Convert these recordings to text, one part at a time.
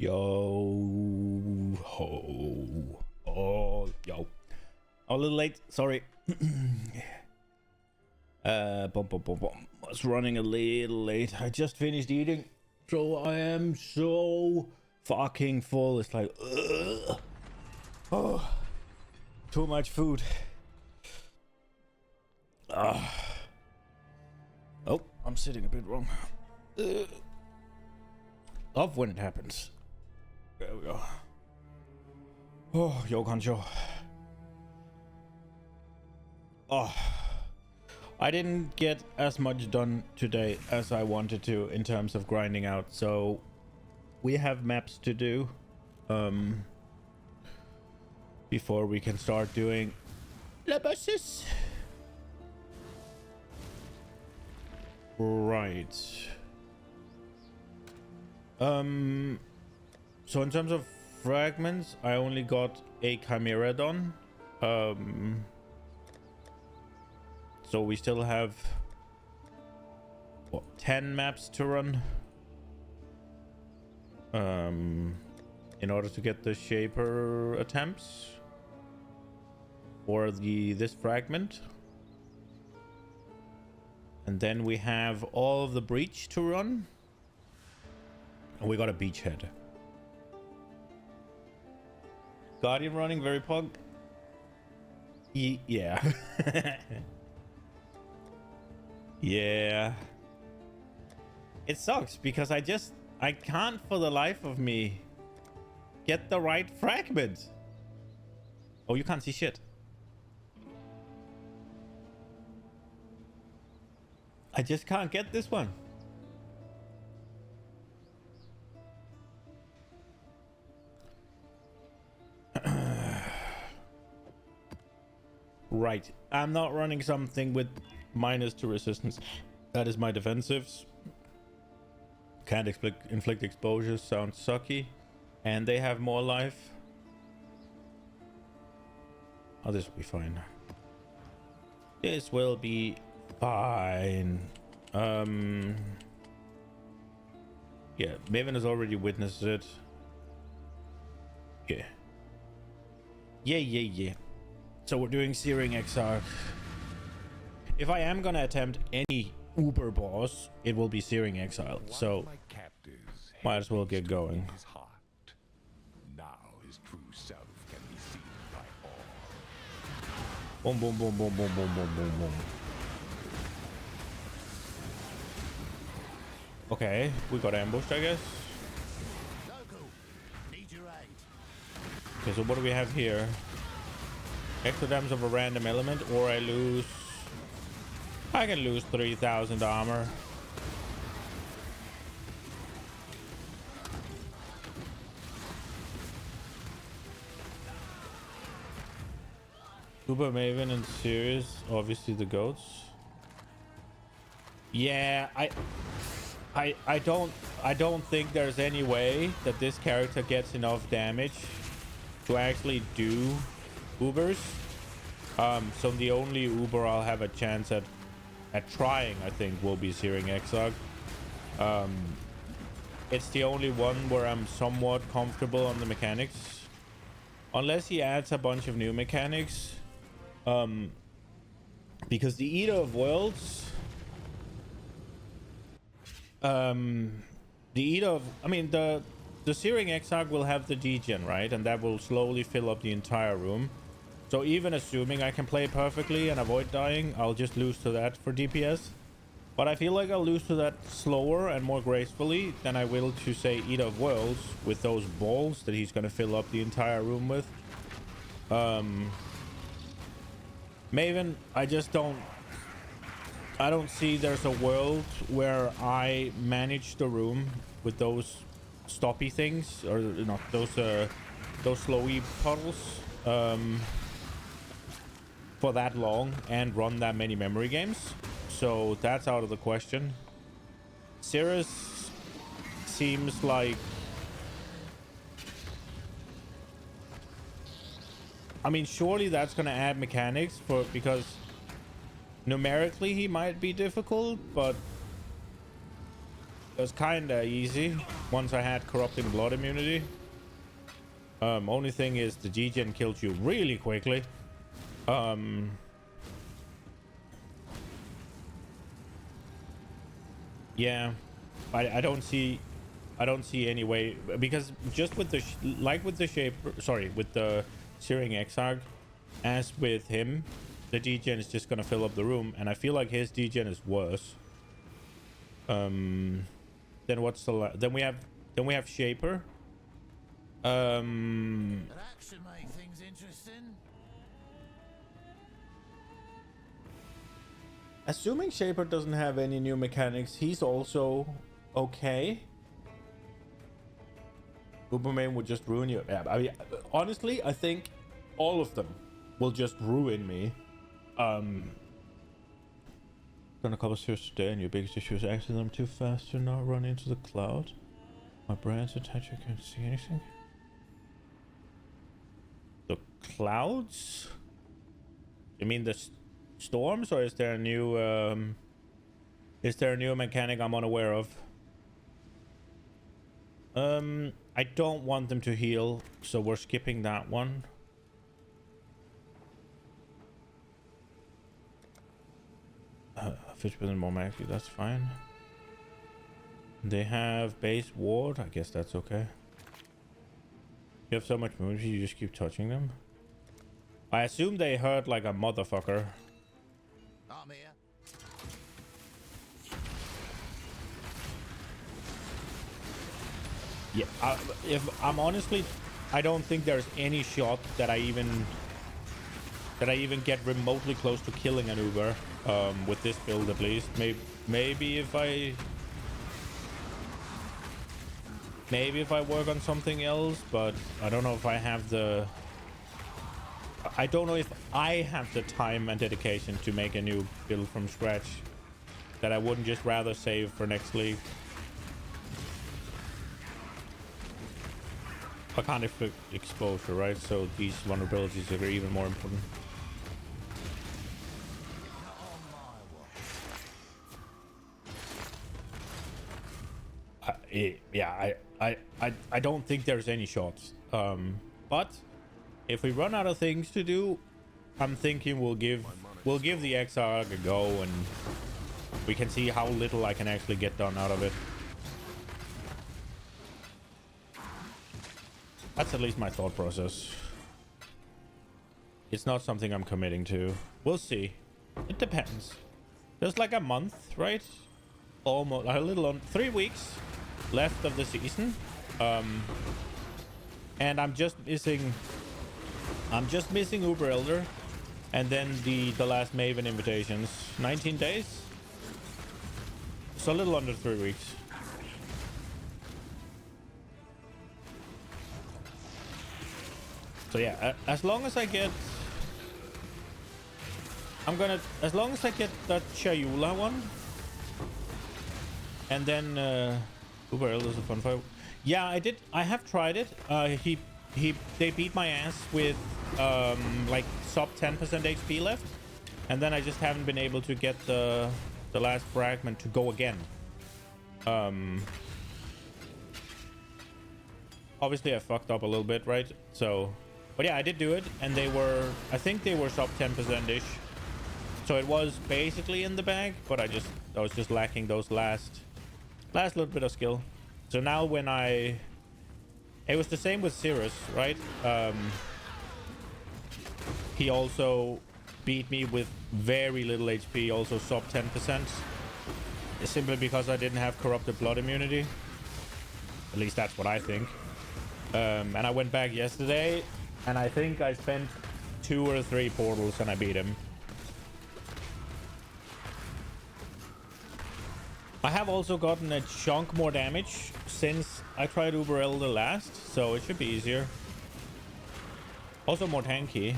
Yo ho. Oh, yo. I'm a little late. Sorry. Was running a little late. I just finished eating, so I am so fucking full. It's like, ugh. Oh, too much food. Oh, I'm sitting a bit wrong. Love when it happens. There we go. Oh, yo, kancho. Oh, I didn't get as much done today as I wanted to in terms of grinding out. So we have maps to do before we can start doing the bosses. Right. So in terms of fragments, I only got a chimera done. So we still have what, 10 maps to run in order to get the shaper attempts for this fragment. And then we have all of the breach to run. And we got a beachhead. Guardian running very pug. Yeah. Yeah. It sucks because I can't for the life of me get the right fragment. Oh, you can't see shit. I just can't get this one. Right. I'm not running something with -2 resistance. That is my defensives. Can't inflict exposures. Sounds sucky. And they have more life. Oh, this will be fine. This will be fine. Yeah, Maven has already witnessed it. Yeah. Yeah. So we're doing Searing Exile. If I am gonna attempt any Über boss, it will be Searing Exile. So might as well get going. Now his true self can be seen by all. Boom, boom, boom, boom, boom, boom, boom, boom, boom. Okay, we got ambushed, I guess. Okay, so what do we have here? Extra damage of a random element, or I can lose 3,000 armor. Super Maven and Sirius, obviously the goats. Yeah, I don't think there's any way that this character gets enough damage to actually do Ubers. So the only Uber I'll have a chance at trying, I think, will be Searing Exile. It's the only one where I'm somewhat comfortable on the mechanics, unless he adds a bunch of new mechanics. Because the Eater of Worlds, the Searing Exarch will have the degen, right? And that will slowly fill up the entire room. So even assuming I can play perfectly and avoid dying, I'll just lose to that for DPS. But I feel like I'll lose to that slower and more gracefully than I will to, say, Eater of Worlds with those balls that he's going to fill up the entire room with. Maven, I don't see there's a world where I manage the room with those stoppy things, or not those slowy puddles, for that long and run that many memory games. So that's out of the question. Cirrus seems like, I mean, surely that's gonna add mechanics because numerically he might be difficult, but was kinda easy once I had corrupting blood immunity. Only thing is the G-Gen killed you really quickly. Yeah, I don't see any way, because just with the like with the shaper, sorry, with the Searing Exarch, as with him, the G-Gen is just gonna fill up the room, and I feel like his G-Gen is worse. Then what's the then we have Shaper. That should make things interesting. Assuming Shaper doesn't have any new mechanics, he's also okay. Uberman would just ruin you. Yeah, I mean, honestly, I think all of them will just ruin me. Done a couple of series today, and your biggest issue is actually I'm too fast to not run into the cloud. My brain's attached, I can't see anything. The clouds? You mean the storms, or is there a new mechanic I'm unaware of? I don't want them to heal, so we're skipping that one. Fish more maxi, that's fine. They have base ward, I guess that's okay. You have so much moves, you just keep touching them. I assume they hurt like a motherfucker. I'm here. Yeah, if I'm honestly, I don't think there's any shot that I even get remotely close to killing an Uber, with this build at least. Maybe if I work on something else, but I don't know if I have the time and dedication to make a new build from scratch that I wouldn't just rather save for next league. I can't inflict exposure, right? So these vulnerabilities are even more important. Yeah, I don't think there's any shots. But if we run out of things to do, I'm thinking we'll give the Exarch a go, and we can see how little I can actually get done out of it. That's at least my thought process. It's not something I'm committing to. We'll see. It depends. There's like a month, right? Almost a little on 3 weeks left of the season. And I'm just missing Uber Elder, and then the last Maven invitations. 19 days. So a little under 3 weeks. So yeah, as long as I get that Chayula one, and then Uber Elder's a fun fight. Yeah, I have tried it. They beat my ass with like sub 10% HP left, and then I just haven't been able to get the last fragment to go again. Obviously I fucked up a little bit, right? So, but yeah, I did do it, and I think they were sub 10% ish. So it was basically in the bag, but I was just lacking those last little bit of skill. So now when it was the same with Cirrus, right? He also beat me with very little HP, also sub 10%. Simply because I didn't have corrupted blood immunity. At least that's what I think. And I went back yesterday, and I think I spent 2 or 3 portals and I beat him. I have also gotten a chunk more damage since I tried Uber Elder last, so it should be easier. Also more tanky.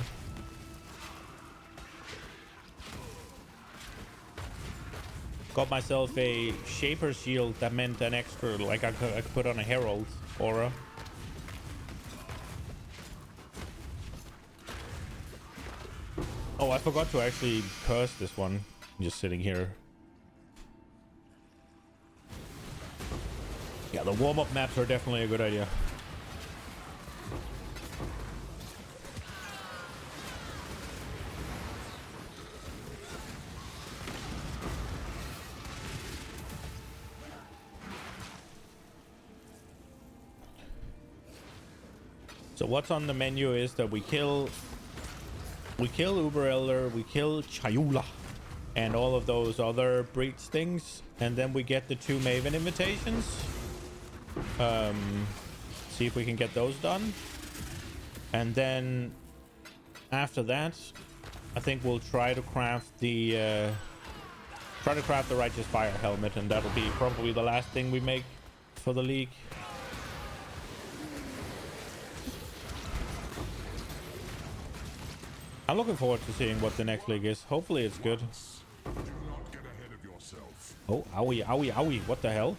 Got myself a Shaper shield that meant an extra, like I could put on a Herald aura. Oh, I forgot to actually curse this one. I'm just sitting here. Yeah, the warm-up maps are definitely a good idea. So what's on the menu is that we kill Uber Elder, we kill Chayula, and all of those other breach things, and then we get the 2 Maven invitations. See if we can get those done, and then after that, I think we'll try to craft the Righteous Fire helmet, and that'll be probably the last thing we make for the league. I'm looking forward to seeing what the next league is. Hopefully it's good. Do not get ahead of yourself. Oh, owie, owie, owie. What the hell?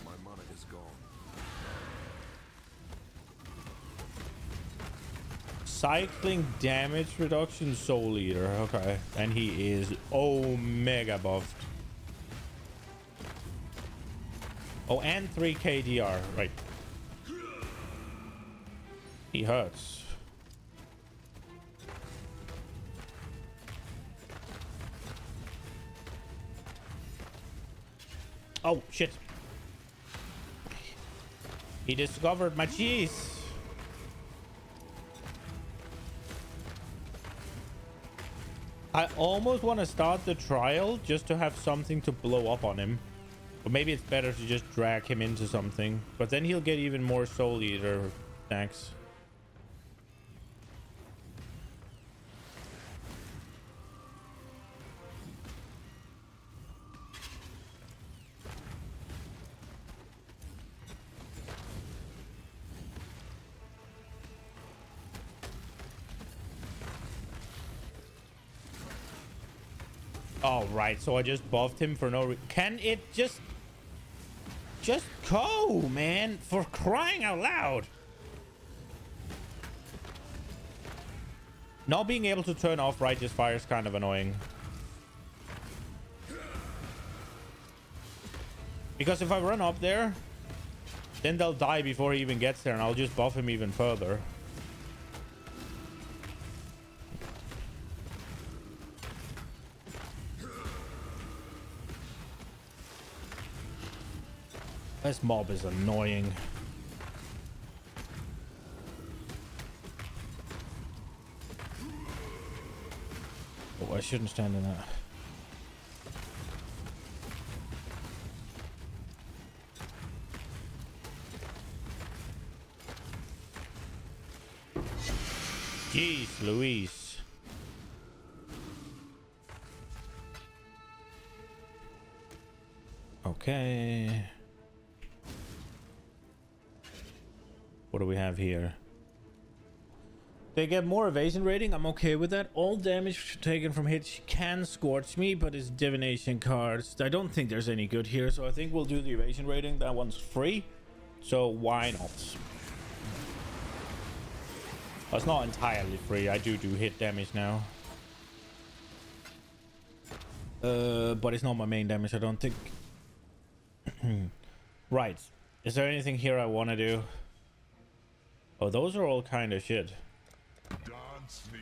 My mana is gone. Cycling damage reduction Soul Eater. Okay. And he is omega buffed. Oh, and 3 KDR. Right. He hurts. Oh, shit. He discovered my cheese. I almost want to start the trial just to have something to blow up on him. But maybe it's better to just drag him into something. But then he'll get even more Soul Eater stacks. Oh, right. So I just buffed him for no reason. Can it just go, man? For crying out loud. Not being able to turn off Righteous Fire is kind of annoying. Because if I run up there, then they'll die before he even gets there, and I'll just buff him even further. This mob is annoying. Oh, I shouldn't stand in that. Jeez Louise. Okay. What do we have here? They get more evasion rating. I'm okay with that. All damage taken from hits can scorch me, but it's divination cards. I don't think there's any good here, so I think we'll do the evasion rating. That one's free, so why not? Well, it's not entirely free. I do hit damage now. But it's not my main damage, I don't think. Right. Is there anything here I want to do? Oh, those are all kind of shit.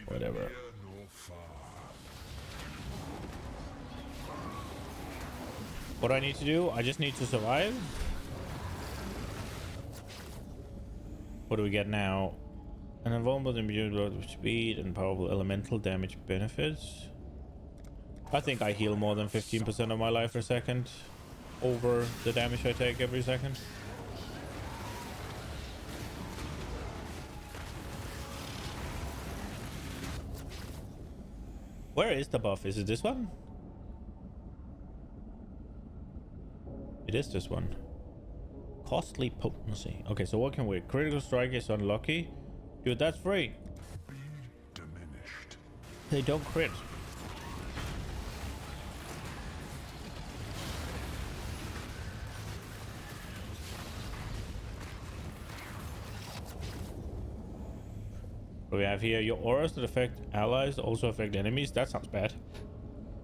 Whatever. What do I need to do? I just need to survive. What do we get now? An invulnerable immune speed and powerful elemental damage benefits. I think I heal more than 15% of my life per second over the damage I take every second. Where is the buff? Is it this one? It is this one. Costly potency. Okay, so what can we? Critical strike is unlucky. Dude, that's free. Be diminished. They don't crit. What do we have here? Your auras that affect allies also affect enemies. That sounds bad.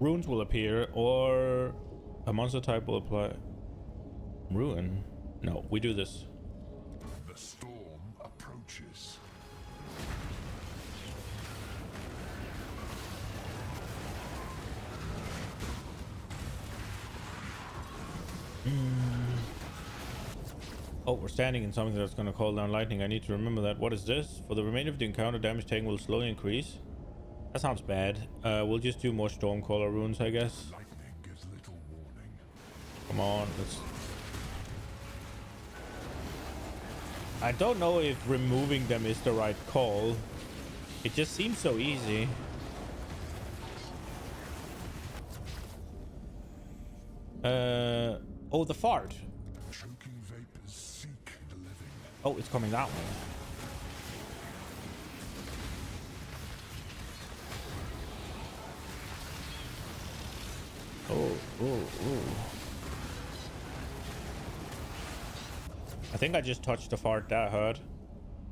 Runes will appear, or a monster type will apply. Ruin? No, we do this. The storm approaches. Oh, we're standing in something that's going to call down lightning. I need to remember that. What is this? For the remainder of the encounter, damage taken will slowly increase. That sounds bad. We'll just do more Stormcaller runes, I guess. Lightning gives little warning. Come on, let's... I don't know if removing them is the right call. It just seems so easy. Oh, the fart. Choking vapors seek the living. Oh, it's coming that way. Oh. I think I just touched the fart. That hurt.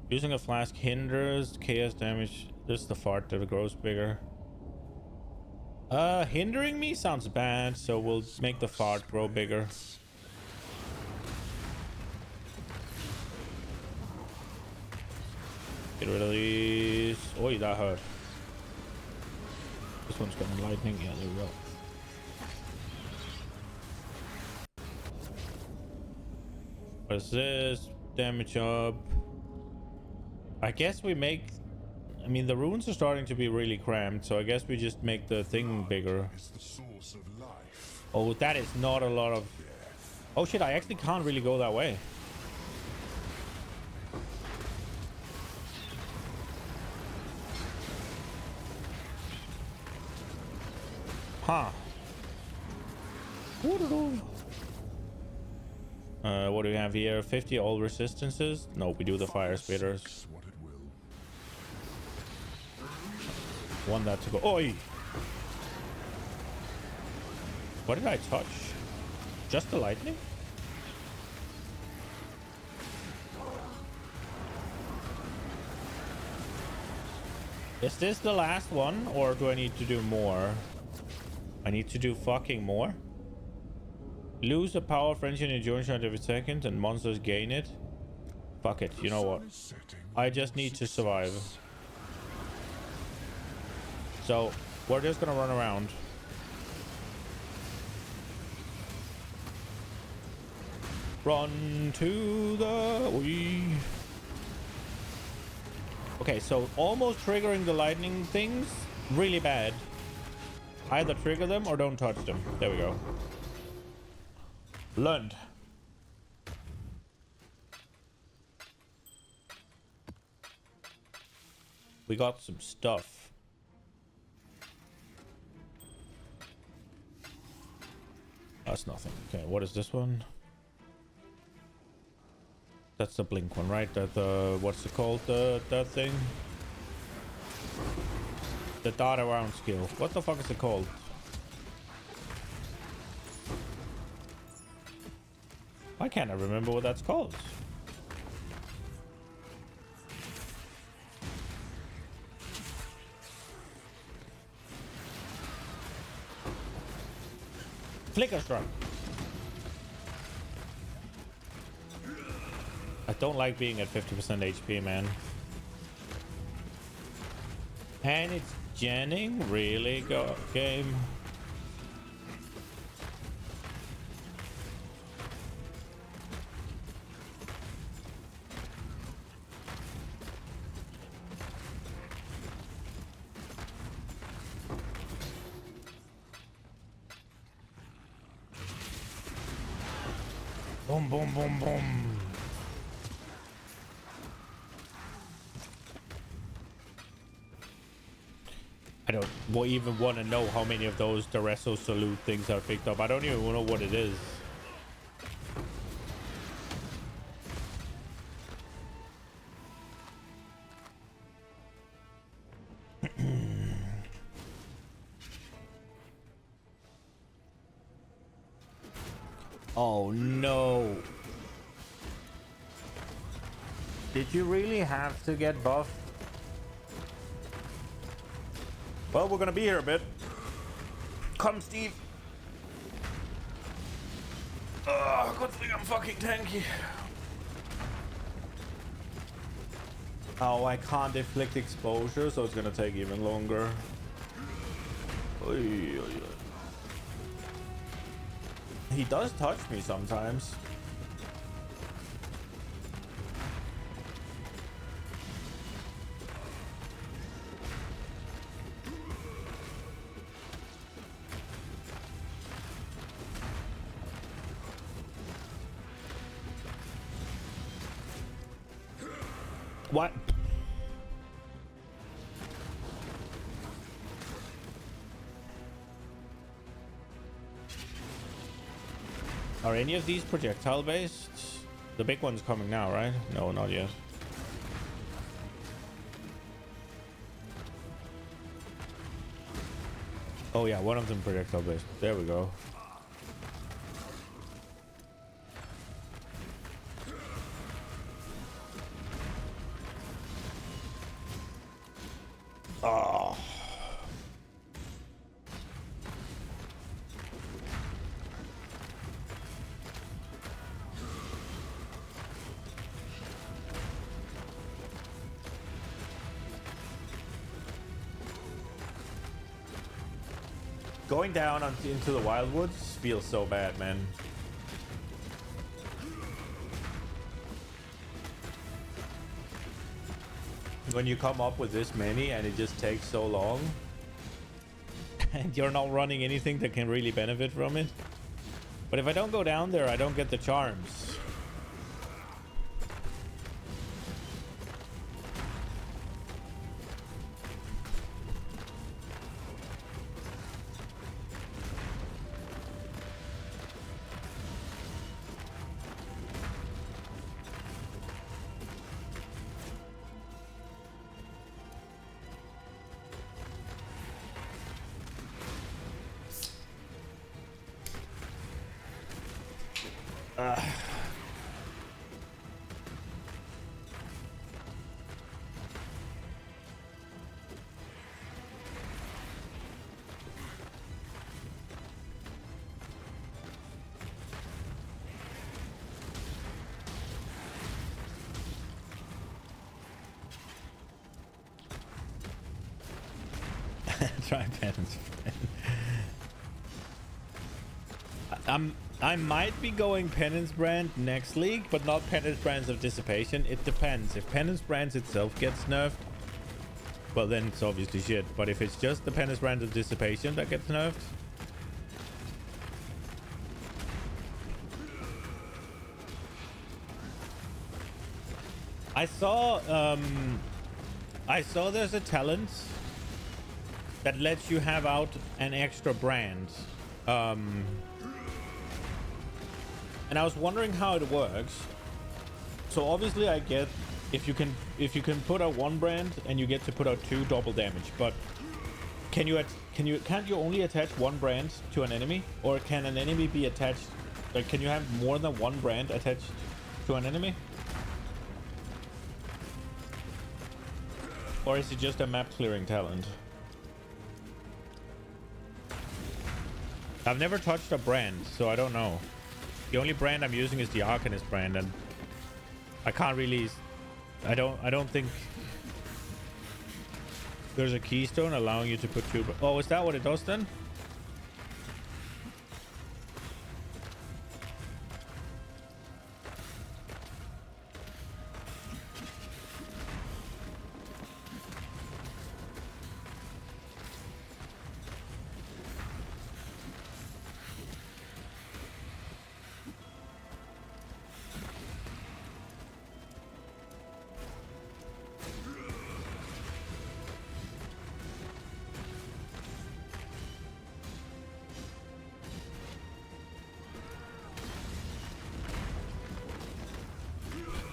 Using a flask hinders chaos damage. This is the fart that grows bigger. Hindering me sounds bad, so we'll make the fart grow bigger. Get rid of these. Oh, that hurt. This one's got lightning. Yeah, there we go. What is this? Damage up. I guess we make... I mean, the runes are starting to be really cramped, so I guess we just make the thing bigger. It's the source of life. Oh, that is not a lot of... Oh shit, I actually can't really go that way. Huh. What do we have here? 50 all resistances? No, we do the fire spitters. What it will. Want that to go. Oi! What did I touch? Just the lightning? Is this the last one, or do I need to do more? I need to do fucking more? Lose the power, frenzy, and endurance shot every second, and monsters gain it. Fuck it, you know what? I just need to survive. So, we're just gonna run around. Run to the... Okay, so almost triggering the lightning things, really bad. Either trigger them or don't touch them. There we go. Learned. We got some stuff. That's nothing. Okay, what is this one? That's the blink one, right? That what's it called? That thing? The dart around skill. What the fuck is it called? Why can't I remember what that's called? Flicker strike. I don't like being at 50% HP, man. And it's Jenning? Really, game? Boom, boom, boom, boom. I don't even want to know how many of those Deresso Salute things are picked up. I don't even know what it is. Oh no. Did you really have to get buffed? Well, we're gonna be here a bit. Come, Steve. good thing I'm fucking tanky. Oh, I can't deflect exposure, so it's gonna take even longer. Oy, oy, oy. He does touch me sometimes. What? Are any of these projectile based? The big one's coming now, right? No, not yet. Oh yeah, one of them projectile based. There we go. Oh. Going down into the wildwoods feels so bad, man. When you come up with this many and it just takes so long and you're not running anything that can really benefit from it. But if I don't go down there, I don't get the charms. Try penance brand. I might be going penance brand next league, but not penance brands of dissipation. It depends. If penance brands itself gets nerfed, well then it's obviously shit. But if it's just the penance brand of dissipation that gets nerfed, I saw there's a talent that lets you have out an extra brand. And I was wondering how it works. So obviously I get if you can put out one brand and you get to put out 2 double damage, but can't you only attach one brand to an enemy, or can an enemy be attached, like can you have more than one brand attached to an enemy? Or is it just a map clearing talent? I've never touched a brand, so I don't know. The only brand I'm using is the Arcanist brand, and I can't really... I don't think there's a keystone allowing you to put 2... Oh, is that what it does then?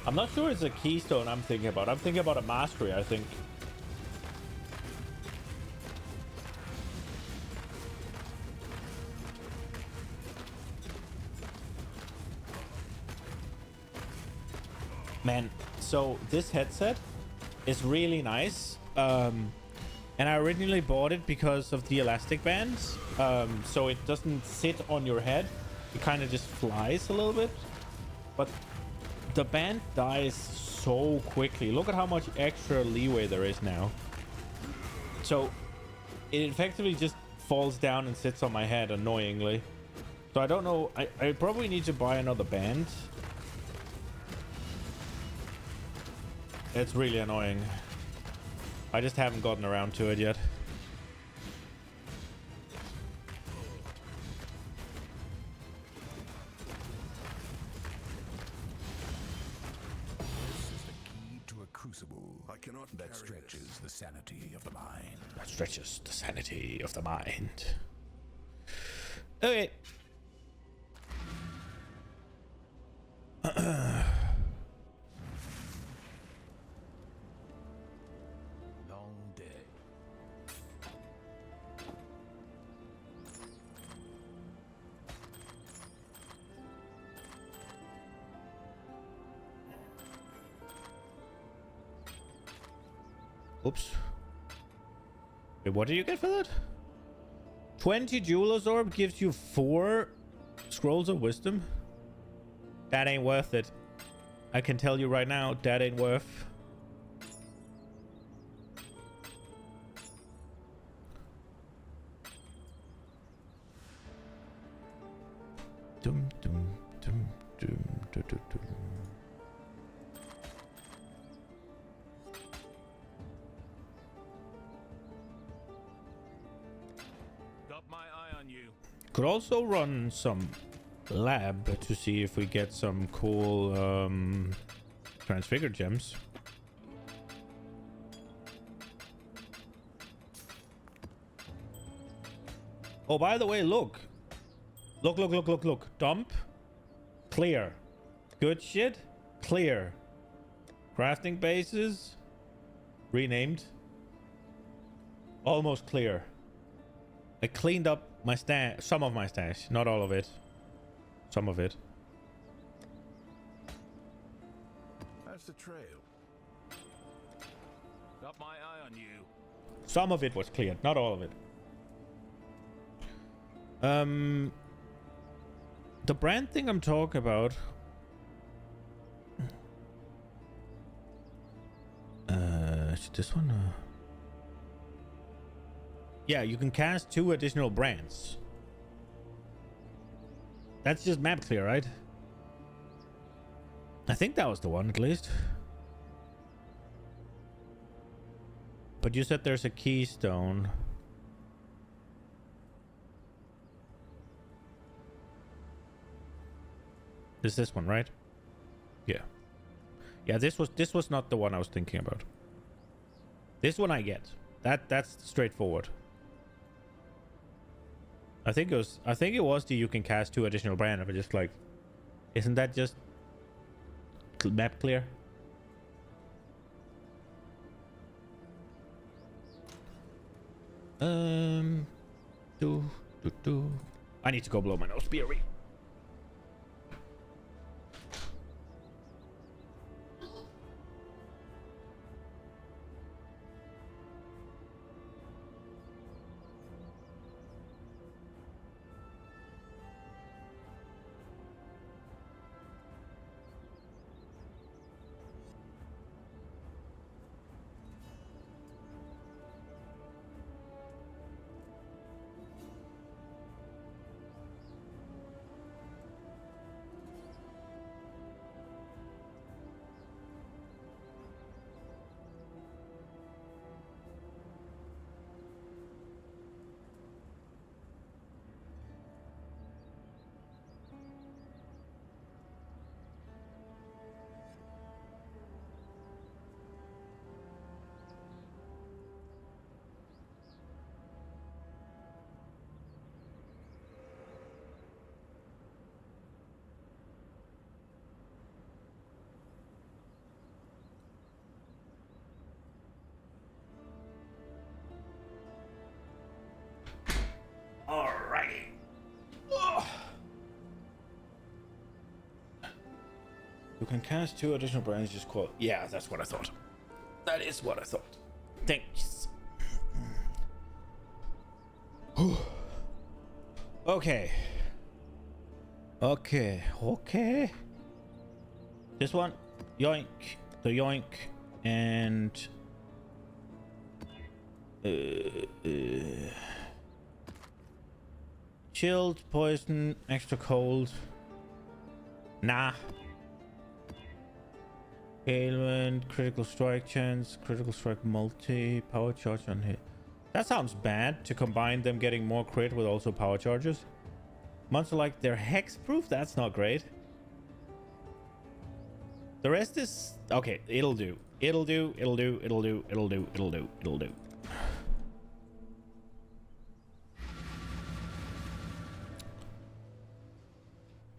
I'm not sure it's a keystone I'm thinking about. I'm thinking about a mastery, I think. Man, so this headset is really nice. And I originally bought it because of the elastic bands. So it doesn't sit on your head. it kind of just flies a little bit. But the band dies so quickly. Look at how much extra leeway there is now. So it effectively just falls down and sits on my head annoyingly. So I don't know. I probably need to buy another band. It's really annoying. I just haven't gotten around to it yet. This is the key to a crucible. I cannot that carry stretches this. the sanity of the mind. That stretches the sanity of the mind. Okay. Long day. Oops. Wait, what do you get for that? 20 Jeweler's Orb gives you 4 Scrolls of Wisdom? That ain't worth it. I can tell you right now, that ain't worth. Dum, dum, dum, dum, dum, dum, dum. Got my eye on you. Could also run some lab to see if we get some cool transfigured gems. Oh, by the way, look. Look. Dump. Clear. Good shit. Clear. Crafting bases. Renamed. Almost clear. I cleaned up my stash, some of my stash, not all of it. Some of it. That's the trail. Got my eye on you. Some of it was cleared, not all of it. The brand thing I'm talking about. Is it this one? Yeah, you can cast 2 additional brands. That's just map clear, right? I think that was the one, at least. But you said there's a keystone. Is this one, right? Yeah. Yeah, this was not the one I was thinking about. This one I get. That's straightforward. I think it was the you can cast 2 additional brand. But just like, isn't that just map clear? I need to go blow my nose. Be a re. Alrighty. Ugh. You can cast 2 additional brands, just call. Yeah, that's what I thought. That is what I thought. Thanks. Okay. Okay, okay. This one, yoink, the yoink, and chilled, poison, extra cold. Nah. Ailment, critical strike chance, critical strike multi, power charge on hit. That sounds bad to combine them getting more crit with also power charges. Monster like they're hex proof, that's not great. The rest is okay, it'll do. It'll do, it'll do, it'll do, it'll do, it'll do, it'll do.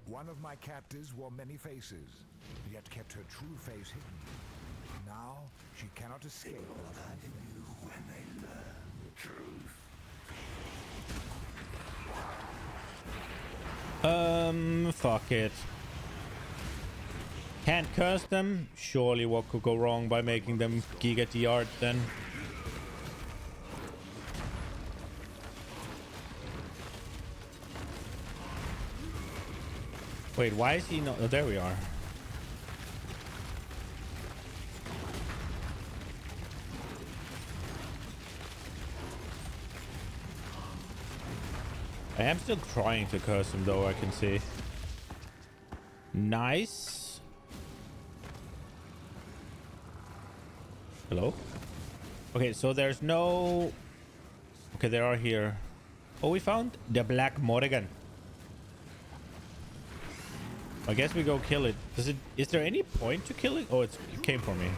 One of my captives wore many faces, yet kept her true face hidden. Now she cannot escape. What I knew when they learn the truth. Fuck it. Can't curse them? Surely what could go wrong by making them Giga the art then? Wait, why is he not? Oh, there we are. I am still trying to curse him though, I can see. Nice. Hello? Okay, so there's no... Okay, there are here. Oh, we found the Black Morrigan. I guess we go kill it. Is there any point to killing? Oh, it came for me.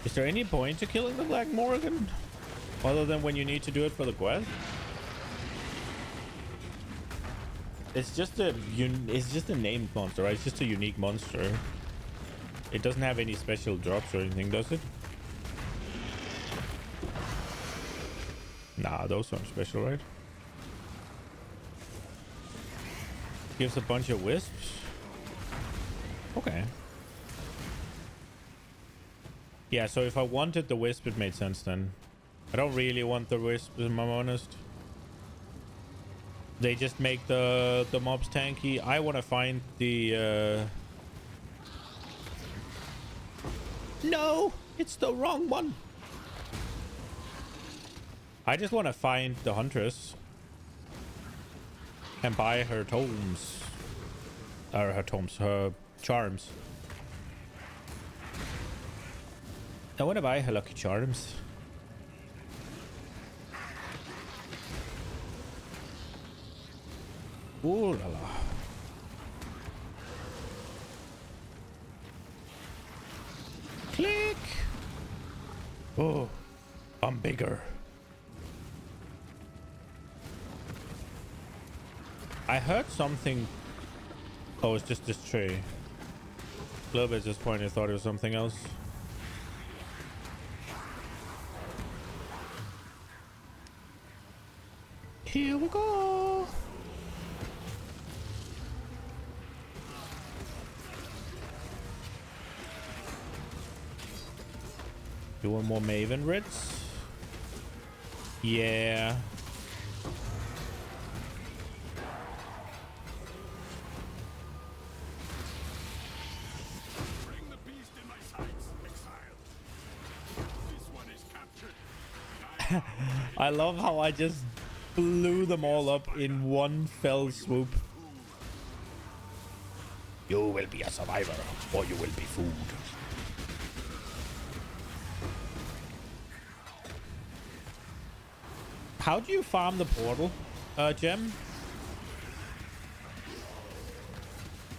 Is there any point to killing the Black Morrigan? Other than when you need to do it for the quest? It's just a named monster, right? It's just a unique monster. It doesn't have any special drops or anything, does it? Nah, those aren't special, right? Gives a bunch of wisps. Okay. Yeah, so if I wanted the wisp, it made sense then. I don't really want the wisp, if I'm honest. They just make the mobs tanky. I want to find the... No! It's the wrong one! I just want to find the huntress. And buy her tomes. Or her tomes, her charms. I want to buy her lucky charms. Ooh la la. Click. Oh, I'm bigger. I heard something. Oh, it's just this tree. A little bit at this point, I thought it was something else. Here we go. You want more Maven Ritz? Yeah. Bring the beast in my sights, Exile. This one is captured. I love how I just blew them all up in one fell swoop. You will be a survivor, or you will be food. How do you farm the portal, gem?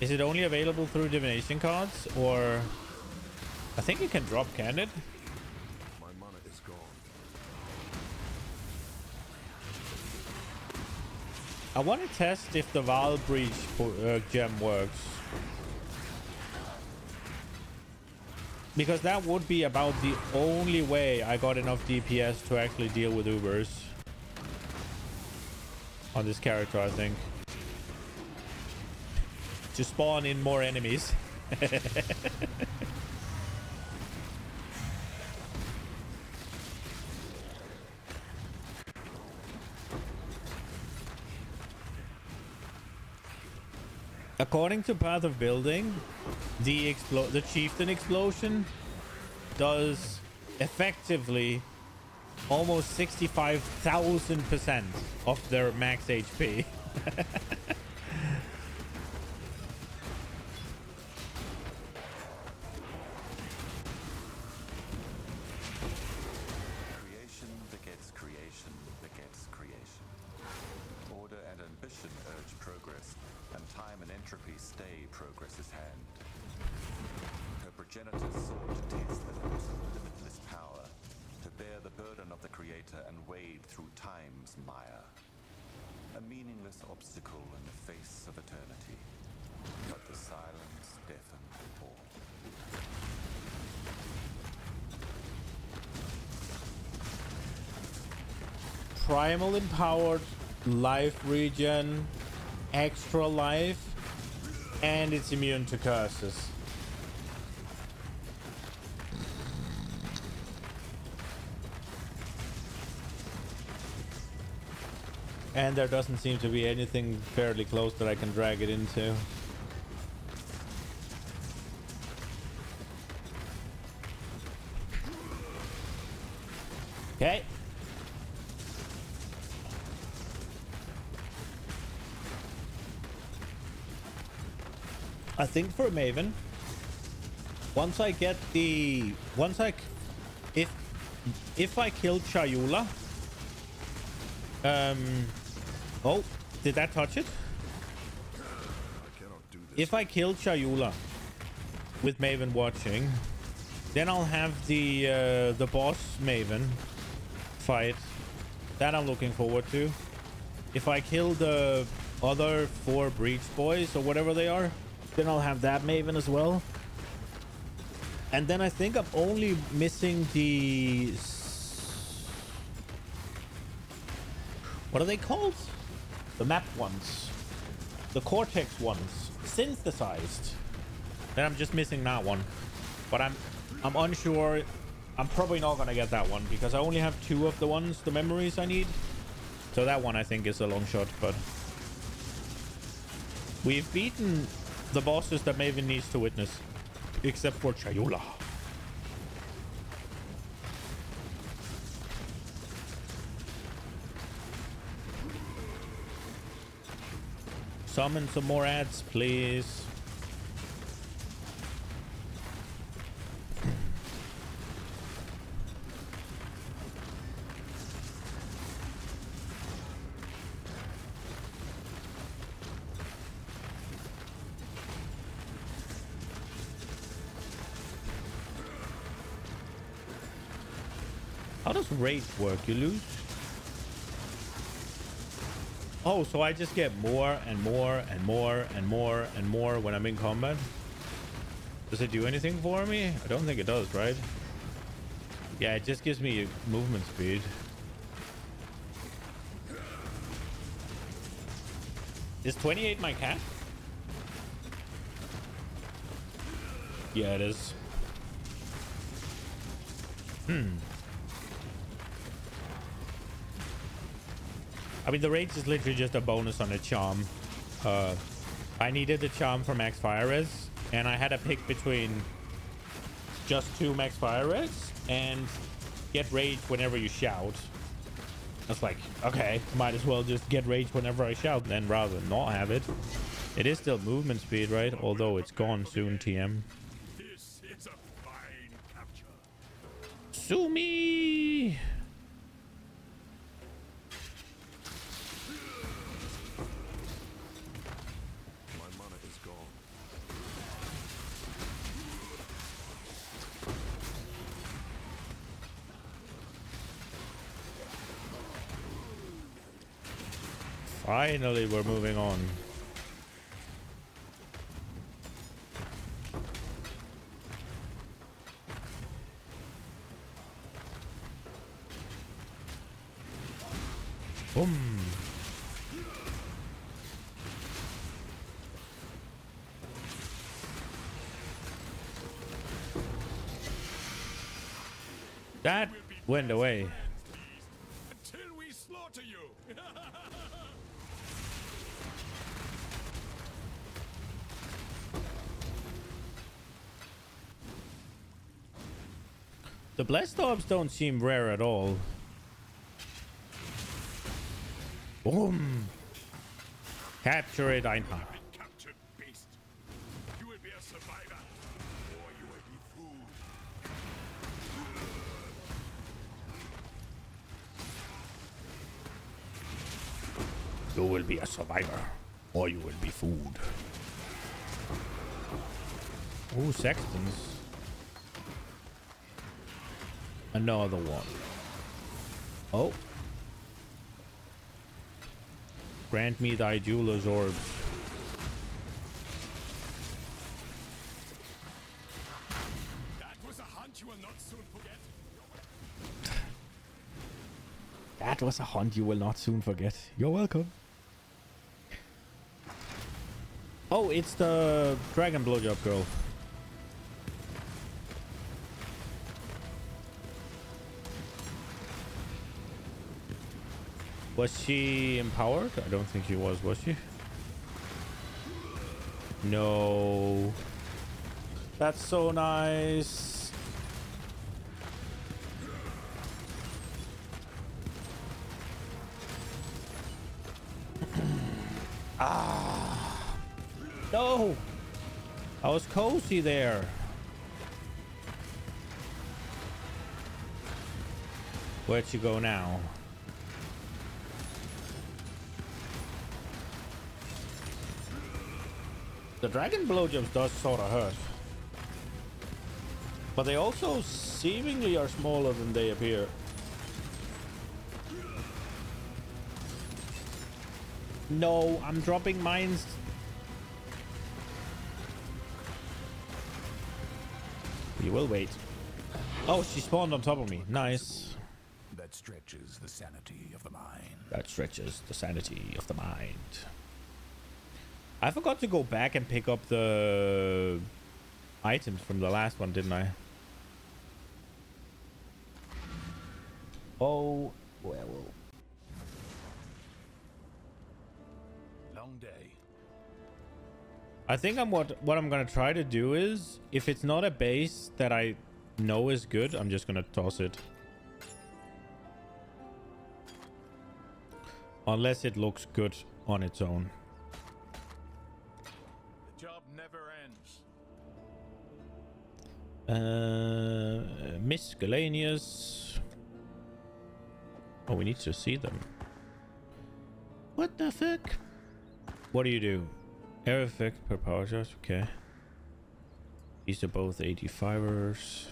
Is it only available through divination cards, or... I think you can drop, can it? My mana is gone. I want to test if the Val Breach gem works. Because that would be about the only way I got enough DPS to actually deal with Ubers. On this character, I think. To spawn in more enemies. According to Path of Building, the Chieftain explosion does effectively almost 65,000% of their max HP. Creation begets creation begets creation. Order and ambition urge progress, and time and entropy stay progress's hand. Her progenitors sought to taste the limits of limitless power, to bear the burden of the Creator and wade through time's mire. A meaningless obstacle in the face of eternity, but the silence deafened all. Primal empowered, life regen, extra life, and it's immune to curses. And there doesn't seem to be anything fairly close that I can drag it into. Okay. I think for Maven, once I get the if I kill Chayula, oh, did that touch it? I cannot do this. If I kill Chayula with Maven watching, then I'll have the boss Maven fight that I'm looking forward to. If I kill the other 4 Breach Boys or whatever they are, then I'll have that Maven as well. And then I think I'm only missing the... What are they called? The map ones. The Cortex ones. Synthesized. Then I'm just missing that one. But I'm unsure. I'm probably not going to get that one because I only have 2 of the memories I need. So that one I think is a long shot, but... We've beaten the bosses that Maven needs to witness. Except for Chayula. Summon some more ads, please. How does rage work? You lose? Oh, so I just get more and more and more and more and more when I'm in combat? Does it do anything for me? I don't think it does, right? Yeah, it just gives me movement speed. Is 28 my cap? Yeah, it is. I mean, the rage is literally just a bonus on a charm. I needed the charm for max fire res, and I had to pick between just 2 max fire res and get rage whenever you shout. I was like, okay, might as well just get rage whenever I shout then rather than not have it. It is still movement speed, right? Although it's gone soon, TM. This is a fine capture. Sue me! My mana is gone. Finally, we're moving on. Boom. That went away. Until we slaughter you. The blessed orbs don't seem rare at all. Boom. Capture it, Einhard. Captured beast. You will be a survivor, or you will be food. You will be a survivor, or you will be food. Ooh, sextons. Another one. Oh. Grant me thy jeweler's orbs. That was a hunt you will not soon forget. That was a hunt you will not soon forget. You're welcome. Oh, it's the dragon blowjob girl. Was she empowered? I don't think she was she? No. That's so nice. Ah. No. I was cozy there. Where'd she go now? The dragon blowjobs does sort of hurt. But they also seemingly are smaller than they appear. No, I'm dropping mines. You will wait. Oh, she spawned on top of me. Nice. That stretches the sanity of the mind. That stretches the sanity of the mind. I forgot to go back and pick up the items from the last one, didn't I? Oh, well. Long day. I think what I'm gonna try to do is, if it's not a base that I know is good, I'm just gonna toss it. Unless it looks good on its own. The job never ends. Miscellaneous. Oh, we need to see them. What the fuck? What do you do? Air effect per power charge. Okay. These are both 85ers.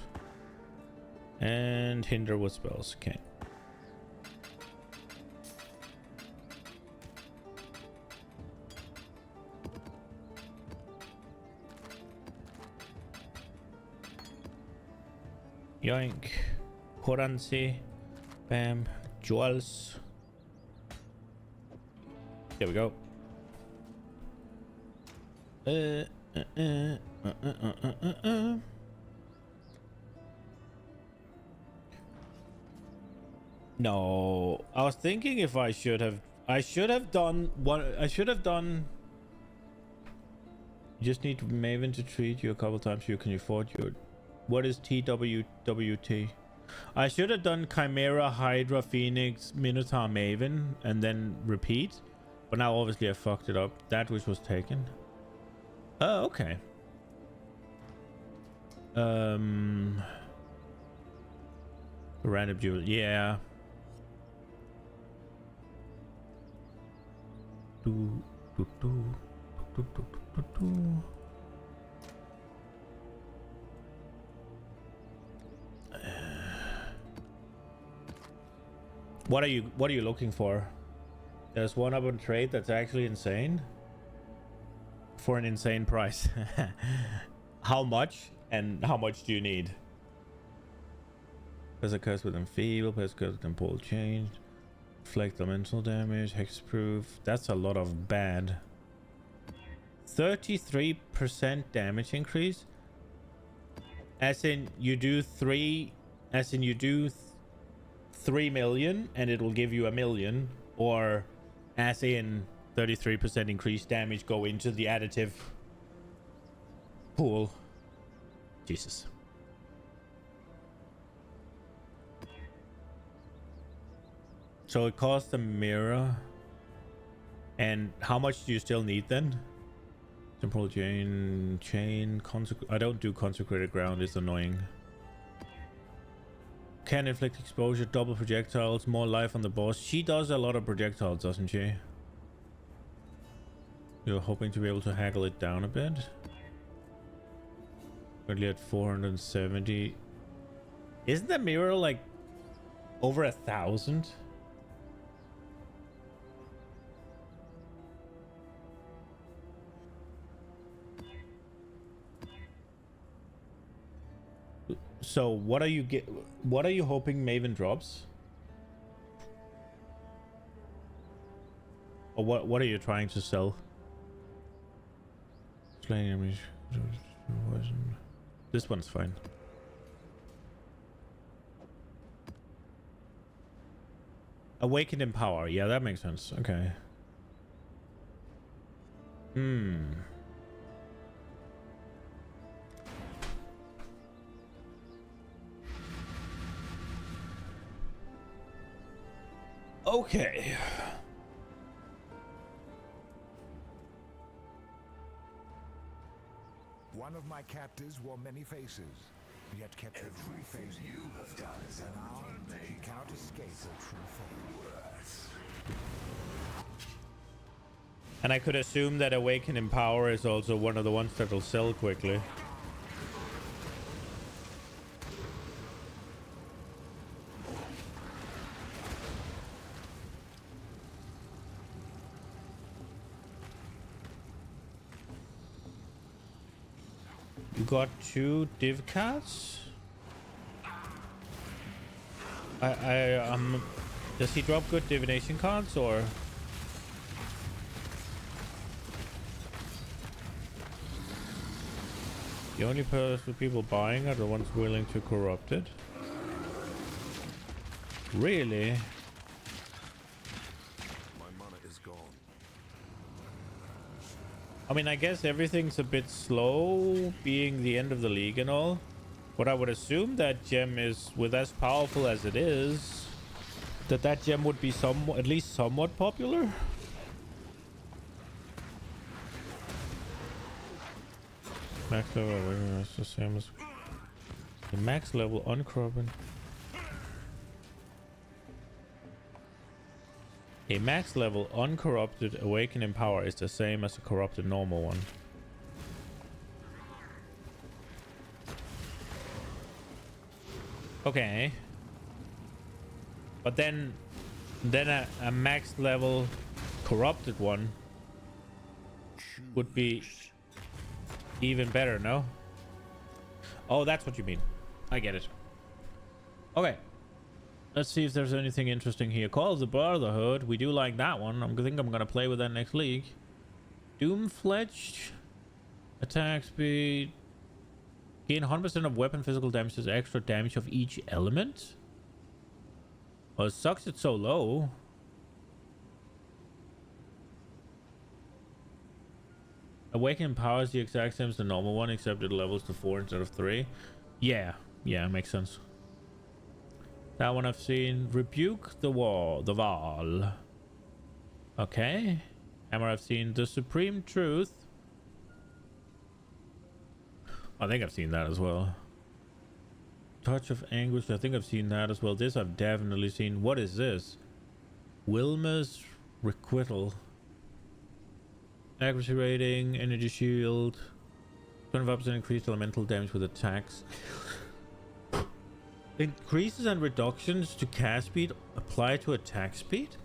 And hinder with spells. Okay. Yoink. Currency. Bam. Jewels. There we go. No, I was thinking if I should have done what I should have done. You just need Maven to treat you a couple times so you can afford your. What is TWWT? I should have done Chimera, Hydra, Phoenix, Minotaur, Maven, and then repeat. But now obviously I fucked it up. That which was taken. Oh, okay. Random jewel. Yeah. What are you looking for? There's one up on trade that's actually insane. For an insane price. How much? And how much do you need? There's a curse with enfeeble, there's a curse with impulse change. Reflect elemental damage, hexproof. That's a lot of bad. 33% damage increase. As in you do 3 million and it will give you 1 million, or as in 33% increased damage go into the additive pool. Jesus. So it costs a mirror. And how much do you still need then? Temporal chain, I don't do consecrated ground, it's annoying. Can inflict exposure, double projectiles, more life on the boss. She does a lot of projectiles, doesn't she? You're hoping to be able to haggle it down a bit. Currently at 470. Isn't the mirror like over 1,000? So what are you hoping Maven drops? Or what are you trying to sell? This one's fine. Awakened in power. Yeah, that makes sense. Okay. Okay. One of my captives wore many faces, yet kept her true face hidden. And now she cannot escape her true face. And I could assume that Awaken in Power is also one of the ones that will sell quickly. You got 2 div cards? Does he drop good divination cards or? The only people buying are the ones willing to corrupt it. Really? My mana is gone. I mean, I guess everything's a bit slow, being the end of the league and all. But I would assume that gem is, with as powerful as it is, that gem would be at least somewhat popular. Max level, that's the same as the max level uncorrupted. A max level uncorrupted awakening power is the same as a corrupted normal one. Okay. But then a max level corrupted one would be even better, no? Oh, that's what you mean. I get it. Okay. Let's see if there's anything interesting here. Call of the Brotherhood. We do like that one. I think I'm gonna play with that next league. Doom-fledged. Attack speed. Gain 100% of weapon physical damage as extra damage of each element. Well, it sucks it's so low. Awakening power is the exact same as the normal one, except it levels to 4 instead of 3. Yeah, makes sense. That one I've seen. Rebuke the Wall. Okay. Hammer I've seen. The Supreme Truth. I think I've seen that as well. Touch of Anguish. I think I've seen that as well. This I've definitely seen. What is this? Wilma's Requital. Accuracy rating. Energy shield. 25% increased elemental damage with attacks. Increases and reductions to cast speed apply to attack speed.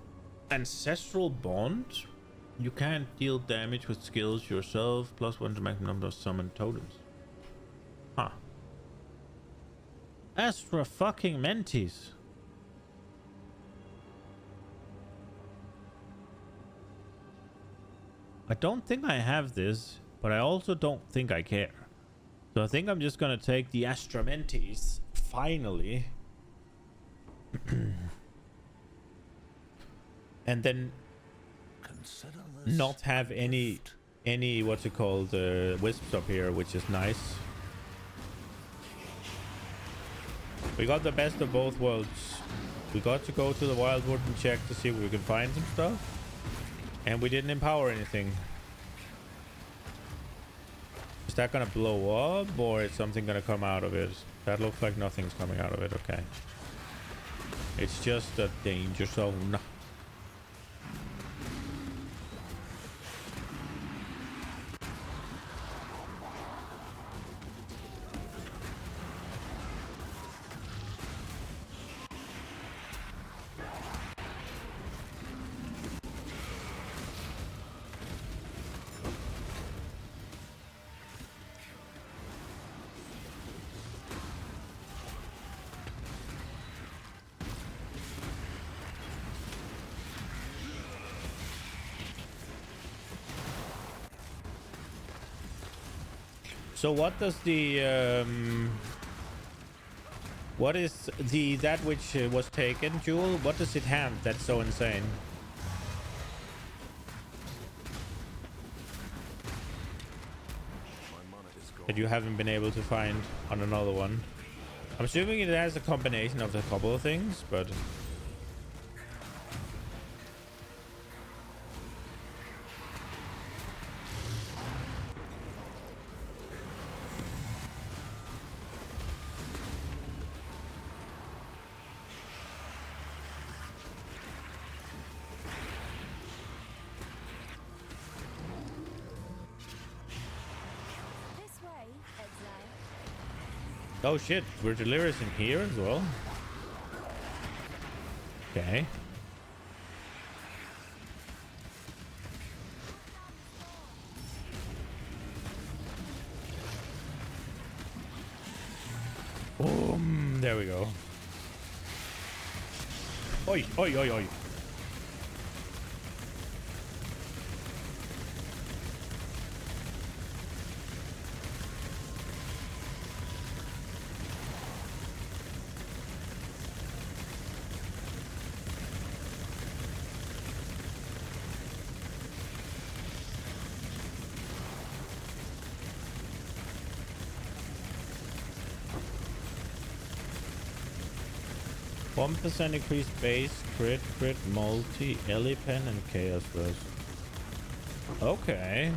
Ancestral Bond. You can't deal damage with skills yourself. +1 to maximum number of summoned totems. Huh. Astra fucking Mentis. I don't think I have this, but I also don't think I care. So I think I'm just gonna take the Astra Mentis. Finally. And then not have any what's it called, wisps up here, which is nice. We got the best of both worlds. We got to go to the Wildwood and check to see if we can find some stuff. And we didn't empower anything. Is that gonna blow up, or is something gonna come out of it? That looks like nothing's coming out of it. Okay. It's just a danger zone. So what does the what is the that which was taken, Jewel? What does it have that's so insane? That you haven't been able to find on another one. I'm assuming it has a combination of a couple of things, but oh shit, we're delirious in here as well. Okay. Boom, there we go. Oi, oi, oi, oi. %, increased base, crit, multi, Elipen, and chaos burst. Okay.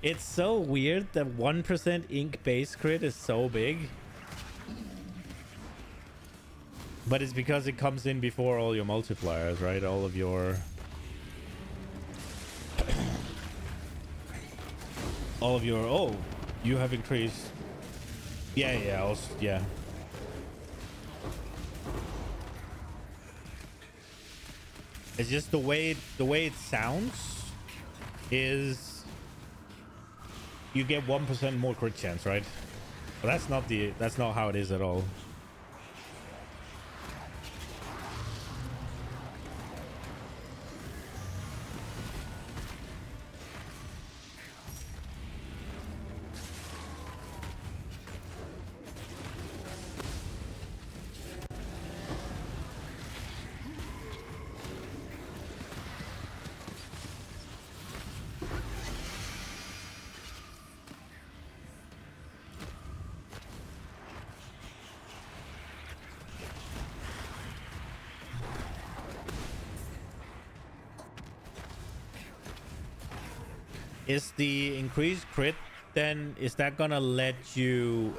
It's so weird that 1% ink base crit is so big. But it's because it comes in before all your multipliers, right? All of your... Oh, you have increased... Yeah, yeah. It's just the way it sounds is you get 1% more crit chance, right? But that's not how it is at all. Is the increased crit then, is that gonna let you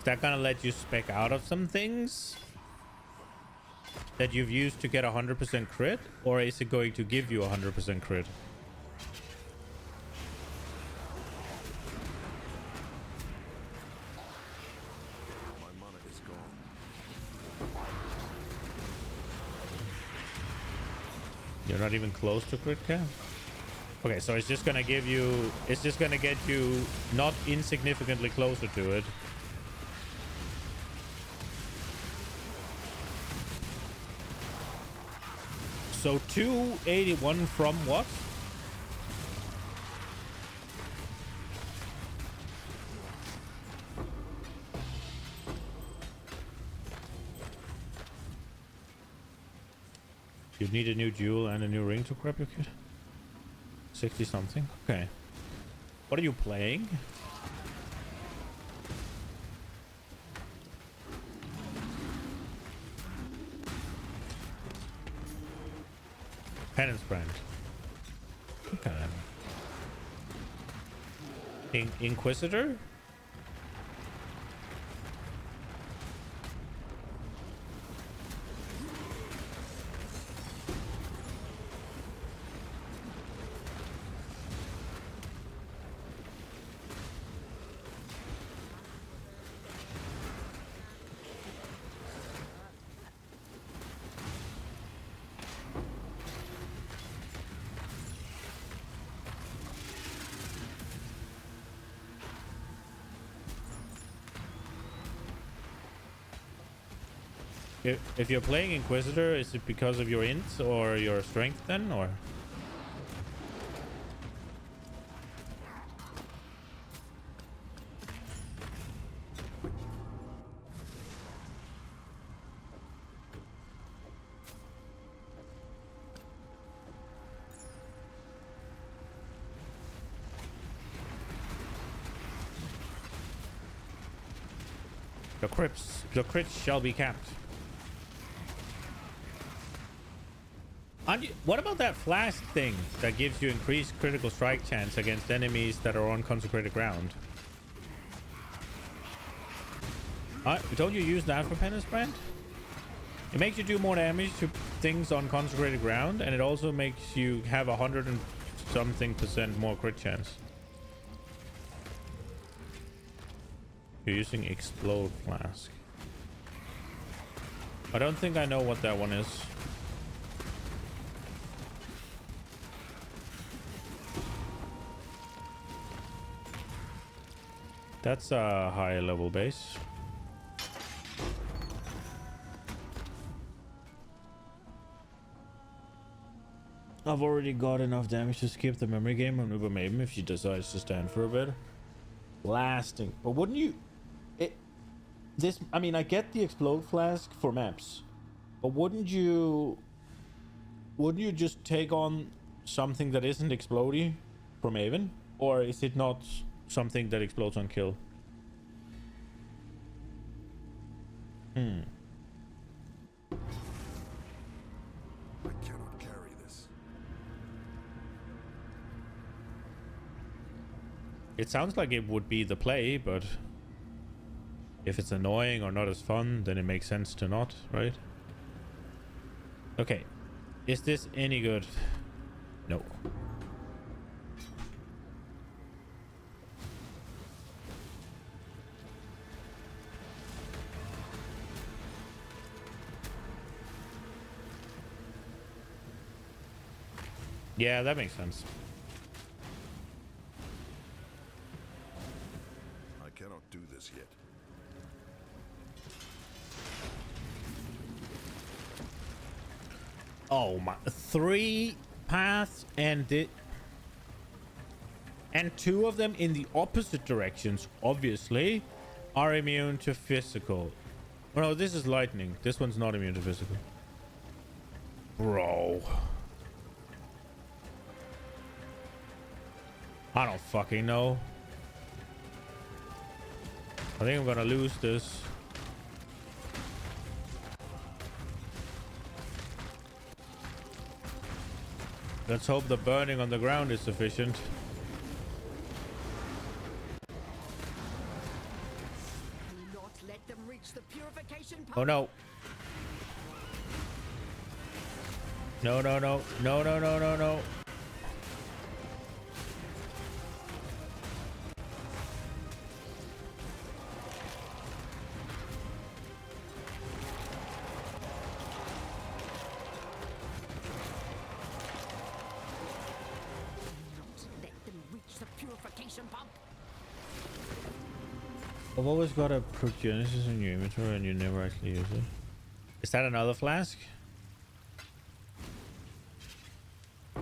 spec out of some things that you've used to get 100% crit, or is it going to give you 100% crit? My mana is gone. You're not even close to crit cap? Okay, so it's just gonna give you... It's just gonna get you not insignificantly closer to it. So 281 from what? You need a new jewel and a new ring to grab your kit? 60 something. Okay. What are you playing? Penance brand. Okay. Inquisitor? If you're playing Inquisitor, is it because of your int or your strength then, or? The crits shall be capped. What about that flask thing that gives you increased critical strike chance against enemies that are on consecrated ground? Don't you use that for Penance Brand? It makes you do more damage to things on consecrated ground, and it also makes you have 100 and something % more crit chance. You're using Explode Flask. I don't think I know what that one is. That's a high level base. I've already got enough damage to skip the memory game on Über Maiden if she decides to stand for a bit. Blasting. But wouldn't you... I mean, I get the Explode Flask for maps. But wouldn't you just take on something that isn't explodey for Maven? Or is it not something that explodes on kill? I cannot carry this. It sounds like it would be the play, but if it's annoying or not as fun, then it makes sense to not, right? Okay. Is this any good? No. Yeah, that makes sense. I cannot do this yet. Oh my, 3 paths and 2 of them in the opposite directions, obviously, are immune to physical. Oh no, this is lightning. This one's not immune to physical. Bro. I don't fucking know. I think I'm gonna lose this. Let's hope the burning on the ground is sufficient. Do not let them reach the purification pump. Oh no. No, no, no. No, no, no, no, no. I've always got a Progenesis in your inventory and you never actually use it. Is that another flask? I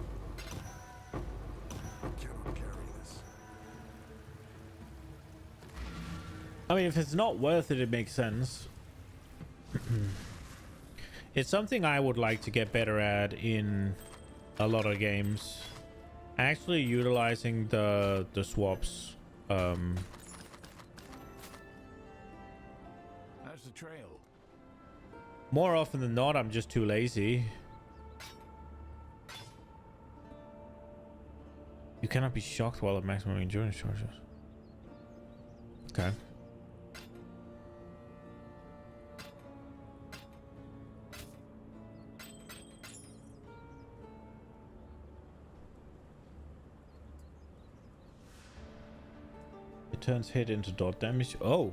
cannot carry this. I mean, if it's not worth it, it makes sense. It's something I would like to get better at in a lot of games. Actually utilizing the swaps. How's the trail? More often than not, I'm just too lazy. cannot be shocked while at maximum endurance charges. Okay. It turns hit into dot damage. Oh.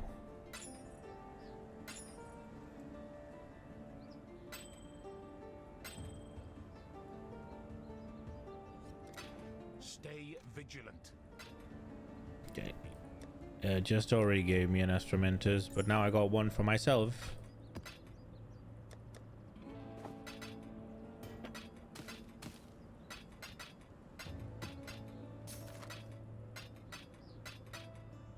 Stay vigilant. Okay. Just already gave me an Astramentus, but now I got one for myself.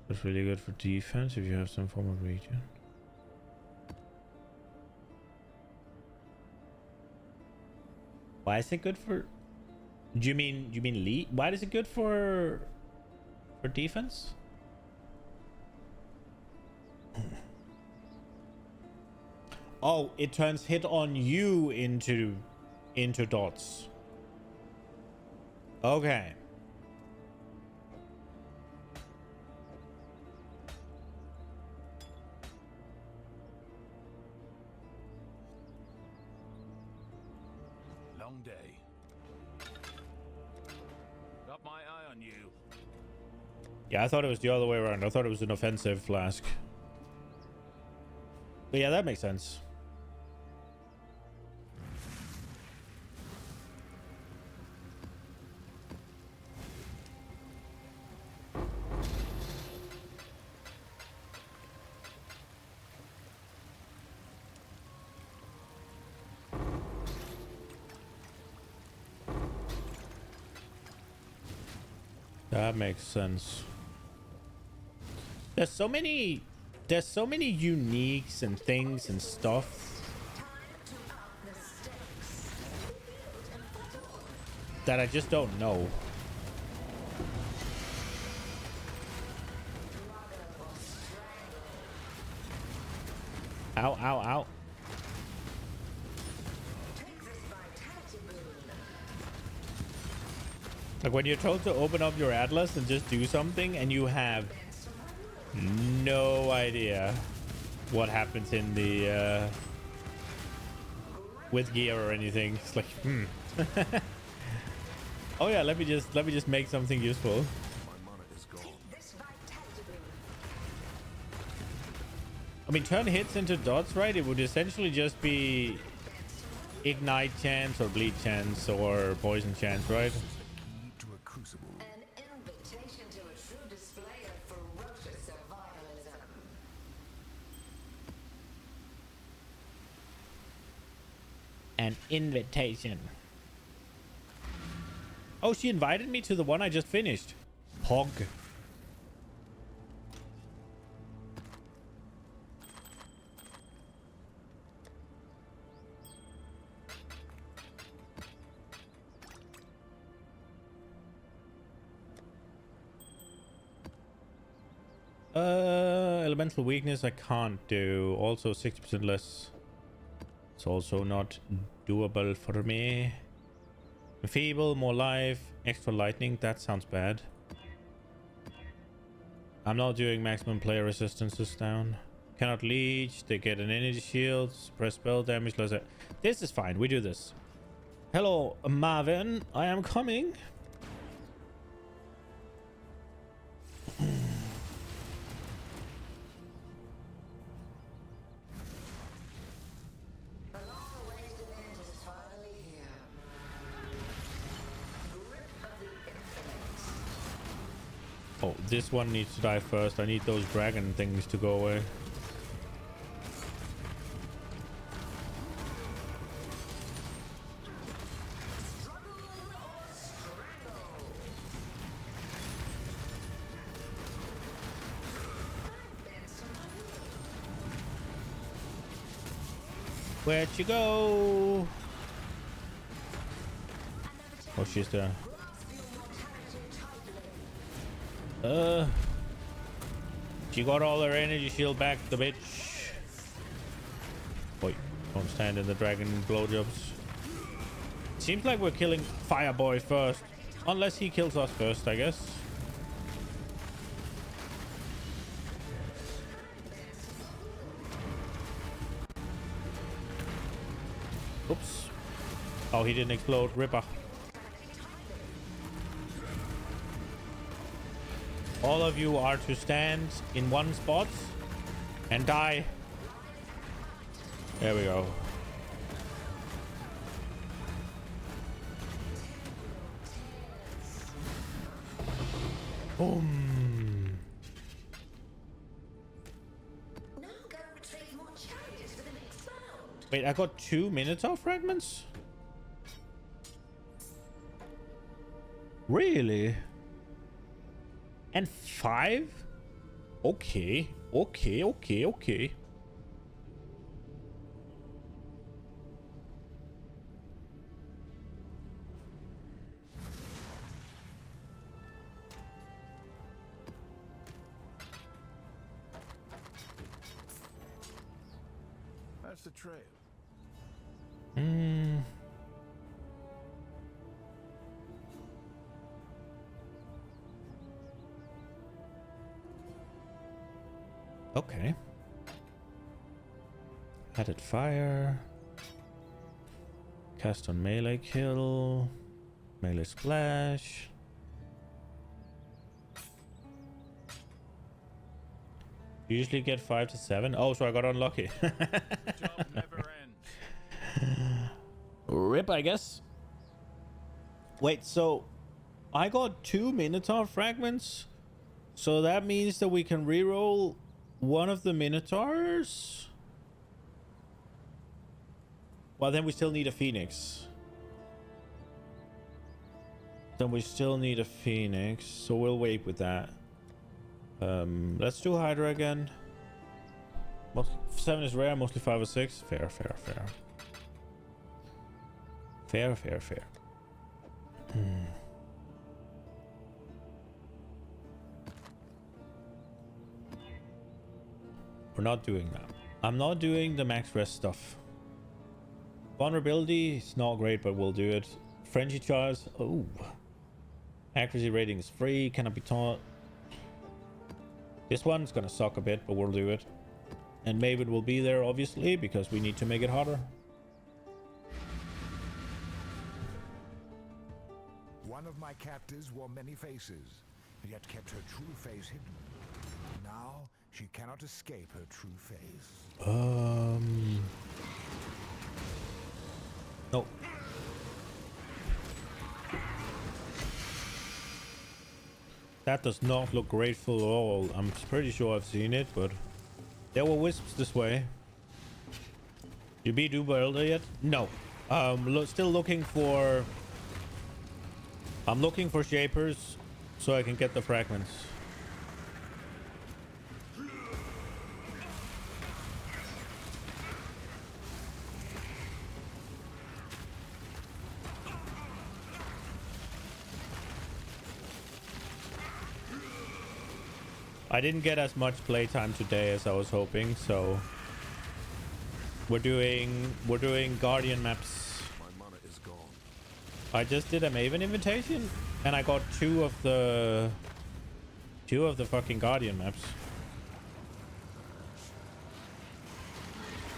That's really good for defense if you have some form of regen. Why is it good for? Do you mean lead? Why is it good for defense? Oh, it turns hit on you into dots. Okay. Long day. Got my eye on you. Yeah, I thought it was the other way around. I thought it was an offensive flask. But yeah, that makes sense. That makes sense. There's so many uniques and things and stuff that I just don't know. Ow, ow, ow. Like when you're told to open up your atlas and just do something and you have no idea what happens in the with gear or anything. It's like, oh yeah, let me just make something useful. My mana is gone. I mean, turn hits into dots, right? It would essentially just be ignite chance or bleed chance or poison chance, right? Key to a crucible. An invitation to a true display of ferocious survivalism. An invitation. Oh, she invited me to the one I just finished. Pog. Elemental weakness I can't do. Also 60% less. It's also not doable for me. Feeble, more life, extra lightning. That sounds bad. I'm not doing maximum player resistances down. Cannot leech. They get an energy shield. Suppress spell damage. This is fine. We do this. Hello, Marvin. I am coming. Oh, this one needs to die first. I need those dragon things to go away. Where'd you go? Oh, she's there. She got all her energy shield back, the bitch. Wait, don't stand in the dragon blowjobs. Seems like we're killing Fireboy first. Unless he kills us first, I guess. Oops. Oh, he didn't explode. Ripper. All of you are to stand in one spot and die. There we go. Boom. Now go retrieve more chariots for the next round. Wait, I got 2 Minotaur fragments? Really? And 5? Okay. Okay. That's the trail. Okay. Added fire. Cast on melee kill. Melee splash. Usually get 5 to 7. Oh, so I got unlucky. Job never ends. Rip, I guess. Wait, so I got 2 Minotaur fragments. So that means that we can reroll one of the Minotaurs. Well, then we still need a Phoenix. Then we still need a Phoenix. So we'll wait with that. Let's do Hydra again. 7 is rare, mostly 5 or 6. Fair. Fair. We're not doing that. I'm not doing the max rest stuff. Vulnerability is not great, but we'll do it. Frenzy charge. Oh. Accuracy rating is free. Cannot be taught. This one's gonna suck a bit, but we'll do it. And Maven will be there, obviously, because we need to make it harder. One of my captives wore many faces, yet kept her true face hidden. Now she cannot escape her true face. No. That does not look grateful at all. I'm pretty sure I've seen it, but there were wisps this way. You beat Über Elder yet? No. Still looking for... I'm looking for shapers so I can get the fragments. I didn't get as much playtime today as I was hoping, so we're doing Guardian maps. My mana is gone. I just did a Maven invitation and I got two of the fucking Guardian maps.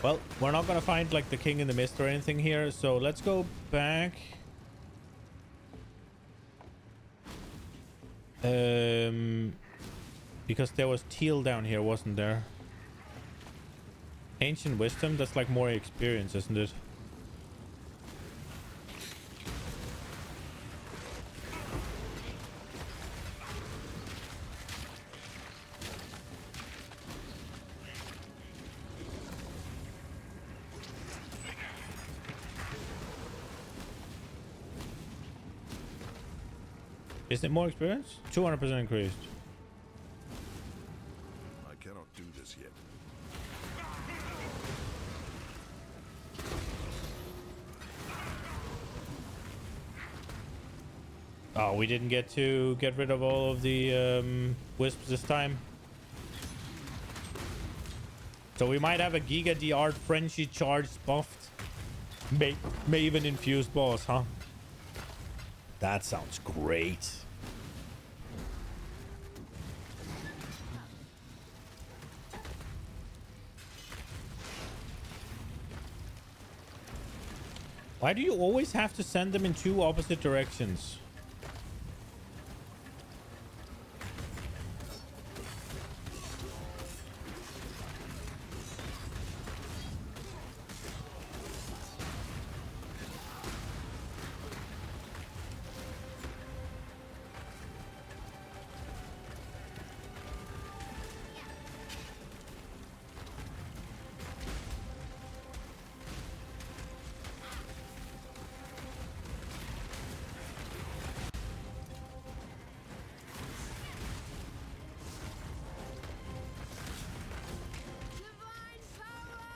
Well, we're not gonna find like the King in the Mist or anything here, so let's go back. Because there was teal down here, wasn't there? Ancient Wisdom, that's like more experience, isn't it? Is it more experience? 200% increased. I cannot do this yet. Oh, we didn't get to get rid of all of the wisps this time. So we might have a Giga DR Frenzy charged buffed Maven infused boss, huh? That sounds great. Why do you always have to send them in two opposite directions?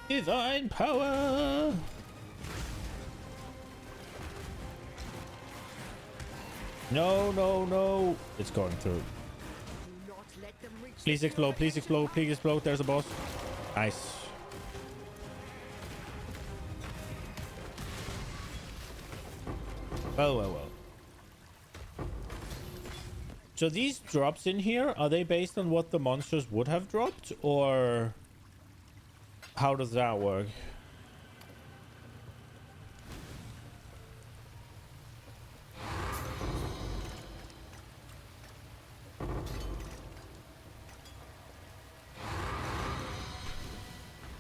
Divine power. No, no, no. It's going through. Please explode, please explode, please explode. There's a boss. Nice. Well, well, well. So these drops in here, are they based on what the monsters would have dropped, or how does that work?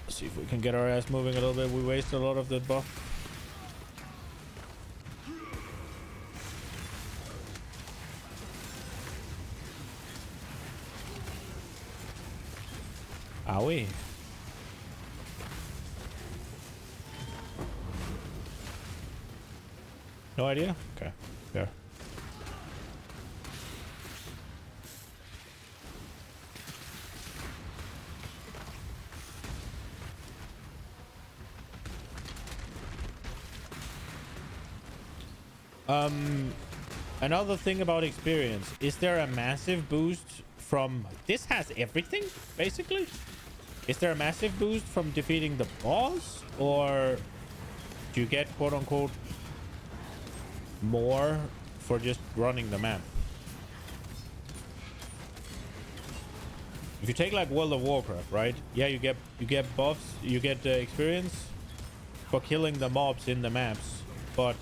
Let's see if we can get our ass moving a little bit. We wasted a lot of the buff. Owie. No idea? Okay, fair. Another thing about experience, is there a massive boost from... This has everything, basically? Is there a massive boost from defeating the boss? Or do you get, quote-unquote, more for just running the map? If you take like World of Warcraft, right? Yeah, you get buffs, you get experience for killing the mobs in the maps, but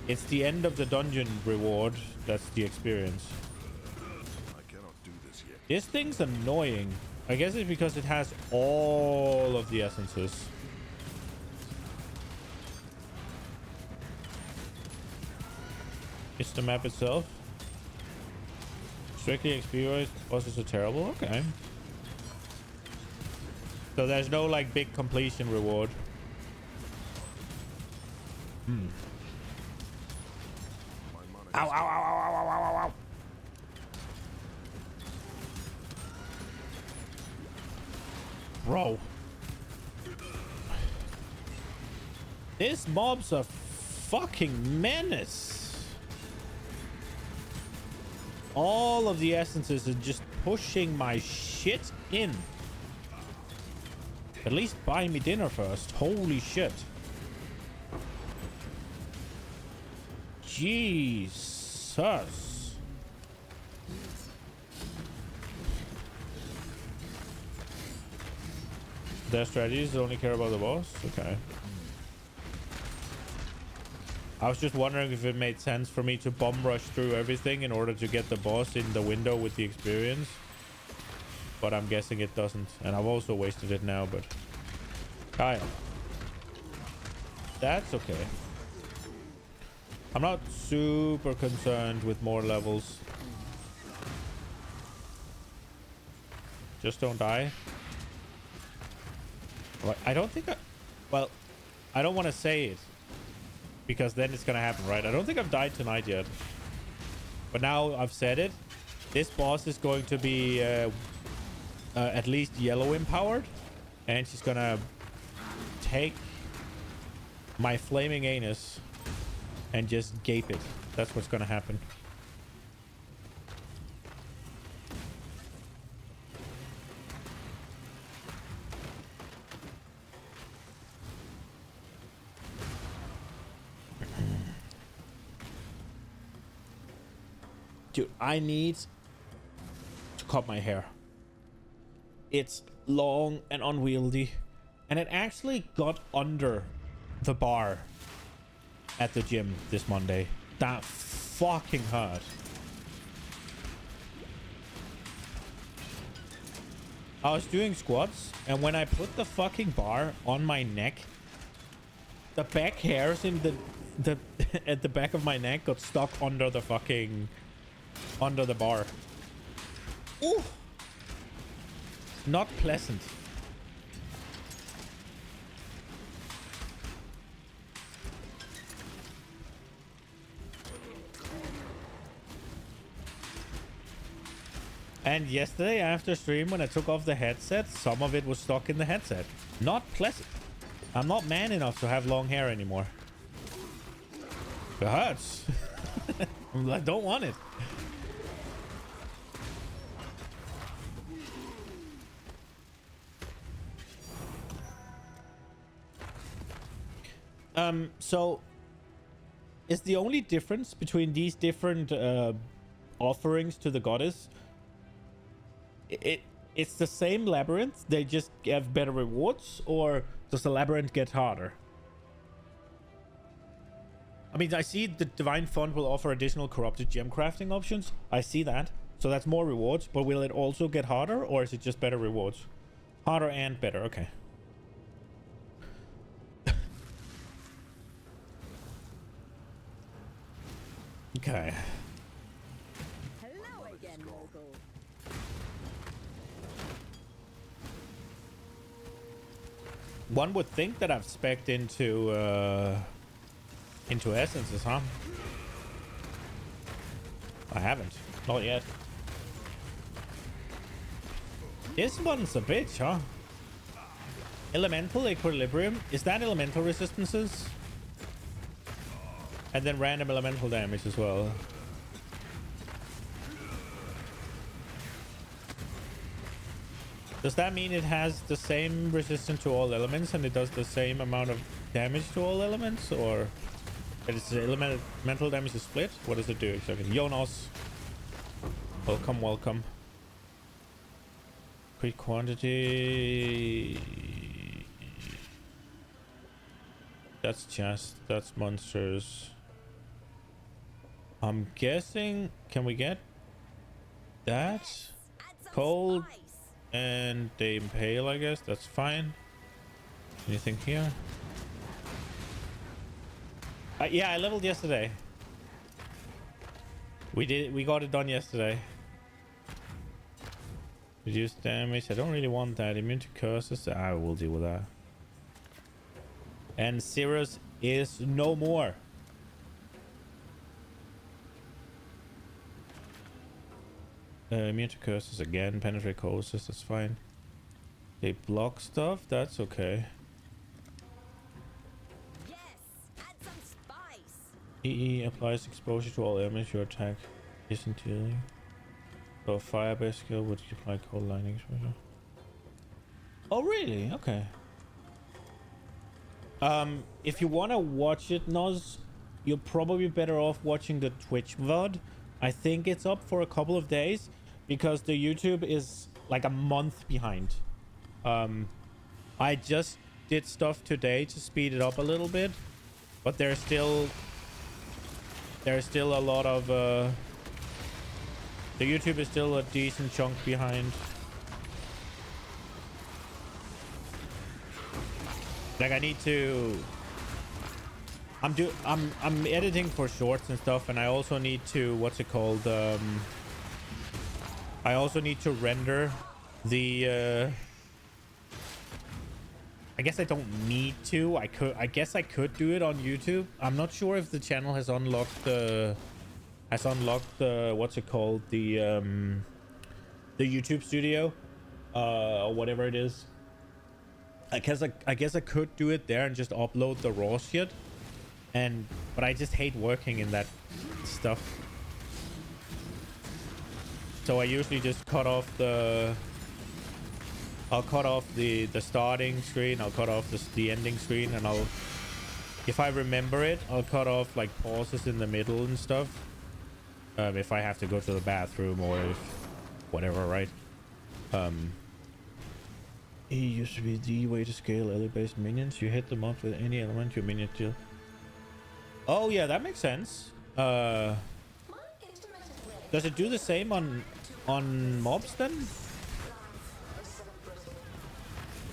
it's the end of the dungeon reward that's the experience. I cannot do this yet. This thing's annoying. I guess it's because it has all of the essences. It's the map itself. Strictly experience bosses are terrible. Okay. So there's no like big completion reward. Ow, ow, ow, ow, ow, ow, ow, ow. Bro. This mob's a fucking menace. All of the essences are just pushing my shit in. At least buy me dinner first. Holy shit. Jesus. Their strategies only care about the boss? Okay. I was just wondering if it made sense for me to bomb rush through everything in order to get the boss in the window with the experience. But I'm guessing it doesn't. And I've also wasted it now, but... Kyle. That's okay. I'm not super concerned with more levels. Just don't die. I don't think I... Well, I don't want to say it, because then it's going to happen, right? I don't think I've died tonight yet. But now I've said it. This boss is going to be at least yellow empowered. And she's going to take my flaming anus and just gape it. That's what's going to happen. Dude, I need to cut my hair. It's long and unwieldy. And it actually got under the bar at the gym this Monday. That fucking hurt. I was doing squats, and when I put the fucking bar on my neck, the back hairs in the at the back of my neck got stuck under the fucking under the bar. Ooh, not pleasant. And yesterday after stream, when I took off the headset, some of it was stuck in the headset. Not pleasant. I'm not man enough to have long hair anymore. It hurts. I don't want it. So is the only difference between these different offerings to the goddess, it's the same labyrinth, they just have better rewards, or does the labyrinth get harder? I mean, I see the Divine Fund will offer additional corrupted gem crafting options. I see that. So that's more rewards, but will it also get harder, or is it just better rewards? Harder and better, okay. Okay. Hello again, Mogul. One would think that I've spec'd into essences, huh? I haven't. Not yet. This one's a bitch, huh? Elemental equilibrium. Is that elemental resistances? And then random elemental damage as well. Does that mean it has the same resistance to all elements and it does the same amount of damage to all elements? Or is elemental damage is split? What does it do exactly? Jonas. Welcome, welcome. Crit quantity. That's chest. That's monsters. I'm guessing. Can we get that? Cold and they impale, I guess. That's fine. Anything here? Yeah, I leveled yesterday. We got it done yesterday. Reduce damage. I don't really want that. Immune to curses. I will deal with that. And Cirrus is no more. Immune to curses again. Penetrate causes. That's fine. They block stuff. That's okay. Yes, add some spice. EE applies exposure to all elements your attack isn't dealing. So a fire-based skill would apply cold lightning exposure. Oh really? Okay. If you want to watch it, Noz, you're probably better off watching the Twitch VOD. I think it's up for a couple of days because the YouTube is like a month behind. I just did stuff today to speed it up a little bit, but there's still a lot of the YouTube is still a decent chunk behind. Like I need to I'm editing for shorts and stuff, and I also need to I also need to render the I guess I don't need to. I guess I could do it on YouTube. I'm not sure if the channel has unlocked the what's it called, the YouTube studio or whatever it is. I guess I could do it there and just upload the raw shit, but I just hate working in that stuff. So I usually just cut off the starting screen, I'll cut off the ending screen, and if I remember it, I'll cut off like pauses in the middle and stuff. If I have to go to the bathroom or if whatever, right? E used to be the way to scale ele-based minions. You hit them up with any element your minion deal. Oh yeah, that makes sense. Does it do the same on mobs then?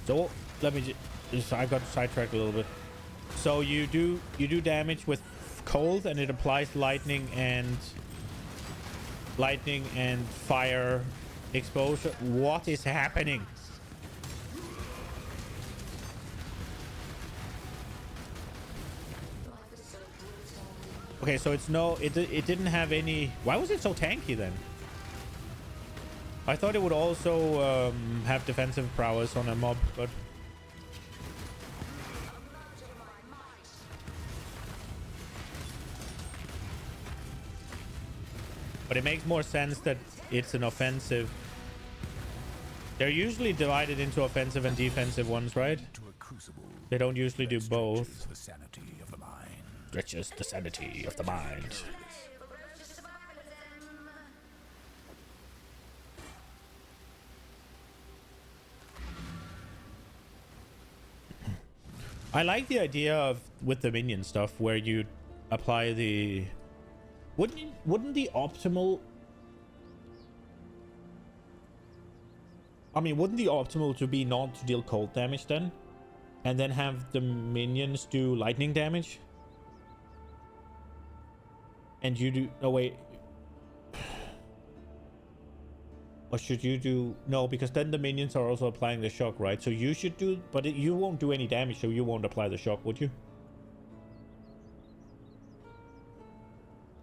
So let me just I got sidetracked a little bit. So you do damage with cold and it applies lightning and fire exposure. What is happening? Okay, so it's it didn't have any. Why was it so tanky then? I thought it would also have defensive prowess on a mob, but it makes more sense that it's an offensive. They're usually divided into offensive and defensive ones, right? They don't usually do both. The sanity of the mind. Riches the sanity of the mind. I like the idea of with the minion stuff where you apply the wouldn't the optimal wouldn't the optimal to be not to deal cold damage then and then have the minions do lightning damage and you do or should you do no, because then the minions are also applying the shock, right? So you should do, but you won't do any damage, so you won't apply the shock, would you?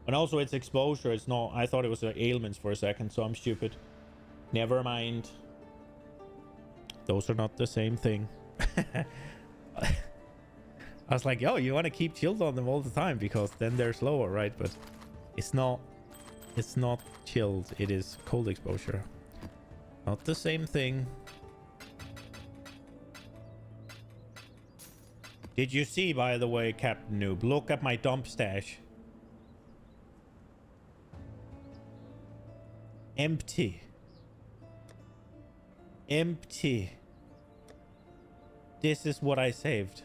And also it's exposure, it's not. I thought it was ailments for a second, so I'm stupid. Never mind. Those are not the same thing. I was like, yo, you want to keep shield on them all the time because then they're slower, right? But it's not chilled, it is cold exposure. Not the same thing. Did you see, by the way, Captain Noob? Look at my dump stash. Empty. Empty. This is what I saved.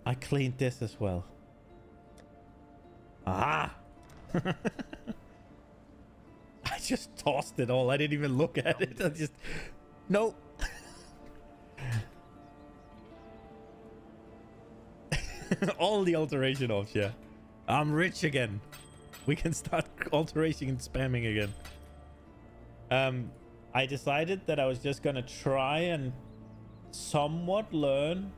I cleaned this as well. Ah! I just tossed it all. I didn't even look at it. I just... No. All the alteration off, yeah. I'm rich again. We can start alteration and spamming again. I decided that I was just gonna try and somewhat learn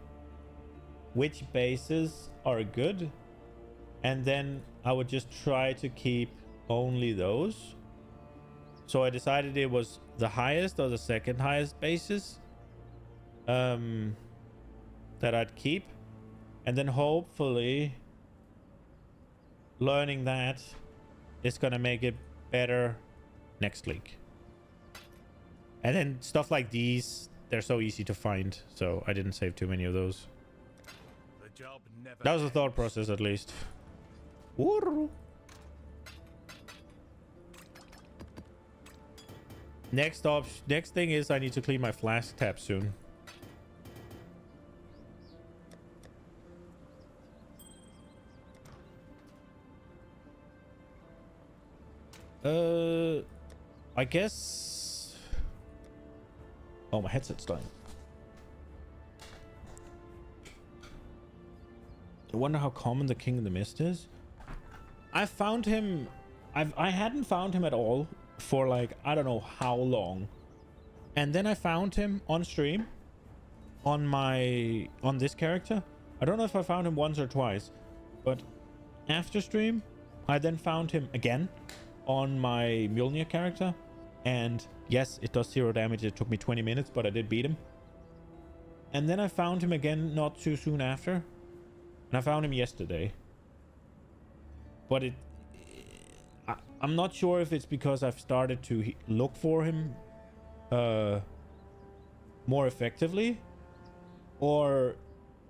which bases are good, and then I would just try to keep only those. So I decided it was the highest or the second highest bases that I'd keep, and then hopefully learning that is gonna make it better next league. And then stuff like these, they're so easy to find, so I didn't save too many of those. That was the thought process, at least. Next thing is I need to clean my flask tab soon. I guess. Oh, my headset's dying. I wonder how common the King of the Mist is. I found him. I hadn't found him at all for like I don't know how long, and then I found him on stream on this character. I don't know if I found him once or twice, but after stream I then found him again on my Mjolnir character, and yes, it does 0 damage. It took me 20 minutes, but I did beat him. And then I found him again not too soon after, and I found him yesterday. But I'm not sure if it's because I've started to look for him more effectively, or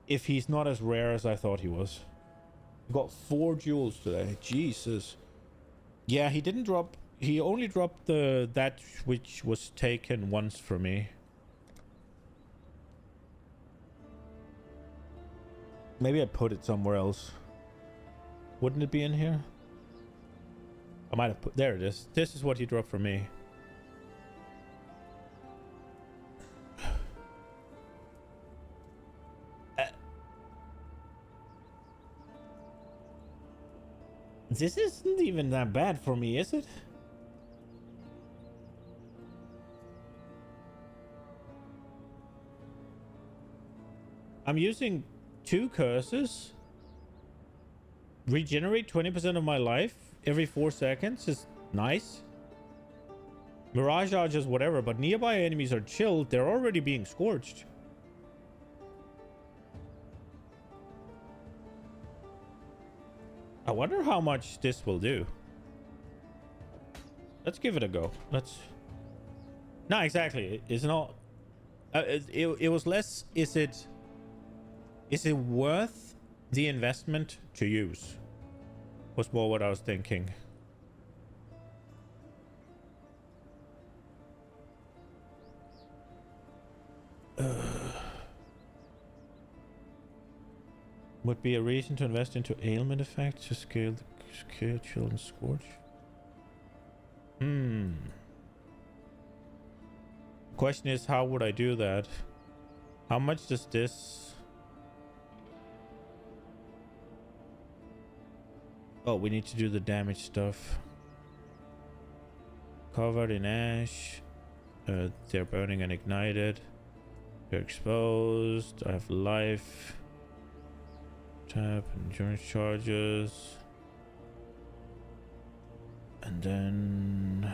if he's not as rare as I thought he was. Got 4 jewels today. Jesus. Yeah, he didn't drop... He only dropped that which was taken once from me. Maybe I put it somewhere else. Wouldn't it be in here? I might have put... There it is. This is what he dropped from me. This isn't even that bad for me, is it? I'm using 2 curses. Regenerate 20% of my life every 4 seconds is nice. Mirage are just whatever, but nearby enemies are chilled. They're already being scorched. I wonder how much this will do. Let's give it a go. Let's... No, exactly. It's not... it was less... Is it worth the investment to use? Was more what I was thinking. Would be a reason to invest into ailment effects to scale chill and scorch. Question is, how would I do that? How much does this... Oh, we need to do the damage stuff. Covered in ash. They're burning and ignited. They're exposed. I have life. Tap, endurance charges. And then...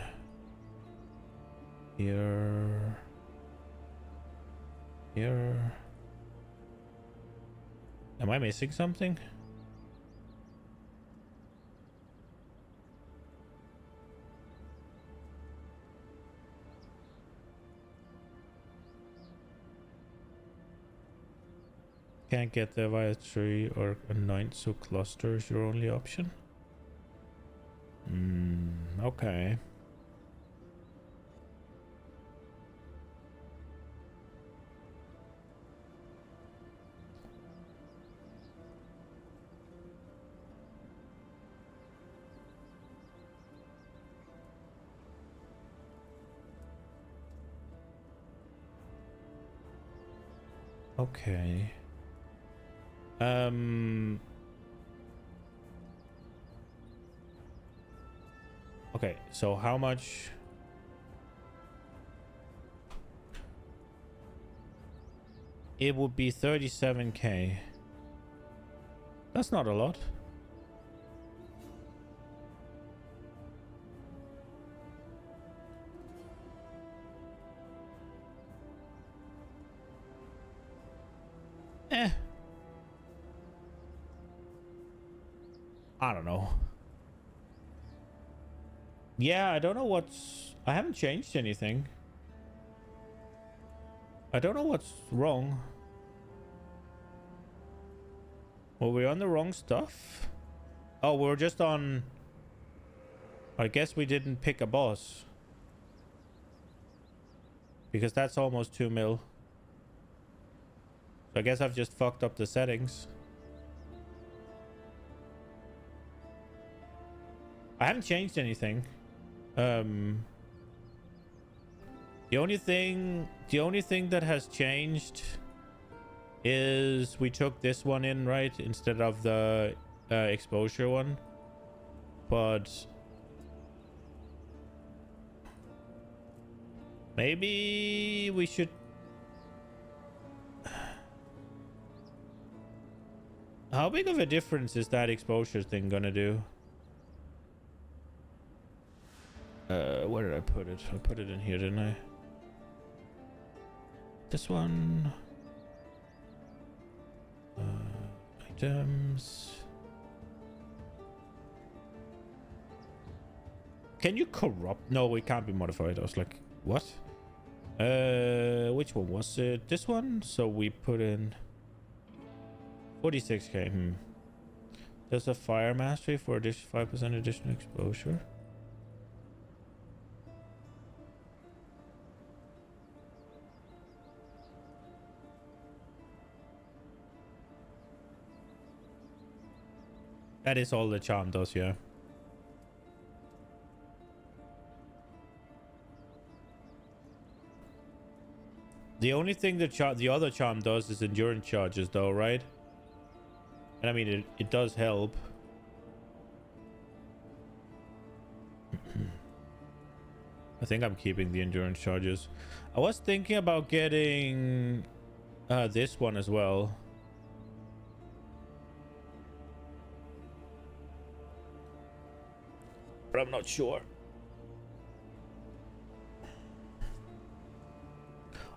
Here. Here. Am I missing something? Can't get there via tree or anoint, so cluster is your only option. Okay. Okay. Okay, so how much? It would be 37k. That's not a lot. I don't know. Yeah, I don't know what's... I haven't changed anything. I don't know what's wrong. Were we on the wrong stuff? Oh, we're just on... I guess we didn't pick a boss. Because that's almost 2 mil. So I guess I've just fucked up the settings. I haven't changed anything. The only thing that has changed is we took this one in, right, instead of the exposure one. But maybe we should... How big of a difference is that exposure thing gonna do? Where did I put it? I put it in here, didn't I? This one. Items. Can you corrupt? No, it can't be modified. I was like, what? Which one was it? This one? So we put in 46k. There's a fire mastery for 5% additional exposure. That is all the charm does, yeah. The only thing that the other charm does is endurance charges though, right? And I mean, it does help. I think I'm keeping the endurance charges. I was thinking about getting this one as well. But I'm not sure.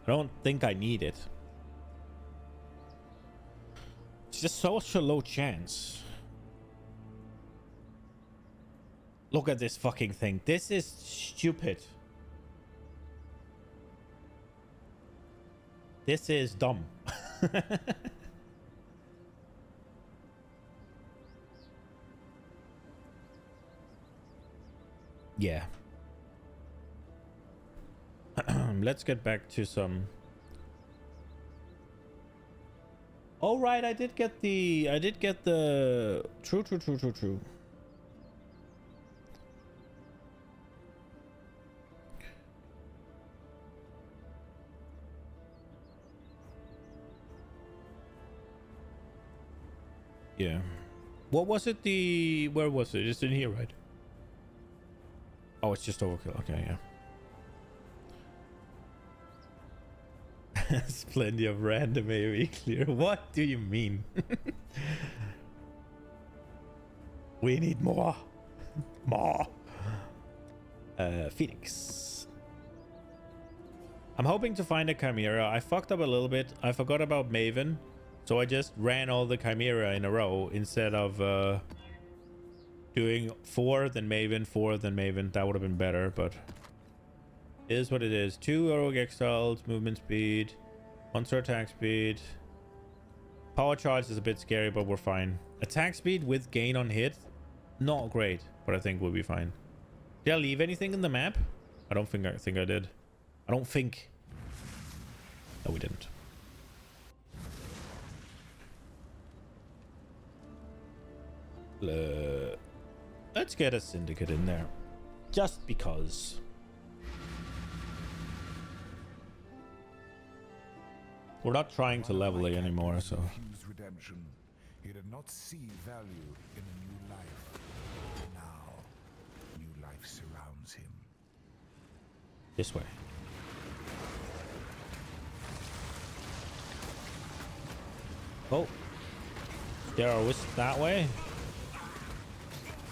I don't think I need it. It's just such a low chance. Look at this fucking thing. This is stupid. This is dumb. Yeah. Let's get back to some. Oh right, I did get the true. Yeah. What was it? Where was it? It's in here, right? Oh, it's just overkill. Okay, yeah. There's plenty of random AoE clear. What do you mean? We need more. More. Phoenix. I'm hoping to find a Chimera. I fucked up a little bit. I forgot about Maven. So I just ran all the Chimera in a row instead of doing 4, then Maven, 4, then Maven. That would have been better, but it is what it is. 2 Heroic Exiles, movement speed, monster attack speed. Power charge is a bit scary, but we're fine. Attack speed with gain on hit, not great, but I think we'll be fine. Did I leave anything in the map? I don't think I did. I don't think. No, we didn't. Let's get a syndicate in there, just because. We're not trying to level it anymore, so. Redemption. He did not see value in a new life. Now, new life surrounds him. This way. Oh, there are wisps that way.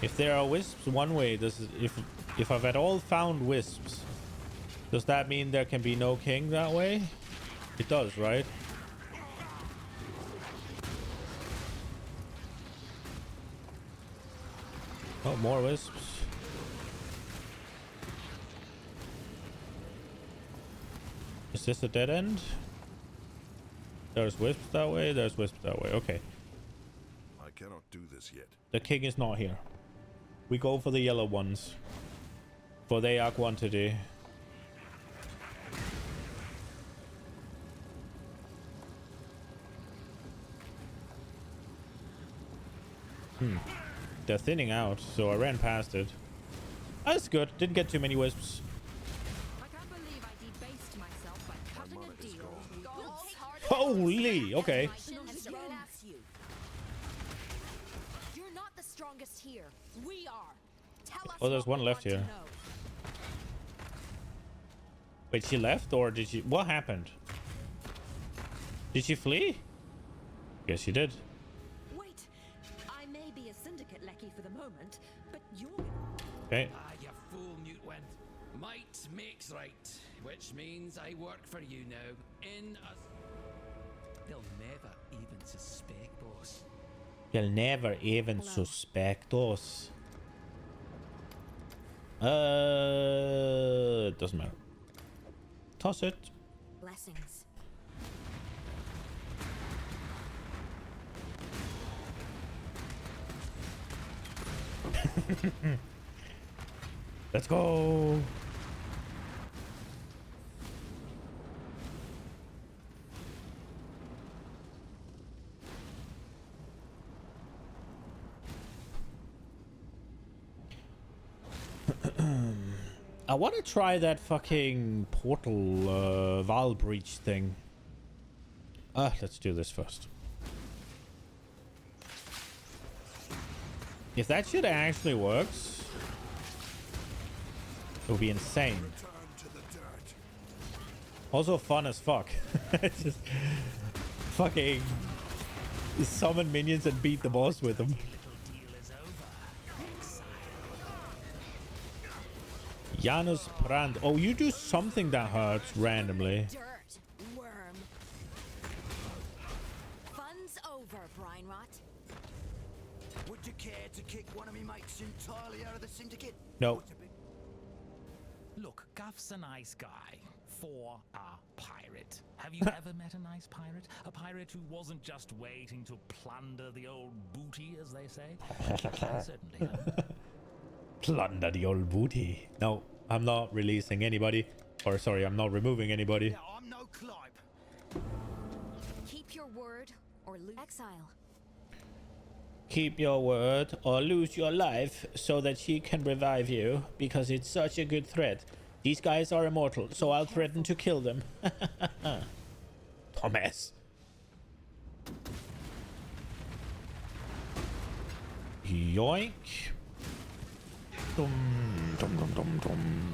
If there are wisps one way, if I've at all found wisps, does that mean there can be no king that way? It does, right? Oh, more wisps. Is this a dead end? There's wisps that way, there's wisps that way. Okay. I cannot do this yet. The king is not here. We go for the yellow ones. For they are quantity. They're thinning out, so I ran past it. That's good. Didn't get too many wisps. I can't believe I debased myself by cutting a deal. Holy, okay. You're not the strongest here. We are. Tell us Oh, there's what one we left want to here. know. Wait, she left or did she? What happened? Did she flee? Yes, she did. Wait, I may be a syndicate lackey for the moment, but you're. Okay. Ah, you fool, Newtwind. Might makes right, which means I work for you now. In a... They'll never even suspect, boss. You'll never even suspect us. It doesn't matter. Toss it. Blessings. Let's go. I want to try that fucking portal valve breach thing. Let's do this first. If that shit actually works, it would be insane. Also fun as fuck. Just fucking summon minions and beat the boss with them. Janus Brand. Oh, you do something that hurts randomly. Dirt, worm. Fun's over, Brine Rot. Would you care to kick one of me mates entirely out of the syndicate? No. Look, Guff's a nice guy. For a pirate. Have you ever met a nice pirate? A pirate who wasn't just waiting to plunder the old booty, as they say? I certainly have. Plunder the old booty. No, I'm not releasing anybody. Or sorry, I'm not removing anybody. Yeah, I'm no Clive. Keep your word or lose. Exile. Keep your word or lose your life so that she can revive you, because it's such a good threat. These guys are immortal, so I'll threaten to kill them. Thomas. Yoink. Dum, dum, dum, dum, dum.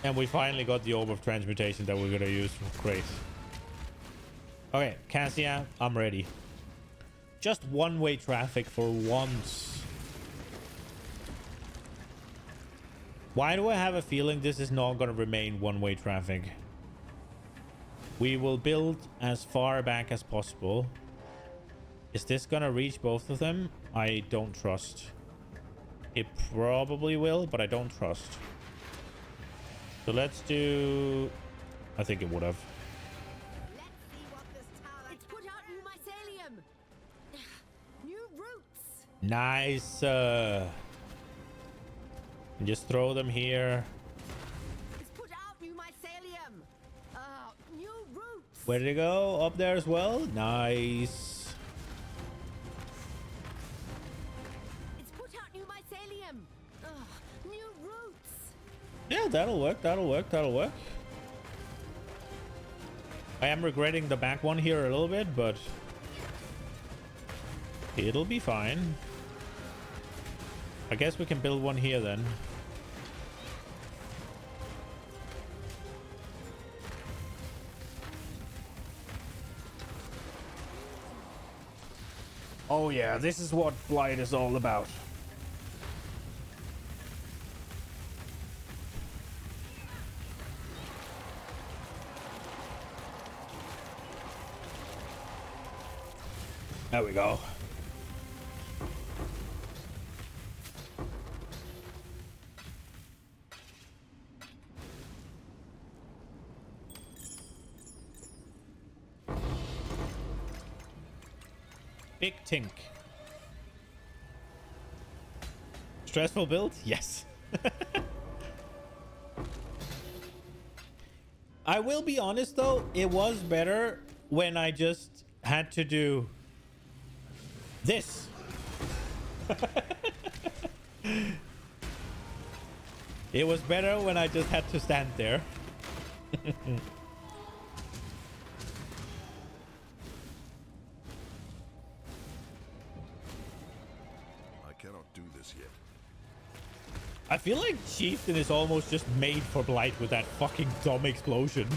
And we finally got the orb of transmutation that we're gonna use. Great. Okay, Cassia, I'm ready. Just one-way traffic for once. Why do I have a feeling this is not going to remain one-way traffic? We will build as far back as possible. Is this going to reach both of them? I don't trust. It probably will, but I don't trust. So let's do... I think it would have. Nice. Just throw them here. Where did it go? Up there as well? Nice. Yeah, that'll work. That'll work. That'll work. I am regretting the back one here a little bit, but it'll be fine. I guess we can build one here then. Oh yeah, this is what Blight is all about. There we go. Big Tink. Stressful build? Yes. I will be honest though, it was better when I just had to do this. It was better when I just had to stand there. I feel like Chieftain is almost just made for Blight with that fucking dumb explosion.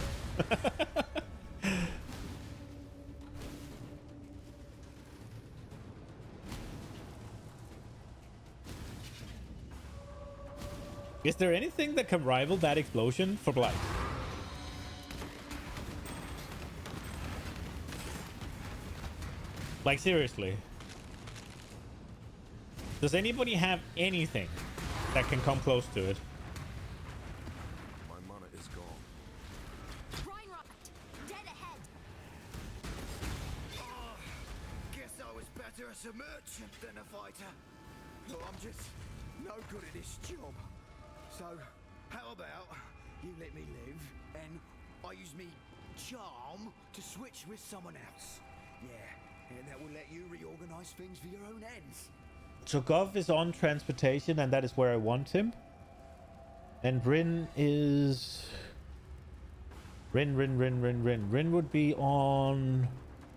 Is there anything that can rival that explosion for Blight? Like seriously. Does anybody have anything that can come close to it? My dangerous a merchant than a fighter. But I'm just no good at this job. So, how about you let me live and I use me charm to switch with someone else? Yeah, and that will let you reorganize things for your own ends. So Gov is on transportation, and that is where I want him. And Rin is... Rin would be on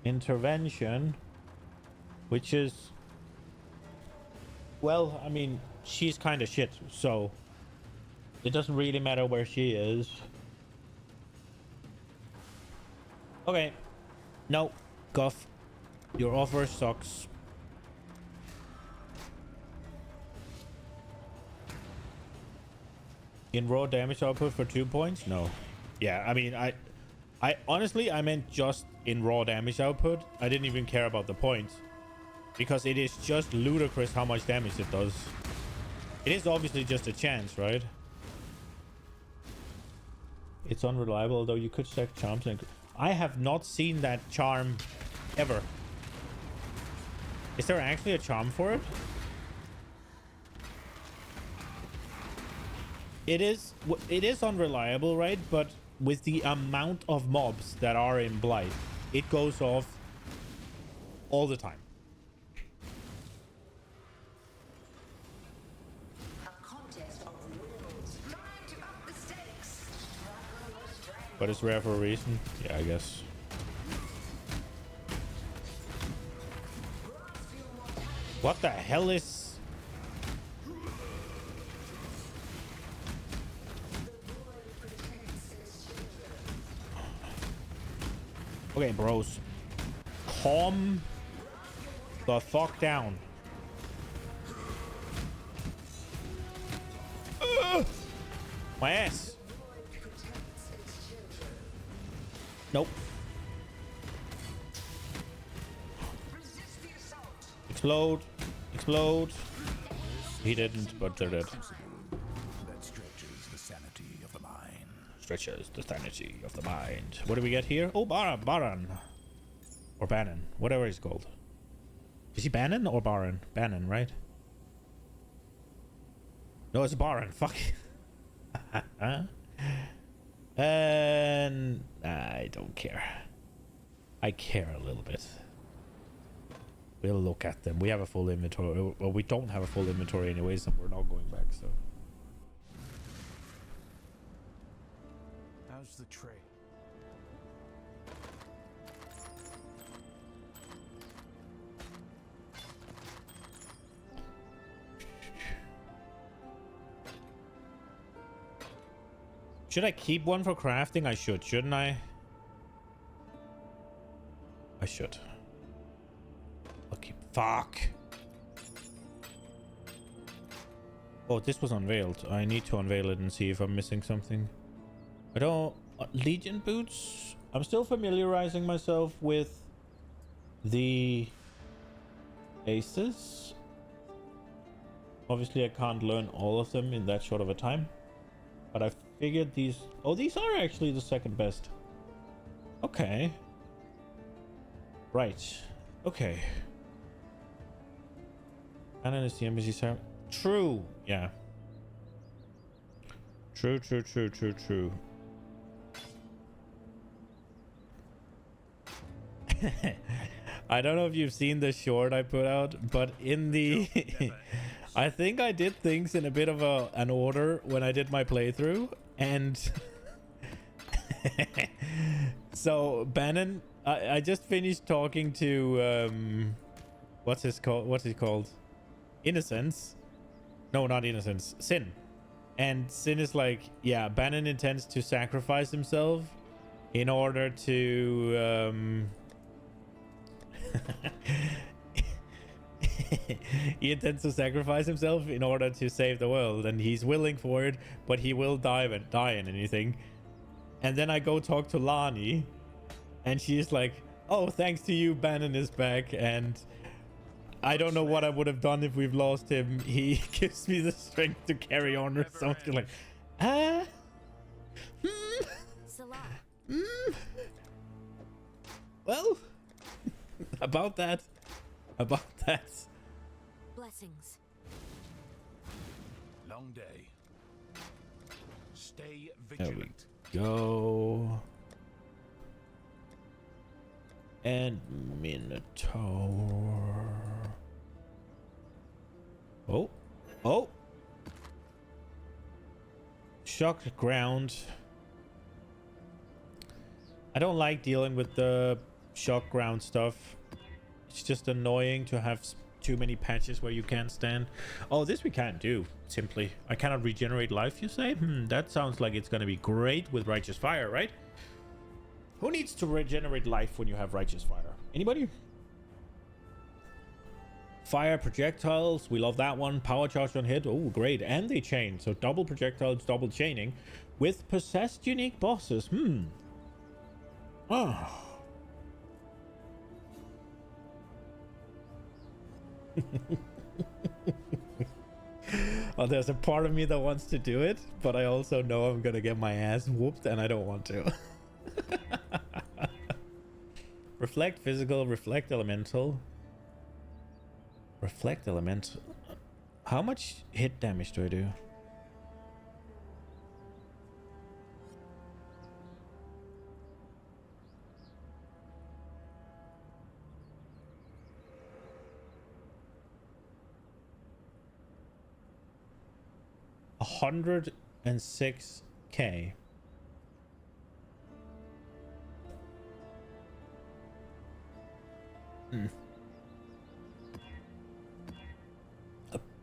intervention, which is... Well, I mean, she's kind of shit, so it doesn't really matter where she is. Okay. No, Gov. Your offer sucks. In raw damage output for 2 points? No. Yeah, I mean, I honestly, I meant just in raw damage output. I didn't even care about the points. Because it is just ludicrous how much damage it does. It is obviously just a chance, right? It's unreliable, although you could stack charms. And I have not seen that charm ever. Is there actually a charm for it? It is unreliable, right? But with the amount of mobs that are in Blight, it goes off all the time. A contest of wills. Trying to up the stakes. But it's rare for a reason. Yeah, I guess. What the hell is... Okay, bros. Calm the fuck down. My ass. Nope. Explode. Explode. He didn't, but they're dead. That stretches the sanity of the mind. Stretches the sanity of the mind. What do we get here? Oh, Baron. Or Bannon. Whatever he's called. Is he Bannon or Baron? Bannon, right? No, it's Baron. Fuck. And I don't care. I care a little bit. We'll look at them. We have a full inventory. Well, we don't have a full inventory anyways, and we're not going back, so. How's the trade? Should I keep one for crafting? I should, shouldn't I? I should. I'll keep... Fuck! Oh, this was unveiled. I need to unveil it and see if I'm missing something. I don't... Legion boots? I'm still familiarizing myself with the aces. Obviously, I can't learn all of them in that short of a time. But I figured these... Oh, these are actually the second best. Okay. Right. Okay. Cannon is the embassy side. True. Yeah. True. I don't know if you've seen the short I put out, but in the... I think I did things in a bit of an order when I did my playthrough, and so Bannon, I just finished talking to what's he called? Innocence? No, not Innocence. Sin. And Sin is like, yeah, Bannon intends to sacrifice himself in order to he intends to sacrifice himself in order to save the world, and he's willing for it, but he will die in anything. And then I go talk to Lani, and she's like, oh, thanks to you, Bannon is back, and I don't know what I would have done if we've lost him. He gives me the strength to carry on or something like, well, about that. about that. Blessings. Long day. Stay There we vigilant. go. And Minotaur. Oh. Oh. Shocked ground. I don't like dealing with the shock ground stuff. It's just annoying to have too many patches where you can't stand. Oh, this we can't do. Simply. I cannot regenerate life, you say? That sounds like it's going to be great with Righteous Fire, right? Who needs to regenerate life when you have Righteous Fire? Anybody? Fire projectiles. We love that one. Power charge on hit. Oh, great. And they chain. So double projectiles, double chaining. With possessed unique bosses. Oh. Well, there's a part of me that wants to do it, but I also know I'm gonna get my ass whooped and I don't want to. Reflect physical, reflect elemental. Reflect elemental. How much hit damage do I do? $106K.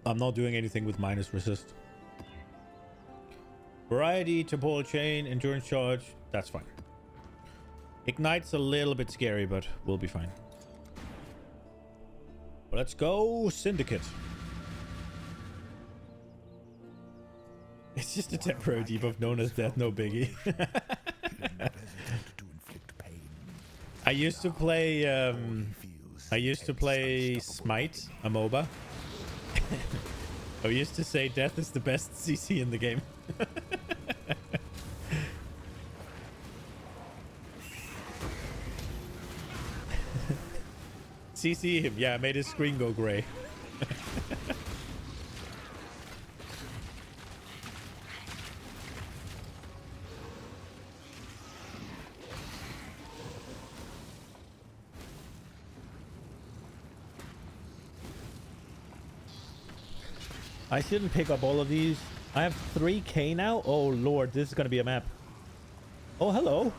I'm not doing anything with minus resist. Variety, temporal chain, endurance charge. That's fine. Ignite's a little bit scary, but we'll be fine. Let's go Syndicate. It's just a temporary debuff known as death, no biggie. I used to play Smite, a MOBA. I used to say death is the best CC in the game. CC him, yeah, I made his screen go gray. I shouldn't pick up all of these. I have 3K now. Oh lord, this is gonna be a map. Oh, hello.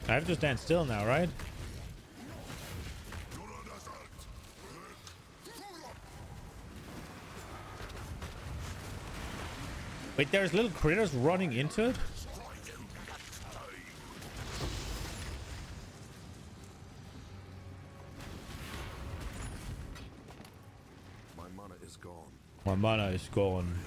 I have to stand still now, right? Wait, there's little critters running into it? My mana is gone. My mana is gone.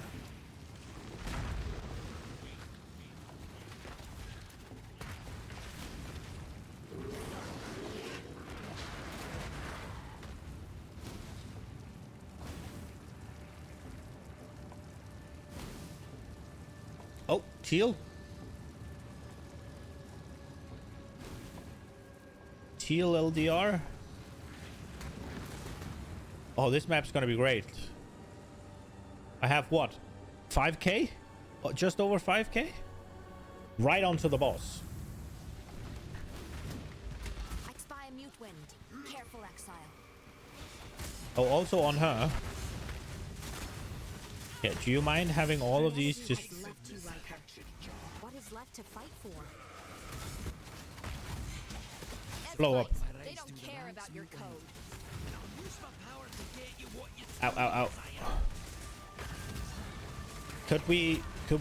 Oh, Teal. Teal LDR. Oh, this map's gonna be great. I have what? 5K? Oh, just over 5K? Right onto the boss. I spy a mute wind. Careful, Exile. Oh, also on her. Yeah, do you mind having all of these just... What is left to fight for? blow up? They don't care about your code. Ow, ow, ow. Could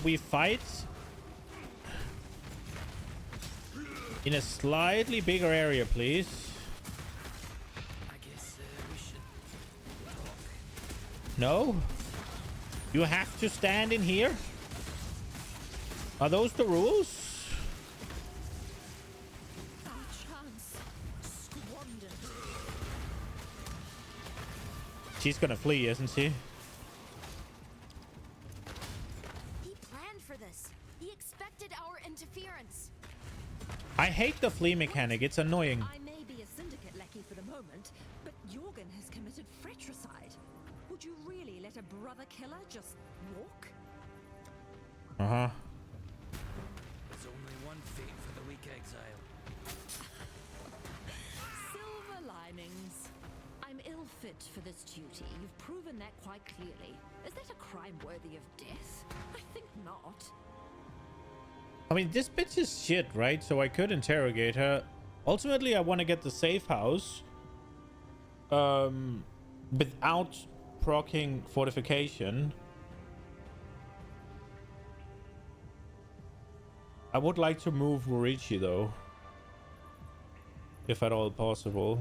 we fight in a slightly bigger area, please? I guess we should talk. No? You have to stand in here? Are those the rules? She's gonna flee, isn't she? He planned for this. He expected our interference. I hate the flee mechanic. It's annoying. I may be a syndicate lackey for the moment, but Jorgen has committed fratricide. Would you really let a brother killer just walk? Uh-huh. There's only one fate for the weak, Exile. Silver linings. I'm ill fit for this duty. You've proven that quite clearly. Is that a crime worthy of death? I think not. I mean, this bitch is shit, right? So I could interrogate her. Ultimately, I want to get the safe house. Without proccing fortification. I would like to move Rorichi, though. If at all possible.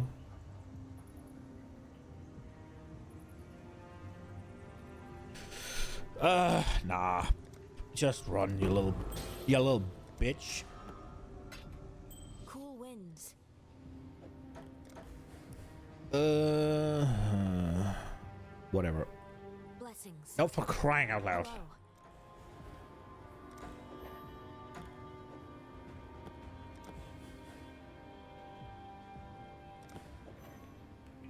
Nah. Just run, you little bitch. Cool winds. Whatever. Blessings. Oh, for crying out loud. Hello.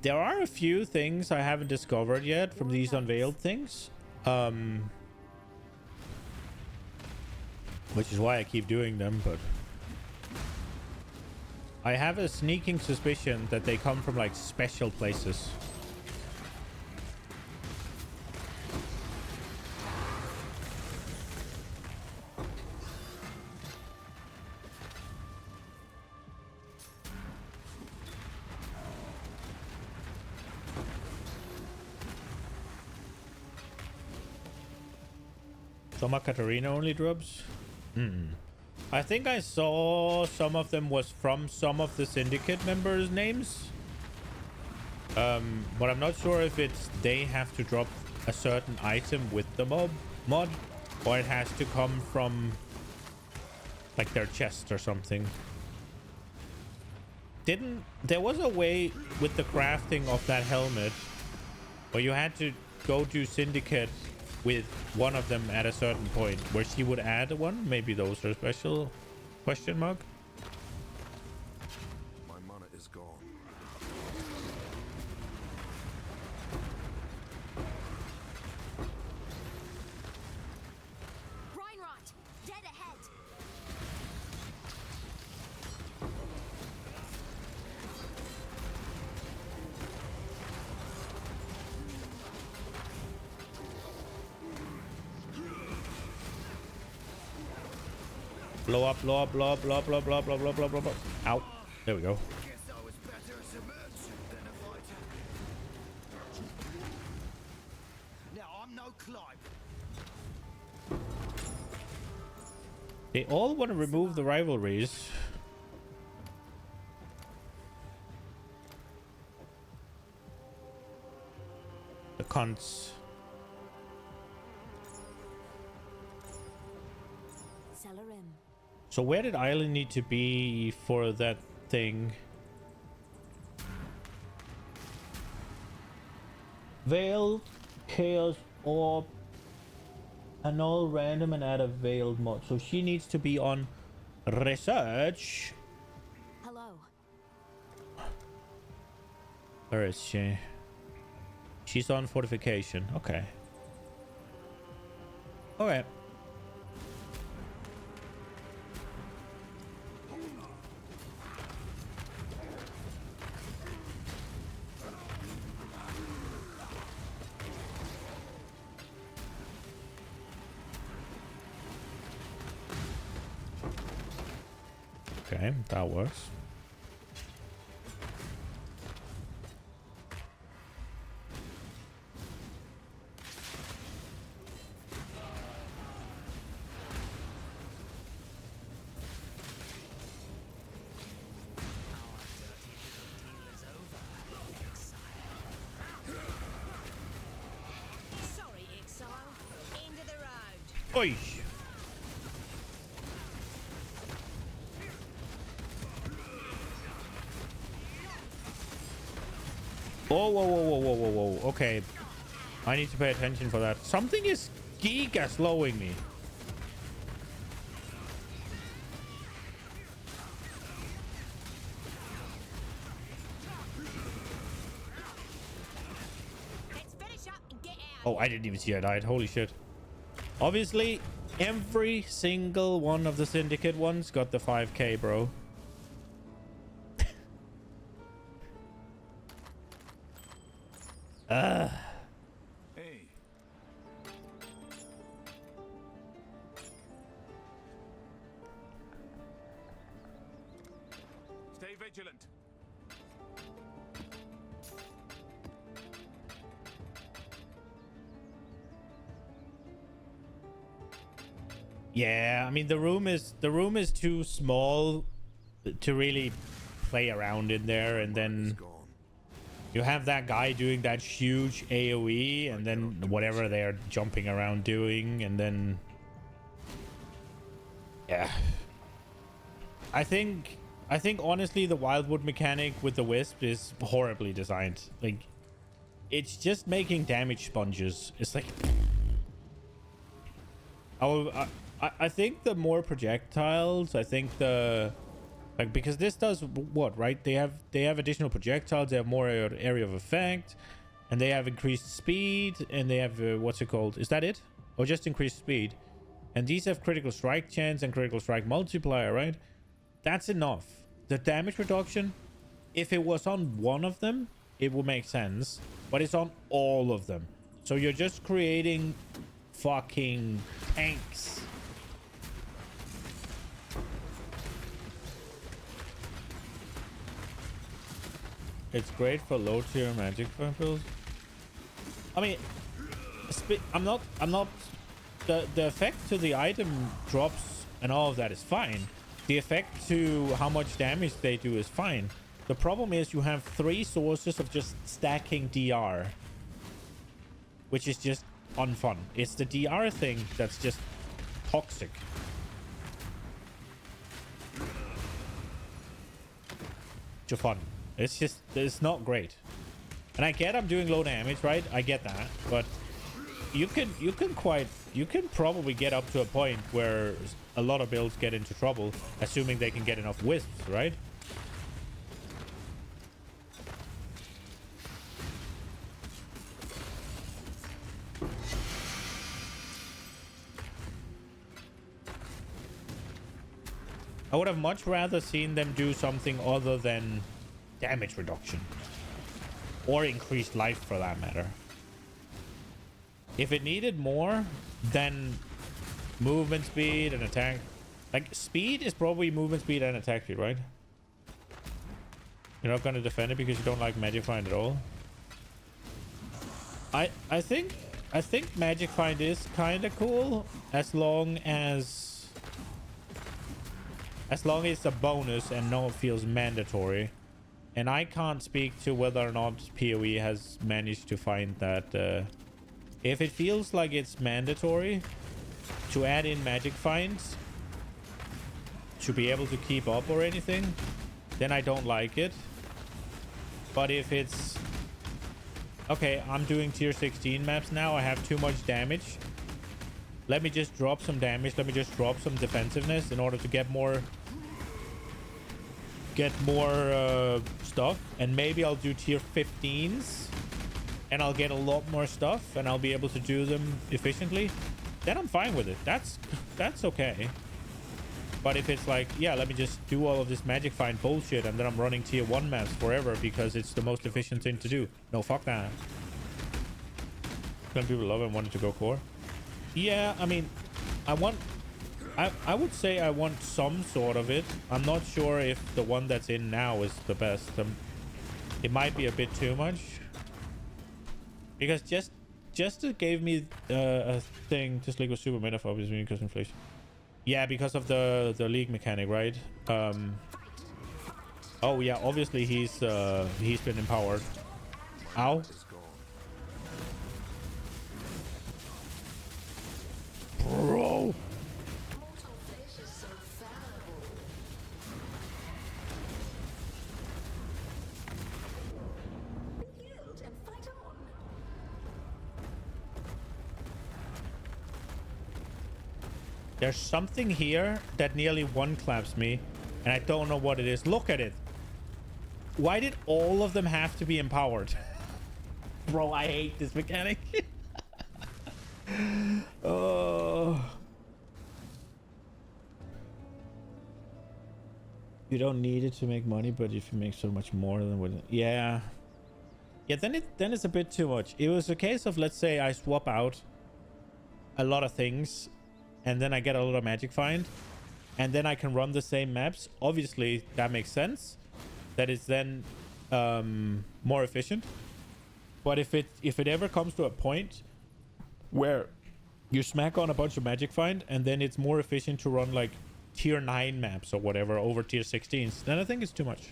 There are a few things I haven't discovered yet from these unveiled things. Which is why I keep doing them, but I have a sneaking suspicion that they come from like special places. Soma Katarina only drops? I think I saw some of them was from some of the syndicate members' names. But I'm not sure if it's they have to drop a certain item with the mod or it has to come from like their chest or something. There was a way with the crafting of that helmet where you had to go to syndicate with one of them at a certain point where she would add one. Maybe those are special? Question mark. My mana is gone. Reinrot, dead ahead. Blow up, blow up, blow up, blow up, blow up, blow up, blow up, blow up, blow up, blow up, blow up. Ow. There we go. Guess I was better as a merchant than a fighter. Now I'm no Clive. They all want to remove the rivalries. The cunts. Celerim. So where did Island need to be for that thing? Veiled, Chaos Orb, annul random and add a veiled mod. So she needs to be on research. Hello. Where is she? She's on fortification. Okay. Okay. Okay, that works. Sorry, Exile. End of the road. Oi! Oh, whoa, whoa, whoa, whoa, whoa, whoa. Okay. I need to pay attention for that. Something is giga slowing me. Oh, I didn't even see I died. Holy shit. Obviously, every single one of the Syndicate ones got the 5k, bro. Hey. Stay vigilant. Yeah, I mean the room is too small to really play around in there, and then you have that guy doing that huge AoE, and then whatever they're jumping around doing, and then yeah. I think honestly the Wildwood mechanic with the Wisp is horribly designed. Like, it's just making damage sponges. It's like I think the more projectiles, I think the like, because this does what, right? They have additional projectiles, they have more area of effect, and they have increased speed, and they have what's it called? Is that it? Or just increased speed? And these have critical strike chance and critical strike multiplier, right? That's enough. The damage reduction, if it was on one of them, it would make sense, but it's on all of them. So you're just creating fucking tanks. It's great for low tier magic builds. I mean, I'm not the effect to the item drops and all of that is fine. The effect to how much damage they do is fine. The problem is you have 3 sources of just stacking DR, which is just unfun. It's the DR thing that's just toxic. To fun. It's not great. And I get I'm doing low damage, right? I get that, but you can probably get up to a point where a lot of builds get into trouble, assuming they can get enough wisps, right? I would have much rather seen them do something other than damage reduction. Or increased life, for that matter. If it needed more, then movement speed and attack. Like, speed is probably movement speed and attack speed, right? You're not going to defend it because you don't like Magic Find at all? I think Magic Find is kind of cool as long as it's a bonus and no, it feels mandatory. And I can't speak to whether or not PoE has managed to find that. If it feels like it's mandatory to add in magic finds to be able to keep up or anything, then I don't like it. But if it's okay, I'm doing tier 16 maps now, I have too much damage, let me just drop some damage, let me just drop some defensiveness in order to get more stuff, and maybe I'll do tier 15s and I'll get a lot more stuff and I'll be able to do them efficiently, then I'm fine with it. That's okay. But if it's like, yeah, let me just do all of this magic find bullshit and then I'm running tier 1 maps forever because it's the most efficient thing to do, no, fuck that. Some people love it and wanted to go core. Yeah, I mean, I would say I want some sort of it. I'm not sure if the one that's in now is the best. It might be a bit too much. Because just it gave me a thing. Just like with super meta for obviously because inflation. Yeah, because of the league mechanic, right? Oh yeah, obviously he's been empowered. Ow. Bro. There's something here that nearly one claps me, and I don't know what it is. Look at it. Why did all of them have to be empowered? Bro, I hate this mechanic. Oh. You don't need it to make money, but if you make so much more than what... Yeah. Yeah, then it's a bit too much. It was a case of, let's say I swap out a lot of things, and then I get a lot of magic find, and then I can run the same maps. Obviously, that makes sense. That is then more efficient. But if it ever comes to a point where you smack on a bunch of magic find, and then it's more efficient to run like tier 9 maps or whatever over tier 16s, then I think it's too much.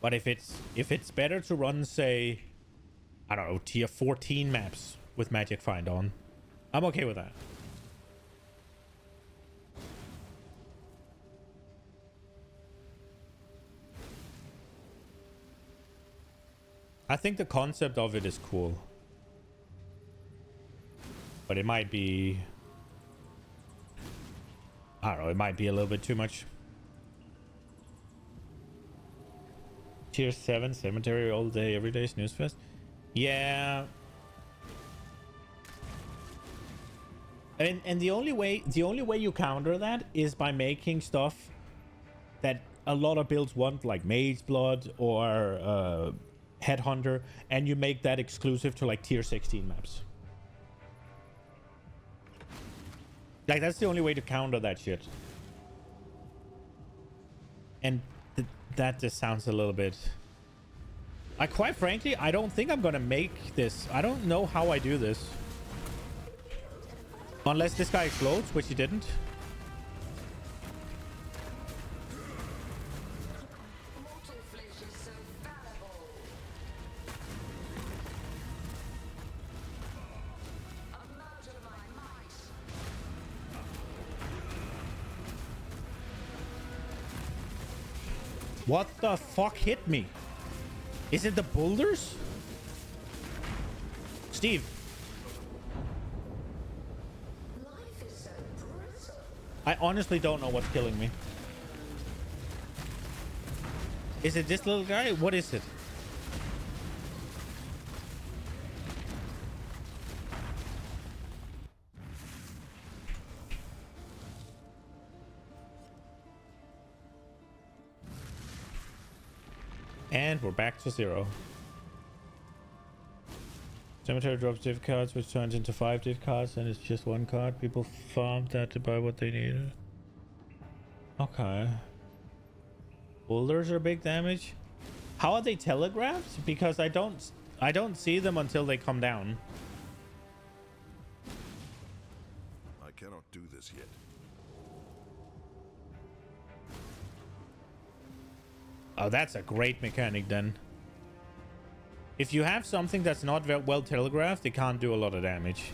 But if it's better to run, say, I don't know, tier 14 maps with magic find on, I'm okay with that. I think the concept of it is cool. But it might be... I don't know, it might be a little bit too much. Tier 7 cemetery all day, every day, snooze fest. Yeah. And the only way you counter that is by making stuff that a lot of builds want, like Mage's Blood or Headhunter, and you make that exclusive to like tier 16 maps. Like, that's the only way to counter that shit. And that just sounds a little bit... quite frankly, I don't think I'm gonna make this. I don't know how I do this. Unless this guy explodes, which he didn't. What the fuck hit me? Is it the boulders? Steve. Life is so brutal. I honestly don't know what's killing me. Is it this little guy? What is it? And we're back to 0. Cemetery drops div cards, which turns into 5 div cards, and it's just 1 card. People farmed that to buy what they needed. Okay. Boulders are big damage. How are they telegraphed? Because I don't see them until they come down. I cannot do this yet. Oh, that's a great mechanic then. If you have something that's not very well telegraphed, it can't do a lot of damage.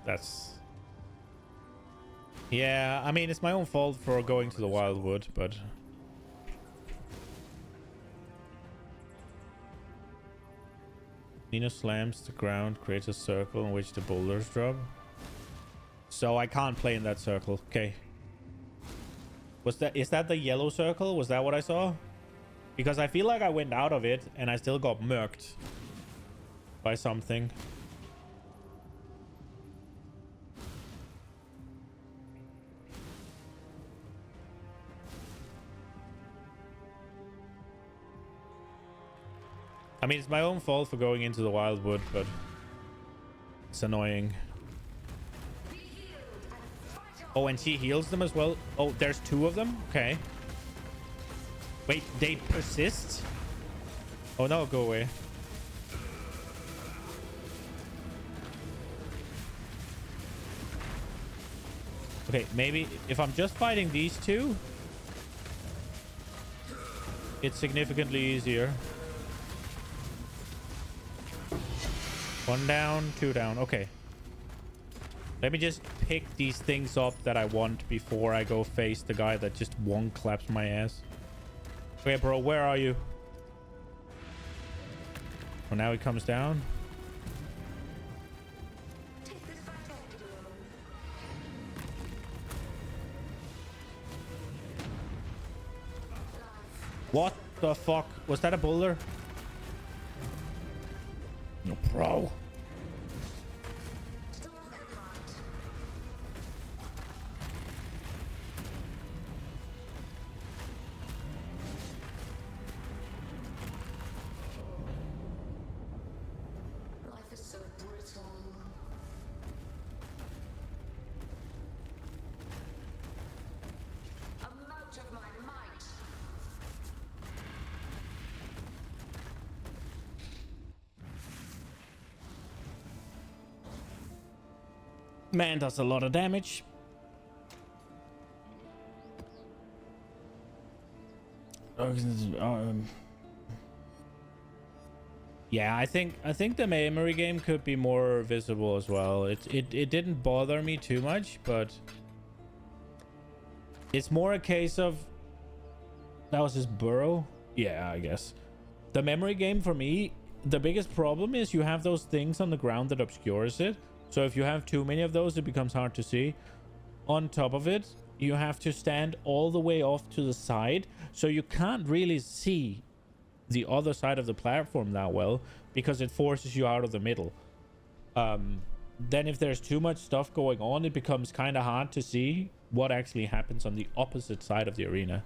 That's... Yeah, I mean, it's my own fault for going to the Wildwood, but... Nino slams the ground, creates a circle in which the boulders drop. So I can't play in that circle. Okay. Is that the yellow circle? Was that what I saw? Because I feel like I went out of it and I still got murked by something. I mean, it's my own fault for going into the Wildwood, but it's annoying. Oh, and she heals them as well. Oh, there's 2 of them? Okay. Wait, they persist? Oh, no, go away. Okay, maybe if I'm just fighting these 2, it's significantly easier. 1 down, 2 down. Okay. Let me just pick these things up that I want before I go face the guy that just one claps my ass. Okay, bro, where are you? So now he comes down. What the fuck? Was that a boulder? No, bro. Life is so brutal. A mote of my might. Man does a lot of damage. Yeah, I think the memory game could be more visible as well. It didn't bother me too much, but it's more a case of that was his burrow. Yeah, I guess the memory game for me, the biggest problem is you have those things on the ground that obscures it. So if you have too many of those, it becomes hard to see. On top of it, you have to stand all the way off to the side, so you can't really see the other side of the platform that well because it forces you out of the middle. Then if there's too much stuff going on, it becomes kind of hard to see what actually happens on the opposite side of the arena.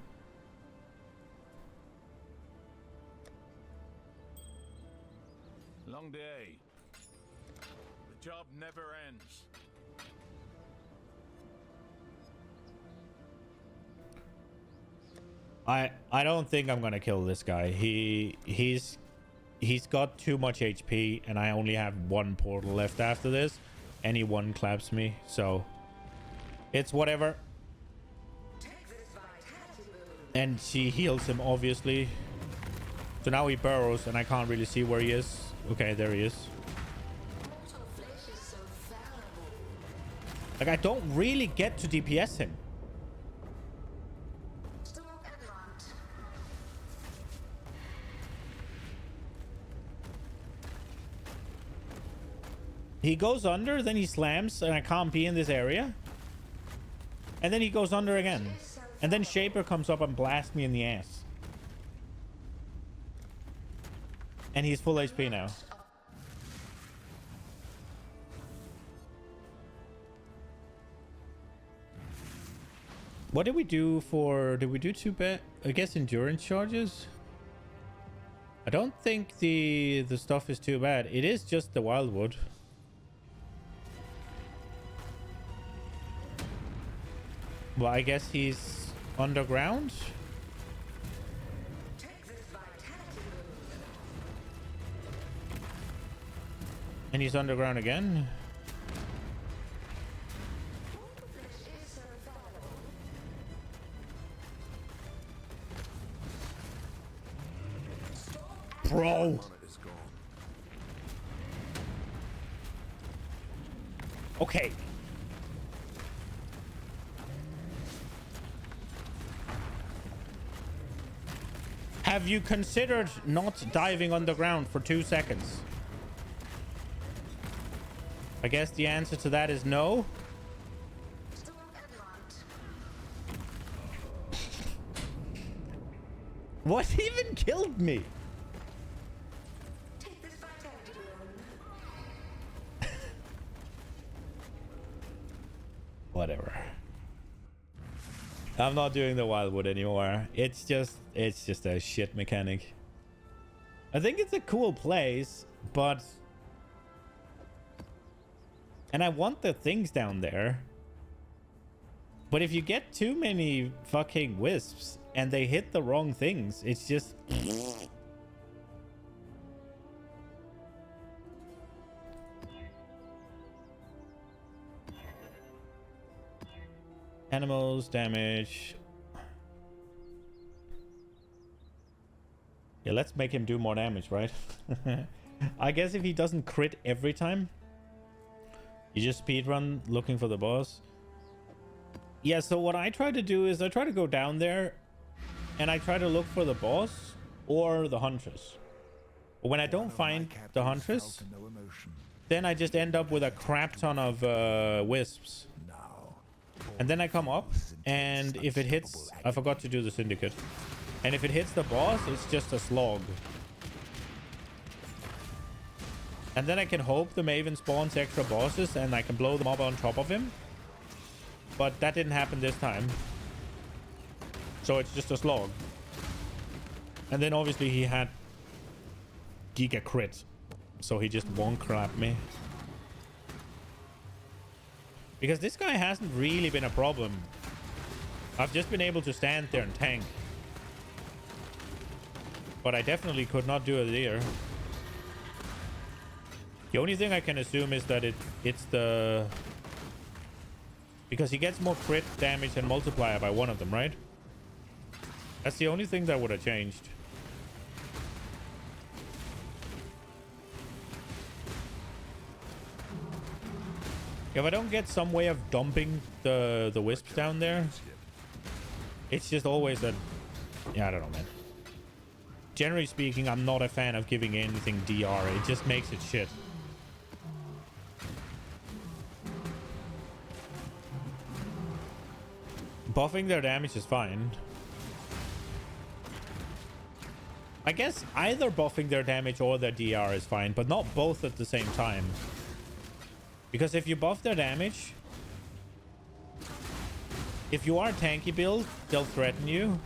Long day. The job never ends. I don't think I'm gonna kill this guy. He's got too much HP, and I only have one portal left after this, and he one claps me, so it's whatever. And she heals him, obviously. So now he burrows, and I can't really see where he is. Okay, there he is. Like, I don't really get to DPS him. He goes under, then he slams, and I can't be in this area. And then he goes under again. And then Shaper comes up and blasts me in the ass. And he's full HP now. What did we do for... Did we do too bad? I guess endurance charges? I don't think the stuff is too bad. It is just the wildwood. Well, I guess he's underground. And he's underground again. Bro. Okay. Have you considered not diving underground for 2 seconds? I guess the answer to that is no. What even killed me? Whatever. I'm not doing the wildwood anymore. It's just a shit mechanic. I think it's a cool place, but... And I want the things down there. But if you get too many fucking wisps and they hit the wrong things, it's just... Animals, damage. Yeah, let's make him do more damage, right? I guess if he doesn't crit every time, you just speedrun looking for the boss. Yeah, so what I try to do is I try to go down there and I try to look for the boss or the huntress. But when I don't One of my find the captives Huntress, felt no emotion. then I just end up with a crap ton of wisps. Now, And then I come up, and if it hits... I forgot to do the Syndicate. And if it hits the boss, it's just a slog. And then I can hope the Maven spawns extra bosses, and I can blow them up on top of him. But that didn't happen this time. So it's just a slog. And then obviously he had Giga Crit. So he just won't crap me. Because this guy hasn't really been a problem. I've just been able to stand there and tank. But I definitely could not do it here. The only thing I can assume is that it's the... Because he gets more crit damage and multiplier by one of them, right? That's the only thing that would have changed. If I don't get some way of dumping the wisps down there, it's just always that... Yeah, I don't know, man. Generally speaking, I'm not a fan of giving anything DR. It just makes it shit. Buffing their damage is fine. I guess either buffing their damage or their DR is fine, but not both at the same time. Because if you buff their damage, if you are a tanky build, they'll threaten you.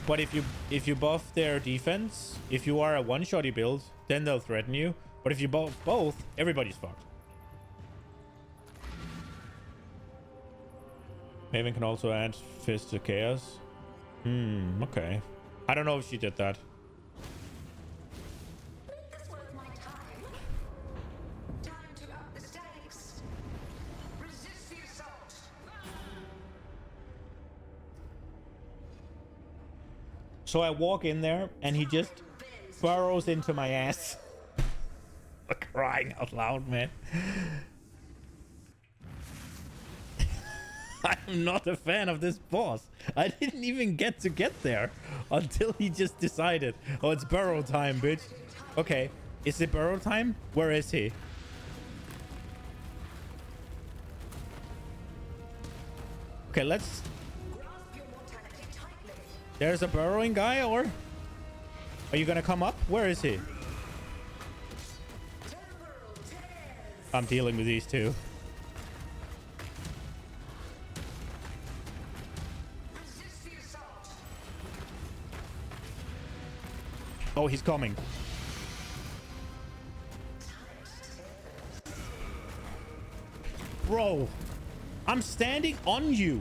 But if you buff their defense, if you are a one-shotty build, then they'll threaten you. But if you buff both, everybody's fucked. Maven can also add Fist to Chaos. Okay. I don't know if she did that. Make this worth my time. Time to up the stakes. Resist the assault. So I walk in there and he just burrows into my ass. Crying out loud, man. I'm not a fan of this boss. I didn't even get there until he just decided, oh, it's burrow time, bitch. Okay, is it burrow time? Where is he? Okay, let's... There's a burrowing guy, or... Are you gonna come up? Where is he? I'm dealing with these two. Oh, he's coming. Bro, I'm standing on you.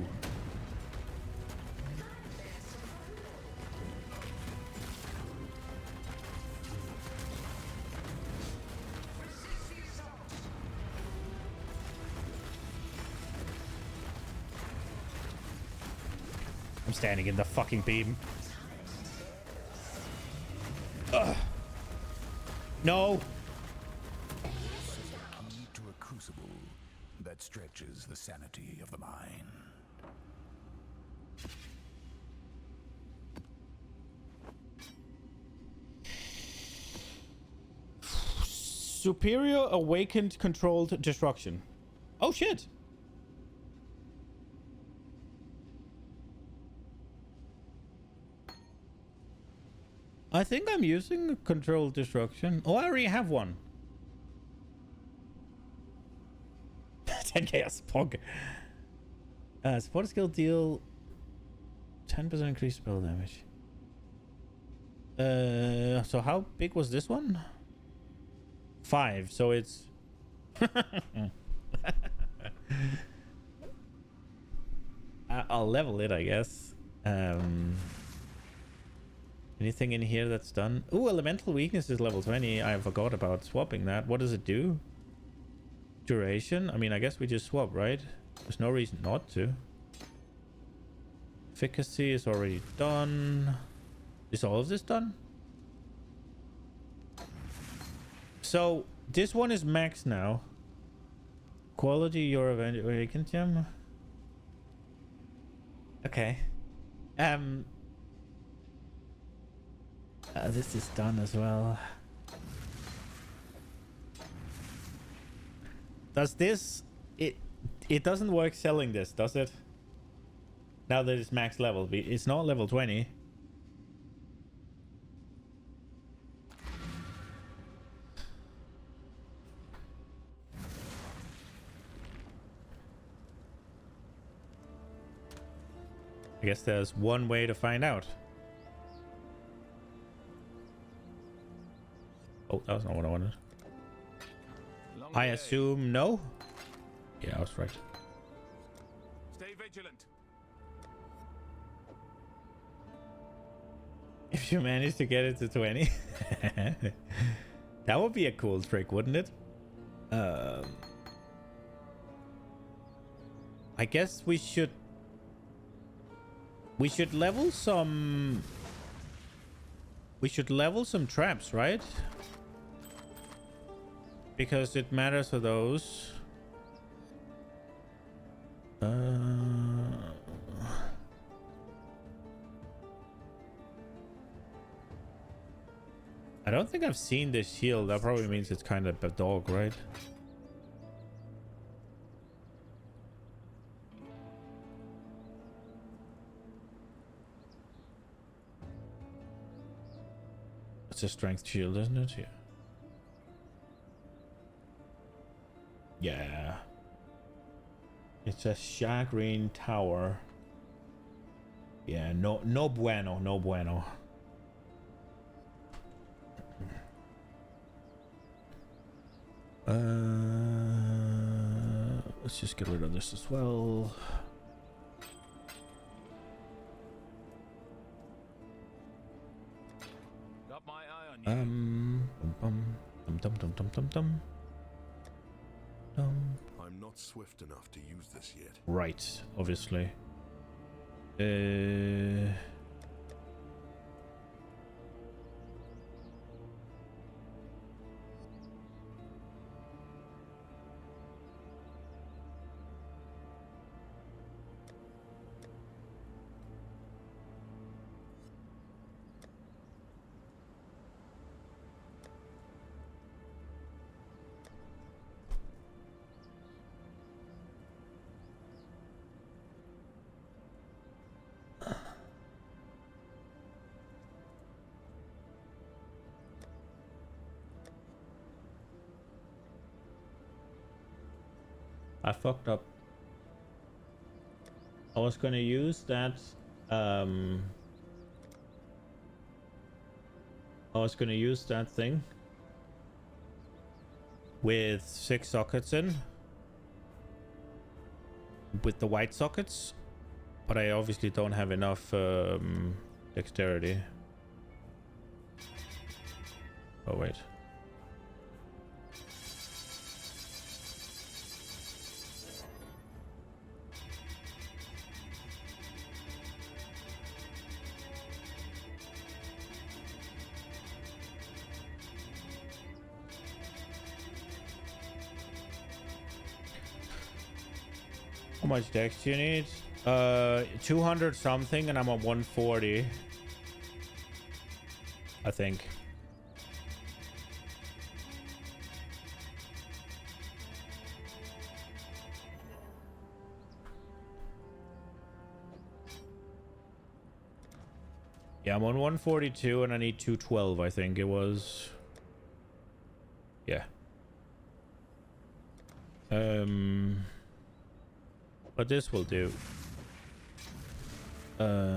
I'm standing in the fucking beam. Ugh. No. Key to a crucible that stretches the sanity of the mind. Superior awakened controlled destruction. Oh shit. I think I'm using controlled destruction. Oh, I already have one. 10k Spog. Support skill deal 10% increased spell damage. So how big was this one? 5. So it's I'll level it, I guess. Anything in here that's done? Ooh, elemental weakness is level 20. I forgot about swapping that. What does it do? Duration? I mean, I guess we just swap, right? There's no reason not to. Efficacy is already done. Is all of this done? So, this one is max now. Quality, your awakened gem. This is done as well. Does this... It doesn't work selling this, does it? Now that it's max level. It's not level 20. I guess there's one way to find out. Oh, that was not what I wanted. I assume no? Yeah, I was right. Stay vigilant. If you manage to get it to 20. That would be a cool trick, wouldn't it? I guess we should level some... We should level some traps, right? Because it matters for those. I don't think I've seen this shield. That probably means it's kind of a dog, right? It's a strength shield, isn't it? Yeah. Yeah. It's a Shagreen Tower. Yeah, no bueno, no bueno. Let's just get rid of this as well. Got my eye on you. I'm not swift enough to use this yet. Right, obviously. I fucked up. I was gonna use that thing with 6 sockets in, with the white sockets, but I obviously don't have enough dexterity. Oh wait. How much dex do you need? 200 something, and I'm on 140. I think. Yeah, I'm on 142 and I need 212, I think it was. Yeah. But this will do. Godslayer.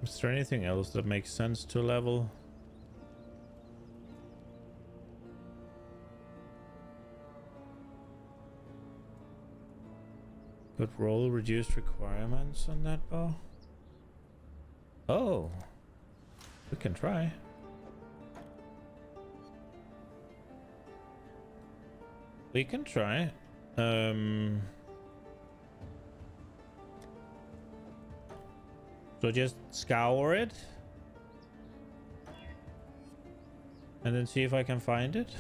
Is there anything else that makes sense to level? Could roll reduced requirements on that bow? Oh, we can try. We can try. So So just scour it. And then see if I can find it.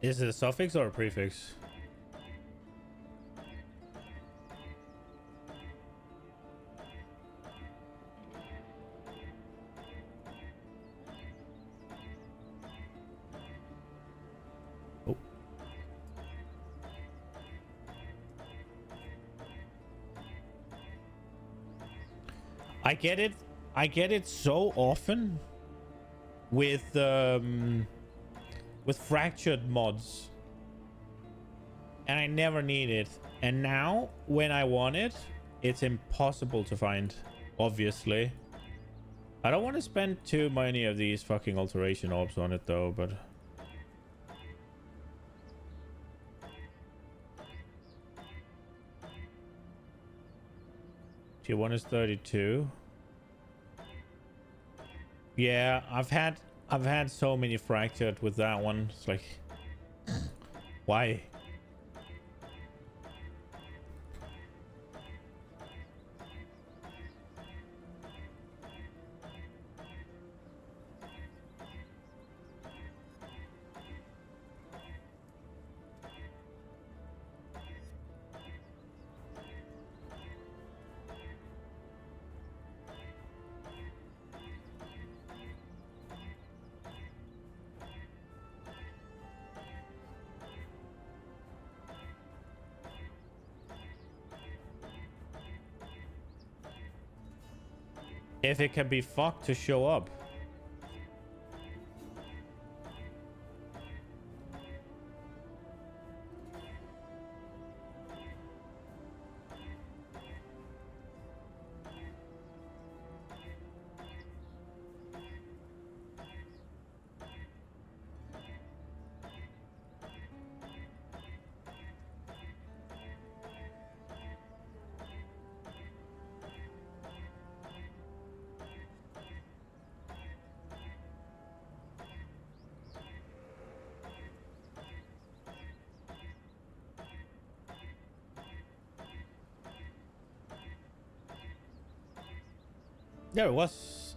Is it a suffix or a prefix? Oh. I get it. I get it so often with fractured mods, and I never need it, and now when I want it, it's impossible to find. Obviously, I don't want to spend too many of these fucking alteration orbs on it though, but tier 1 is 32. Yeah, I've had so many fractured with that one. It's like, why? If it can be fucked to show up. There it was.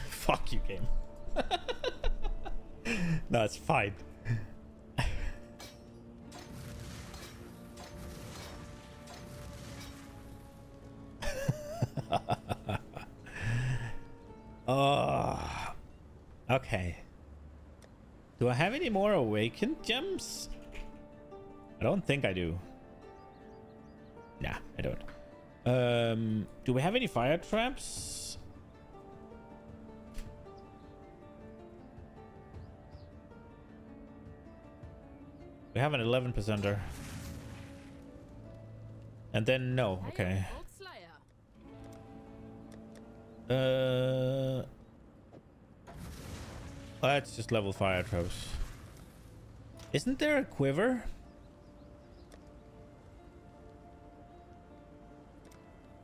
Fuck you, game. No, it's fine. Oh, okay. Do I have any more awakened gems? I don't think I do. Nah, I don't. Do we have any fire traps? We have an 11%er. And then no, okay. Let's just level fire traps. Isn't there a quiver?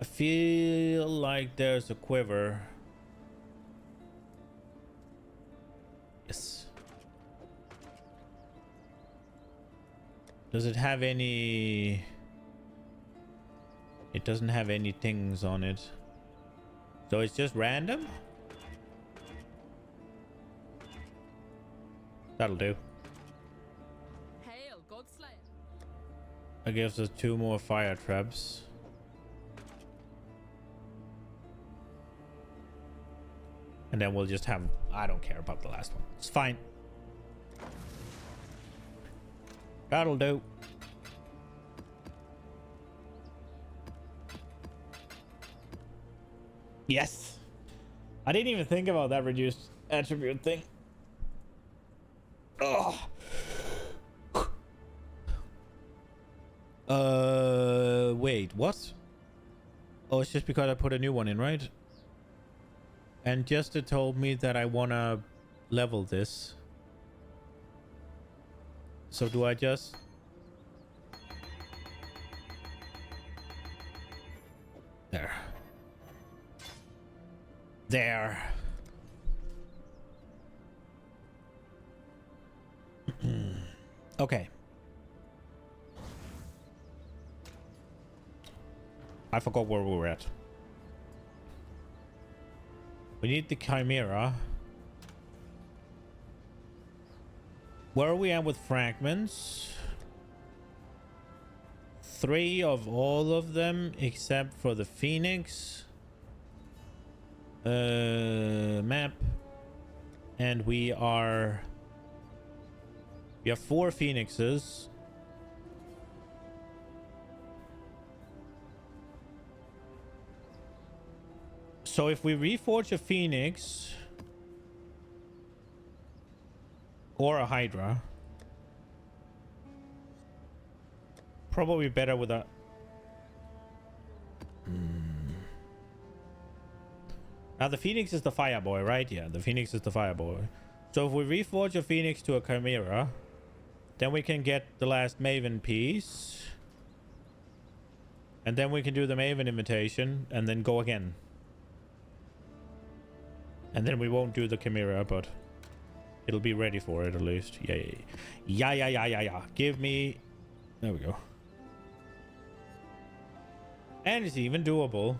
I feel like there's a quiver. Yes. Does it have any? It doesn't have any things on it. So it's just random? That'll do. Hail, Godslayer. That gives us 2 more fire traps. And then we'll just have... I don't care about the last one. It's fine. That'll do. Yes. I didn't even think about that reduced attribute thing. Oh. Wait, what? Oh, it's just because I put a new one in, right? And Jester told me that I wanna level this. So do I just... There. There. Okay. I forgot where we were at. We need the Chimera. Where are we at with fragments? 3 of all of them except for the Phoenix. Map. And we have 4 Phoenixes. So if we reforge a Phoenix or a Hydra, probably better with a... Now the Phoenix is the Fireboy, right? Yeah, the Phoenix is the Fireboy. So if we reforge a Phoenix to a Chimera, then we can get the last Maven piece. And then we can do the Maven invitation and then go again. And then we won't do the Chimera, but it'll be ready for it at least. Yay. Yeah. Give me... There we go. And it's even doable.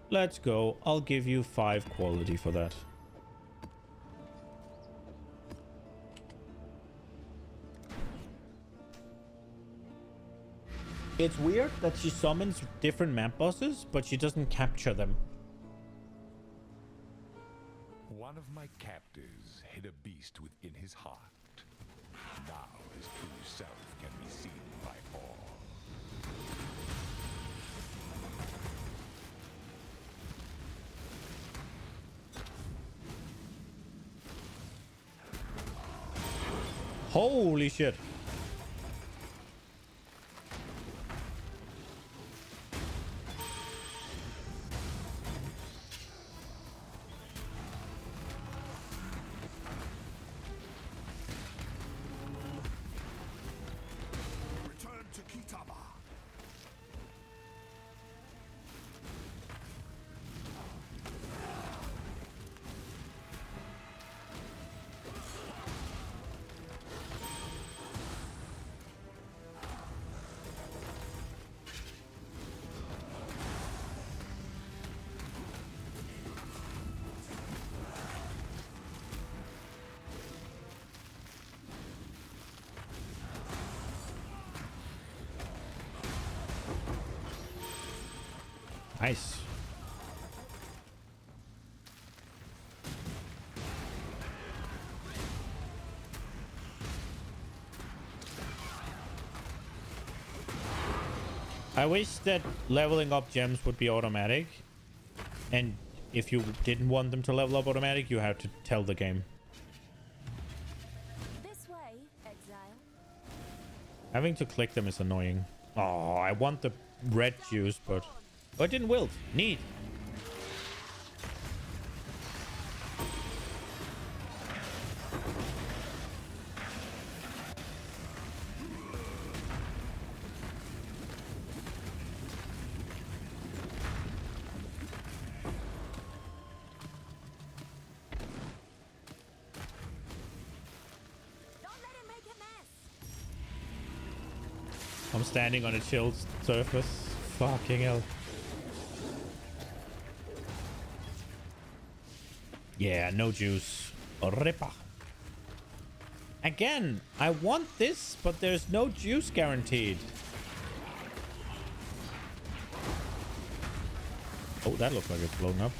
Let's go. I'll give you 5 quality for that. It's weird that she summons different map bosses, but she doesn't capture them. One of my captors hid a beast within his heart. Now his true self can be seen by all. Holy shit. Nice. I wish that leveling up gems would be automatic. And if you didn't want them to level up automatic, you have to tell the game. This way, Exile. Having to click them is annoying. Oh, I want the red juice, but... Oh, it didn't wilt. Neat. I'm standing on a chilled surface. Fucking hell. Yeah, no juice. Ripper. Again, I want this, but there's no juice guaranteed. Oh, that looks like it's blown up.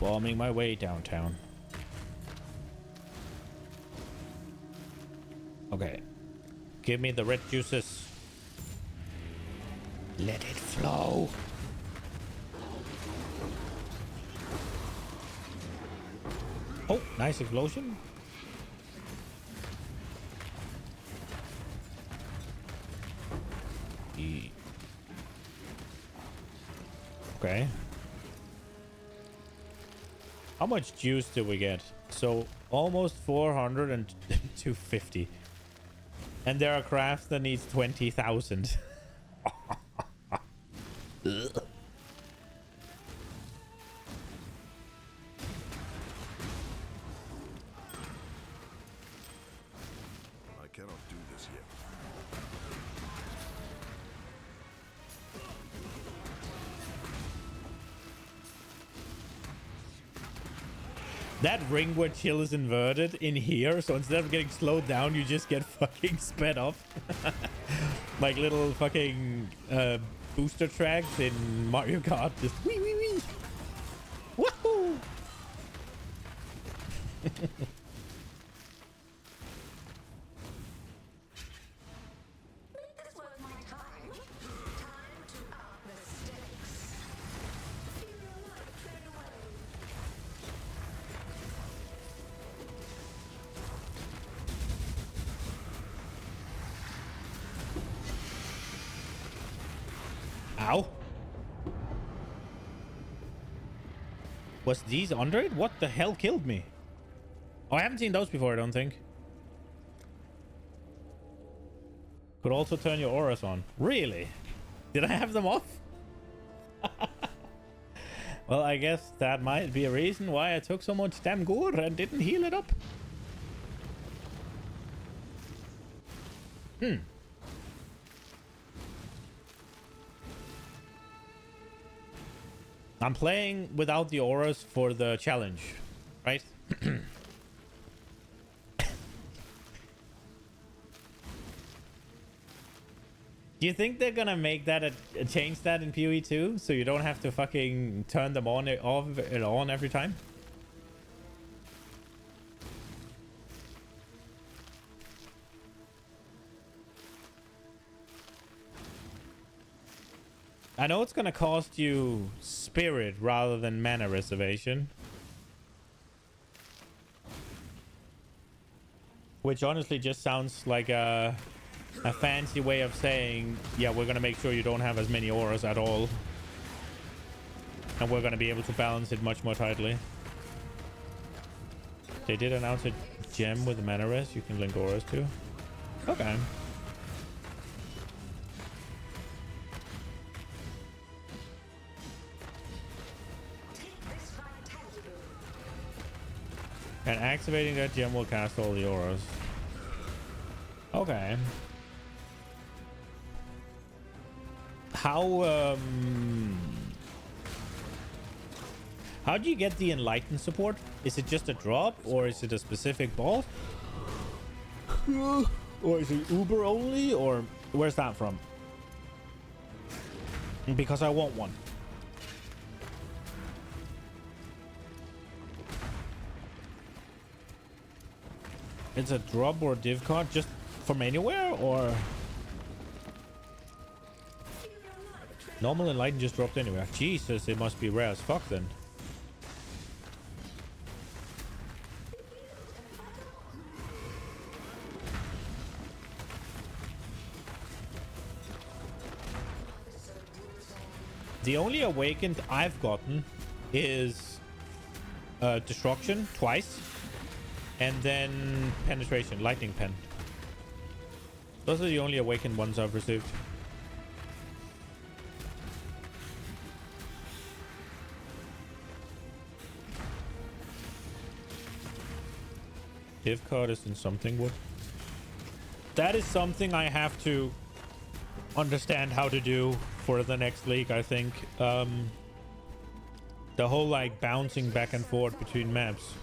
Bombing my way downtown. Okay. Give me the red juices. Let it flow. Oh, nice explosion. Okay. How much juice did we get? So almost 400 and 250. And there are crafts that needs 20,000. I cannot do this yet. That ring where chill is inverted in here, so instead of getting slowed down, you just get fucking sped up. Like little fucking booster tracks in Mario Kart. Just wee wee wee. Woohoo! This was my time. Time to up the stakes. Feel your life fade away. Ow. Was these under it? What the hell killed me? Oh, I haven't seen those before, I don't think. Could also turn your auras on. Really? Did I have them off? Well, I guess that might be a reason why I took so much damn gore and didn't heal it up. I'm playing without the auras for the challenge, right? Do you think they're gonna make that a change that in PoE 2 so you don't have to fucking turn them on off and on every time? I know it's gonna cost you spirit rather than mana reservation. Which honestly just sounds like a fancy way of saying, yeah, we're gonna make sure you don't have as many auras at all. And we're gonna be able to balance it much more tightly. They did announce a gem with mana res you can link auras to. Okay. And activating that gem will cast all the auras. Okay. How do you get the enlightened support? Is it just a drop or is it a specific boss? Or is it Uber only, or where's that from? Because I want one. It's a drop or a div card just from anywhere, or normal enlightened just dropped anywhere? Jesus, it must be rare as fuck then. The only awakened I've gotten is destruction twice, and then penetration, lightning pen. Those are the only awakened ones I've received. Div card is in something wood. That is something I have to understand how to do for the next league, I think. The whole like bouncing back and forth between maps.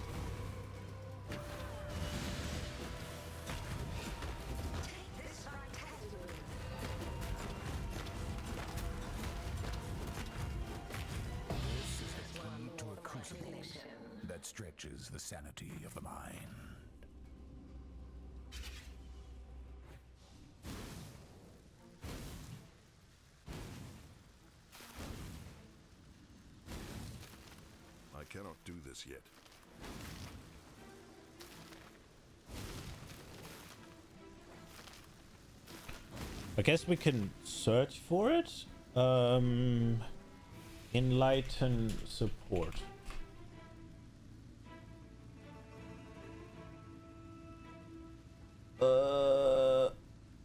This is the key to a crucible. the sanity of the mind. I cannot do this yet. I guess we can search for it. Enlighten support.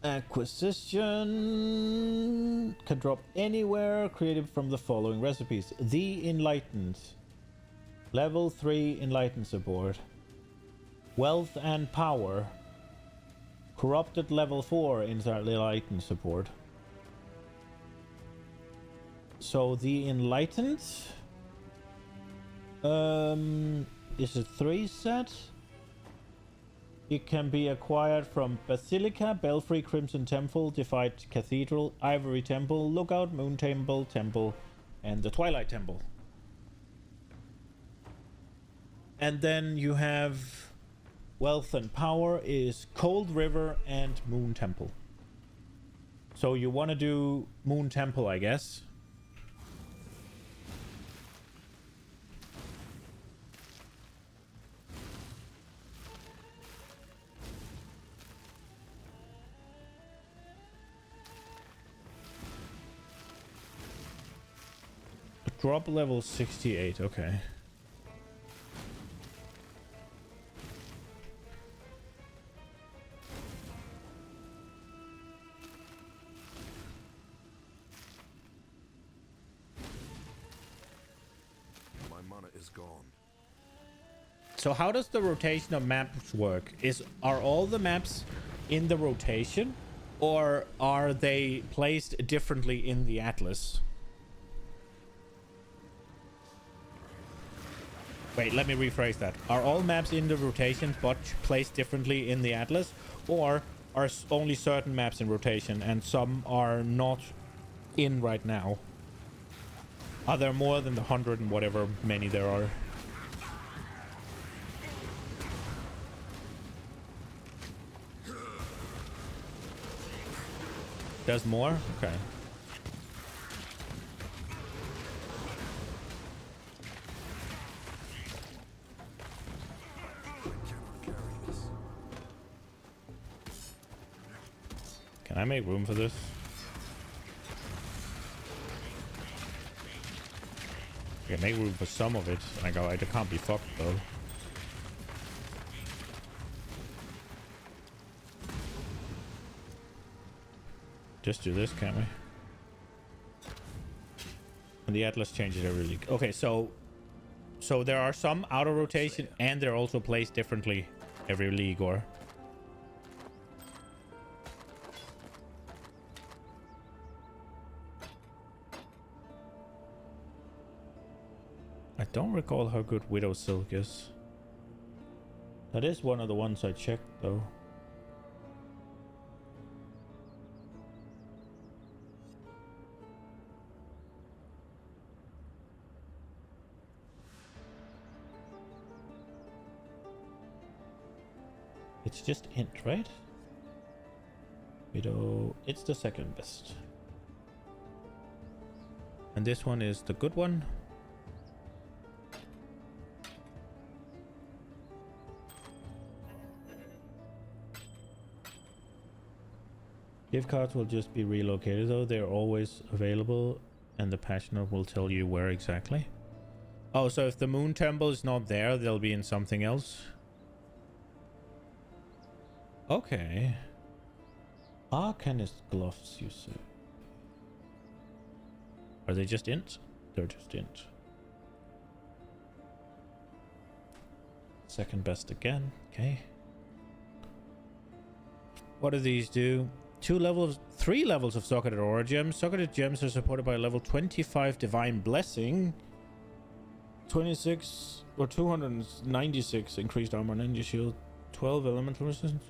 Acquisition can drop anywhere, created from the following recipes. The Enlightened. Level 3 Enlightened support. Wealth and Power. Corrupted level 4 Enlightened support. So the Enlightened is a 3 set. It can be acquired from Basilica, Belfry, Crimson Temple, Defied Cathedral, Ivory Temple, Lookout, Moon Temple, and the Twilight Temple. And then you have Wealth and Power is Cold River and Moon Temple. So you want to do Moon Temple, I guess. Drop level 68, okay. My mana is gone. So how does the rotation of maps work? Are all the maps in the rotation, or are they placed differently in the atlas? Wait, let me rephrase that. Are all maps in the rotation but placed differently in the atlas? Or are only certain maps in rotation and some are not in right now? Are there more than the 100 and whatever many there are? There's more? Okay. Can I make room for this? I can make room for some of it. I can't be fucked though. Just do this, can't we? And the atlas changes every league. Okay, so there are some out of rotation and they're also placed differently every league, or? I don't recall how good Widow Silk is. That is one of the ones I checked though. It's just int, right? Widow, it's the second best. And this one is the good one. Gift cards will just be relocated though. They're always available and the Passioner will tell you where exactly. Oh, so if the Moon Temple is not there, they'll be in something else. Okay. Arcanist gloves, you say? Are they just int? They're just int. Second best again. Okay. What do these do? 3 levels of Socketed Aura Gems. Socketed Gems are supported by a level 25 Divine Blessing. 26 or 296 increased armor and energy shield. 12 elemental resistance.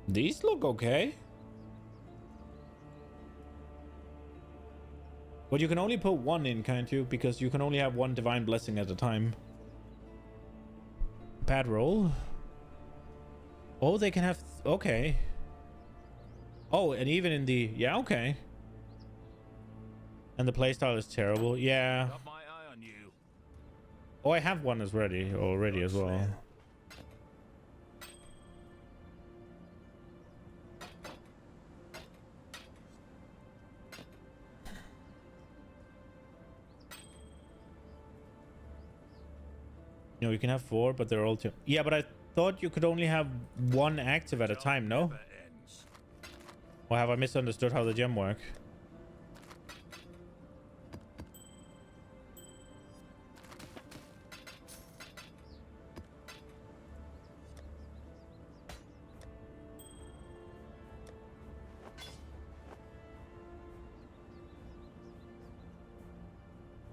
These look okay. But you can only put one in, can't you? Because you can only have one Divine Blessing at a time. Bad roll. Oh, they can have... Okay. Oh, and even in the... Yeah, okay. And the playstyle is terrible. Yeah. Got my eye on you. Oh, I have one as ready already as well. You know, you can have 4, but they're all two. Yeah, but I thought you could only have 1 active at a time, no? Never ends. Or have I misunderstood how the gem work?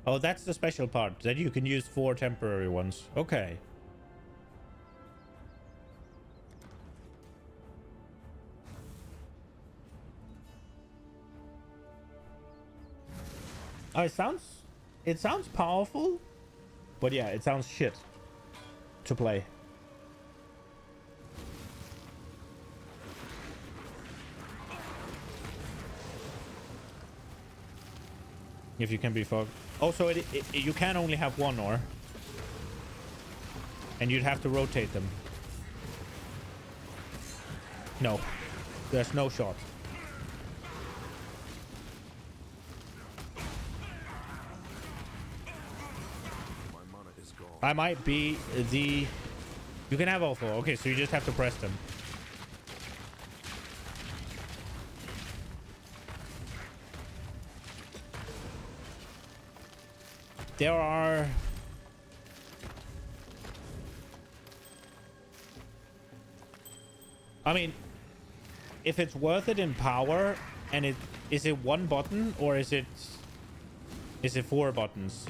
Oh, that's the special part, that you can use 4 temporary ones. Okay. Oh, it sounds powerful, but yeah, it sounds shit to play. If you can be fucked. Also, you can only have 1 ore. And you'd have to rotate them. No. There's no shot. My mana is gone. I might be the... You can have all 4. Okay, so you just have to press them. There are... I mean, if it's worth it in power, and is it 1 button or is it 4 buttons?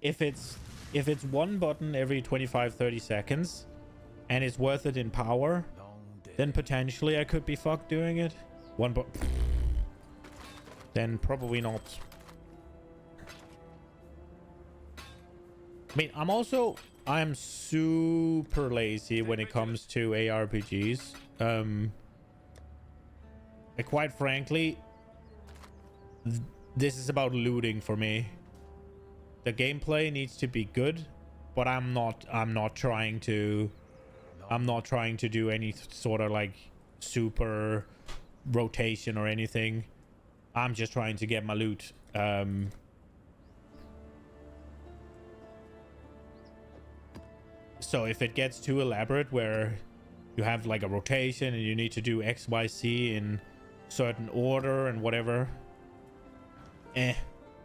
If it's 1 button every 25-30 seconds and it's worth it in power, then potentially I could be fucked doing it. 1 button. Then probably not. I mean, I'm super lazy when it comes to ARPGs. Quite frankly, this is about looting for me. The gameplay needs to be good, but I'm not trying to do any sort of like super rotation or anything. I'm just trying to get my loot. So if it gets too elaborate where you have like a rotation and you need to do X, Y, Z in certain order and whatever. This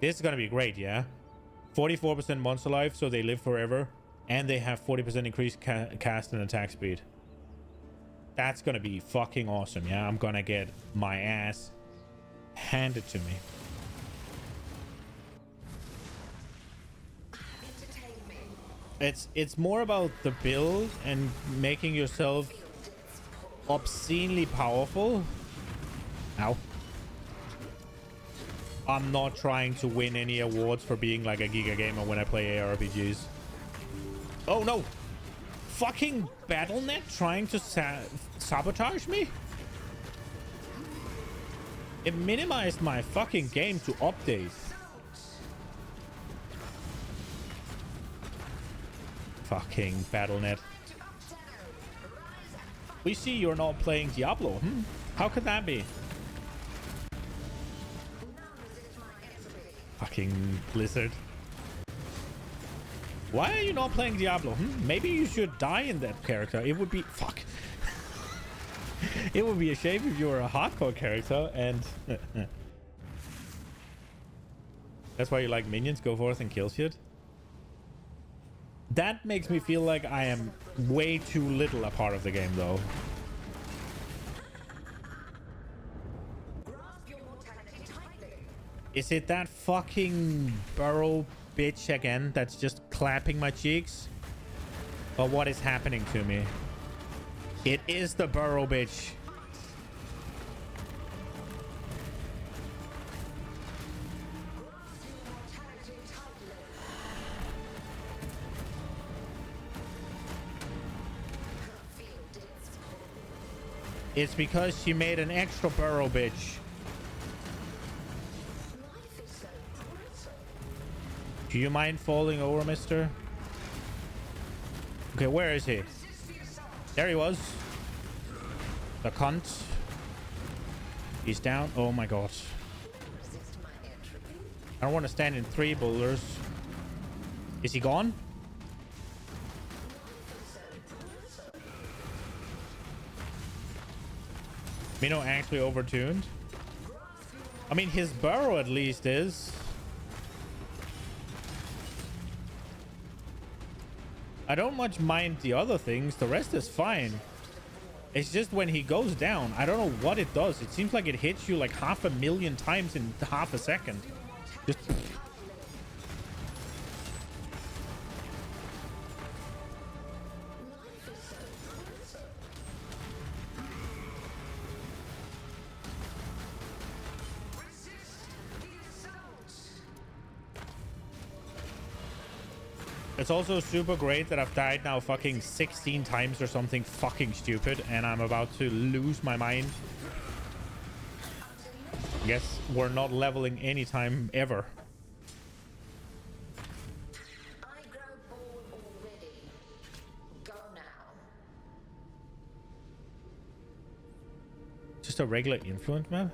is gonna be great, yeah? 44% monster life, so they live forever. And they have 40% increased cast and attack speed. That's gonna be fucking awesome, yeah? I'm gonna get my ass handed to me. It's more about the build and making yourself obscenely powerful. Ow. I'm not trying to win any awards for being like a Giga Gamer when I play ARPGs. Oh no! Fucking BattleNet trying to sabotage me? It minimized my fucking game to update. Fucking BattleNet. We see you're not playing Diablo. How could that be? Fucking Blizzard. Why are you not playing Diablo? Maybe you should die in that character. It would be... Fuck. It would be a shame if you were a hardcore character and... That's why you like minions, go forth and kill shit. That makes me feel like I am way too little a part of the game, though. Is it that fucking burrow bitch again that's just clapping my cheeks? Or what is happening to me? It is the burrow bitch. It's because she made an extra burrow, bitch. Do you mind falling over, mister? Okay, where is he? There he was. The cunt. He's down. Oh my god. I don't want to stand in 3 boulders. Is he gone? Mino actually overtuned. I mean, his burrow at least is. I don't much mind the other things. The rest is fine. It's just when he goes down, I don't know what it does. It seems like it hits you like 500,000 times in half a second. Just... It's also super great that I've died now fucking 16 times or something fucking stupid, and I'm about to lose my mind. Guess we're not leveling anytime ever. I grow bored already. Go now. Just a regular influence map?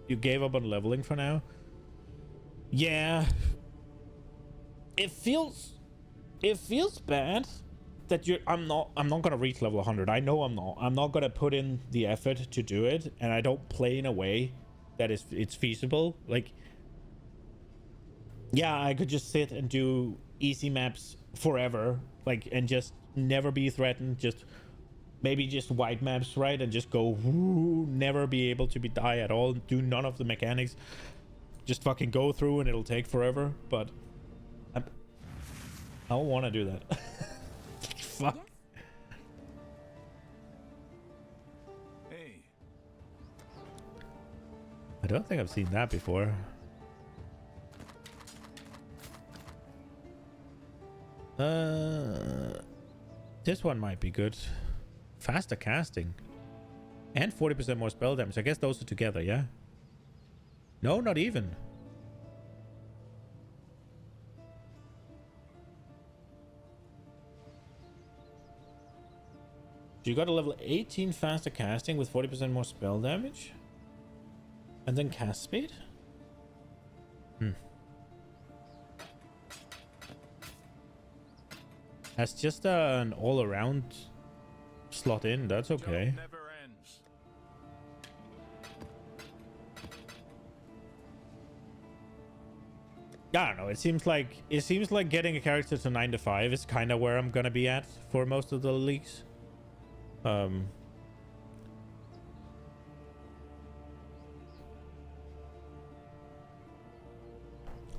You gave up on leveling for now? Yeah. It feels bad that I'm not gonna reach level 100. I know I'm not gonna put in the effort to do it, and I don't play in a way that it's feasible. Like, yeah, I could just sit and do easy maps forever, like, and just never be threatened, just maybe just white maps, right? And just go, woo, never be able to die at all, do none of the mechanics, just fucking go through and it'll take forever. But I don't want to do that. Fuck. Hey. I don't think I've seen that before. This one might be good. Faster casting and 40% more spell damage. I guess those are together, yeah? No, not even. So you got a level 18 faster casting with 40% more spell damage, and then cast speed. That's just an all-around slot in. That's okay. I don't know. It seems like getting a character to 9 to 5 is kind of where I'm gonna be at for most of the leagues.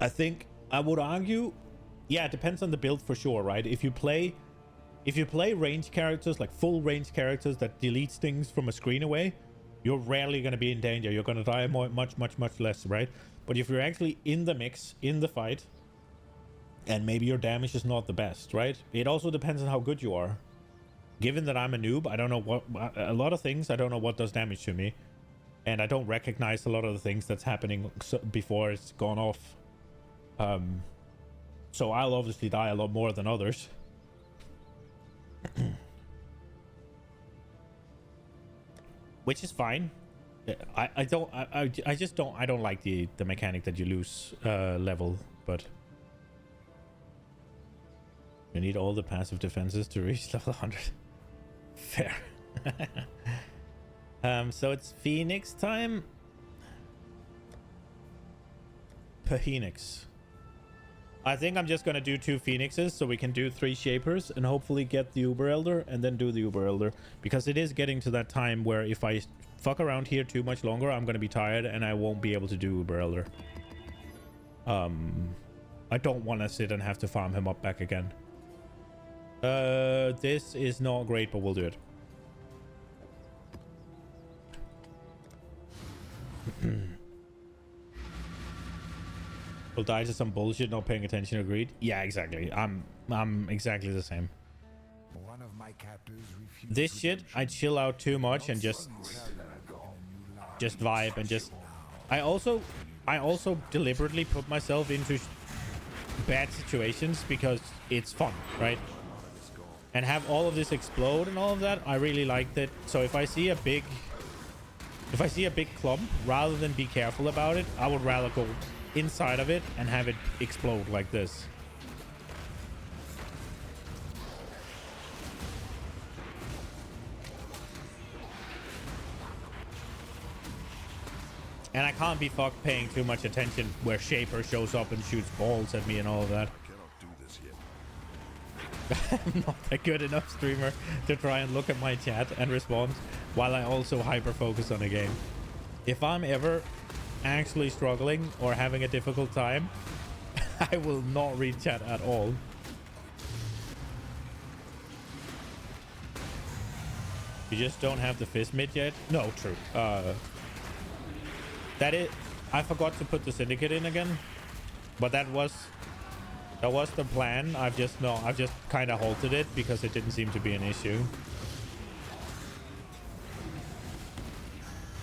I think I would argue, yeah, it depends on the build for sure, right? If you play range characters, like full range characters that deletes things from a screen away, you're rarely going to be in danger. You're going to die much less, right? But if you're actually in the mix, in the fight, and maybe your damage is not the best, right? It also depends on how good you are. Given that I'm a noob, I don't know what a lot of things. I don't know what does damage to me, and I don't recognize a lot of the things that's happening before it's gone off. So I'll obviously die a lot more than others. Which is fine. I don't like the mechanic that you lose level, but you need all the passive defenses to reach level 100. Fair. So it's Phoenix time. Phoenix. I think I'm just gonna do 2 Phoenixes so we can do 3 Shapers and hopefully get the Uber Elder and then do the Uber Elder, because it is getting to that time where if I fuck around here too much longer, I'm gonna be tired and I won't be able to do Uber Elder. I don't want to sit and have to farm him up back again. This is not great, but we'll do it. We'll die to some bullshit, not paying attention. Agreed. Yeah, exactly. I'm exactly the same. One of my captors refused This shit, I chill out too much and just vibe and just. I also deliberately put myself into bad situations because it's fun, right? And have all of this explode and all of that, I really liked it. So if I see a big clump, rather than be careful about it, I would rather go inside of it and have it explode like this. And I can't be fucked paying too much attention where Shaper shows up and shoots balls at me and all of that. I'm not a good enough streamer to try and look at my chat and respond while I also hyper focus on a game. If I'm ever actually struggling or having a difficult time, I will not read chat at all. You just don't have the fizz mid yet? No, true. I forgot to put the syndicate in again, but that was the plan. I've just kind of halted it because it didn't seem to be an issue.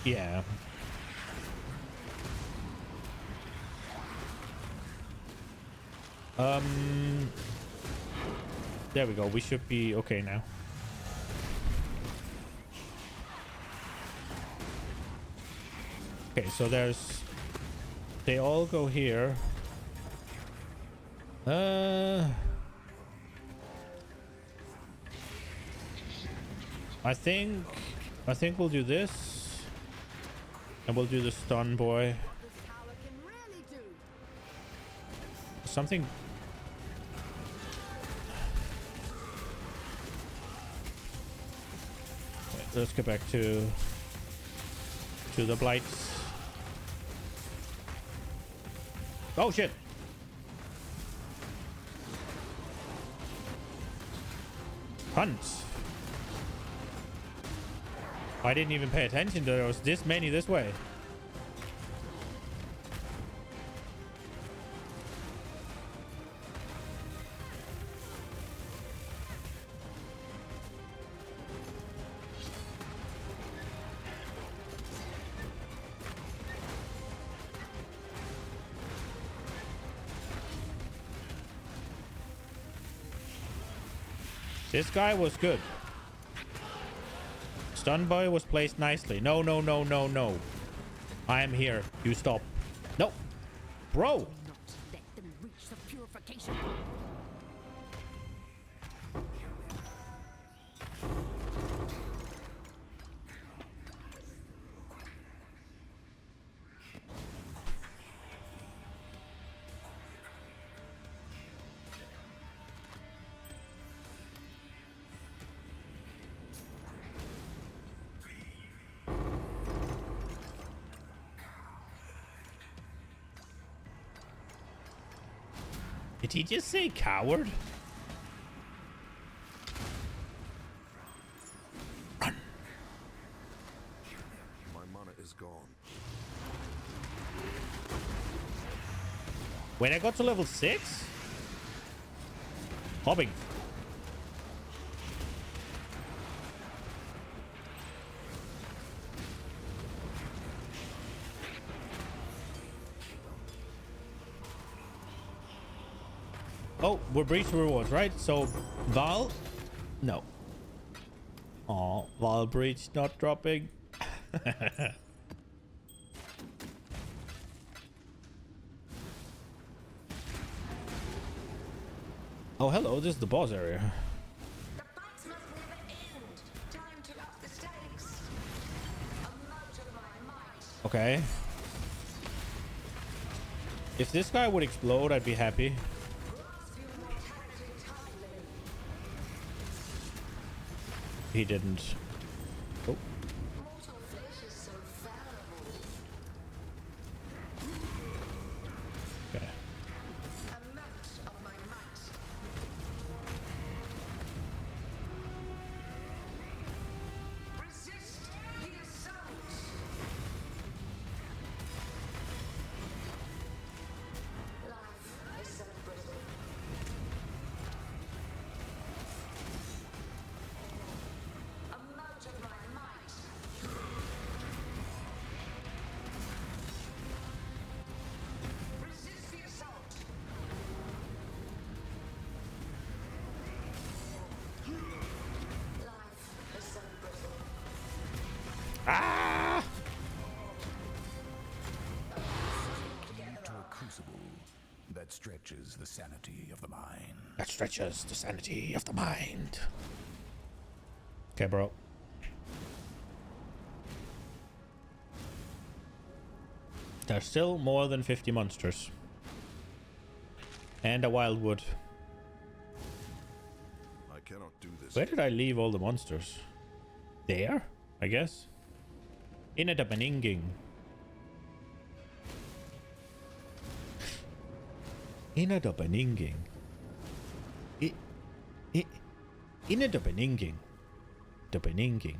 Yeah. There we go. We should be okay now. Okay, so they all go here. I think we'll do this, and we'll do the stun boy. Something. Let's get back to the blights. Oh shit! Hunt. I didn't even pay attention. There was this many this way. This guy was good. Stun boy was placed nicely. No, no, no, no, no. I am here. You stop. No. Bro. Not let them reach the purification. Did he just say coward? My mana is gone. When I got to level 6? Hobbing. Oh, we're breaching rewards, right? So, Val? No. Oh, Val breach not dropping. Oh, hello, this is the boss area. The fights must never end. Time to up the stakes. A mote of my might. Okay. If this guy would explode, I'd be happy. He didn't. Oh. Mortal flesh is so fallible. Okay. A mote of my might. Resist the assault. Life is so brittle. Ah! To a crucible that stretches the sanity of the mind. That stretches the sanity of the mind. Okay, bro. There's still more than 50 monsters. And a wildwood. I cannot do this. Where did I leave all the monsters? There, I guess. In a Beninging. In a Beninging. In a Beninging. The Beninging.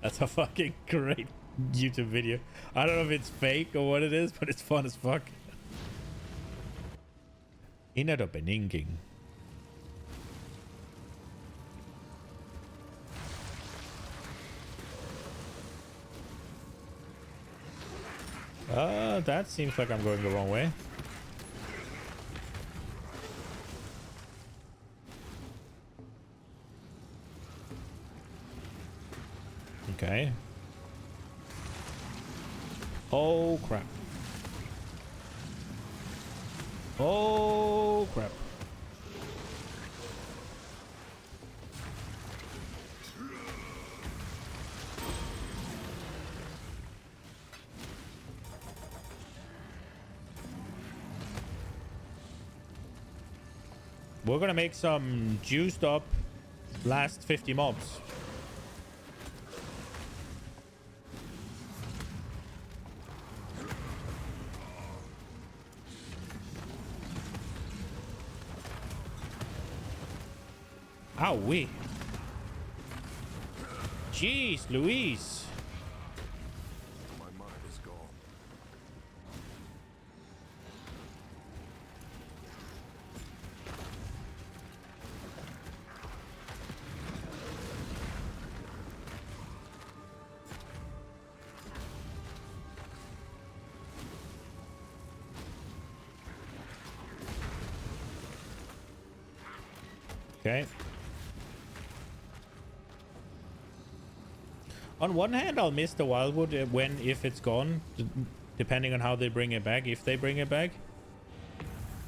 That's a fucking great YouTube video. I don't know if it's fake or what it is, but it's fun as fuck. In a Beninging. That seems like I'm going the wrong way. Okay. Oh crap. Oh crap. We're gonna make some juiced up last 50 mobs. Owie. Jeez, Louise. My mind is gone. Okay. On one hand, I'll miss the wildwood if it's gone, depending on how they bring it back, if they bring it back.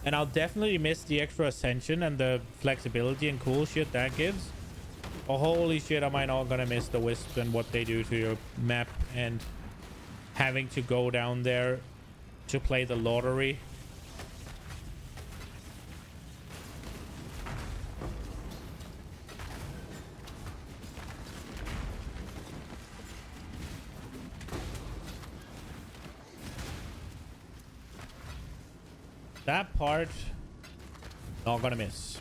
And I'll definitely miss the extra ascension and the flexibility and cool shit that gives. Oh, holy shit, am I not gonna miss the wisps and what they do to your map and having to go down there to play the lottery. That part, not gonna miss. Is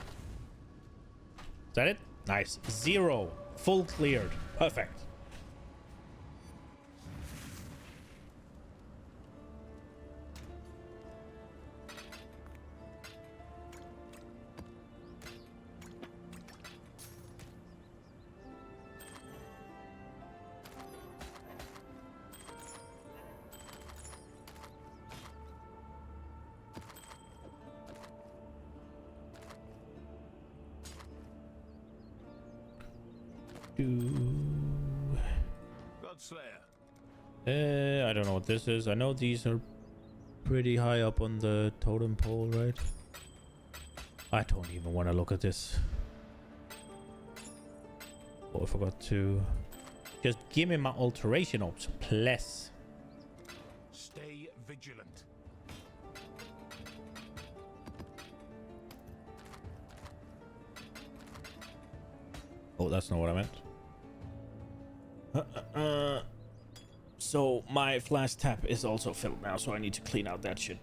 that it? Nice. 0. Full cleared. Perfect. Godslayer. I don't know what this is. I know these are pretty high up on the totem pole, right? I don't even want to look at this. Oh, I forgot to... Just give me my alteration ops, please. Stay vigilant. Oh, that's not what I meant. So my flash tap is also filled now, so I need to clean out that shit.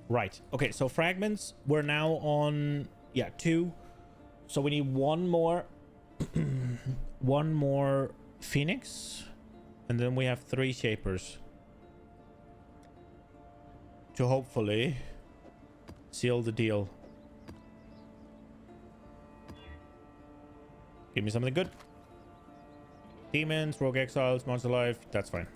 Right. Okay, so fragments, we're now on 2. So we need one more one more phoenix, and then we have 3 shapers to hopefully seal the deal. Give me something good. Demons, rogue exiles, monster life, that's fine.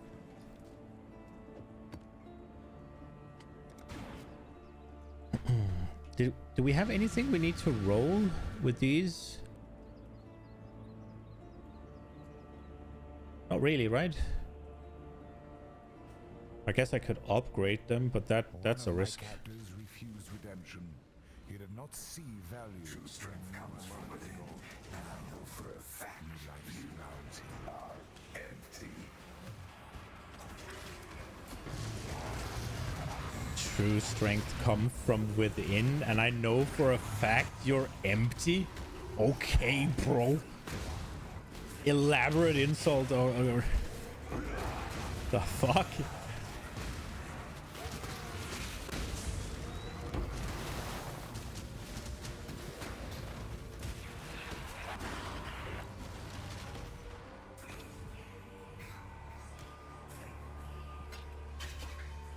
Do we have anything we need to roll with these? Not really, right? I guess I could upgrade them, but that's a risk. Captors refused redemption. He did not see value. True strength comes from within, and I know for a fact you are empty. True strength come from within, and I know for a fact you're empty. Okay, bro. Elaborate insult or the fuck?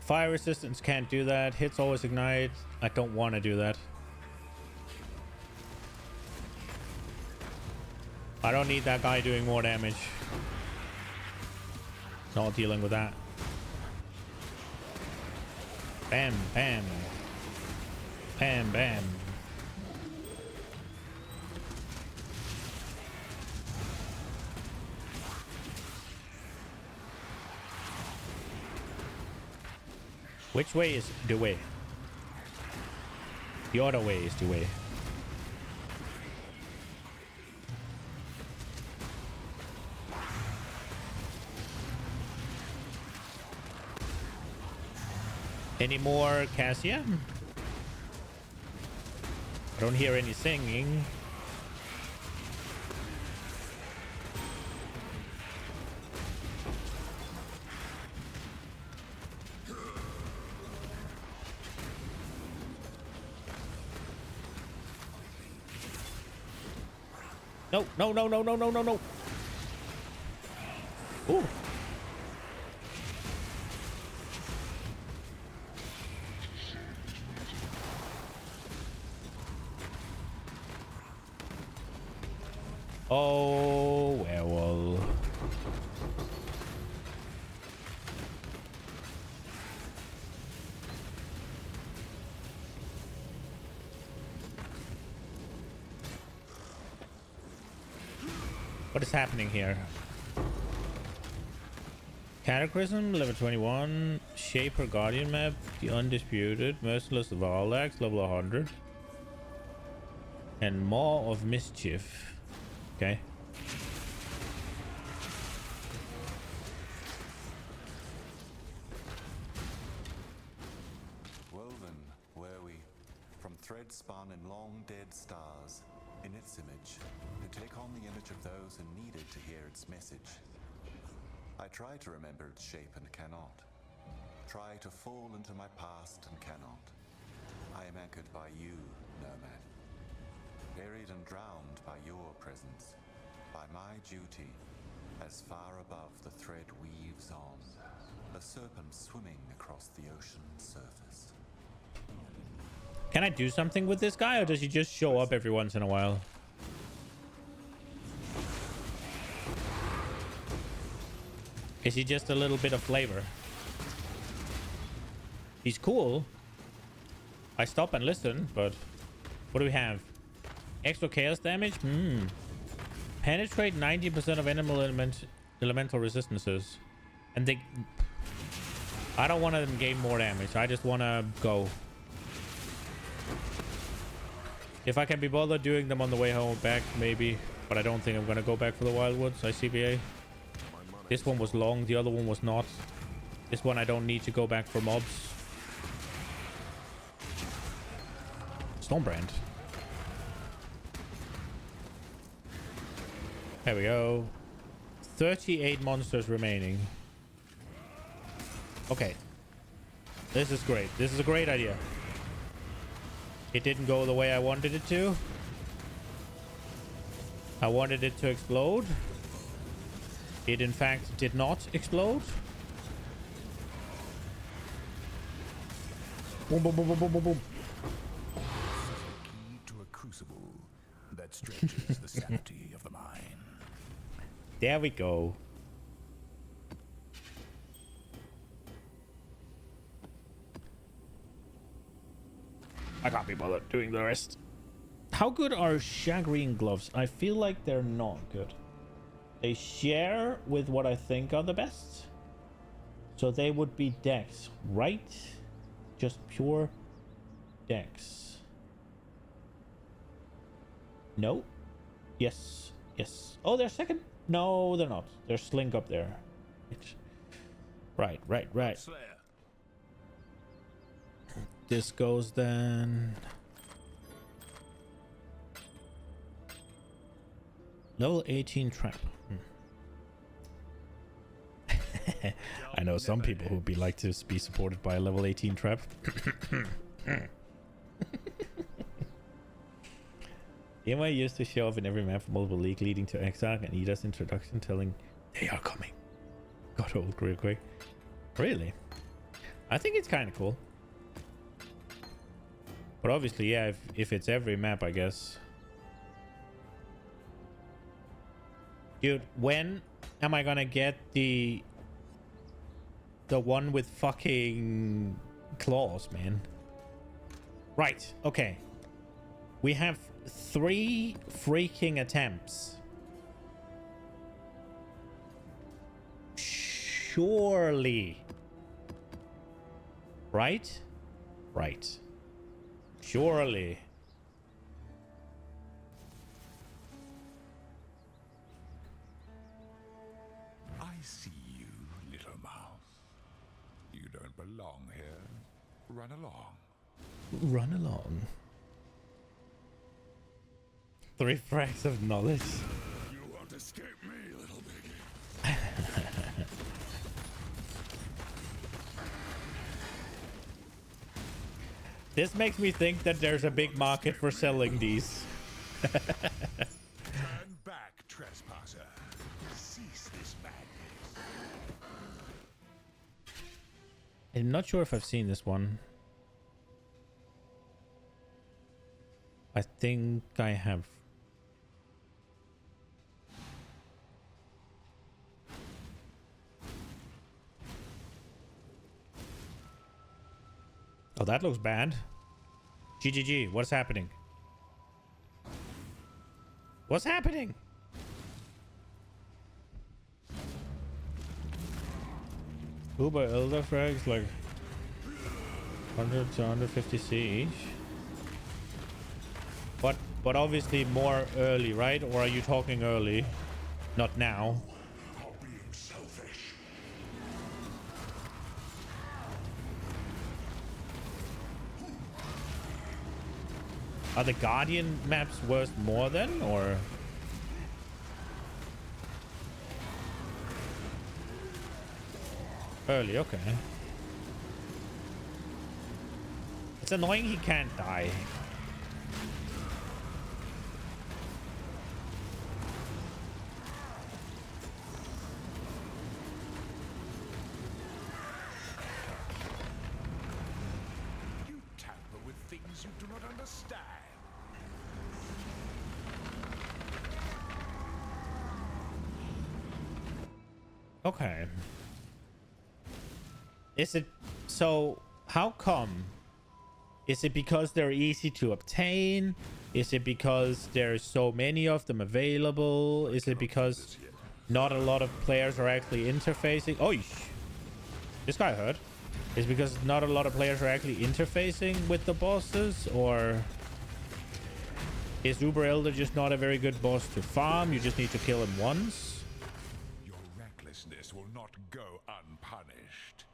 Fire resistance can't do that. Hits always ignite. I don't want to do that. I don't need that guy doing more damage. Not dealing with that. Bam, bam. Bam, bam. Which way is the way? The other way is the way. Any more Cassia? I don't hear any singing. No, no, no, no, no, no, no, no. Ooh. Oh, werewolf. What is happening here? Cataclysm, level 21. Shaper Guardian map, the Undisputed. Merciless Varlax, level 100. And Maw of Mischief. Okay. Woven were we, from threads spun in long dead stars, in its image, to take on the image of those who needed to hear its message. I try to remember its shape and cannot. Try to fall into my past and cannot. I am anchored by you, Nomad. Buried and drowned by your presence, by my duty, as far above the thread weaves on, a serpent swimming across the ocean's surface. Can I do something with this guy, or does he just show up every once in a while? Is he just a little bit of flavor? He's cool. I stop and listen, but what do we have? Extra chaos damage? Penetrate 90% of elemental resistances. And they... I don't want them to gain more damage. I just want to go. If I can be bothered doing them on the way home back, maybe. But I don't think I'm going to go back for the Wildwoods. ICBA. This one was long. The other one was not. This one I don't need to go back for mobs. Stormbrand. There we go. 38 monsters remaining. Okay. This is great. This is a great idea. It didn't go the way I wanted it to. I wanted it to explode. It in fact did not explode. Boom, boom, boom, boom, boom, boom, boom. Key to a crucible that stretches the sanity of the mind. There we go. I can't be bothered doing the rest. How good are shagreen gloves? I feel like they're not good. They share with what I think are the best. So they would be Dex, right? Just pure Dex. No. Yes. Yes. Oh, they're second? No, they're not. They're Slink up there. Right. Slayer. This goes then... Level 18 trap. I know some people who would be like to be supported by a level 18 trap. Ema used to show up in every map for multiple league leading to Exile and Ida's introduction telling they are coming. Got old real quick. Really? I think it's kind of cool. But obviously, yeah, if it's every map, I guess. Dude, when am I gonna get the one with fucking claws, man? Right, okay. We have 3 freaking attempts. Surely. Right? Right. Surely. I see you, little mouse. You don't belong here. Run along. Run along. 3 frags of knowledge. You won't escape me, little piggy. This makes me think that there's a big market for selling these. Turn back, trespasser. Cease this madness. I'm not sure if I've seen this one. I think I have. Oh, that looks bad. GGG, what's happening? What's happening? Uber Elder frags like 100 to 150 C each. But obviously more early, right? Or are you talking early? Not now. I'll be selfish. Are the Guardian maps worth more then, or? Early, okay. It's annoying he can't die. You tamper with things you do not understand. Okay. Is it so? How come? Is it because they're easy to obtain? Is it because there's so many of them available? Is it because not a lot of players are actually interfacing? Oh, this guy hurt. Is it because not a lot of players are actually interfacing with the bosses, or is Uber Elder just not a very good boss to farm? You just need to kill him once. Your recklessness will not go unpunished.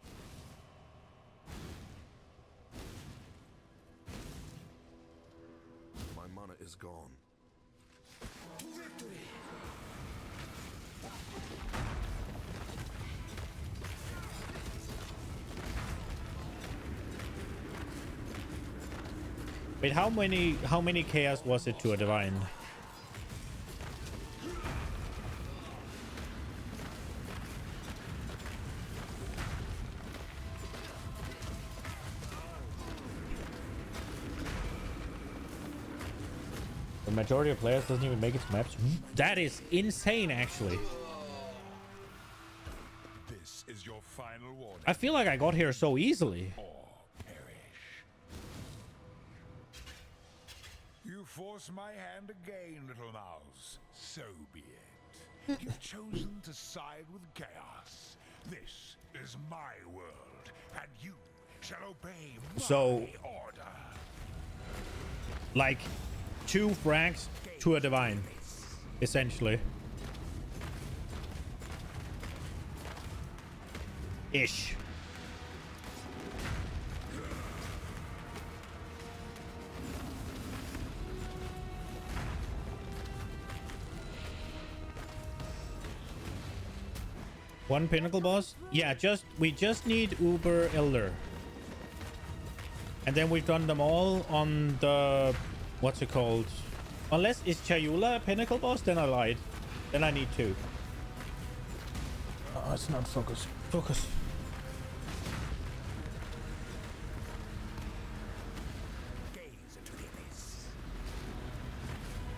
My mana is gone. Wait, how many chaos was it to a divine? The majority of players doesn't even make it to maps. That is insane, actually. This is your final warning. I feel like I got here so easily. Or perish. force my hand again, little mouse. So be it. You've chosen to side with chaos. This is my world, and you shall obey my order. Like 2 frags to a divine, essentially. Ish. One pinnacle boss? Yeah, we just need Über Elder. And then we've done them all on the... What's it called? Unless is Chayula a pinnacle boss? Then I lied. Then I need 2. Oh, it's not focus. Focus.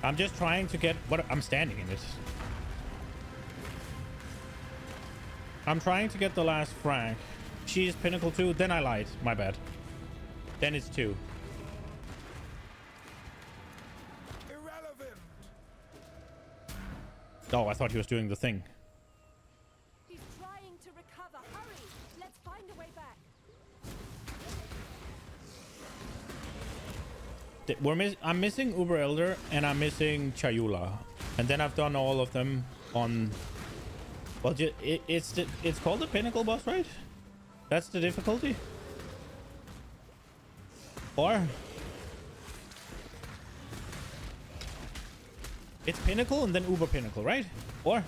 I'm just trying to get... What? I'm standing in it. I'm trying to get the last frag. She is pinnacle 2. Then I lied. My bad. Then it's 2. Irrelevant. Oh, I thought he was doing the thing. He's trying to recover. Hurry! Let's find a way back. I'm missing Über Elder and I'm missing Chayula. And then I've done all of them on... Well, it's called the pinnacle boss, right? That's the difficulty? Or... It's pinnacle and then Uber pinnacle, right? Or...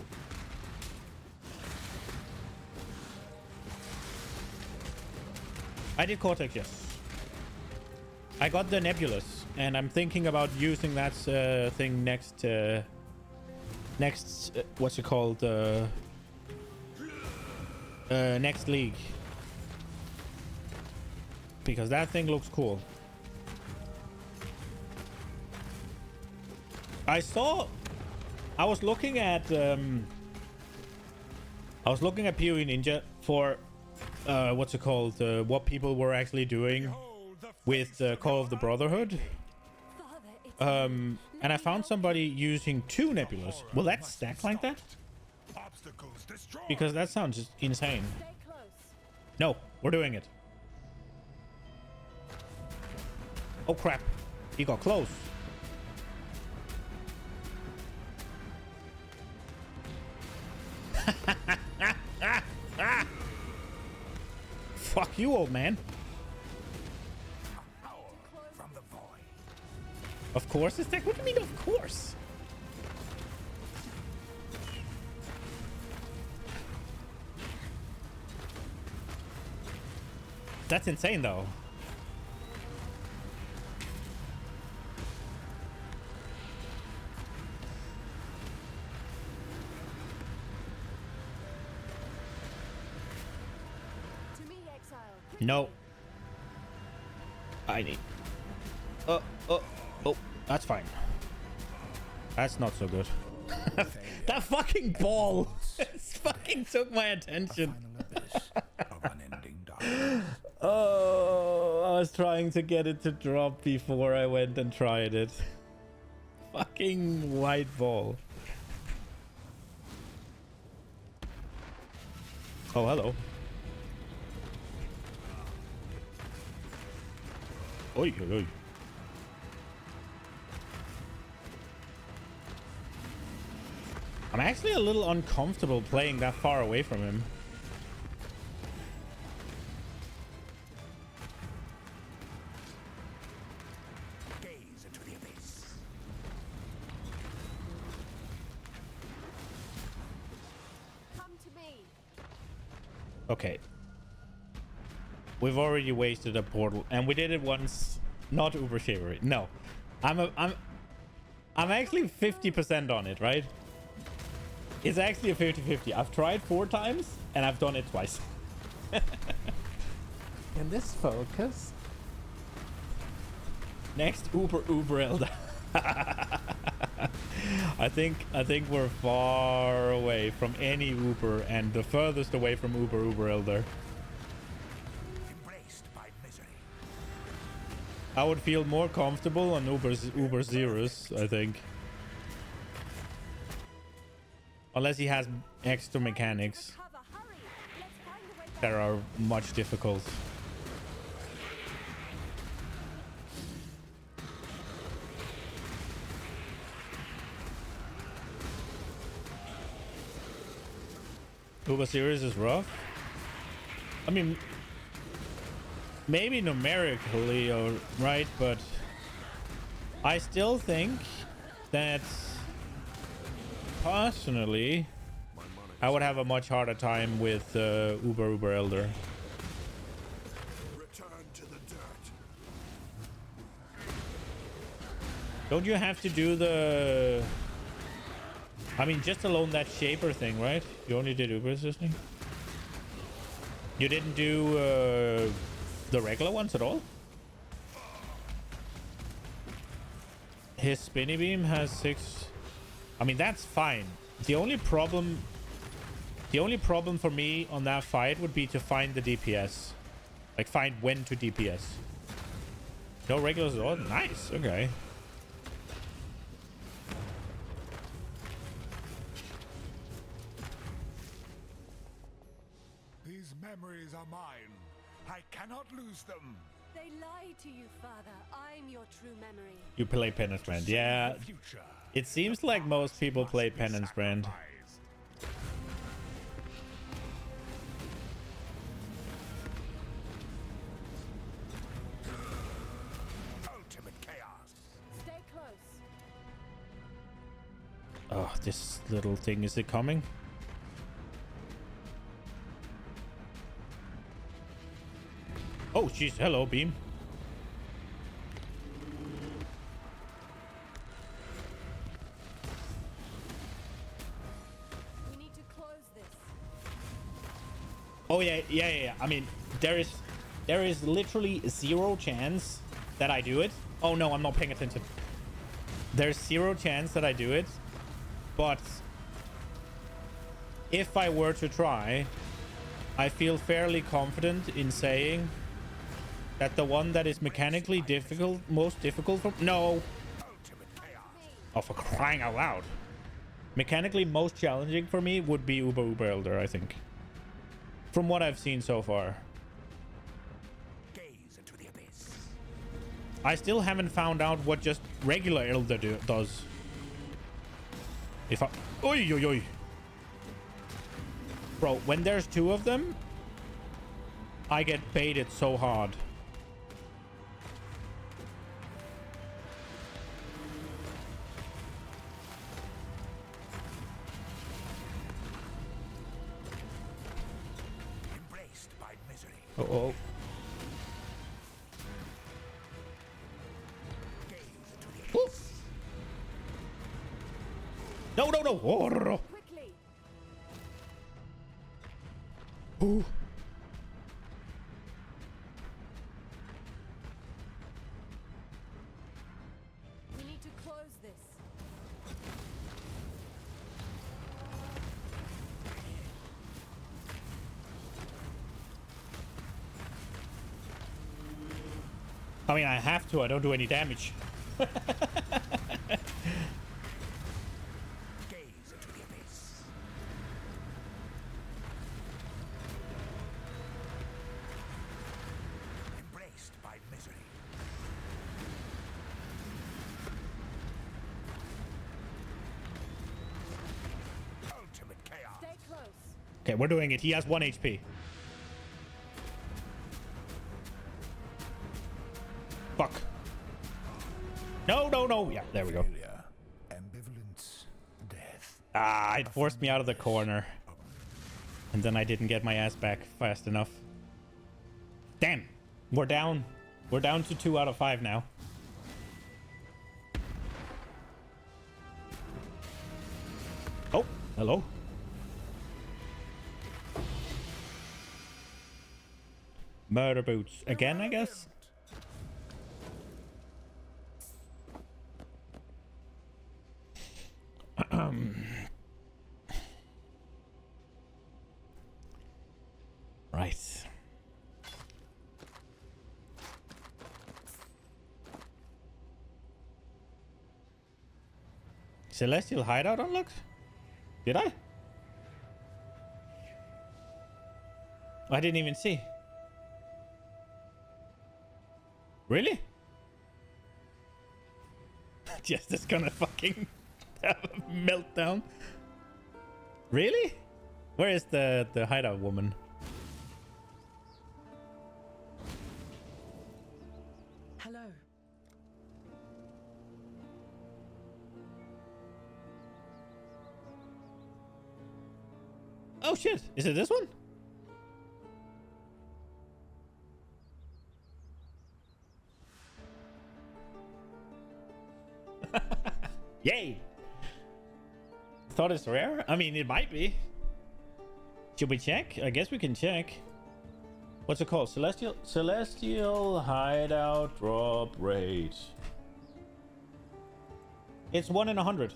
I did Cortex, yes. I got the Nebulous, and I'm thinking about using that thing next... what's it called? Next league. Because that thing looks cool. I was looking at PoE Ninja for what's it called? What people were actually doing with Call of the Brotherhood. And I found somebody using 2 Nebulas. Will that stack like that? Because that sounds just insane. No, we're doing it. Oh crap, he got close. Fuck you, old man. Of course it's that. What do you mean, of course? That's insane, though. To me, Exile. No. I need... Oh, that's fine. That's not so good. That fucking ball fucking took my attention. Oh, I was trying to get it to drop before I went and tried it. Fucking white ball. Oh, hello. Oi, oi, oi. I'm actually a little uncomfortable playing that far away from him. Gaze into the abyss. Come to me. Okay. We've already wasted a portal, and we did it once. Not Uber Shaver. No, I'm actually 50% on it, right? It's actually a 50-50. I've tried 4 times, and I've done it twice. Can this focus? Next, Uber Elder. I think we're far away from any Uber, and the furthest away from Uber Elder. Embraced by misery. I would feel more comfortable on Uber Zeros, I think. Unless he has extra mechanics that are much difficult. Uber Series is rough. I mean, maybe numerically, or right, but I still think that personally I would have a much harder time with Uber Elder. Return to the dirt. Don't you have to do the... I mean, just alone that shaper thing, right? You only did Uber assisting? You didn't do the regular ones at all? His spinny beam has 6. I mean, that's fine. The only problem for me on that fight would be to find the DPS. Like, find when to DPS. No regulars at all? Nice, okay. These memories are mine. I cannot lose them. They lie to you, Father. I'm your true memory. You play Penance Brand. Yeah. It seems like most people play Penance Brand. Ultimate chaos. Stay close. Oh, this little thing, is it coming? Oh, jeez. Hello, Beam. We need to close this. Oh, yeah. I mean, there is literally 0 chance that I do it. Oh, no, I'm not paying attention. There's 0 chance that I do it. But if I were to try, I feel fairly confident in saying that the one that is mechanically difficult, most difficult for... No! Oh, for crying out loud. Mechanically most challenging for me would be Uber Elder, I think. From what I've seen so far. Gaze into the abyss. I still haven't found out what just regular Elder does. If I... Oi, oi, oi. Bro, when there's 2 of them, I get baited so hard. Embraced by misery. Uh-oh. Ooh. No, no, no. Oh, Quickly. ooh. We need to close this. I mean, I have to. I don't do any damage. Gaze into the abyss. Embraced by misery. Ultimate chaos. Stay close. Okay, we're doing it. He has 1 HP. Fuck. No, no, no. Yeah, there we go. Failure, ambivalence, death. Ah, it forced me out of the corner. And then I didn't get my ass back fast enough. Damn. We're down. We're down to 2 out of 5 now. Oh, hello. Murder boots. Again, I guess? Right. Celestial hideout unlocked? Did I? I didn't even see. Really? Just is gonna fucking have a meltdown. Really? Where is the hideout woman? Hello. Oh shit, is it this one? Yay! Thought it's rare? I mean, it might be. Should we check? I guess we can check. What's it called? Celestial hideout drop rate. It's 1 in 100.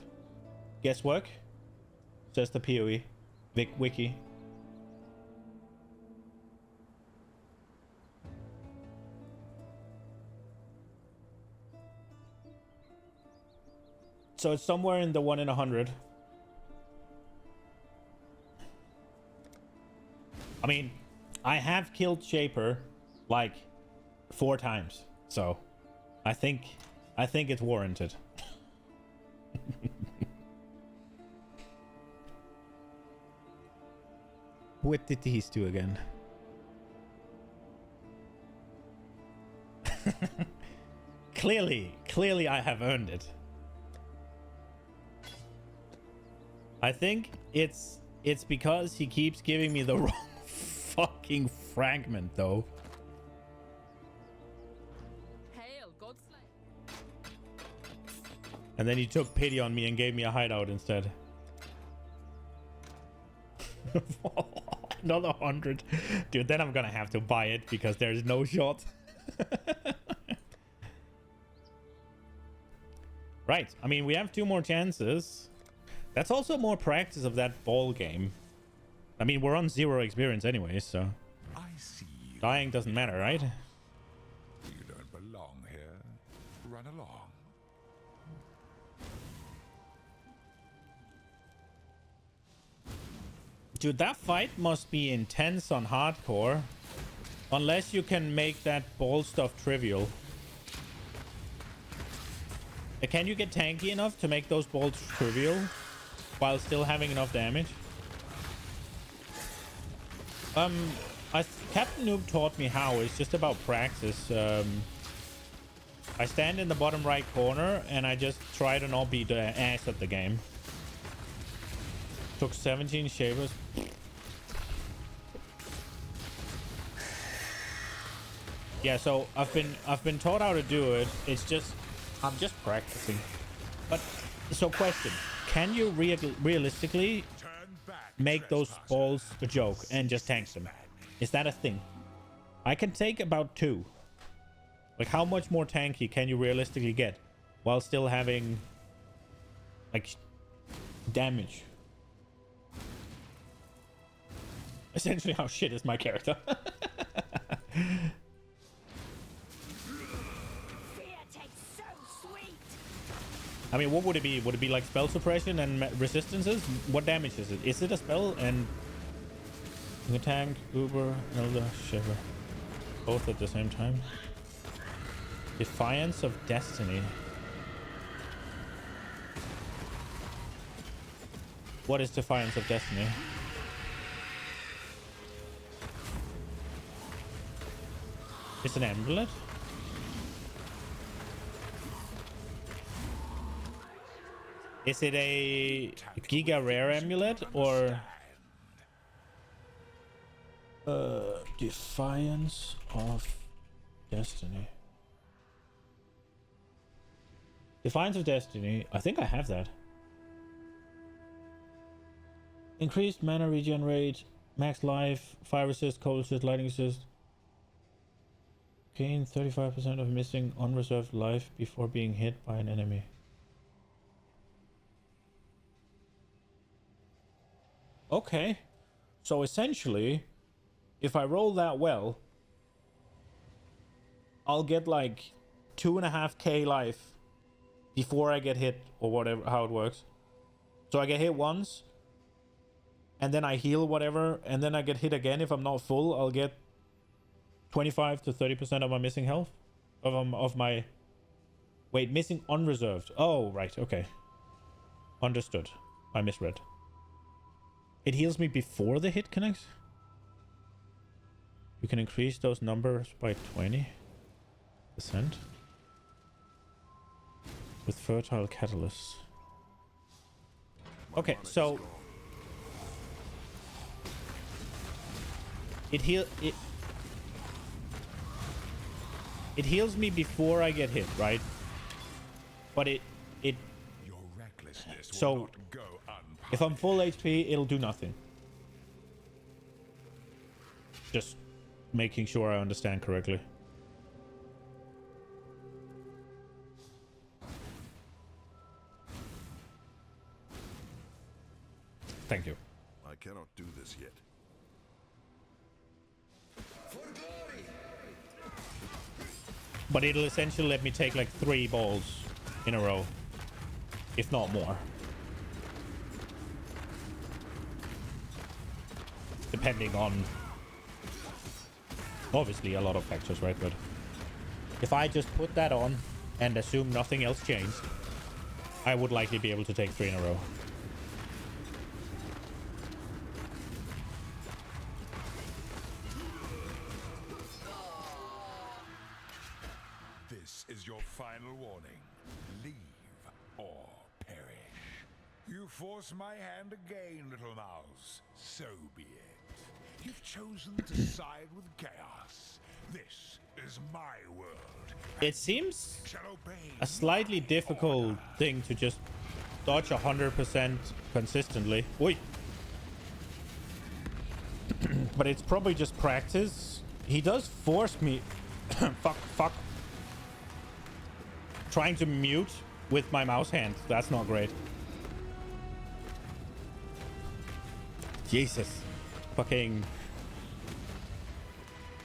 Guesswork? Says the PoE. Wiki. So it's somewhere in the 1 in 100. I mean, I have killed Shaper like 4 times, so I think it's warranted. What did these do again? Clearly I have earned it. I think it's because he keeps giving me the wrong fucking fragment though. Hail, Godslay. And then he took pity on me and gave me a hideout instead. Another 100. Dude, then I'm gonna have to buy it because there's no shot. Right. I mean, we have 2 more chances. That's also more practice of that ball game. I mean, we're on 0 experience anyway, so... I see you. Dying doesn't matter, right? You don't belong here. Run along. Dude, that fight must be intense on hardcore. Unless you can make that ball stuff trivial. Can you get tanky enough to make those balls trivial? While still having enough damage? Captain Noob taught me how. It's just about practice. I stand in the bottom right corner and I just try to not be the ass at the game. Took 17 shavers. Yeah, so I've been taught how to do it. It's just I'm just practicing. But so question. Can you realistically make those balls a joke and just tank them? Is that a thing? I can take about 2. Like, how much more tanky can you realistically get while still having, like, damage? Essentially, how shit is my character? I mean, what would it be? Would it be like spell suppression and resistances? What damage is it? Is it a spell? And you can tank, Über, Elder, Shiver. Both at the same time. Defiance of Destiny. What is Defiance of Destiny? It's an amulet? Is it a Giga Rare amulet or Defiance of Destiny? Defiance of Destiny. I think I have that. Increased mana regen rate, max life, fire resist, cold resist, lightning resist. Gain 35% of missing unreserved life before being hit by an enemy. Okay, so essentially, if I roll that well, I'll get like 2.5k life before I get hit, or whatever, how it works. So I get hit once, and then I heal whatever, and then I get hit again. If I'm not full, I'll get 25 to 30% of my missing health. Of my... Wait, missing unreserved. Oh, right, okay. Understood. I misread. It heals me before the hit connects? You can increase those numbers by 20%. With fertile catalysts. Okay, so... It heals me before I get hit, right? But it Your recklessness will so not go unpunished. if I'm full HP, it'll do nothing. Just making sure I understand correctly. Thank you. I cannot do this yet. But it'll essentially let me take like 3 balls in a row, if not more. Depending on obviously a lot of factors, right? But if I just put that on and assume nothing else changed, I would likely be able to take 3 in a row. This is your final warning. Leave or perish. You force my hand again, little mouse. So be it. You've chosen to side with chaos. This is my world. It seems Shall obey a slightly difficult thing to just dodge 100% consistently. Oi. But it's probably just practice. He does force me... fuck. Trying to mute with my mouse hand. That's not great. Jesus. Fucking...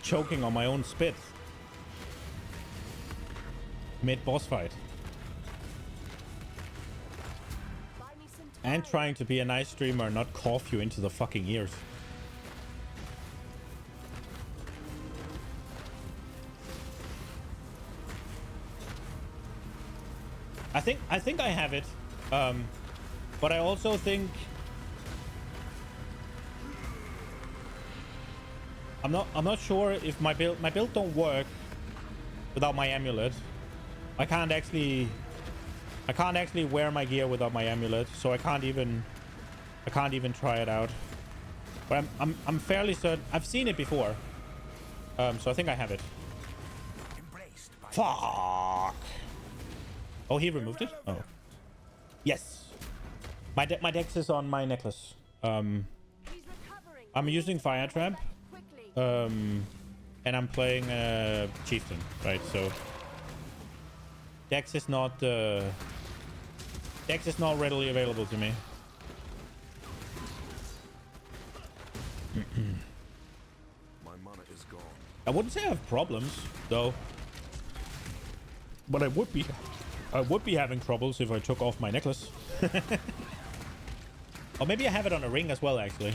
choking on my own spit. Mid-boss fight. And trying to be a nice streamer and not cough you into the fucking ears. I think I have it. But I also think I'm not sure if my build don't work without my amulet. I can't actually wear my gear without my amulet, so I can't even try it out. But I'm fairly certain I've seen it before. So I think I have it. Fuck. Oh, he removed it? Oh. Yes. My dex is on my necklace. I'm using Fire Trap. And I'm playing Chieftain, right? So dex is not readily available to me. My mana is gone. I wouldn't say I have problems though. But I would be having troubles if I took off my necklace. Or maybe I have it on a ring as well, actually.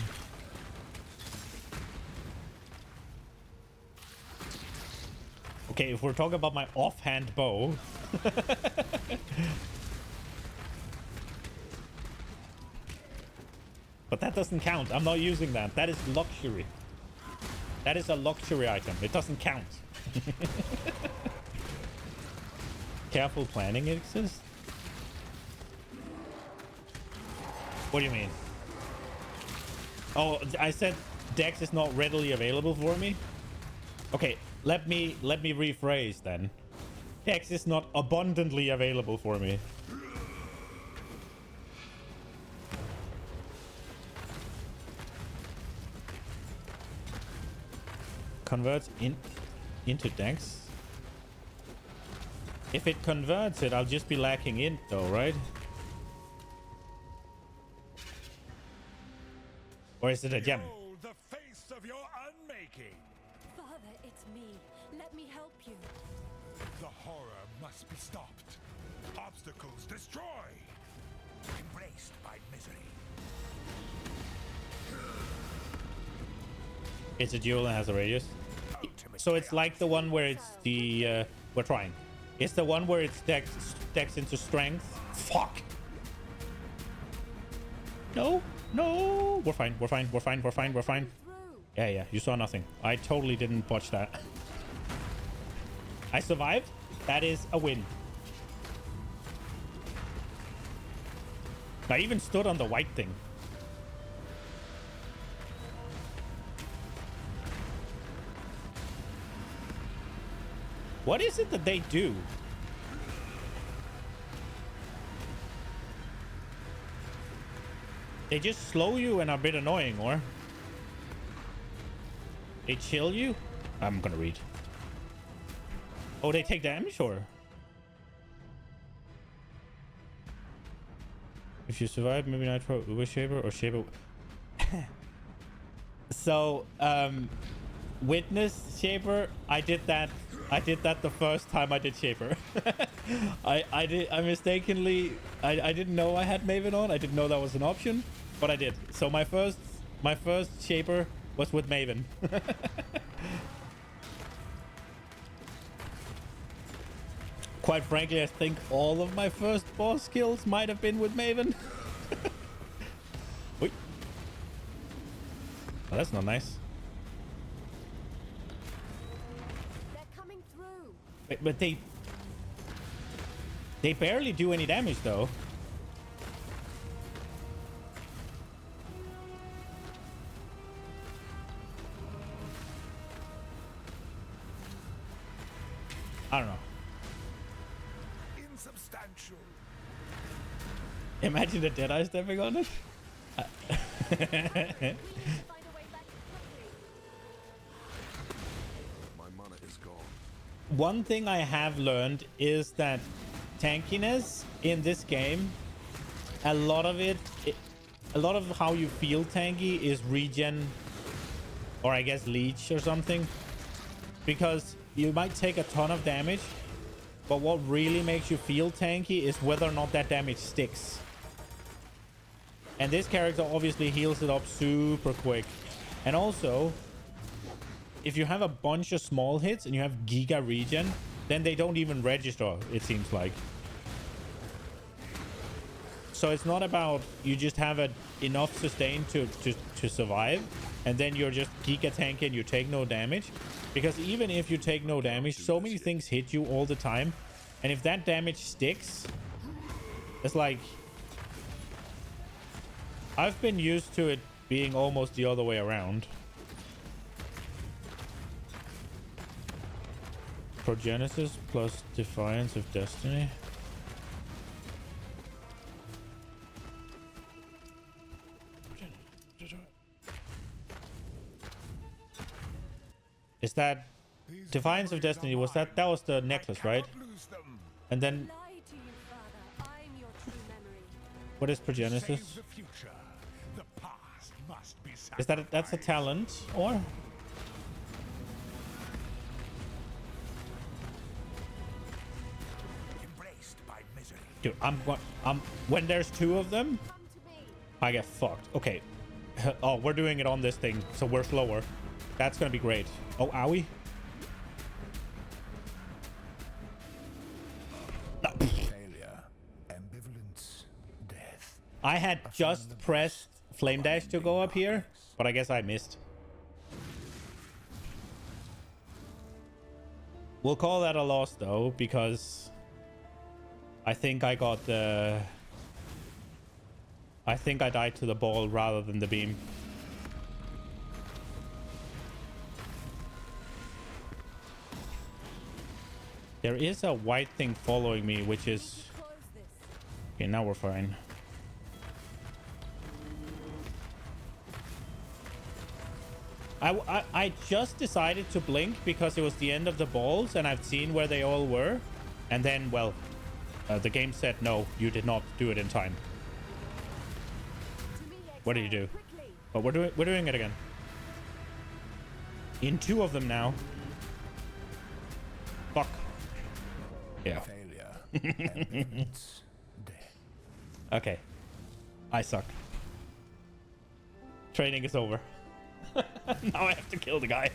Okay, if we're talking about my offhand bow. But that doesn't count. I'm not using that. That is luxury. That is a luxury item. It doesn't count. Careful planning exists? What do you mean? Oh, I said Dex is not readily available for me? Okay, let me rephrase then. Dex is not abundantly available for me. Converts into Dex? If it converts it, I'll just be lacking int though, right? Or is it a gem? Behold the face of your unmaking. Father, it's me. Let me help you. The horror must be stopped. Obstacles destroy. Embraced by misery. It's a duel and has a radius. So it's like the one where it's the we're trying. It's the one where it's dex into strength. Fuck. No, no. We're fine. We're fine. We're fine. We're fine. We're fine. Yeah, yeah. You saw nothing. I totally didn't botch that. I survived. That is a win. I even stood on the white thing. What is it that they do? They just slow you and are a bit annoying, or? They chill you? I'm gonna read. Oh, they take damage, or? If you survive, maybe Nitro, Uber Shaper, or Shaper. So, Witness Shaper, I did that the first time I did Shaper. I mistakenly, I didn't know I had Maven on. I didn't know that was an option, but I did. So my first Shaper was with Maven. Quite frankly, I think all of my first boss skills might have been with Maven. Wait. Oh, that's not nice. They're coming through. But they barely do any damage, though. I don't know. Insubstantial. Imagine the Deadeye stepping on it. My mana is gone. One thing I have learned is that tankiness in this game, a lot of how you feel tanky is regen, or I guess leech or something, because you might take a ton of damage, but what really makes you feel tanky is whether or not that damage sticks. And this character obviously heals it up super quick. And also, if you have a bunch of small hits and you have giga regen, then they don't even register, it seems like. So it's not about you just have enough sustain to survive, and then you're just giga tanky and you take no damage. Because even if you take no damage, so many things hit you all the time. And if that damage sticks, it's like... I've been used to it being almost the other way around. Progenesis plus Defiance of Destiny. Is that Defiance of Destiny? Was that was the necklace, right? And then what is Progenesis? Is that's a talent, or? Dude, I'm when there's two of them, I get fucked. Okay. Oh, we're doing it on this thing, so we're slower. That's gonna be great. Oh, owie. No. Failure, ambivalence, death. I had just pressed Flame Dash to go up here, but I guess I missed. We'll call that a loss, though, because I think I got the... I think I died to the ball rather than the beam. There is a white thing following me, which is... Okay, now we're fine. I just decided to blink because it was the end of the balls and I've seen where they all were. And then, well, the game said, no, you did not do it in time. What did you do? But we're doing it again. In two of them now. Fuck. Yeah. Failure. Okay. I suck. Training is over. Now I have to kill the guy.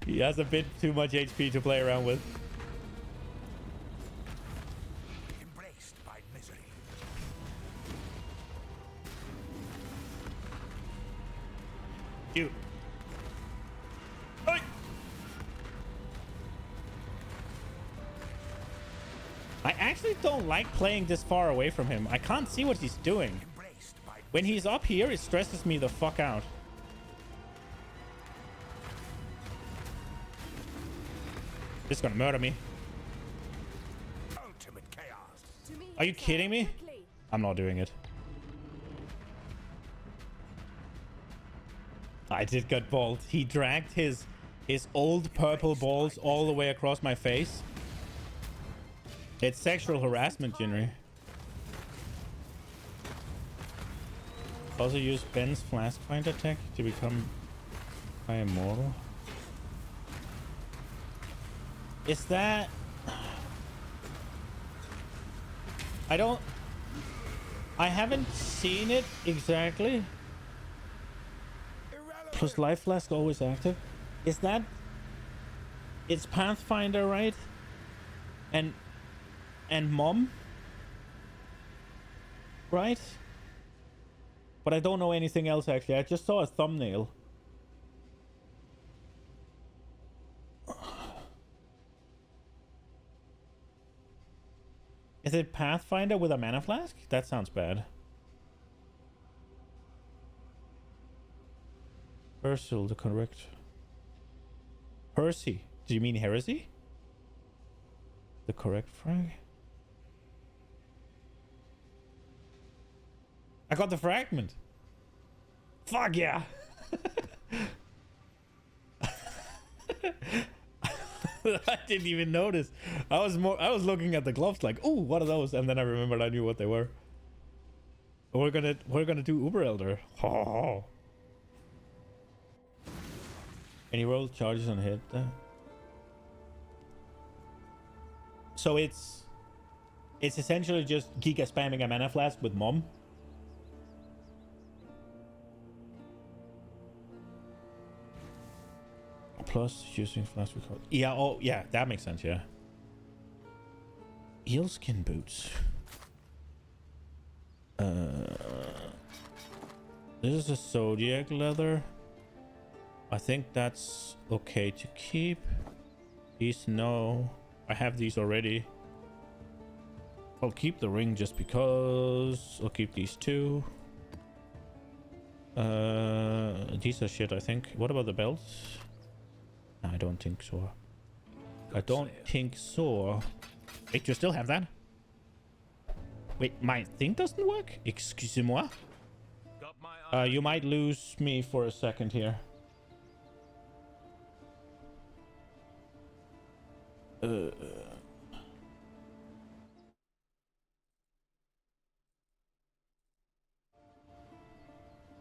He has a bit too much HP to play around with. Embraced by misery. You. Oi! I actually don't like playing this far away from him. I can't see what he's doing. When he's up here, it stresses me the fuck out. This is gonna murder me. Ultimate chaos. Are you kidding me? I'm not doing it. I did get balled. He dragged his old purple balls all the way across my face. It's sexual harassment, Jinri. Also use Ben's flask finder tech to become immortal. Is that... I haven't seen it exactly. Plus life flask always active. Is that... It's Pathfinder, right? And Mom? Right? But I don't know anything else actually. I just saw a thumbnail. Is it Pathfinder with a mana flask? That sounds bad. Ursula, the correct. Percy. Do you mean heresy? The correct frag? I got the fragment. Fuck yeah. I didn't even notice. I was looking at the gloves like, "Ooh, what are those?" And then I remembered I knew what they were. We're gonna do Uber Elder. Oh. Any roll charges on hit. So it's essentially just Giga spamming a mana flask with Mom. Plus using flask record. Yeah, oh yeah, that makes sense, yeah. Eelskin boots. This is a zodiac leather. I think that's okay to keep. These no. I have these already. I'll keep the ring just because. I'll keep these two. These are shit, I think. What about the belts? I don't think so. I don't think so. Wait, you still have that? Wait, my thing doesn't work? Excusez-moi. You might lose me for a second here.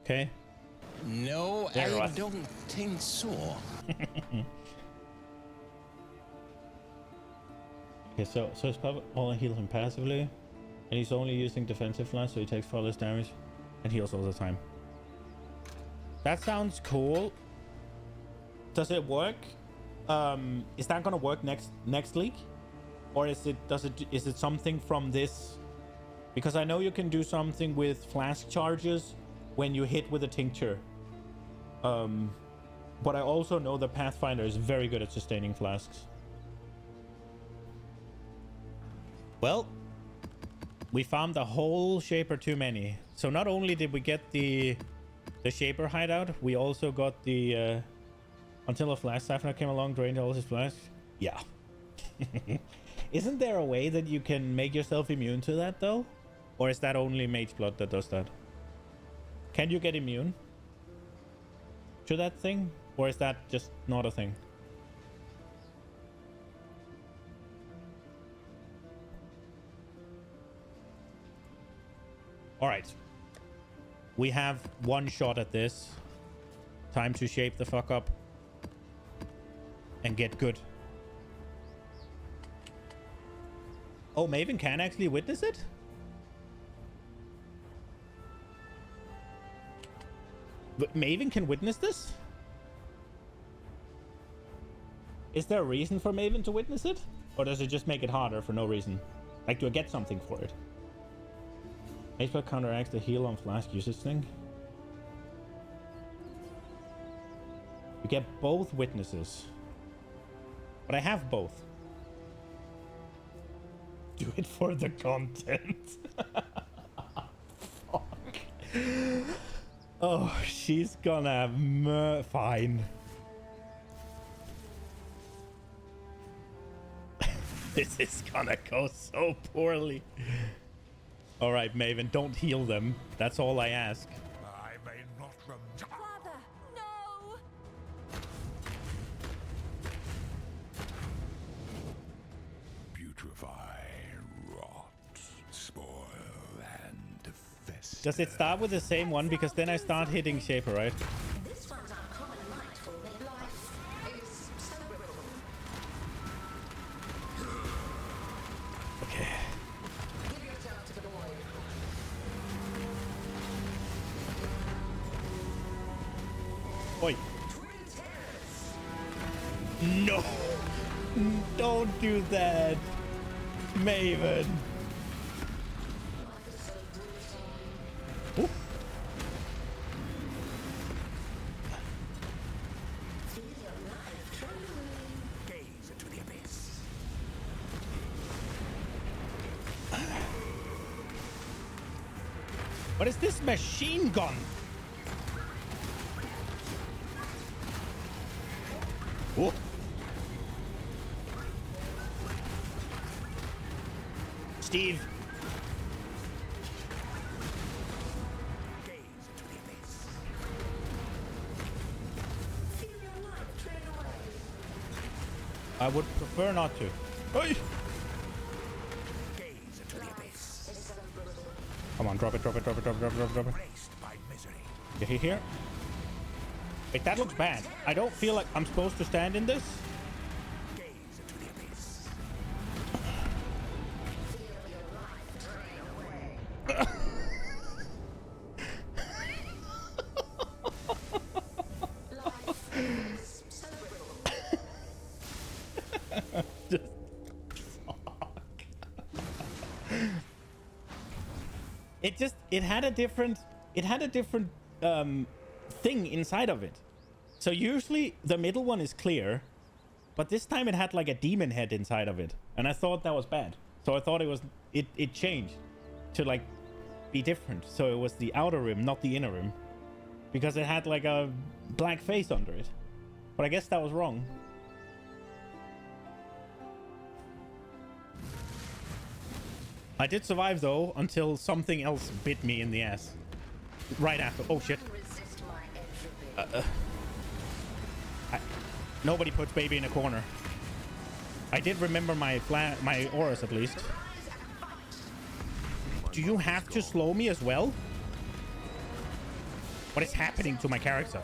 Okay. No, I don't think so. Okay, so his power only heals him passively, and he's only using defensive flash, so he takes far less damage and heals all the time. That sounds cool. Does it work? Is that gonna work next league, or is it something from this? Because I know you can do something with flask charges when you hit with a tincture. But I also know the Pathfinder is very good at sustaining flasks. Well, we found the whole Shaper too many. So not only did we get the Shaper hideout, we also got the until a flask siphoner came along, drained all his flasks. Yeah. Isn't there a way that you can make yourself immune to that though? Or is that only Mage Blood that does that? Can you get immune to that thing? Or is that just not a thing? All right. We have one shot at this. Time to shape the fuck up and get good. Oh, Maven can actually witness it? But Maven can witness this? Is there a reason for Maven to witness it? Or does it just make it harder for no reason? Like, do I get something for it? Spell counteracts the heal on flask usage thing. You get both witnesses. But I have both. Do it for the content. Fuck. Oh, she's gonna fine. This is gonna go so poorly. All right, Maven, don't heal them. That's all I ask. I may not Father, no! putrefy, rot, spoil, and fester. Does it start with the same one? Because then I start hitting Shaper, right? This one's uncommon nightfall that life is so brittle. Okay. Give yourself to the void. Oi. No. Don't do that. Maven. Ooh. Gaze into the abyss. What is this machine gun? Oh. Steve. Gaze into the abyss. Feel your life drain away. I would prefer not to. Oi. Gaze into the abyss. Is so brittle. Come on, drop it, drop it, drop it, drop it, drop it, drop it, drop it. Placed by misery. Get here. Wait, that looks bad. I don't feel like I'm supposed to stand in this. Gaze into the abyss. Feel your life drain away. Life is so brittle. Just fuck. It had a different thing inside of it. So usually the middle one is clear, but this time it had like a demon head inside of it, and I thought that was bad. So I thought it changed to like be different. So it was the outer rim, not the inner rim, because it had like a black face under it. But I guess that was wrong. I did survive though until something else bit me in the ass. Right after. Oh shit. Resist my entropy. Nobody puts baby in a corner. I did remember my auras at least. Do you have to slow me as well? What is happening to my character?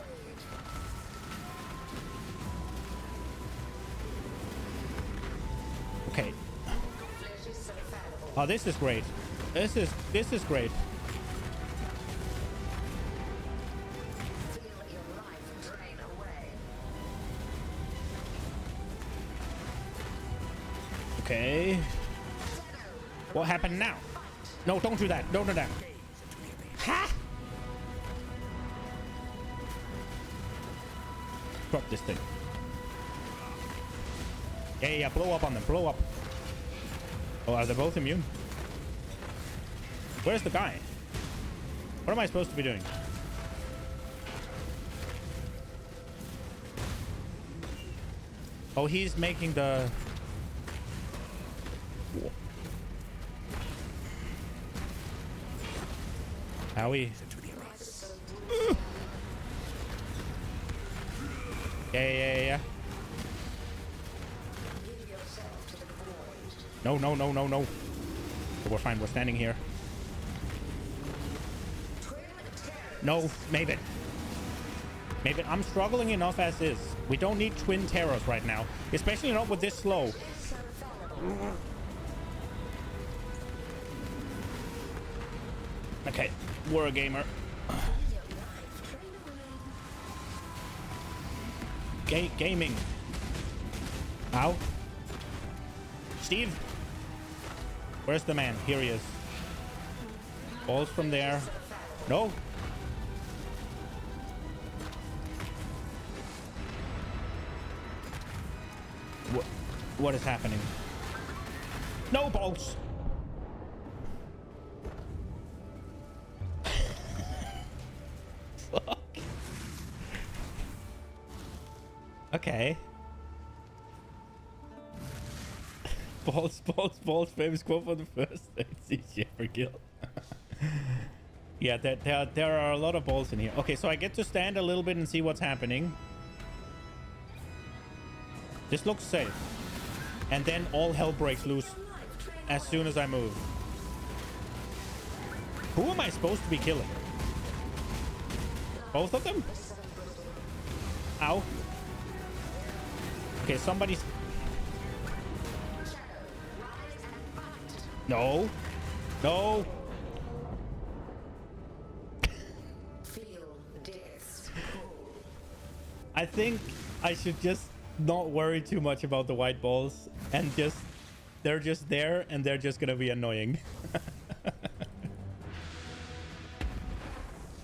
Okay. Oh, this is great. This is great. Feel your life drain away. Okay. What happened now? No, don't do that. Don't do that. Ha! Drop this thing. Yeah, blow up on them. Blow up. Oh, are they both immune? Where's the guy? What am I supposed to be doing? Oh, he's making the... Howie. Yeah. No. We're fine. We're standing here. No, Maven. Maven, I'm struggling enough as is. We don't need twin terrors right now. Especially not with this slow. Okay, we're a gamer. Gaming. Ow. Steve. Where's the man? Here he is. Balls from there. No. What is happening? No balls. Fuck. Okay. Balls, famous quote for the first CG ever kill. Yeah, there are a lot of balls in here. Okay, so I get to stand a little bit and see what's happening. This looks safe. And then all hell breaks loose as soon as I move. Who am I supposed to be killing? Both of them? Ow. Okay, somebody's... No. No. I think I should just not worry too much about the white balls and just... They're just there and they're just gonna be annoying.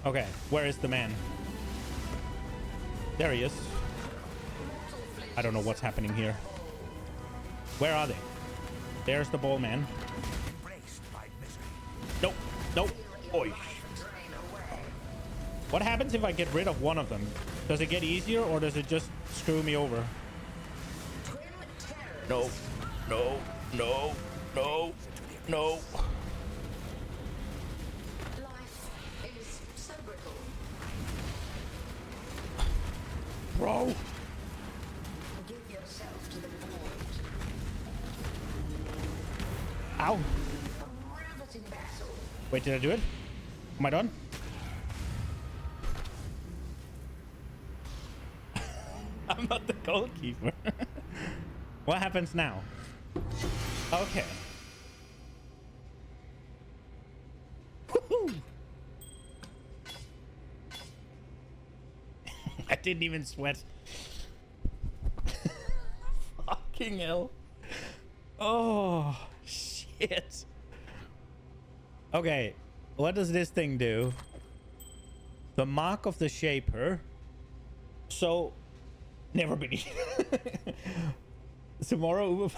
Okay, where is the man? There he is. I don't know what's happening here. Where are they? There's the ball man. Nope. Nope. Oi. What happens if I get rid of one of them? Does it get easier or does it just screw me over? No. No. No. No. No. Bro. Give yourself to the point. Ow. A riveting battle. Wait, did I do it? Am I done? I'm not the goalkeeper. What happens now? Okay. Woohoo! I didn't even sweat. Fucking hell. Oh, shit. Okay, what does this thing do? The mark of the shaper. So, never been eaten. Tomorrow, Uber.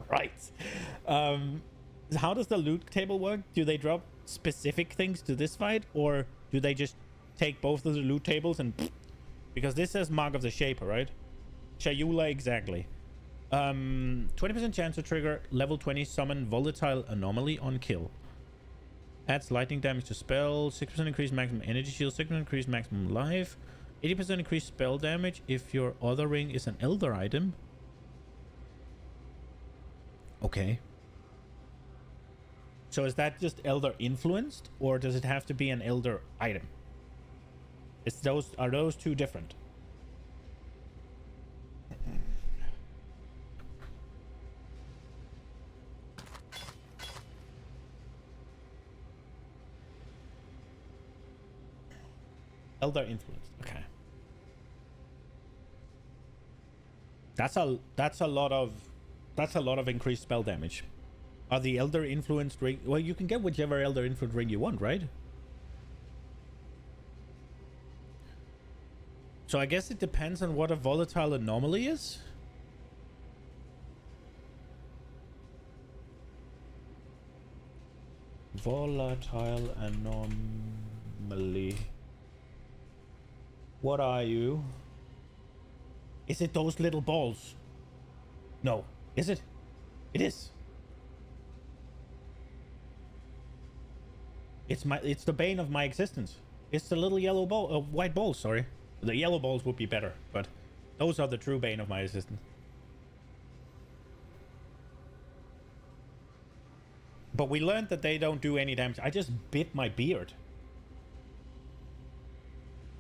Right. How does the loot table work? Do they drop specific things to this fight, or do they just take both of the loot tables and... Because this says mark of the shaper, right? Shayula, exactly. 20% chance to trigger level 20 summon volatile anomaly on kill. Adds lightning damage to spell. 6% increase maximum energy shield. 6% increase maximum life. 80% increase spell damage if your other ring is an elder item. Okay. So is that just elder influenced, or does it have to be an elder item? Are those two different? Elder influenced. Okay. That's a lot of increased spell damage. Are the elder influenced ring? Well, you can get whichever elder influenced ring you want, right? So I guess it depends on what a volatile anomaly is. Volatile anomaly. What are you? Is it those little balls? No. Is it? It is. It's the bane of my existence. It's the little yellow ball, white balls, sorry. The yellow balls would be better, but those are the true bane of my existence. But we learned that they don't do any damage. I just bit my beard.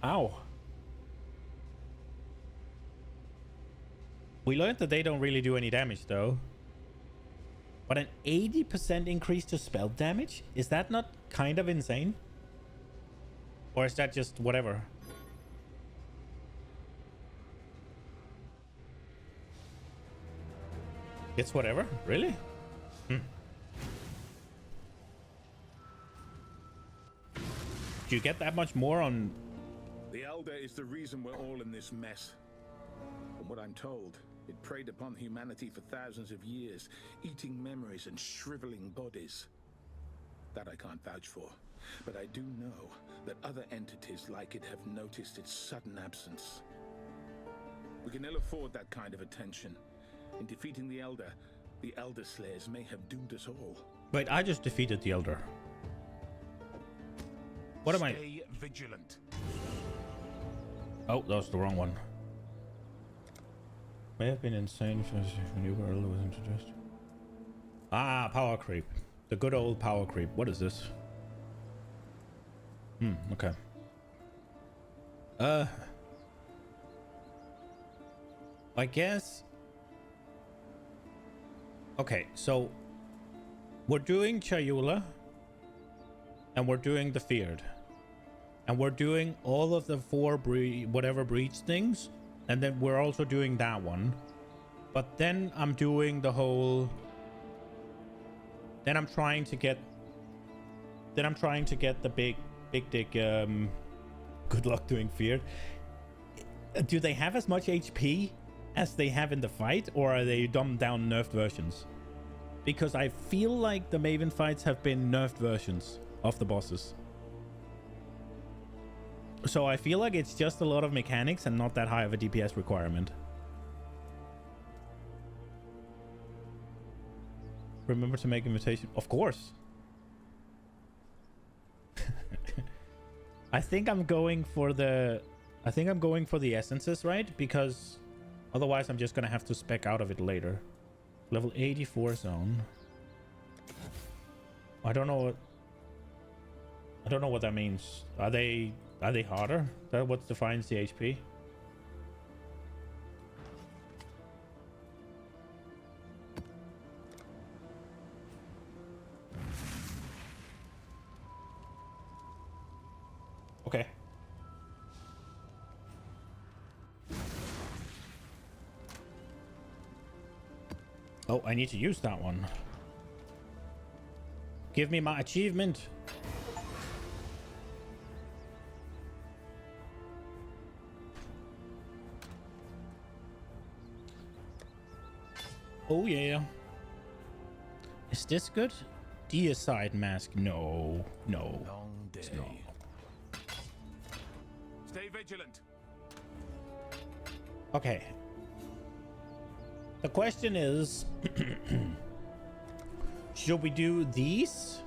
Ow. We learned that they don't really do any damage, though. But an 80% increase to spell damage? Is that not kind of insane? Or is that just whatever? It's whatever? Really? Hmm. Do you get that much more on... The Elder is the reason we're all in this mess. From what I'm told, it preyed upon humanity for thousands of years, eating memories and shriveling bodies. That I can't vouch for, but I do know that other entities like it have noticed its sudden absence. We can ill afford that kind of attention. In defeating the Elder Slayers may have doomed us all. Wait, I just defeated the Elder. What am I... Stay vigilant. Oh, that was the wrong one. May have been insane when Über was introduced. Ah, power creep. The good old power creep. What is this? Okay. I guess... Okay, so... We're doing Chayula. And we're doing the Feared. And we're doing all of the 4 whatever breach things. And then we're also doing that one. But then I'm doing the whole... Then I'm trying to get the big dick, good luck doing Feared. Do they have as much HP as they have in the fight? Or are they dumbed down nerfed versions? Because I feel like the Maven fights have been nerfed versions of the bosses. So I feel like it's just a lot of mechanics and not that high of a DPS requirement. Remember to make invitation. Of course. I think I'm going for the essences, right? Because otherwise I'm just gonna have to spec out of it later. Level 84 zone. I don't know what that means. Are they harder? That what defines the HP? Okay. Oh, I need to use that one. Give me my achievement. Oh yeah. Is this good? Deicide mask. No. Long day. It's not. Stay vigilant. Okay. The question is, should we do these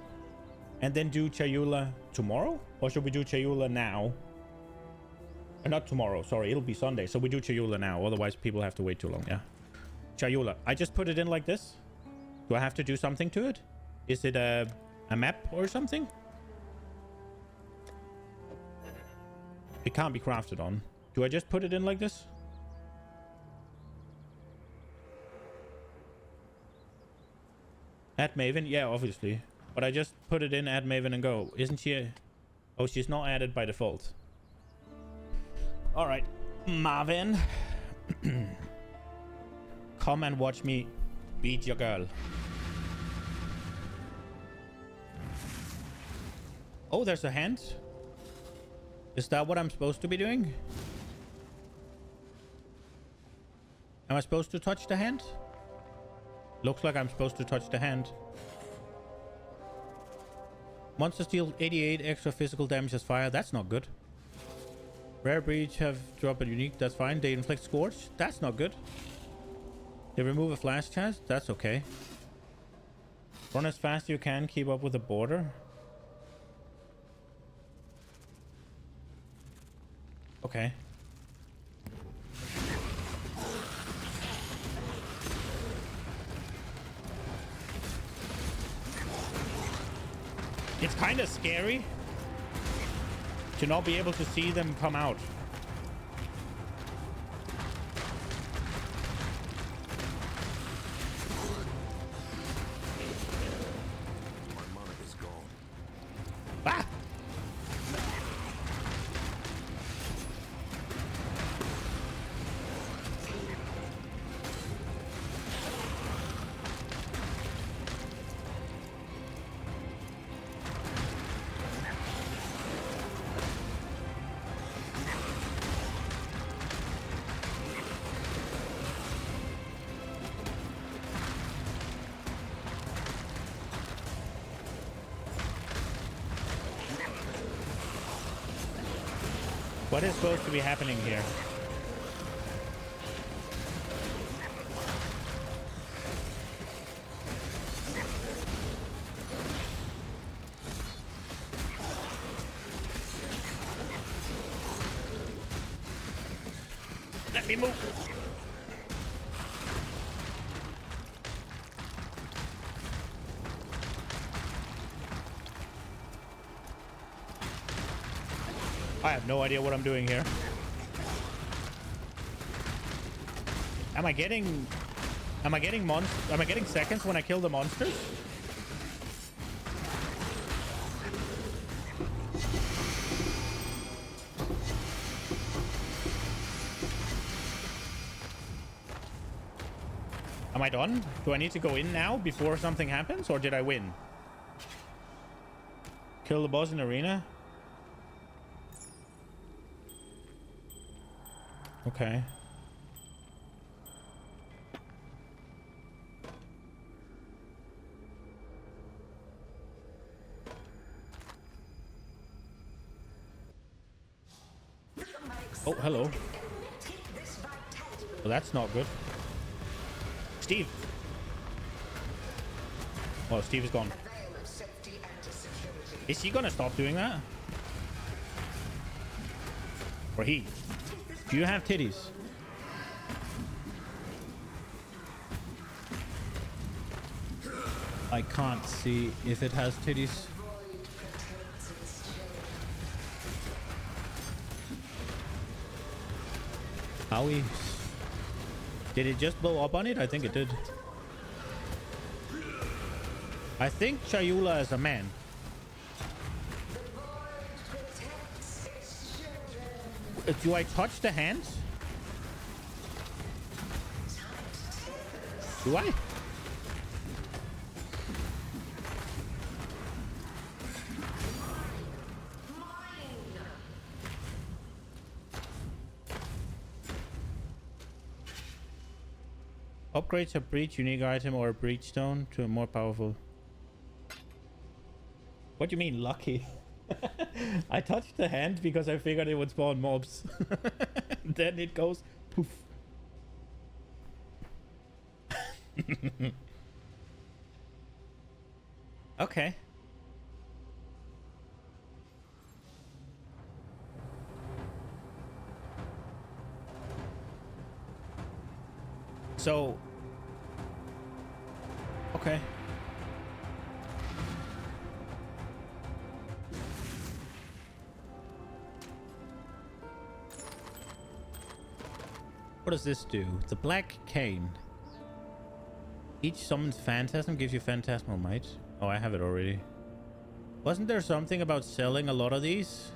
and then do Chayula tomorrow? Or should we do Chayula now? Not tomorrow, sorry, it'll be Sunday. So we do Chayula now, otherwise people have to wait too long, yeah? Chayula, I just put it in like this. Do I have to do something to it? Is it a map or something? It can't be crafted on. Do I just put it in like this? Add Maven? Yeah, obviously. But I just put it in, add Maven and go. Isn't she? Oh, she's not added by default. Alright. Marvin. Come and watch me beat your girl. Oh, there's a hand. Is that what I'm supposed to be doing? Am I supposed to touch the hand? Looks like I'm supposed to touch the hand. Monsters deal 88 extra physical damage as fire. That's not good. Rare breach have drop a unique. That's fine. They inflict scorch. That's not good. They remove a flash chest. That's okay. Run as fast as you can. Keep up with the border. Okay. It's kind of scary to not be able to see them come out. My mana is gone. Ah! What is supposed to be happening here? Let me move. I have no idea what I'm doing here. Am I getting seconds when I kill the monsters? Am I done? Do I need to go in now before something happens, or did I win? Kill the boss in arena? Okay. Oh, hello. Well, that's not good. Steve. Oh, Steve is gone. Is he gonna stop doing that? Or he? Do you have titties? I can't see if it has titties. Howie. Did it just blow up on it? I think it did. I think Chayula is a man. Do I touch the hands? Do I? Upgrades a breach unique item or a breach stone to a more powerful. What do you mean lucky? I touched the hand because I figured it would spawn mobs. Then it goes poof. Okay. So okay. What does this do? The black cane. Each summoned phantasm gives you phantasmal might. Oh, I have it already. Wasn't there something about selling a lot of these?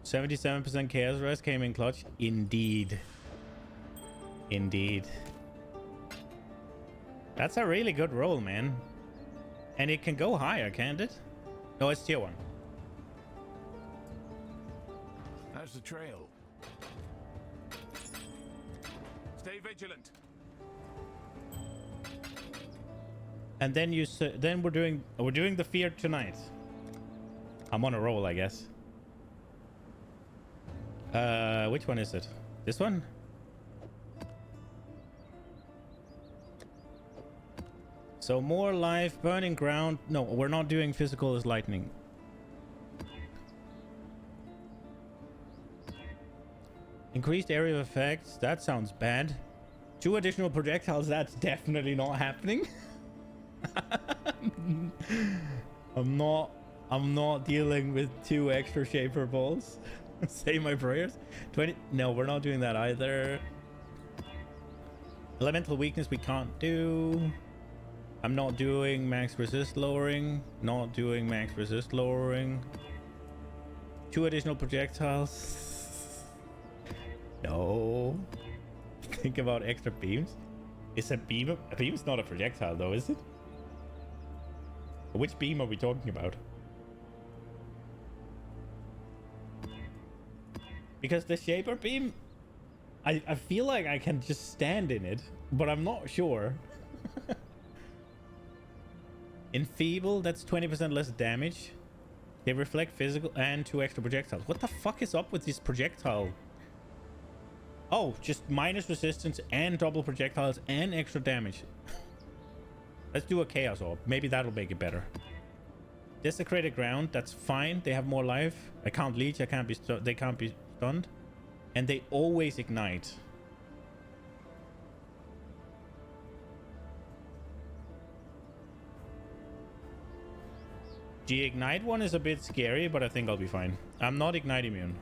%77% chaos rest came in clutch. Indeed. Indeed. That's a really good roll, man. And it can go higher, can't it? No, it's tier 1. How's the trail? Stay vigilant. And then then we're doing the fear tonight. I'm on a roll, I guess. Which one is it? This one? So more life, burning ground. No, we're not doing physical as lightning. Increased area of effects. That sounds bad. 2 additional projectiles. That's definitely not happening. I'm not dealing with 2 extra shaper balls. Say my prayers. 20. No, we're not doing that either. Elemental weakness we can't do. I'm not doing max resist lowering. Not doing max resist lowering. 2 additional projectiles. No. Think about extra beams. Is a beam? A beam's not a projectile though, is it? Which beam are we talking about? Because the shaper beam, I feel like I can just stand in it, but I'm not sure. Enfeeble, that's 20% less damage. They reflect physical and 2 extra projectiles. What the fuck is up with this projectile? Oh, just minus resistance and double projectiles and extra damage. Let's do a Chaos Orb. Maybe that'll make it better. Desecrated Ground, that's fine. They have more life. I can't leech, I can't be they can't be stunned. And they always ignite. The ignite one is a bit scary, but I think I'll be fine. I'm not ignite immune.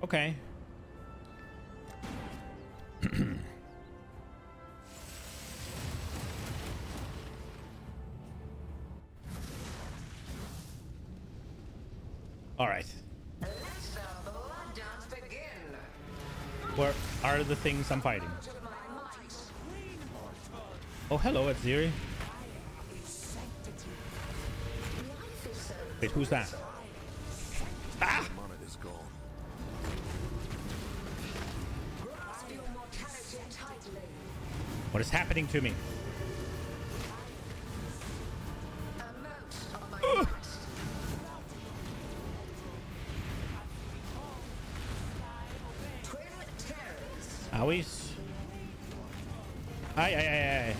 Okay. All right. Let the blood dance begin. Where are the things I'm fighting? Oh, hello, it's Ziri. Wait, who's that? Ah! What is happening to me? Owies. Aye, aye, aye, aye.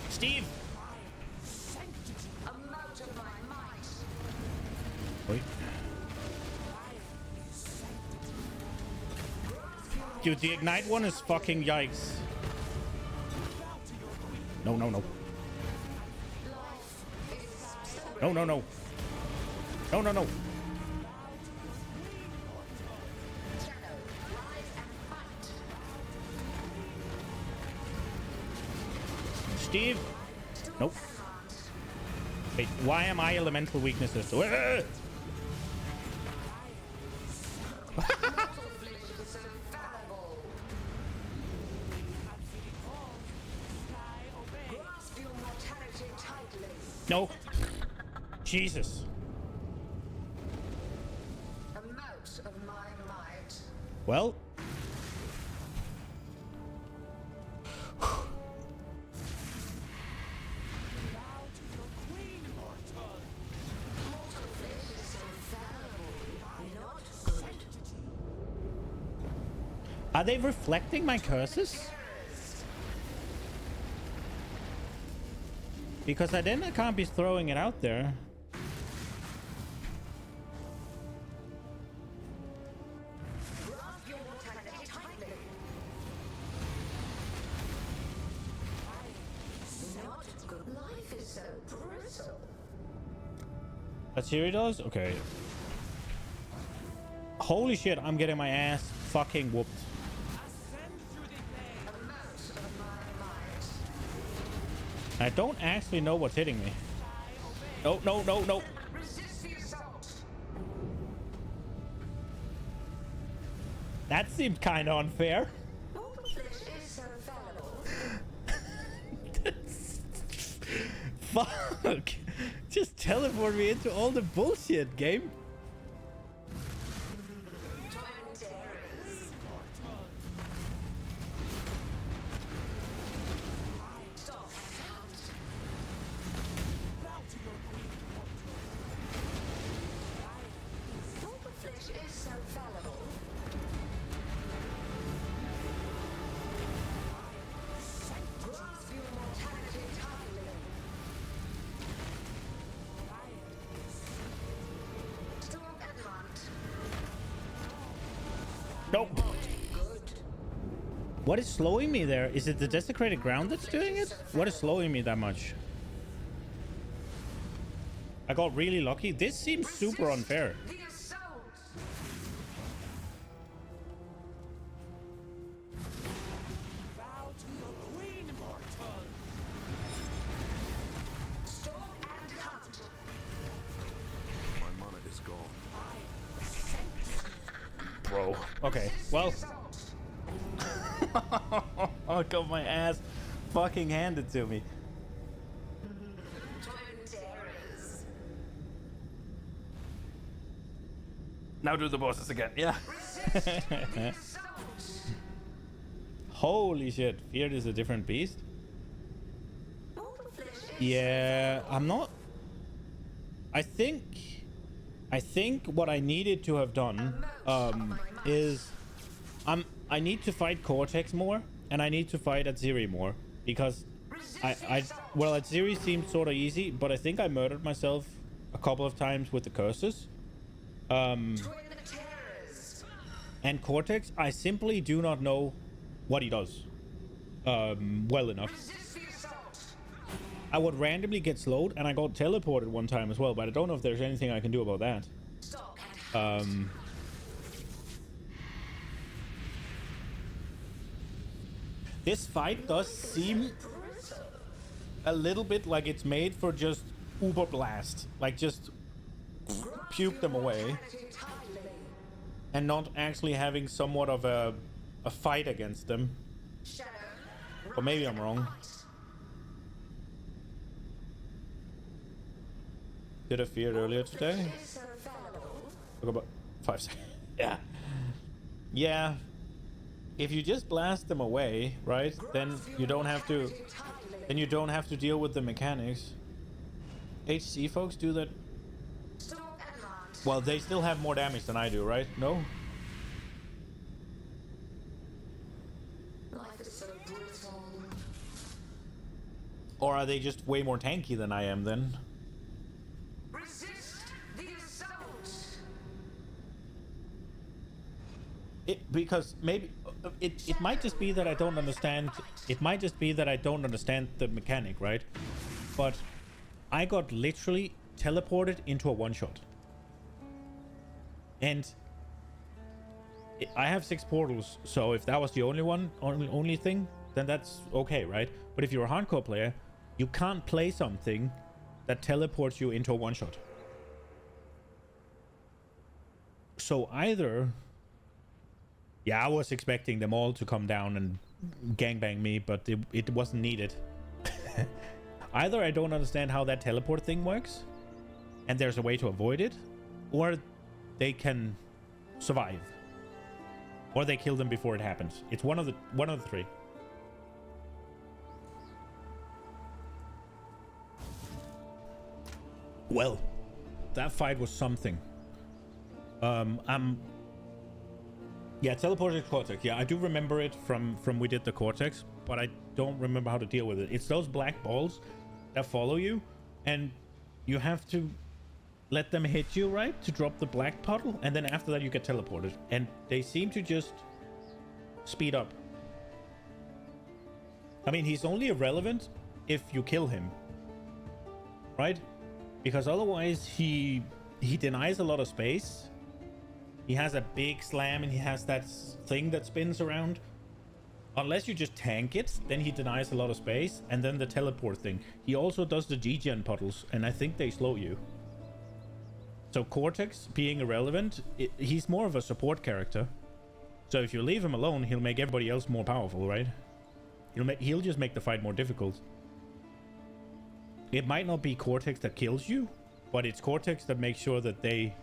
Steve! Wait. Dude, the ignite one is fucking yikes. No, no, no. No, no, no. No, no, no. Steve? Nope. Wait, why am I elemental weaknesses? No. Jesus. Well. Are they reflecting my curses? Because I can't be throwing it out there. That's here he does? Okay. Holy shit, I'm getting my ass fucking whooped. I don't actually know what's hitting me. No, no, no, no. That seemed kind of unfair. Fuck. Just teleport me into all the bullshit, game. Nope. What is slowing me there? Is it the desecrated ground that's doing it? What is slowing me that much? I got really lucky. This seems super unfair. Bro. Okay. Well. I got my ass fucking handed to me. Now do the bosses again. Yeah. Holy shit. Feared is a different beast. Yeah, I'm not. I think what I needed to have done is I need to fight Cortex more, and I need to fight Atziri more, because well, Atziri seemed sort of easy, but I think I murdered myself a couple of times with the curses. And Cortex, I simply do not know what he does well enough. I would randomly get slowed, and I got teleported one time as well, but I don't know if there's anything I can do about that. This fight does seem a little bit like it's made for just Uber blast, like just puke them away, and not actually having somewhat of a fight against them. Or maybe I'm wrong. Did I fear earlier today? Took about 5 seconds. Yeah. Yeah. If you just blast them away, right? Then you don't have to. Then you don't have to deal with the mechanics. HC folks do that. Well, they still have more damage than I do, right? No. Or are they just way more tanky than I am then? Because maybe it might just be that I don't understand. It might just be that I don't understand the mechanic, right? But I got literally teleported into a one-shot, and I have 6 portals. So if that was the only thing, then that's okay, right? But if you're a hardcore player, you can't play something that teleports you into a one-shot. So either. Yeah, I was expecting them all to come down and gangbang me, but it wasn't needed. Either I don't understand how that teleport thing works, and there's a way to avoid it, or they can survive, or they kill them before it happens. It's one of the three. Well, that fight was something. Yeah, teleported Cortex. Yeah, I do remember it from we did the Cortex, but I don't remember how to deal with it. It's those black balls that follow you, and you have to let them hit you, right, to drop the black puddle, and then after that you get teleported, and they seem to just speed up. I mean, he's only irrelevant if you kill him, right? Because otherwise he denies a lot of space. He has a big slam, and he has that thing that spins around. Unless you just tank it, then he denies a lot of space. And then the teleport thing. He also does the G-Gen puddles, and I think they slow you. So Cortex being irrelevant, he's more of a support character. So if you leave him alone, he'll make everybody else more powerful, right? He'll just make the fight more difficult. It might not be Cortex that kills you, but it's Cortex that makes sure that the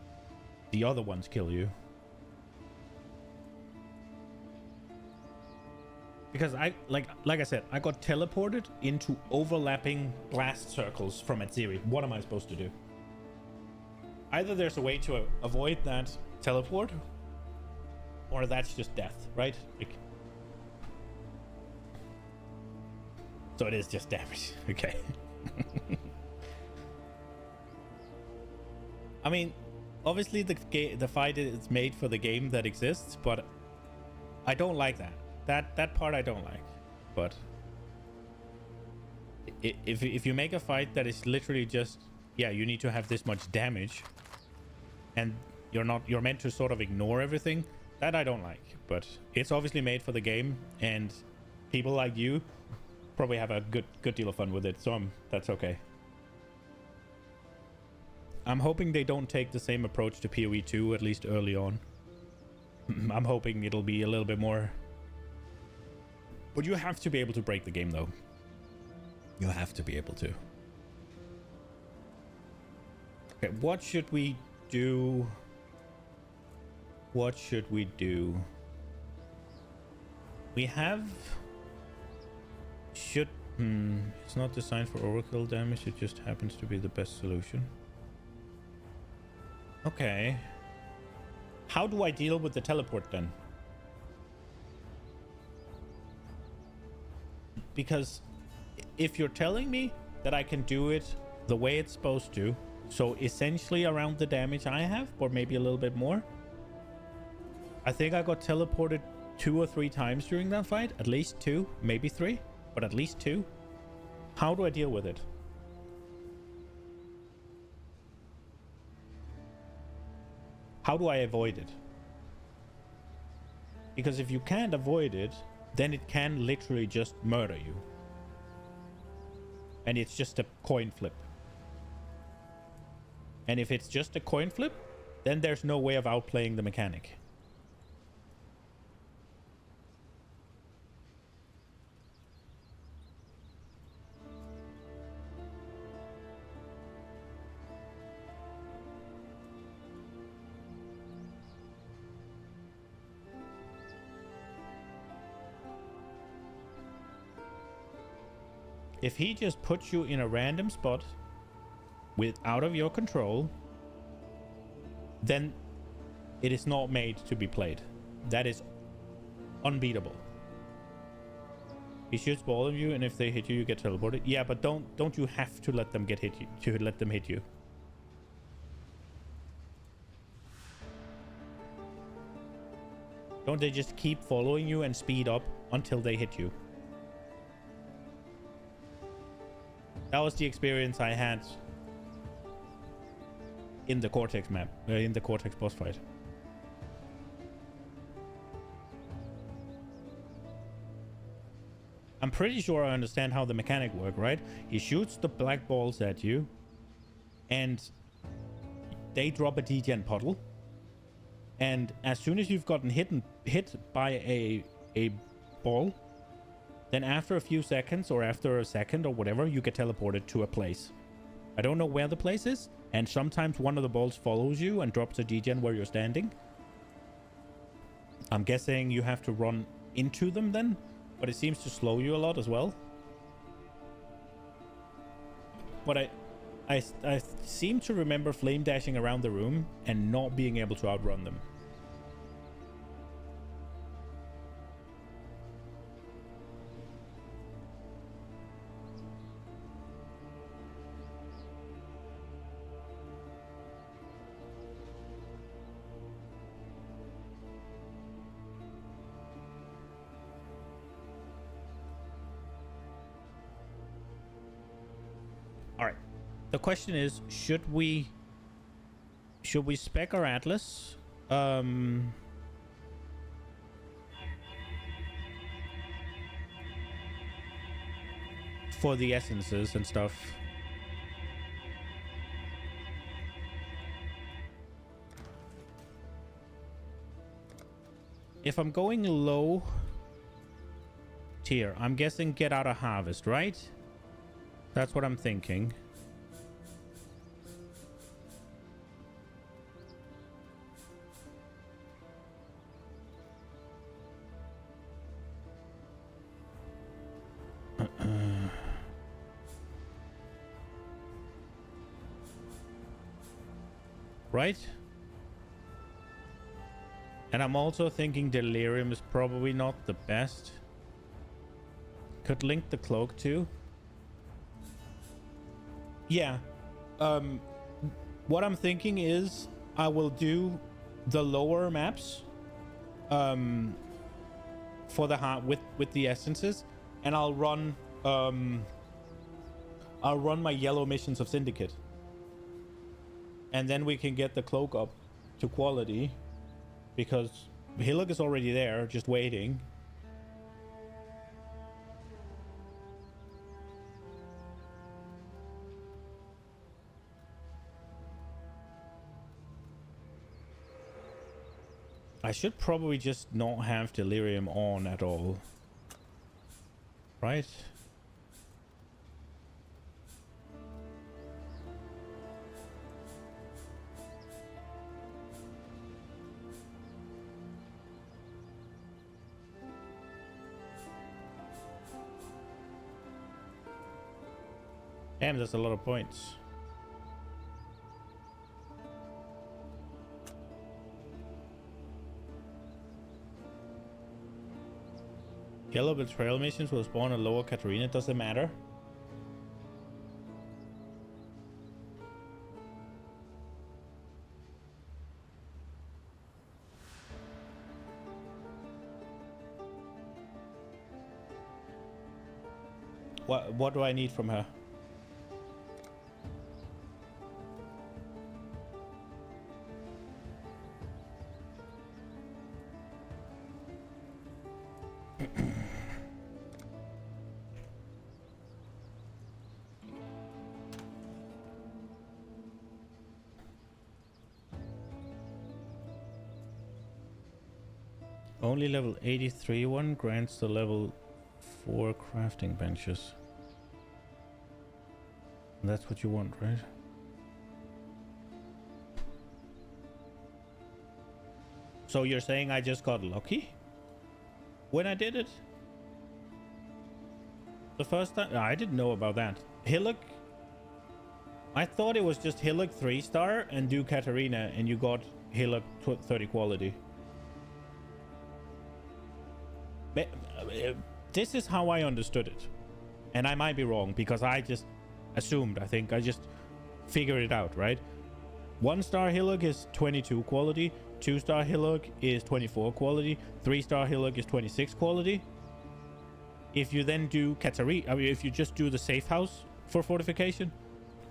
other ones kill you. Because like I said, I got teleported into overlapping blast circles from Atziri. What am I supposed to do? Either there's a way to avoid that teleport, or that's just death, right? Like, so it is just damage. Okay. I mean, obviously the fight is made for the game that exists, but I don't like that. That part I don't like. But if you make a fight that is literally just, yeah, you need to have this much damage, and you're meant to sort of ignore everything, that I don't like. But it's obviously made for the game, and people like you probably have a good deal of fun with it, so that's okay. I'm hoping they don't take the same approach to PoE 2, at least early on. I'm hoping it'll be a little bit more. But you have to be able to break the game, though. You have to be able to. Okay, what should we do? What should we do? We have... Should... It's not designed for overkill damage. It just happens to be the best solution. Okay. How do I deal with the teleport then? Because if you're telling me that I can do it the way it's supposed to, so essentially around the damage I have, or maybe a little bit more. I think I got teleported 2 or 3 times during that fight. At least 2, maybe 3, but at least 2. How do I deal with it? How do I avoid it? Because if you can't avoid it, then it can literally just murder you. And it's just a coin flip. And if it's just a coin flip, then there's no way of outplaying the mechanic. If he just puts you in a random spot out of your control, then it is not made to be played. That is unbeatable. He shoots ball at you, and if they hit you, you get teleported. Yeah, but don't you have to let them hit you? Don't they just keep following you and speed up until they hit you? That was the experience I had in the Cortex map, in the Cortex boss fight. I'm pretty sure I understand how the mechanic works, right? He shoots the black balls at you, and they drop a degen puddle. And as soon as you've gotten hit by a ball, then after a few seconds, or after a second or whatever, you get teleported to a place. I don't know where the place is, and sometimes one of the balls follows you and drops a degen where you're standing. I'm guessing you have to run into them then, but it seems to slow you a lot as well. But I seem to remember flame dashing around the room and not being able to outrun them. The question is, should we spec our Atlas? For the essences and stuff. If I'm going low tier, I'm guessing get out of harvest, right? That's what I'm thinking. Right? And I'm also thinking Delirium is probably not the best. Could link the cloak too. Yeah. What I'm thinking is I will do the lower maps for the with the essences, and I'll run my yellow missions of Syndicate. And then we can get the cloak up to quality, because Hillock is already there, just waiting. I should probably just not have Delirium on at all. Right? Damn, that's a lot of points. Yellow betrayal missions will spawn a lower Katarina. Does it matter? What do I need from her? Only level 83 one grants the level 4 crafting benches. And that's what you want, right? So you're saying I just got lucky when I did it? The first time? No, I didn't know about that. Hillock? I thought it was just Hillock 3-star and do Katarina and you got Hillock 30 quality. This is how I understood it. And I might be wrong because I just assumed. I think I just figured it out, right? 1-star Hillock is 22 quality. 2-star Hillock is 24 quality. 3-star Hillock is 26 quality. If you then do Katarina, I mean, if you just do the safe house for fortification,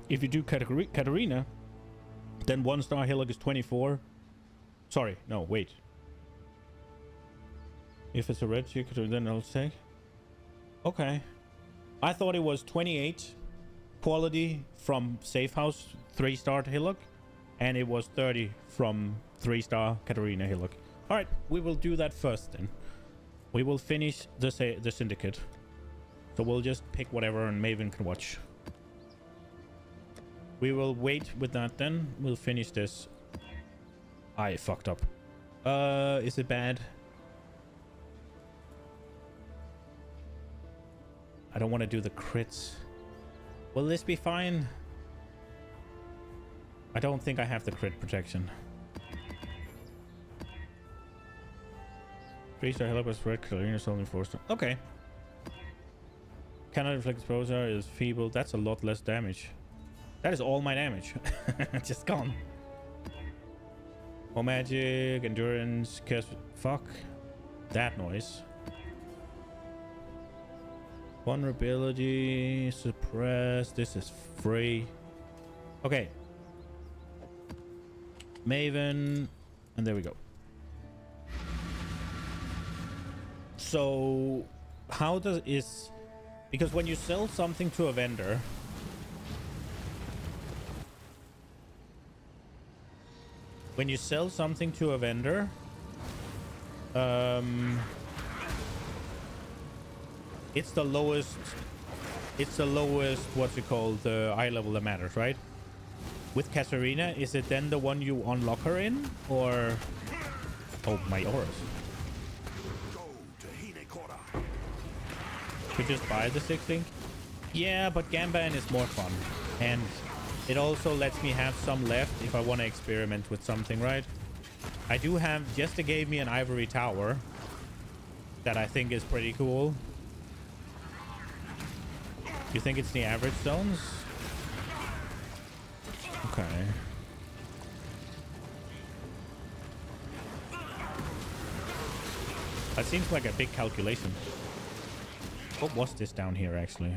if you do Katarina, then 1-star Hillock is 24. Sorry, no, wait. If it's a red secret, then I'll say. Okay. I thought it was 28 quality from safe house 3-star Hillock, and it was 30 from 3-star Katarina Hillock. All right, we will do that first then. We will finish the syndicate. So we'll just pick whatever and Maven can watch. We will wait with that then. We'll finish this. I fucked up. Is it bad? I don't want to do the crits. Will this be fine? I don't think I have the crit protection. 3-star Hillock was red, Katarina is only 4-star. Okay. Cannot reflect exposure is feeble. That's a lot less damage. That is all my damage. Just gone. More magic, endurance, curse. Fuck that noise. Vulnerability, suppress. This is free. Okay. Maven. And there we go. So how does is because when you sell something to a vendor, it's the lowest what's it called, the eye level that matters, right? With Katarina, is it then the one you unlock her in, or oh, my auras? To just buy the 6 link? Yeah, but Gamban is more fun, and it also lets me have some left if I want to experiment with something, right? I do have, Jester gave me an ivory tower that I think is pretty cool. You think it's the average stones? Okay. That seems like a big calculation. What was this down here, actually?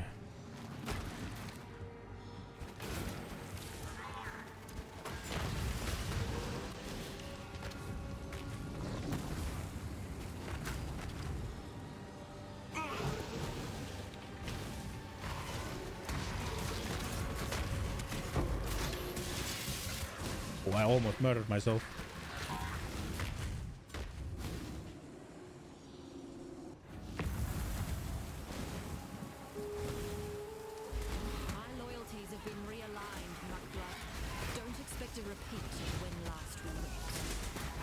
Oh, I almost murdered myself.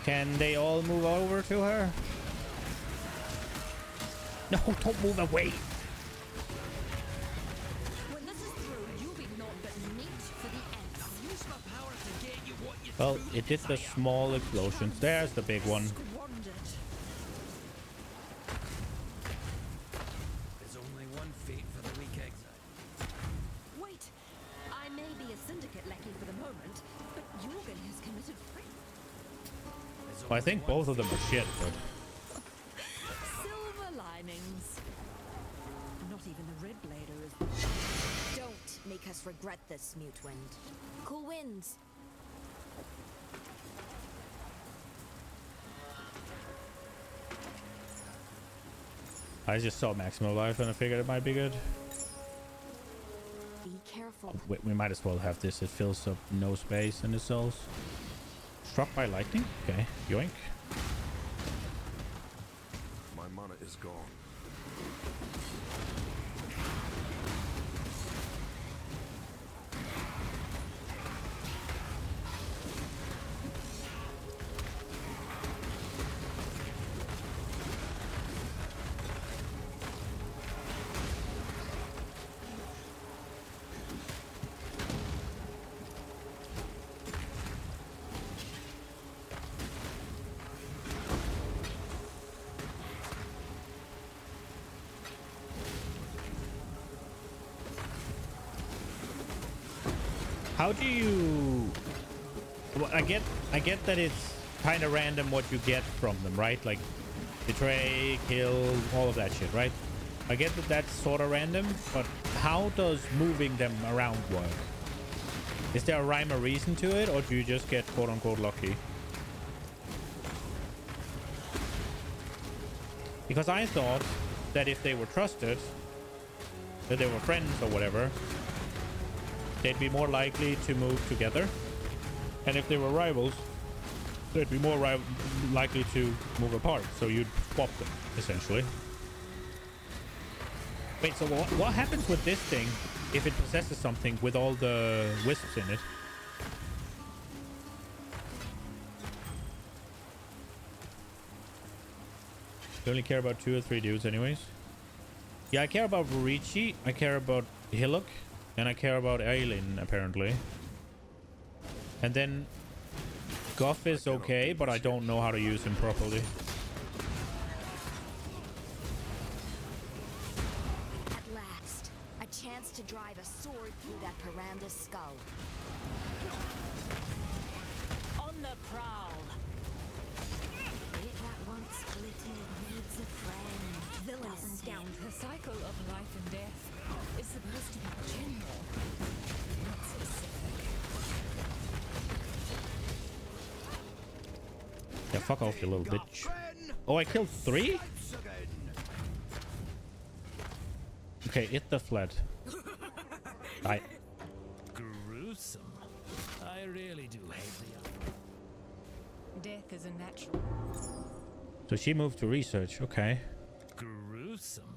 Can they all move over to her? No, don't move away. When this is through, you'll be Well, it did the small explosions. There's the big one. There's only one fate for the weak exile. Wait, I may be a syndicate lackey for the moment, but Jorgen has committed Well, I think both of them are shit, but... silver linings. Not even the red blader is... Don't make us regret this, Mutewind. Cool winds. I just saw maximum life and I figured it might be good. Be careful. We might as well have this. It fills up no space in the cells. Struck by lightning? Okay, yoink. My mana is gone. How do you... Well, I get that it's kind of random what you get from them, right? Like betray, kill, all of that shit, right? I get that that's sort of random, but how does moving them around work? Is there a rhyme or reason to it, or do you just get quote-unquote lucky? Because I thought that if they were trusted, that they were friends or whatever, they'd be more likely to move together. And if they were rivals, they'd be more likely to move apart. So you'd swap them, essentially. Wait, so what happens with this thing if it possesses something with all the wisps in it? You only care about 2 or 3 dudes anyways. Yeah, I care about Vorici, I care about Hillock, and I care about Aelin, apparently. And then Goff is okay, but I don't know how to use him properly. At last, a chance to drive a sword through that Piranda's skull. On the prowl. It that once glittered needs a friend. Villainous scoundrel. The cycle of life and death is supposed to be general, not specific. Yeah, fuck off, you little bitch. Oh, I killed 3? Okay, hit the flat. Die. Gruesome. I really do hate the... Death is a natural. So she moved to research, okay. Gruesome.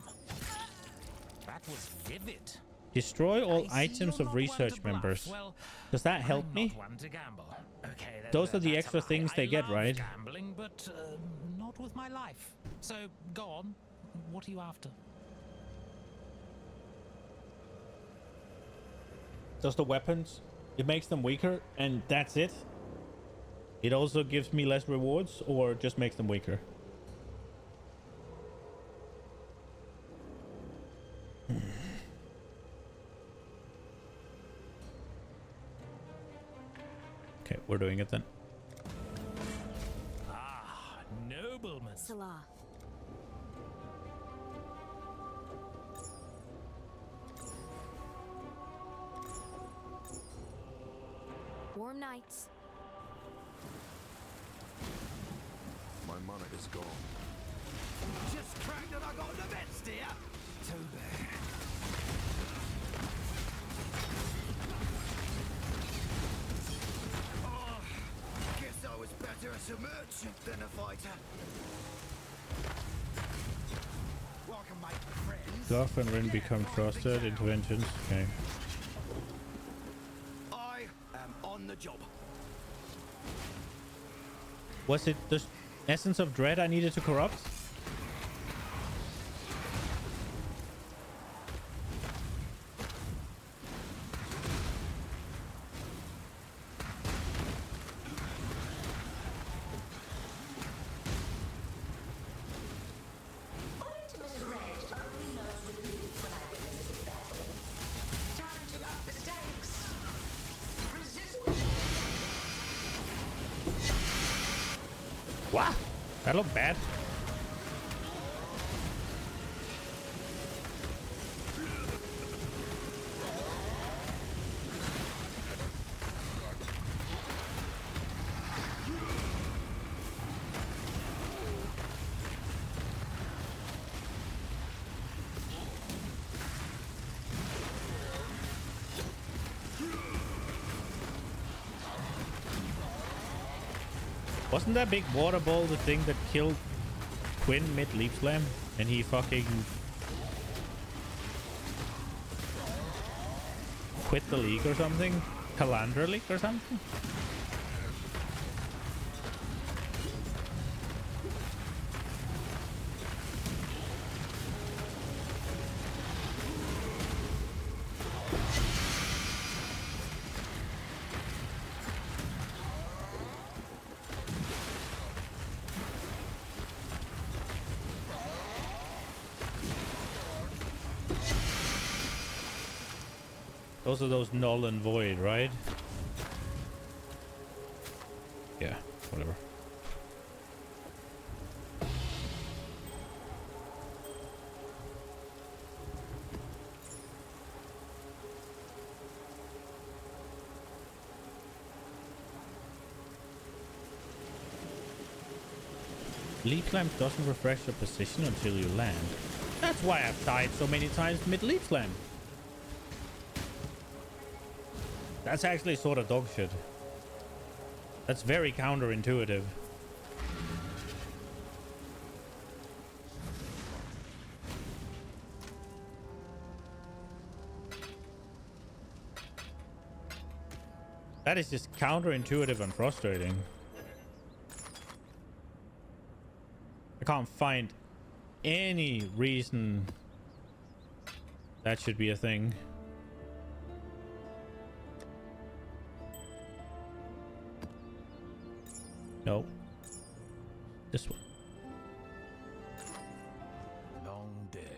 That was vivid. Destroy all items of research members. Does that help me? Okay, those are the extra things they get, right? Gambling, but not with my life. So go on. What are you after? Does the weapons? It makes them weaker, and that's it? It also gives me less rewards, or just makes them weaker? Okay, we're doing it then. Ah, nobleman. Salah. Warm nights. My mana is gone. Just cracked and I got the best here. Too bad. Oh, guess I was better as a merchant than a fighter. Well, I can make friends. Goff and Rin become trusted interventions. Okay. I am on the job. Was it the essence of dread I needed to corrupt? What? That looked bad. Wasn't that big water ball the thing that killed Quinn mid leap slam? And he fucking quit the league or something? Calandra league or something? Those are those null and void, right? Yeah, whatever. Leap slam doesn't refresh your position until you land. That's why I've died so many times mid leap slam. That's actually sort of dog shit. That's very counterintuitive. That is just counterintuitive and frustrating. I can't find any reason that should be a thing. No. This one. Long day.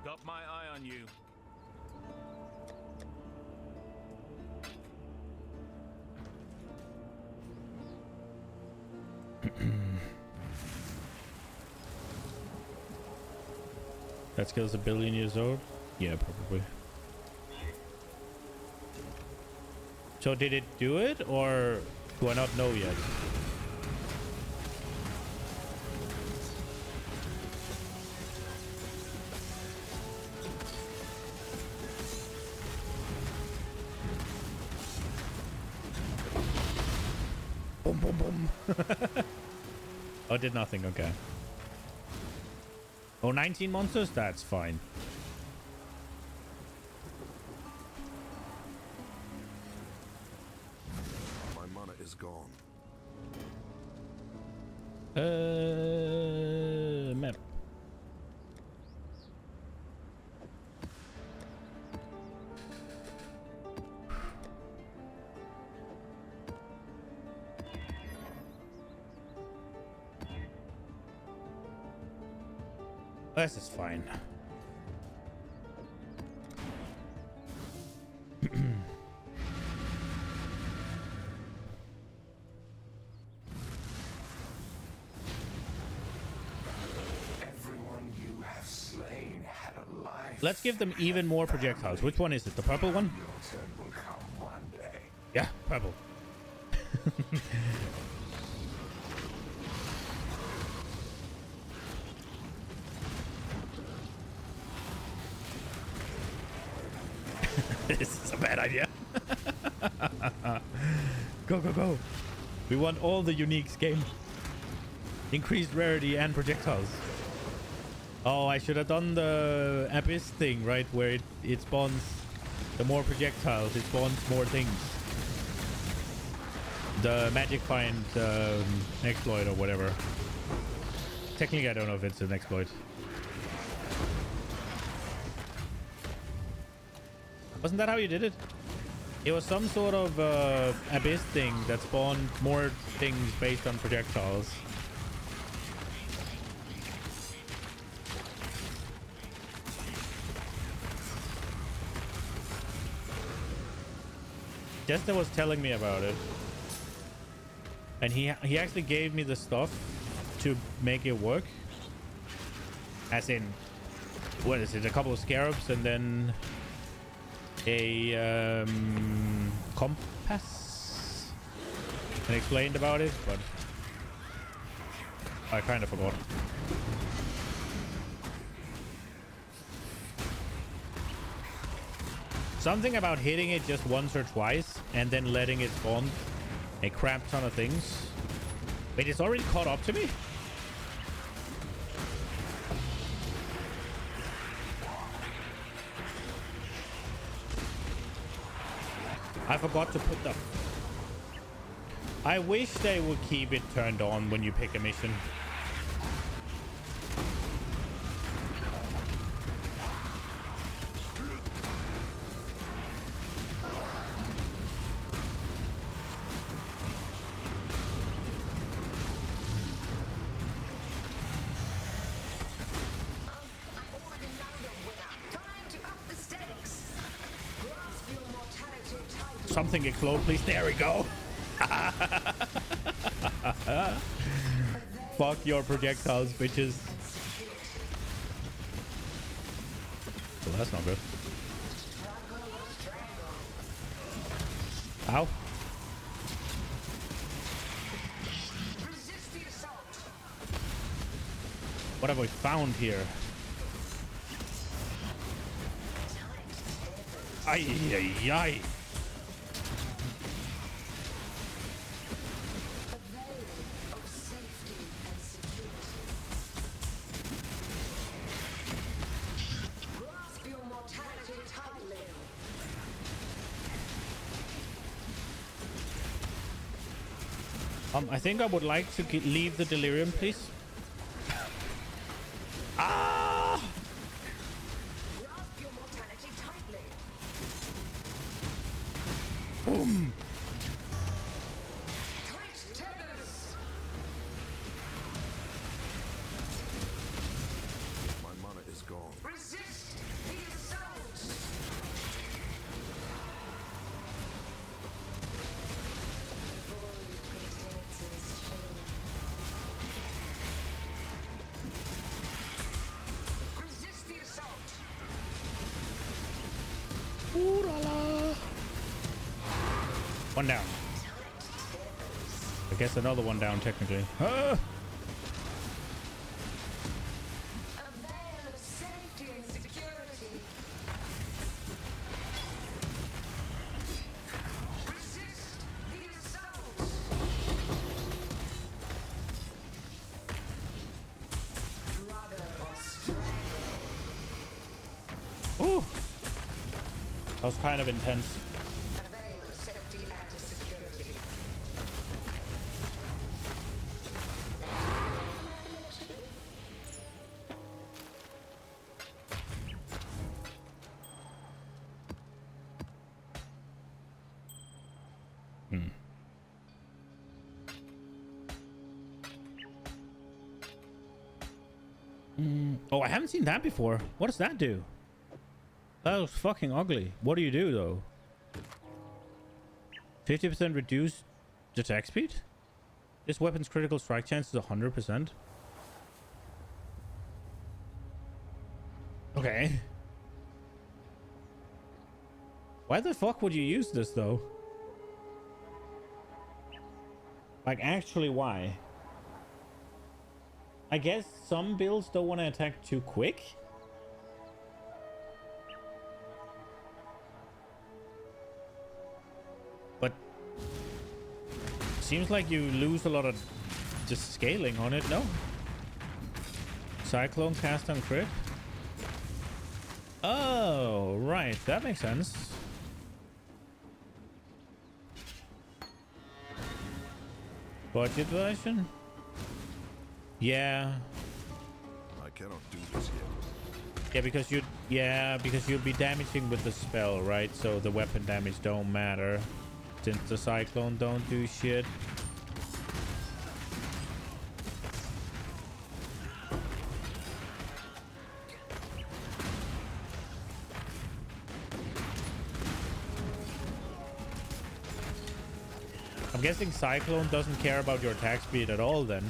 Got my eye on you. That skill's 1 billion years old? Yeah, probably. So did it do it, or do I not know yet? Boom, boom, boom. Oh, it did nothing. Okay. Oh, 19 monsters? That's fine. Gone. Map. This is fine. Let's give them even more projectiles. Which one is it? The purple one? Yeah, purple. This is a bad idea. Go, go, go. We want all the uniques game. Increased rarity and projectiles. Oh, I should have done the abyss thing, right? Where it spawns the more projectiles, it spawns more things. The magic find exploit or whatever. Technically, I don't know if it's an exploit. Wasn't that how you did it? It was some sort of abyss thing that spawned more things based on projectiles. Jester was telling me about it. And he actually gave me the stuff to make it work. As in, what is it? A couple of scarabs and then a compass. And explained about it, but I kind of forgot. Something about hitting it just once or twice and then letting it spawn a crap ton of things. Wait, it's already caught up to me? I forgot to put the... I wish they would keep it turned on when you pick a mission. Something explode, please. There we go. Fuck your projectiles, bitches. Well, that's not good. Ow. What have we found here? Ay, ay, ay. I think I would like to leave the delirium, please. Ah! Boom! My mana is gone. Resist the assault. Resist the assault. Ooh la la. One down. I guess another one down, technically. Ah! A veil of safety and security. Resist the assault. Brother or strangle. Ooh! That was kind of intense. A veil of safety and security. Oh, I haven't seen that before. What does that do? That was fucking ugly. What do you do, though? 50% reduced attack speed? This weapon's critical strike chance is 100%. Okay. Why the fuck would you use this, though? Like, actually, why? I guess some builds don't want to attack too quick. But seems like you lose a lot of just scaling on it, no? Cyclone cast on crit? Oh, right. That makes sense. Budget version? Yeah. I cannot do this yet. Yeah, because you'll be damaging with the spell, right? So the weapon damage don't matter since the cyclone don't do shit. I'm guessing Cyclone doesn't care about your attack speed at all then.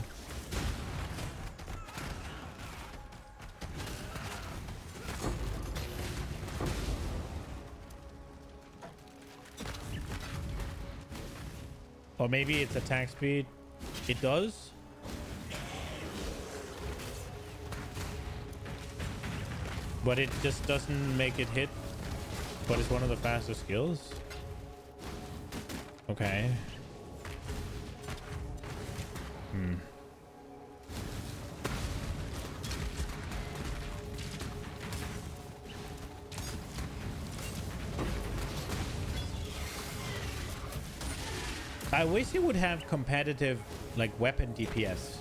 Or maybe it's attack speed. It does. But it just doesn't make it hit. But it's one of the fastest skills. Okay. I wish it would have competitive, like, weapon DPS.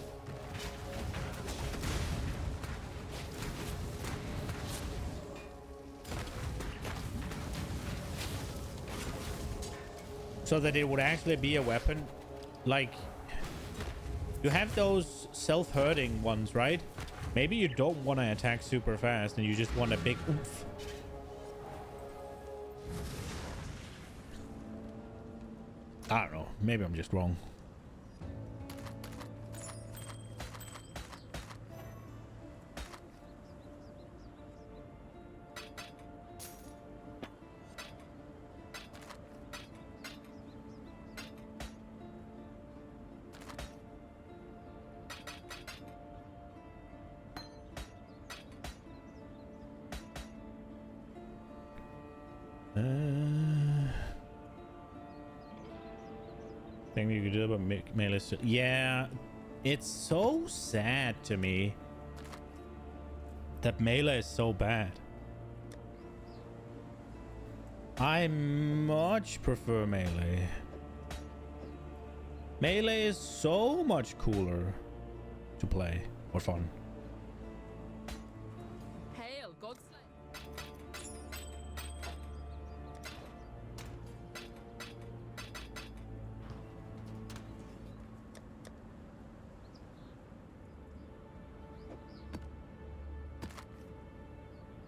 So that it would actually be a weapon. Like, you have those self-hurting ones, right? Maybe you don't want to attack super fast and you just want a big oomph. I don't know. Maybe I'm just wrong. Thing you could do about melee. Yeah, it's so sad to me that melee is so bad. I much prefer melee. Melee is so much cooler to play or fun. Hail, Godslayer.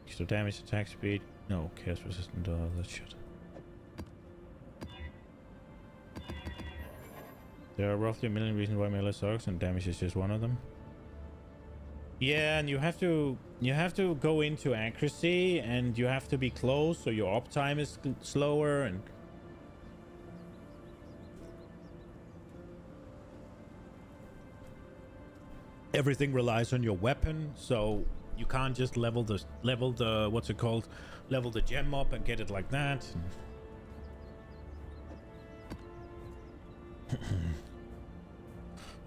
Extra damage, attack speed. No, chaos resistant. That shit. There are roughly 1 million reasons why melee sucks, and damage is just one of them. Yeah, and you have to go into accuracy, and you have to be close, so your uptime is slower, and everything relies on your weapon, so you can't just level the what's it called, level the gem up and get it like that.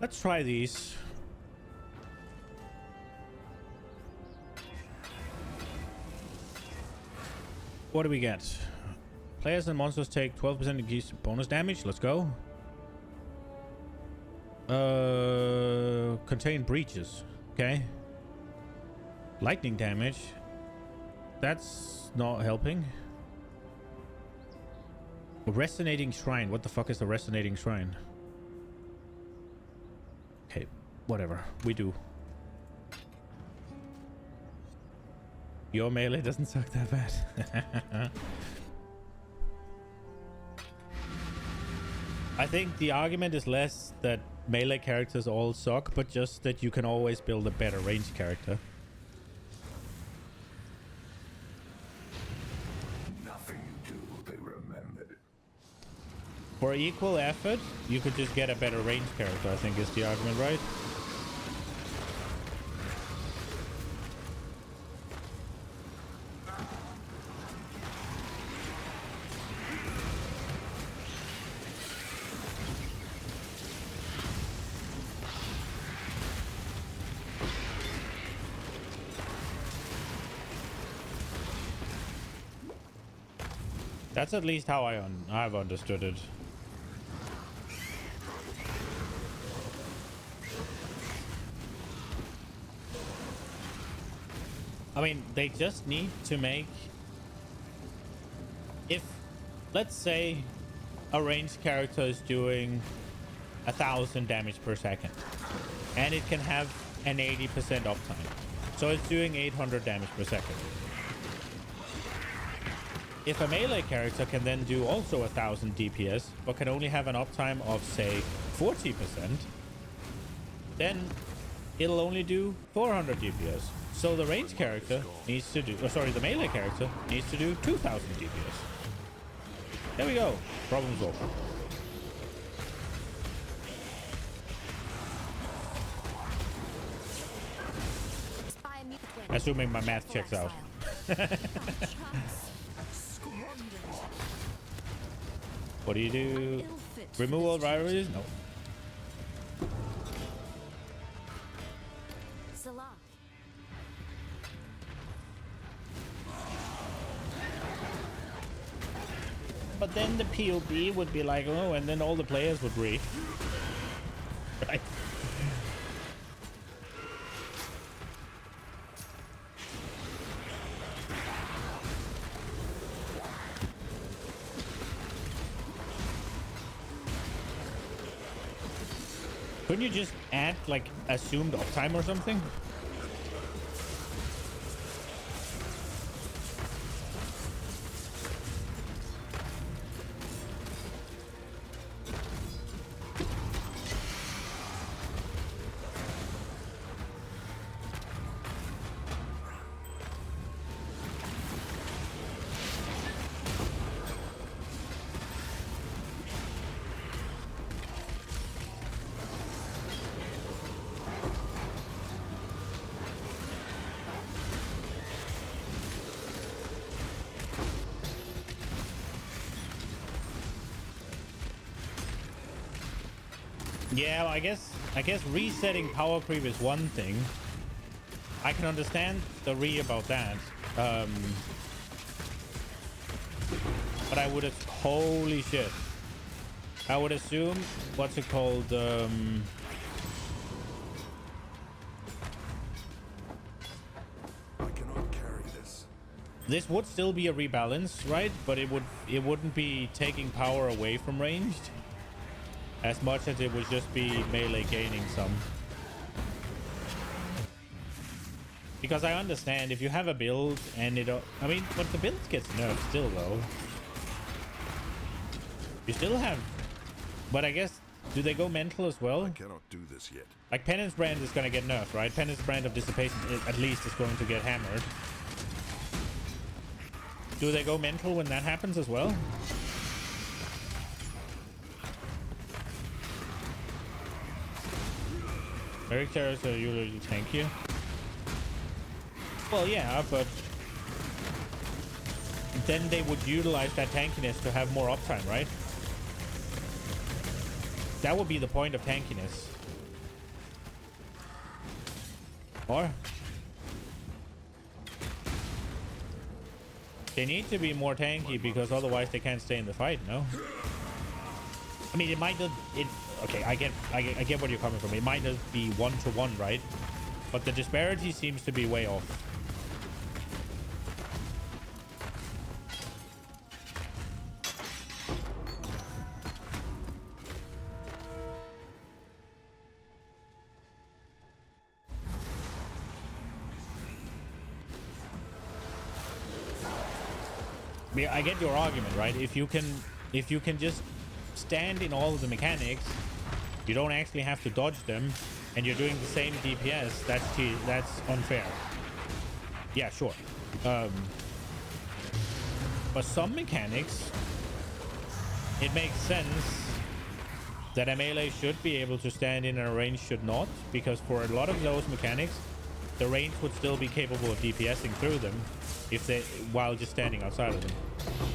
Let's try these. What do we get? Players and monsters take 12% increased bonus damage. Let's go. Contain breaches. Okay. Lightning damage. That's not helping. A resonating shrine. What the fuck is a resonating shrine? Okay, whatever. We do. Your melee doesn't suck that bad. I think the argument is less that melee characters all suck, but just that you can always build a better ranged character. Nothing you do will be remembered. For equal effort, you could just get a better ranged character, I think is the argument, right? That's at least how I've understood it. I mean, they just need to make... If, let's say, a ranged character is doing 1,000 damage per second, and it can have an 80% uptime. So it's doing 800 damage per second. if a melee character can then do also 1000 DPS, but can only have an uptime of, say, 40%, then it'll only do 400 DPS. So the ranged character needs to do, the melee character needs to do 2000 DPS. There we go. Problem solved. Assuming my math checks out. What do you do? Remove all rivalries? No. But then the POB would be like, oh, and then all the players would read. Right? Couldn't you just add like assumed uptime or something? Yeah, I guess resetting power creep is one thing. I can understand the about that. But I would have, holy shit. I would assume, what's it called? I cannot carry this. This would still be a rebalance, right? But it wouldn't be taking power away from ranged as much as it would just be melee gaining some. Because I understand if you have a build and it, I mean, but the build gets nerfed still though. You still have, but I guess, do they go mental as well? I cannot do this yet. Like Penance Brand is gonna get nerfed, right? Penance Brand of Dissipation at least is going to get hammered. Do they go mental when that happens as well? Very characters are usually tankier. Well, yeah, but then they would utilize that tankiness to have more uptime, right? That would be the point of tankiness. Or they need to be more tanky because otherwise they can't stay in the fight, no? I mean, it might not, okay, I get where you're coming from. It might not be 1-to-1, right? But the disparity seems to be way off. I get your argument, right? If you can just stand in all of the mechanics, you don't actually have to dodge them, and you're doing the same DPS, that's unfair. Yeah, sure. But some mechanics, it makes sense that a melee should be able to stand in and a range should not, because for a lot of those mechanics, the range would still be capable of DPSing through them if they, while just standing outside of them.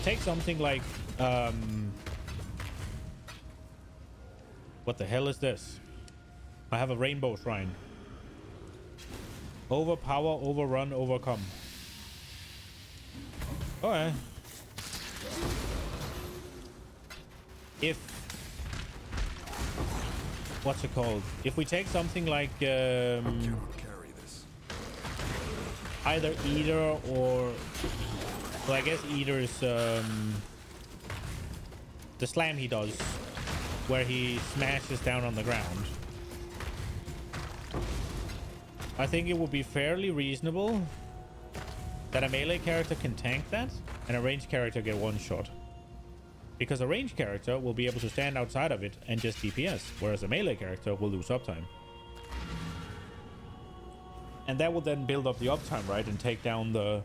Take something like what the hell is this? I have a rainbow shrine. Overpower, overrun, overcome. Alright. If what's it called? If we take something like either Eater or, well, I guess Eater's the slam he does, where he smashes down on the ground. I think it would be fairly reasonable that a melee character can tank that. and a ranged character get one shot. Because a ranged character will be able to stand outside of it and just DPS, whereas a melee character will lose uptime. And that will then build up the uptime, right? And take down the...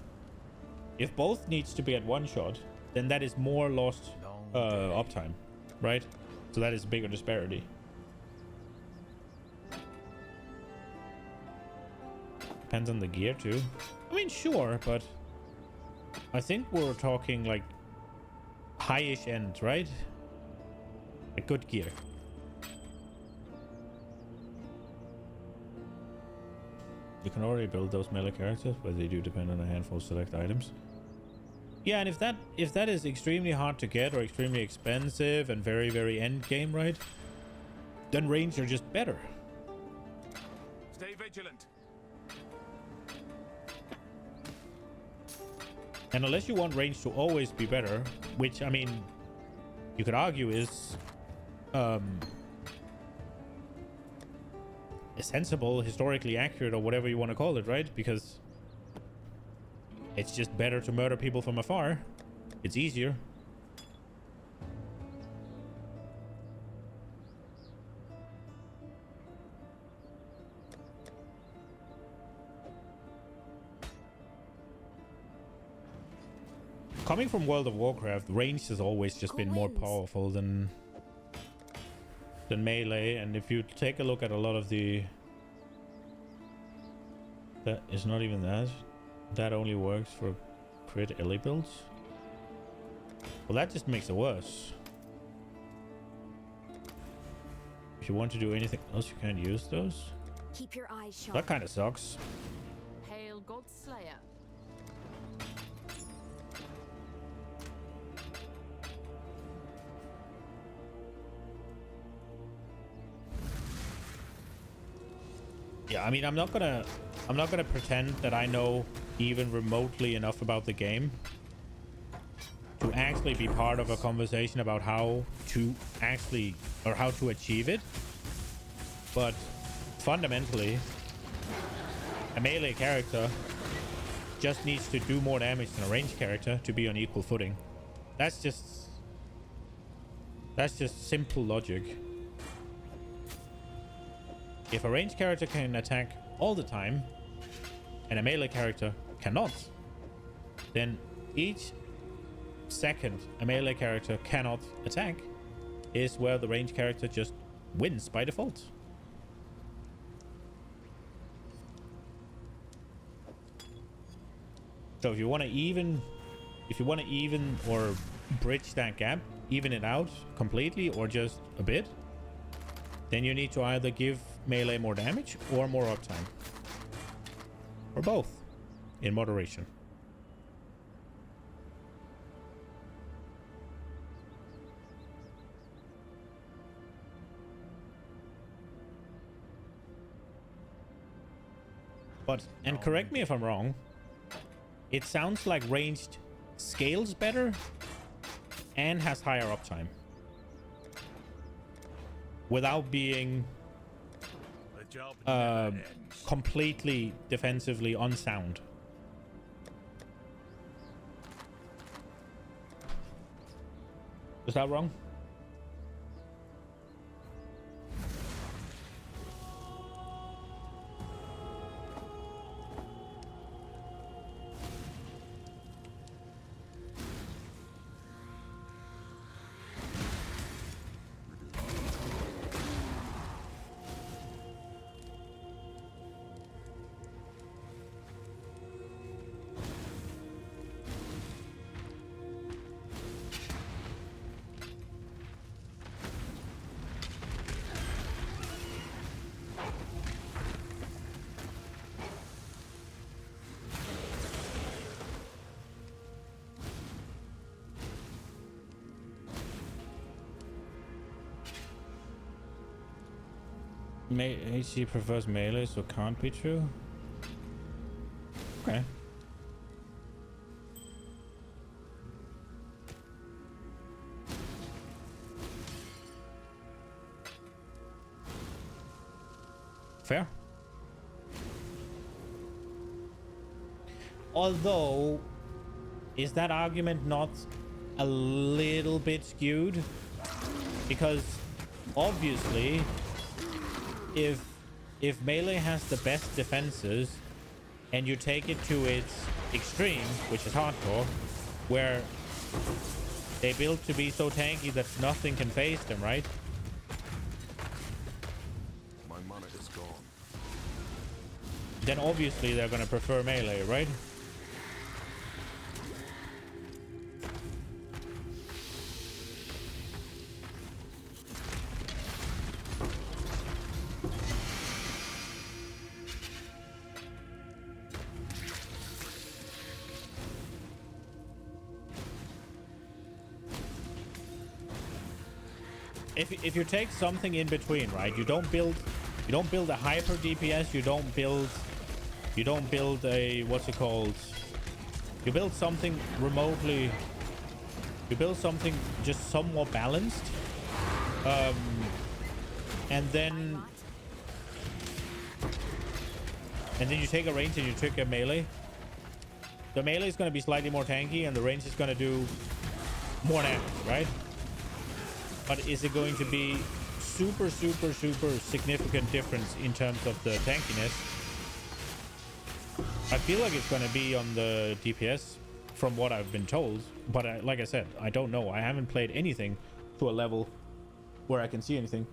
If both needs to be at one shot, then that is more lost uptime, right? So that is a bigger disparity. Depends on the gear too. I mean, sure, but I think we're talking like high-ish end, right? A good gear. You can already build those melee characters, but they do depend on a handful of select items. Yeah, and if that is extremely hard to get or extremely expensive and very, very end game, right? Then range are just better. Stay vigilant. And unless you want range to always be better, which, I mean, you could argue is sensible, historically accurate, or whatever you want to call it, right? Because it's just better to murder people from afar. It's easier. Coming from World of Warcraft, range has always just been more powerful than melee. And if you take a look at a lot of the... That is not even that. That only works for crit elite builds. Well, that just makes it worse. If you want to do anything else, you can't use those. Keep your eyes sharp. That kind of sucks. Hail God Slayer. Yeah, I mean, I'm not gonna pretend that I know even remotely enough about the game to actually be part of a conversation about how to actually, or how to achieve it. But fundamentally, a melee character just needs to do more damage than a ranged character to be on equal footing. That's just simple logic. If a ranged character can attack all the time and a melee character cannot, then each second a melee character cannot attack is where the ranged character just wins by default. So if you want to even or bridge that gap, even it out completely or just a bit, then you need to either give melee more damage or more uptime, or both in moderation. But, and correct me if I'm wrong, it sounds like ranged scales better and has higher uptime without being completely defensively unsound. Is that wrong? HC prefers melee, so can't be true. Okay. Fair. Although is that argument not a little bit skewed? Because obviously, if melee has the best defenses and you take it to its extreme, which is hardcore, where they build to be so tanky that nothing can phase them, right? My mana is gone. Then obviously they're gonna prefer melee, right? If you take something in between, right? You don't build a hyper DPS, you don't build a, what's it called? You build something remotely, you build something just somewhat balanced. And then you take a range and you trick a melee. The melee is going to be slightly more tanky and the range is going to do more damage, right? But is it going to be super significant difference in terms of the tankiness? I feel like it's going to be on the DPS from what I've been told. But like I said, I don't know. I haven't played anything to a level where I can see anything.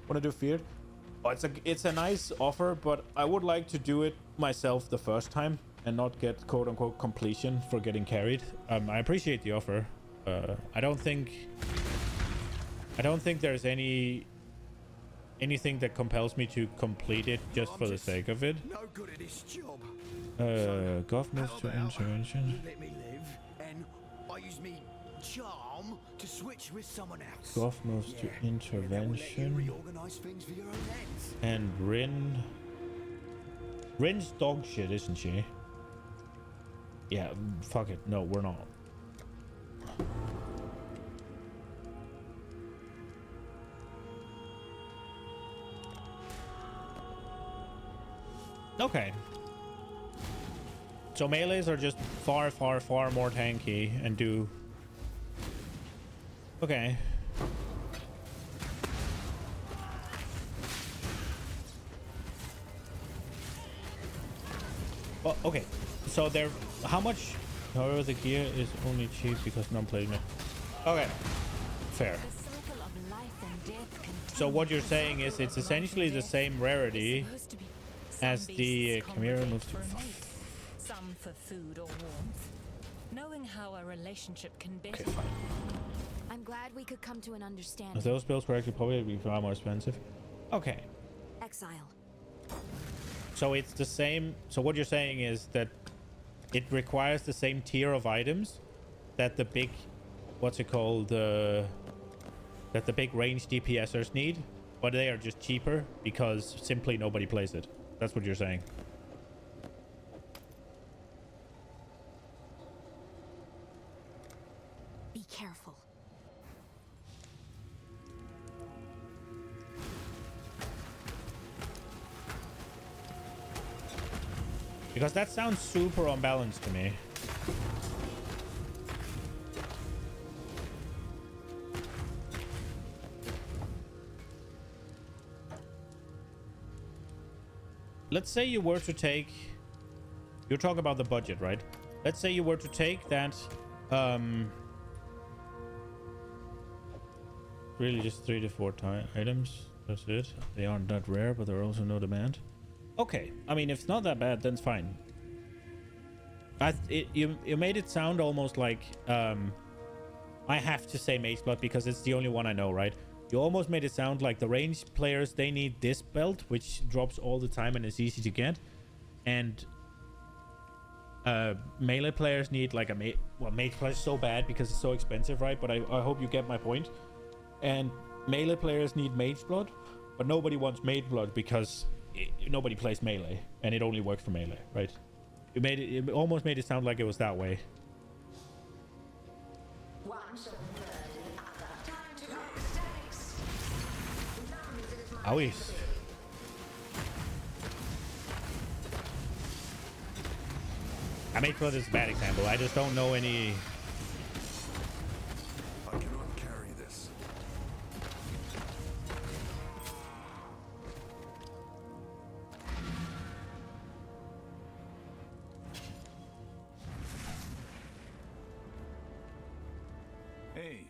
Want to do feared? Oh, it's a nice offer, but I would like to do it myself the first time and not get quote unquote completion for getting carried. I appreciate the offer. I don't think there's anything that compels me to complete it just for the sake of it. No good at this job. Goth moves to intervention. You let me live, and I use me charm to switch with someone else. Goth moves to intervention. Reorganize things for your own ends. And Rin's dog shit, isn't she? Yeah, fuck it. No, we're not. Okay. So melees are just far more tanky and do... Okay. Well, okay. So they're... How much... However, the gear is only cheap because none played it. Okay. Fair. So what you're saying is it's essentially the same rarity as the Chimera moves to... Some for food or warmth. Knowing how a relationship can be... Okay, fine. I'm glad we could come to an understanding. If those builds were actually probably be far more expensive. Okay. Exile. So it's the same... So what you're saying is that it requires the same tier of items that the big... What's it called? That the big range DPSers need, but they are just cheaper because simply nobody plays it. That's what you're saying. Be careful. Because that sounds super unbalanced to me. Let's say you were to take... You're talking about the budget, right? Let's say you were to take that... Really just 3 to 4 items. That's it. They aren't that rare, but there are also no demand. Okay. I mean, if it's not that bad, then it's fine. You made it sound almost like... I have to say Mageblood because it's the only one I know, right? You almost made it sound like the ranged players, they need this belt, which drops all the time and is easy to get. And melee players need like a well, mage plus is so bad because it's so expensive, right? But I hope you get my point. And melee players need Mageblood, but nobody wants Mageblood because nobody plays melee, and it only works for melee, right? It almost made it sound like it was that way. Owies. made sure this is a bad example. I just don't know any. I cannot carry this. Hey.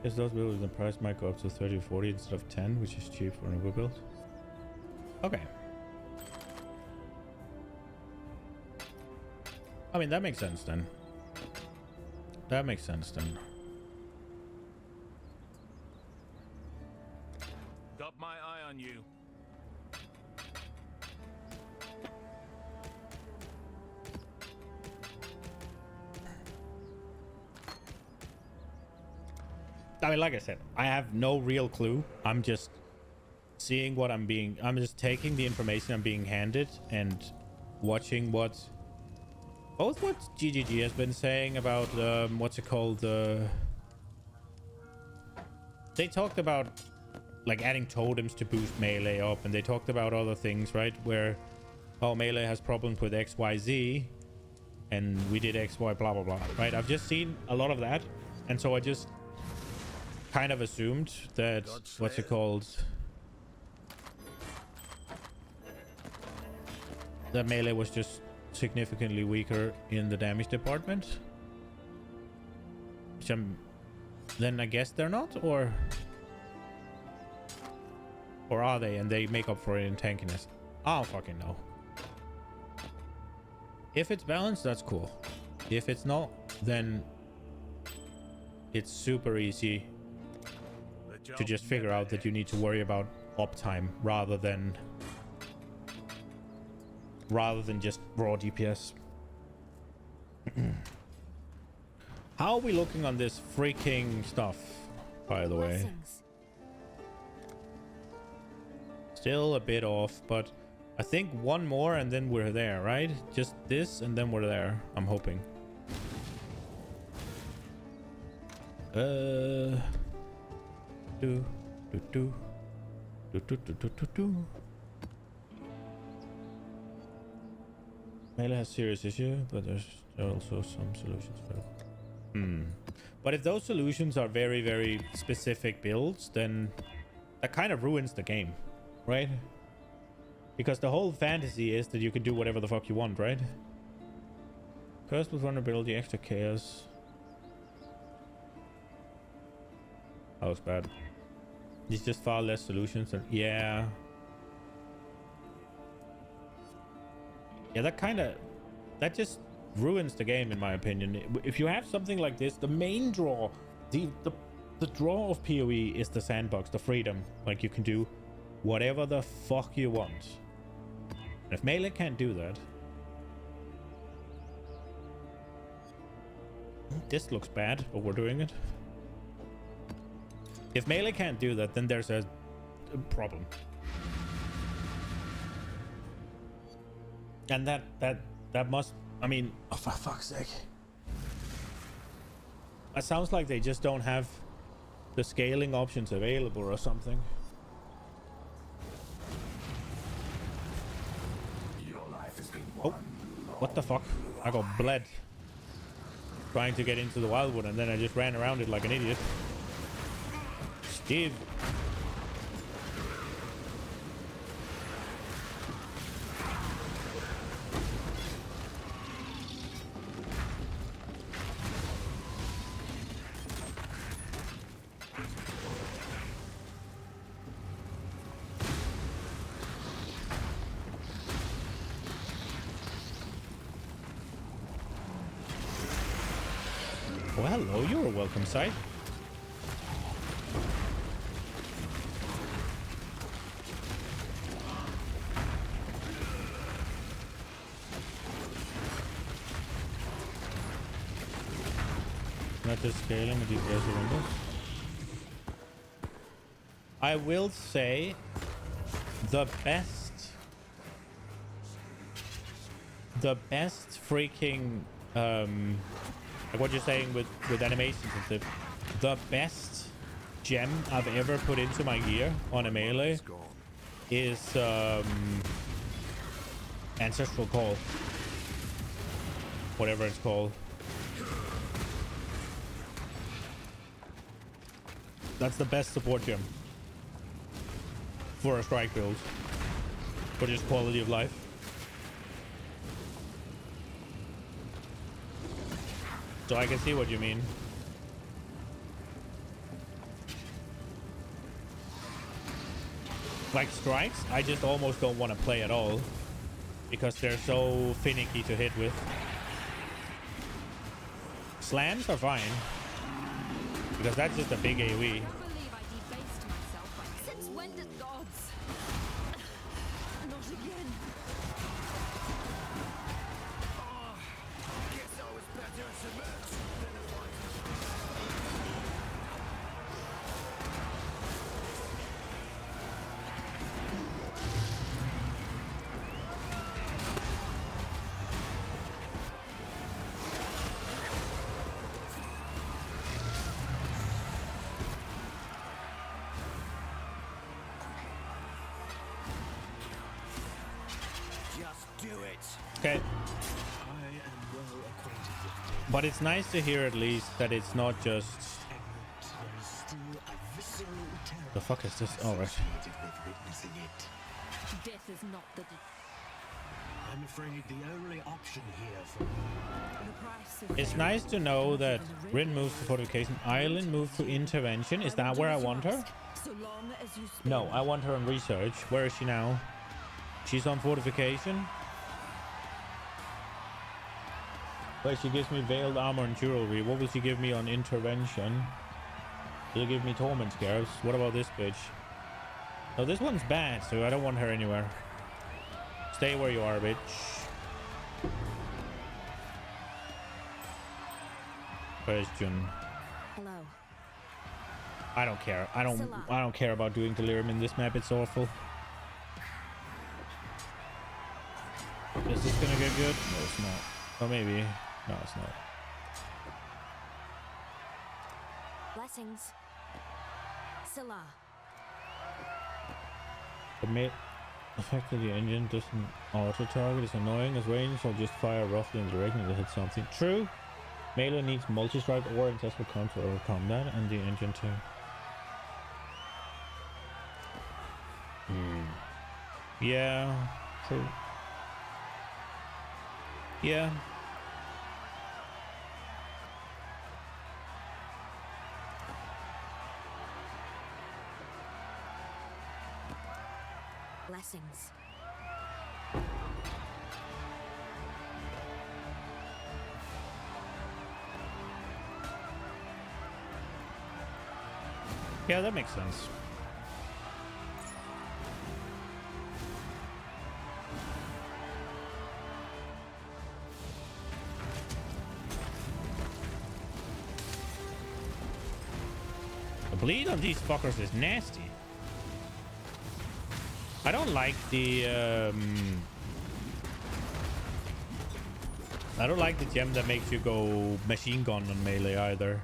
Yes, those builds the price might go up to 30 or 40 instead of 10, which is cheap for an Uber build. Okay. I mean, that makes sense then. That makes sense then. Got my eye on you. I mean, like I said, I have no real clue. I'm just seeing what I'm just taking the information I'm being handed and watching what GGG has been saying about, what's it called? They talked about like adding totems to boost melee up, and they talked about other things, right? Where, oh, melee has problems with XYZ and we did XY blah, blah, blah, right? I've just seen a lot of that. And so I just kind of assumed that, what's it called? That melee was just significantly weaker in the damage department. Which then I guess they're not, or are they, and they make up for it in tankiness? I don't fucking know. If it's balanced, that's cool. If it's not, then it's super easy to just figure out that you need to worry about uptime rather than just raw DPS. How are we looking on this freaking stuff, by the way? Still a bit off, but I think one more and then we're there, right? Just this and then we're there, I'm hoping. Melee has serious issue, but there's also some solutions for it. But if those solutions are very, very specific builds, then that kind of ruins the game, right? Because the whole fantasy is that you can do whatever the fuck you want, right? Cursed with vulnerability, extra chaos. That was bad. It's just far less solutions and yeah, that just ruins the game in my opinion. If you have something like this, the main draw, the draw of PoE is the sandbox, the freedom. Like you can do whatever the fuck you want. And if melee can't do that, this looks bad overdoing it. If melee can't do that, then there's a problem. And that must, I mean, oh, for fuck's sake. It sounds like they just don't have the scaling options available or something. Your life has been Oh, what the fuck? I got bled trying to get into the wildwood and then I just ran around it like an idiot. Steve. Well, hello, you're a welcome sight. Not just scaling with these laser windows. I will say the best the best freaking like what you're saying with animations and stuff, the best gem I've ever put into my gear on a melee is Ancestral Call, whatever it's called. That's the best support gem for a strike build, for just quality of life. So I can see what you mean. Like strikes, I just almost don't want to play at all because they're so finicky to hit with. Slams are fine because that's just a big AoE. Since when did gods? Not again. Guess I was better at submerge than a fighter. Okay. But it's nice to hear at least that it's not just... The fuck is this? Oh, right. Death is not the... I'm afraid the only option here for The price of... It's nice to know that Rin moves to Fortification, Island moves to Intervention. Is that where I want her? So long as you No, I want her on Research. Where is she now? She's on Fortification. Wait, she gives me Veiled Armor and Jewelry. What will she give me on Intervention? She'll give me Torment Scarabs. What about this bitch? No, this one's bad, so I don't want her anywhere. Stay where you are, bitch. Question. Hello. I don't care. I don't care about doing Delirium in this map. It's awful. Is this gonna get good? No, it's not. Oh, maybe. No, it's not. Blessings. Scylla. Admit the fact that the engine doesn't auto target is annoying as range, so just fire roughly in the direction to hit something. True. Melee needs multi-strike or ancestral counter to overcome that, and the engine too. Yeah, true. Yeah. Blessings. Yeah, that makes sense. The bleed on these fuckers is nasty. I don't like the I don't like the gem that makes you go machine gun on melee either.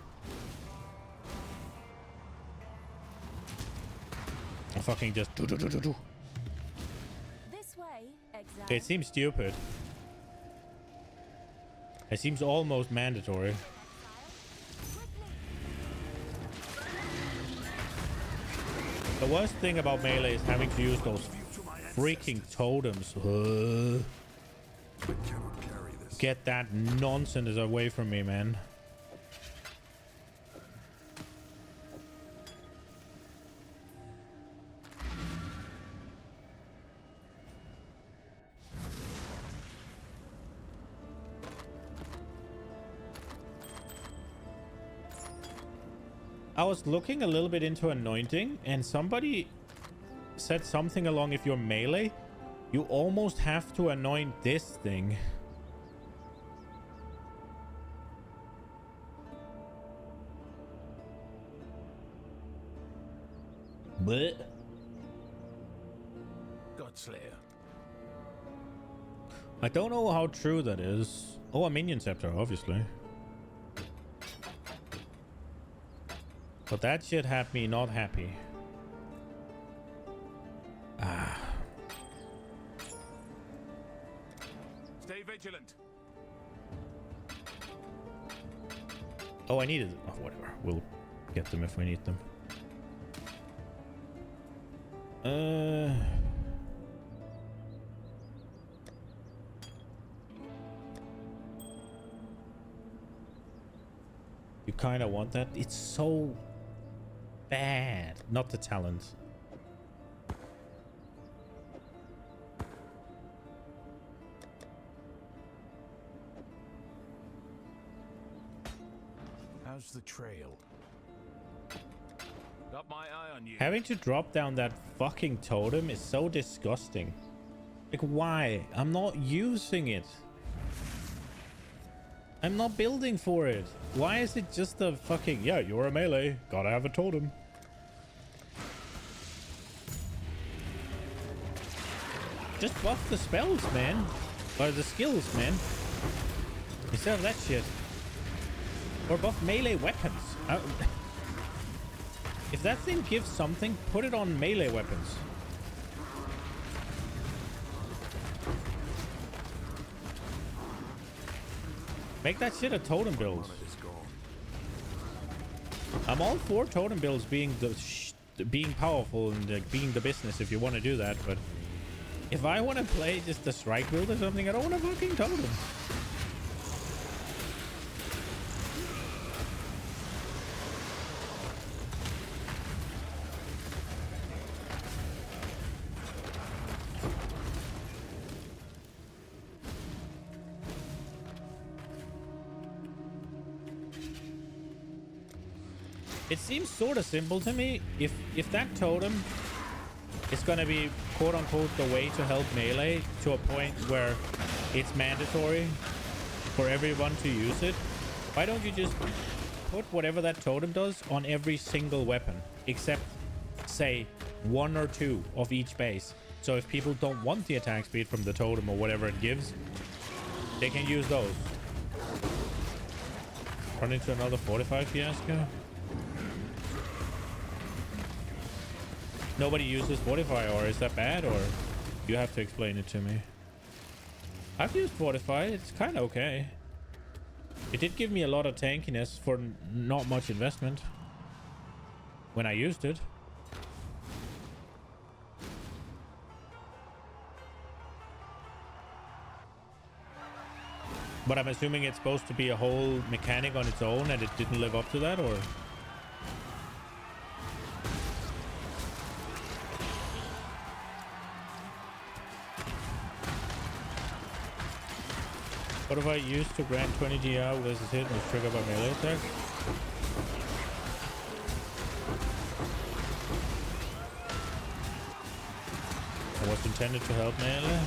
I fucking just do. This way, Exile. It seems stupid. It seems almost mandatory. The worst thing about melee is having to use those freaking totems. Get that nonsense away from me, man. I was looking a little bit into anointing, and somebody said something along, if you're melee, you almost have to anoint this thing. But Godslayer. I don't know how true that is. Oh, a minion scepter, obviously. But that shit had me not happy. Ah. Stay vigilant. Oh, I needed... Oh, whatever. We'll get them if we need them. You kind of want that? It's so bad. Not the talent. How's the trail? Got my eye on you. Having to drop down that fucking totem is so disgusting. Like, why? I'm not using it. I'm not building for it. Why is it just a fucking... Yeah, you're a melee. Gotta have a totem. Just buff the spells, man. Or the skills, man. Instead of that shit. Or buff melee weapons. If that thing gives something, put it on melee weapons. Make that shit a totem build. I'm all for totem builds being being powerful and being the business if you want to do that, but if I want to play just the strike build or something, I don't want a fucking totem. It seems sort of simple to me. If that totem is going to be quote-unquote the way to help melee to a point where it's mandatory for everyone to use it, why don't you just put whatever that totem does on every single weapon except, say, 1 or 2 of each base? So if people don't want the attack speed from the totem or whatever it gives, they can use those. Run into another 45 fiasco. Nobody uses Fortify, or is that bad, or you have to explain it to me? I've used Fortify. It's kind of okay. It did give me a lot of tankiness for not much investment when I used it. But I'm assuming it's supposed to be a whole mechanic on its own and it didn't live up to that, or... What if I used to grant 20 GR with his hit and was triggered by melee attack? It was intended to help melee.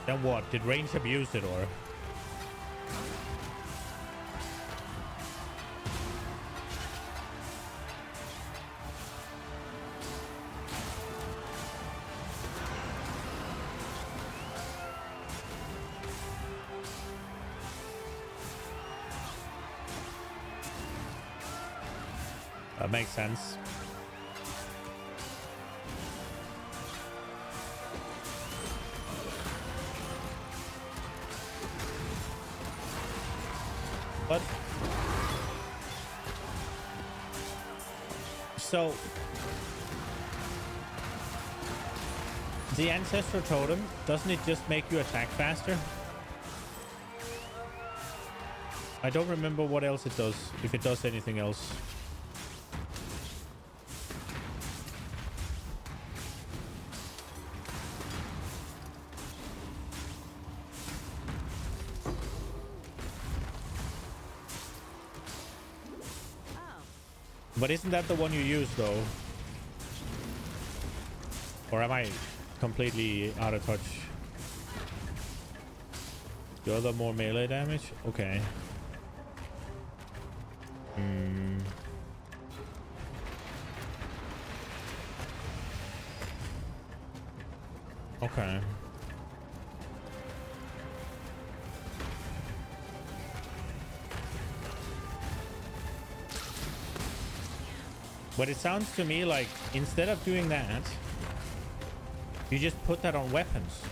Then what? Did range abuse it, or? That makes sense. But so the ancestor totem, doesn't it just make you attack faster? I don't remember what else it does, if it does anything else. But isn't that the one you use, though? Or am I completely out of touch? The other more melee damage? Okay. Okay. But it sounds to me like instead of doing that, you just put that on weapons.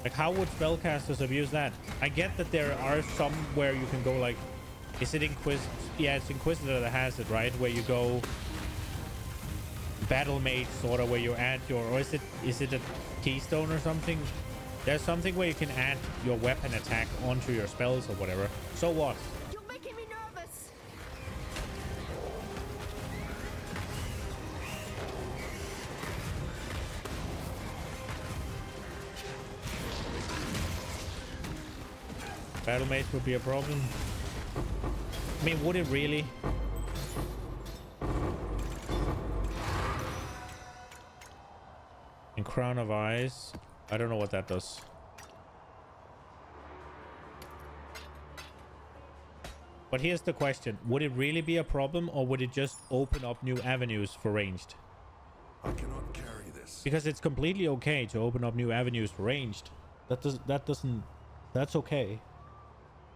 Like, how would spellcasters abuse that? I get that there are some where you can go like, is it Inquisitor? Yeah, it's Inquisitor that has it, right? Where you go battle mage sort of, where you add your, or is it a keystone or something? There's something where you can add your weapon attack onto your spells or whatever. So what? You're making me nervous. Battle mage would be a problem. I mean, would it really? And Crown of Eyes. I don't know what that does. But here's the question. Would it really be a problem, or would it just open up new avenues for ranged? I cannot carry this. Because it's completely okay to open up new avenues for ranged. That's okay.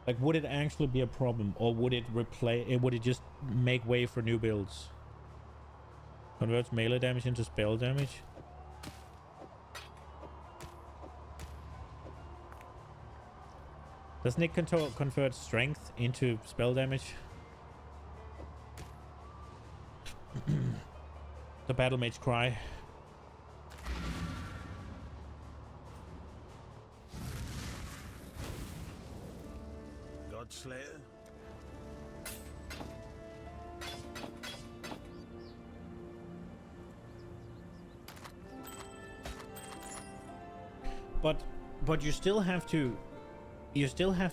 Like, would it actually be a problem, or would it would it just make way for new builds? Converts melee damage into spell damage? Does Nick convert strength into spell damage? The battle mage cry. Godslayer? But you still have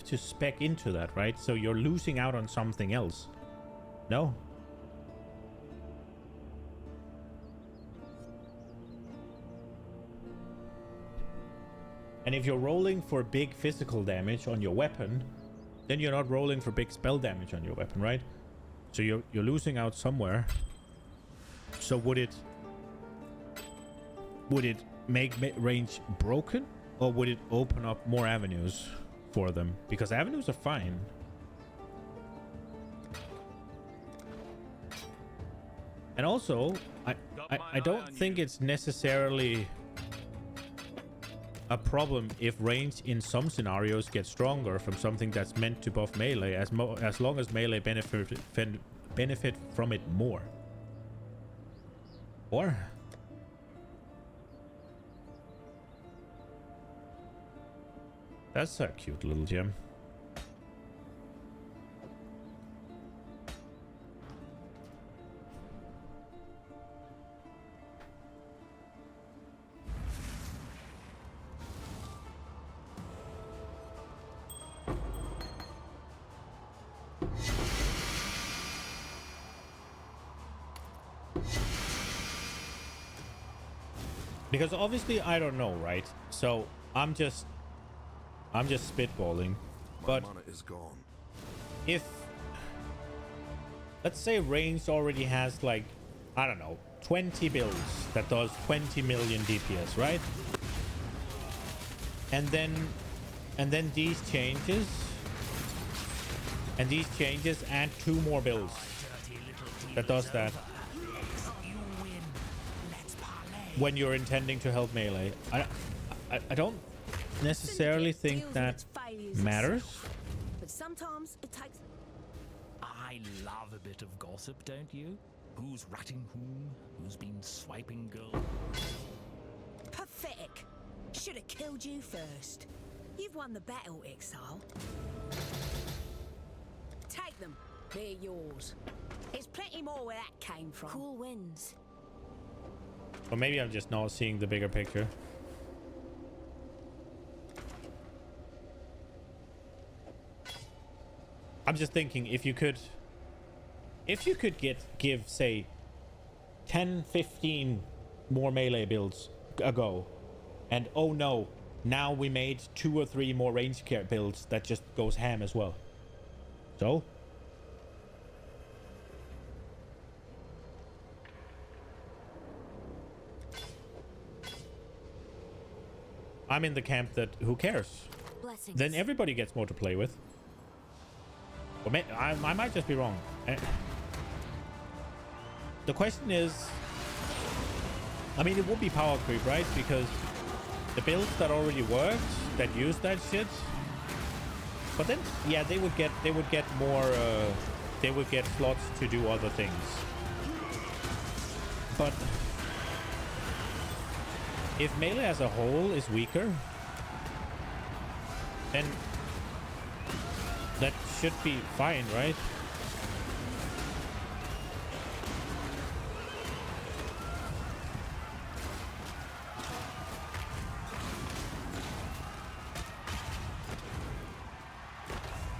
to spec into that, right? So you're losing out on something else. No? And if you're rolling for big physical damage on your weapon, then you're not rolling for big spell damage on your weapon, right? So you're losing out somewhere. So would it make range broken, or would it open up more avenues for them? Because avenues are fine. And also, I don't think it's necessarily a problem if range in some scenarios gets stronger from something that's meant to buff melee, as long as melee benefit from it more. Or that's a cute little gem. Because obviously I don't know, right? So I'm just spitballing. But mana is gone. If, let's say, ranged already has, like, I don't know, 20 builds that does 20 million DPS, right? And then these changes add 2 more builds that does that when you're intending to help melee. I don't necessarily think that matters. But sometimes it takes. I love a bit of gossip, don't you? Who's ratting whom? Who's been swiping girl? Pathetic. Should have killed you first. You've won the battle, Exile. Take them. They're yours. There's plenty more where that came from. Cool wins. Or maybe I'm just not seeing the bigger picture. I'm just thinking, if you could give say 10, 15 more melee builds a go, and oh no, now we made 2 or 3 more range care builds that just goes ham as well. So I'm in the camp that who cares? Blessings. Then everybody gets more to play with. Or I might just be wrong. The question is, I mean, it would be power creep, right? Because the builds that already worked, that use that shit, but then yeah, they would get more. They would get slots to do other things. But if melee as a whole is weaker, then that should be fine, right?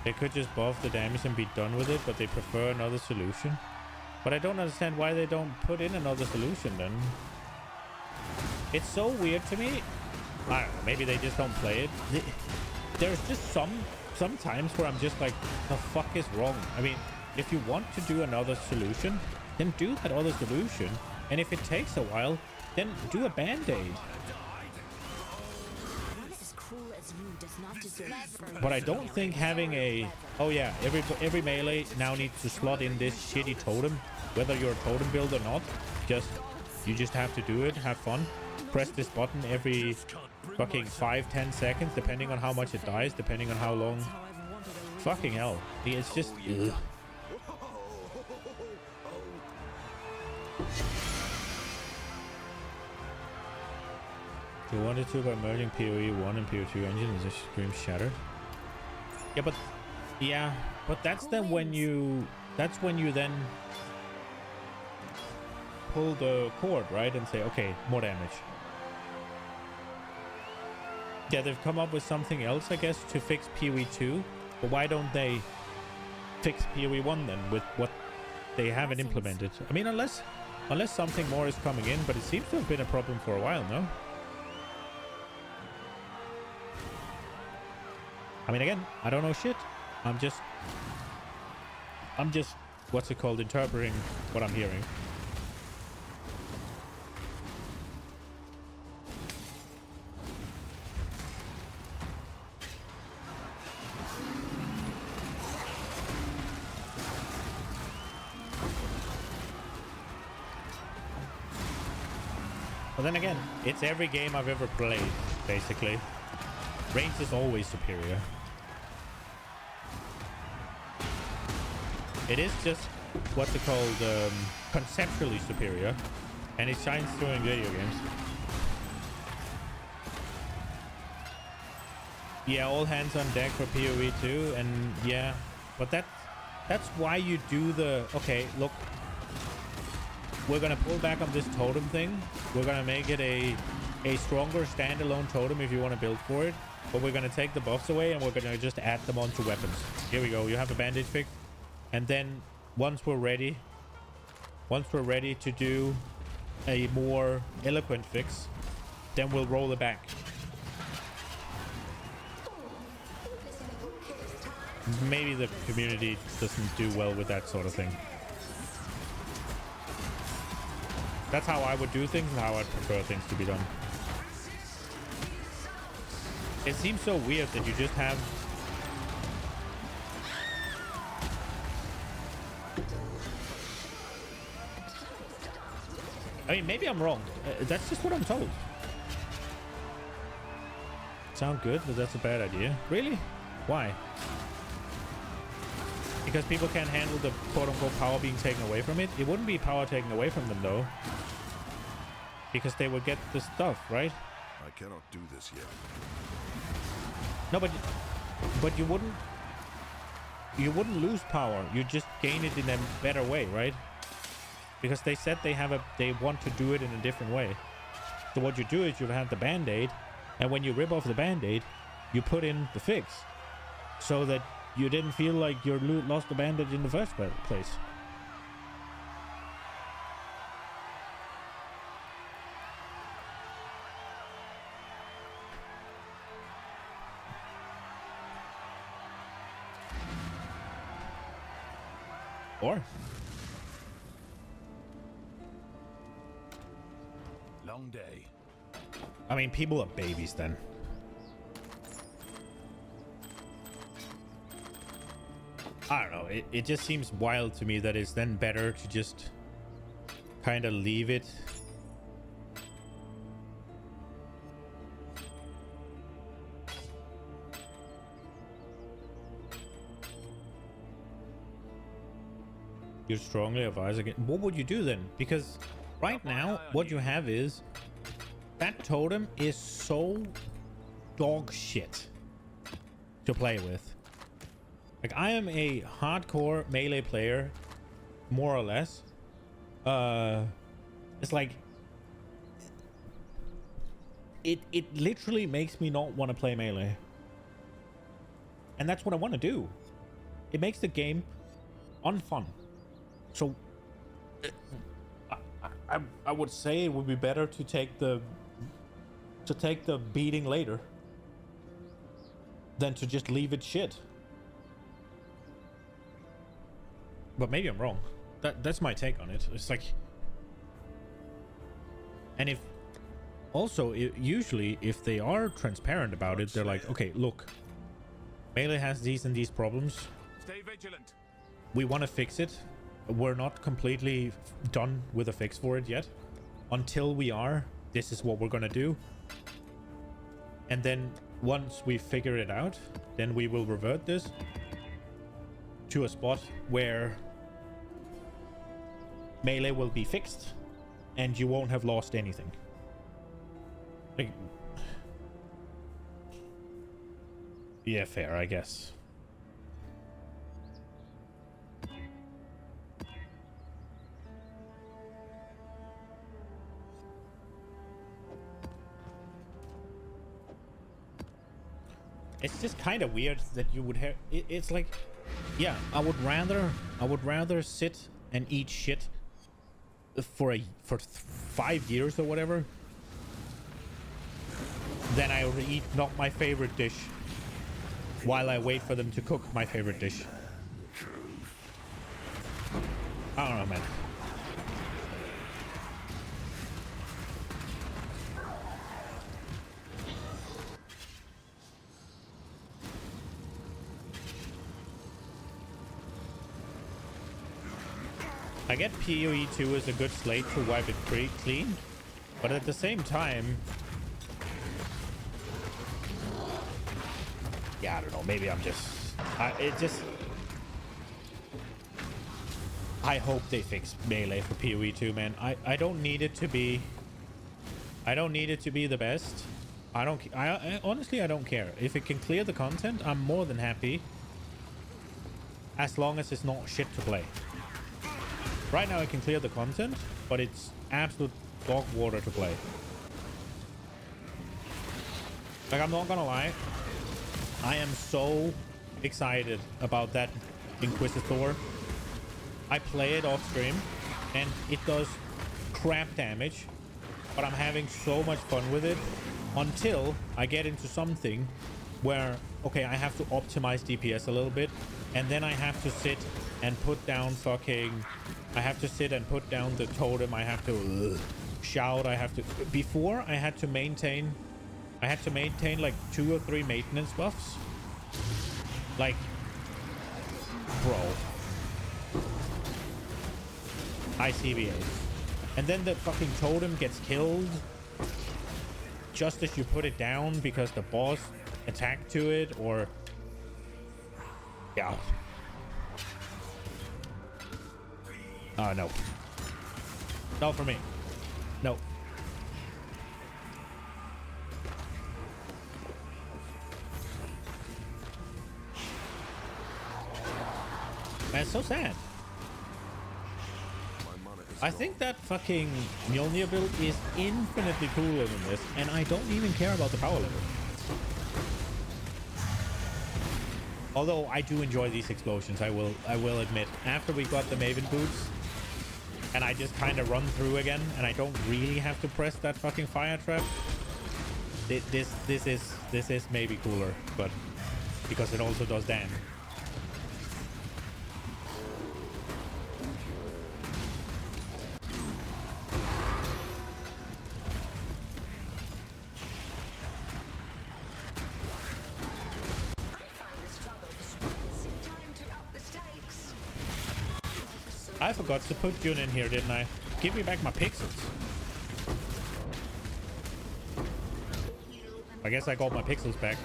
They could just buff the damage and be done with it, but they prefer another solution. But I don't understand why they don't put in another solution then. It's so weird to me. I don't know, maybe they just don't play it. There's just some times where I'm just like, the fuck is wrong? I mean, if you want to do another solution, then do that other solution. And if it takes a while, then do a band-aid. But I don't think having a... Oh yeah, every melee now needs to slot in this shitty totem. Whether you're a totem build or not. You just have to do it, have fun. Press this button every fucking 5-10 seconds, depending on how much it dies, depending on how long. Fucking hell. It's just... Ugh. They wanted to by merging PoE 1 and PoE 2 engines, the screen shattered. Yeah, but that's then when you then pull the cord, right, and say, okay, more damage. Yeah, they've come up with something else, I guess, to fix PoE 2, but why don't they fix PoE 1 then with what they haven't implemented? I mean, unless something more is coming in, but it seems to have been a problem for a while, no? I mean, again, I don't know shit. I'm just, what's it called, interpreting what I'm hearing. But then again, it's every game I've ever played, basically. Range is always superior. It is just what's it called, conceptually superior, and it shines through in video games. Yeah, all hands on deck for PoE 2, and yeah, but that's why you do the... Okay, look, we're gonna pull back on this totem thing. We're gonna make it a stronger standalone totem if you want to build for it. But we're going to take the buffs away and we're going to just add them onto weapons. Here we go. You have a bandage fix. And then once we're ready to do a more eloquent fix, then we'll roll it back. Maybe the community doesn't do well with that sort of thing. That's how I would do things and how I'd prefer things to be done. It seems so weird that you just have... I mean, maybe I'm wrong. That's just what I'm told. Sound good, but that's a bad idea. Really? Why? Because people can't handle the quote-unquote power being taken away from it? It wouldn't be power taken away from them, though. Because they would get the stuff, right? I cannot do this yet. No, but you wouldn't lose power. You just gain it in a better way, right? Because they said they want to do it in a different way. So what you do is you have the band-aid, and when you rip off the band-aid, you put in the fix, so that you didn't feel like you lost the bandage in the first place. Or long day. I mean, people are babies then. I don't know. It just seems wild to me that it's then better to just kind of leave it. You strongly advise again. What would you do then? Because right now, what you have is that totem is so dog shit to play with. Like, I am a hardcore melee player, more or less. It's like it literally makes me not want to play melee, and that's what I want to do. It makes the game unfun. So I would say it would be better to take the beating later than to just leave it shit. But maybe I'm wrong. That's my take on it. It's like, and if also usually if they are transparent about it, they're like, okay, look, melee has these and these problems. Stay vigilant. We want to fix it. We're not completely done with a fix for it yet. Until we are, this is what we're gonna do. And then once we figure it out, then we will revert this to a spot where melee will be fixed and you won't have lost anything. Like, yeah, fair, I guess. It's just kind of weird that you would have. It's like, yeah, I would rather sit and eat shit for 5 years or whatever than I would eat not my favorite dish while I wait for them to cook my favorite dish. I don't know, man. I get PoE 2 is a good slate to wipe it pretty clean, but at the same time, yeah, I don't know, maybe I'm just, I hope they fix melee for PoE 2, man. I don't need it to be, the best. I honestly, I don't care. If it can clear the content, I'm more than happy, as long as it's not shit to play. Right now I can clear the content, but it's absolute dog water to play. Like, I'm not gonna lie, I am so excited about that Inquisitor. I play it off stream and it does crap damage, but I'm having so much fun with it until I get into something where, okay, I have to optimize DPS a little bit, and then I have to sit and put down the totem. I have to shout. I have to, before I had to maintain like 2 or 3 maintenance buffs. Like, bro, ICBA. And then the fucking totem gets killed just as you put it down because the boss attacked to it, or yeah. No. No for me. No. That's so sad. I think that fucking Mjolnir build is infinitely cooler than this, and I don't even care about the power level. Although I do enjoy these explosions, I will admit. After we got the Maven boots, and I just kind of run through again, and I don't really have to press that fucking fire trap. This is maybe cooler, but because it also does damage. Time to up the stakes. I forgot to put June in here, didn't I? Give me back my pixels. I guess I got my pixels back.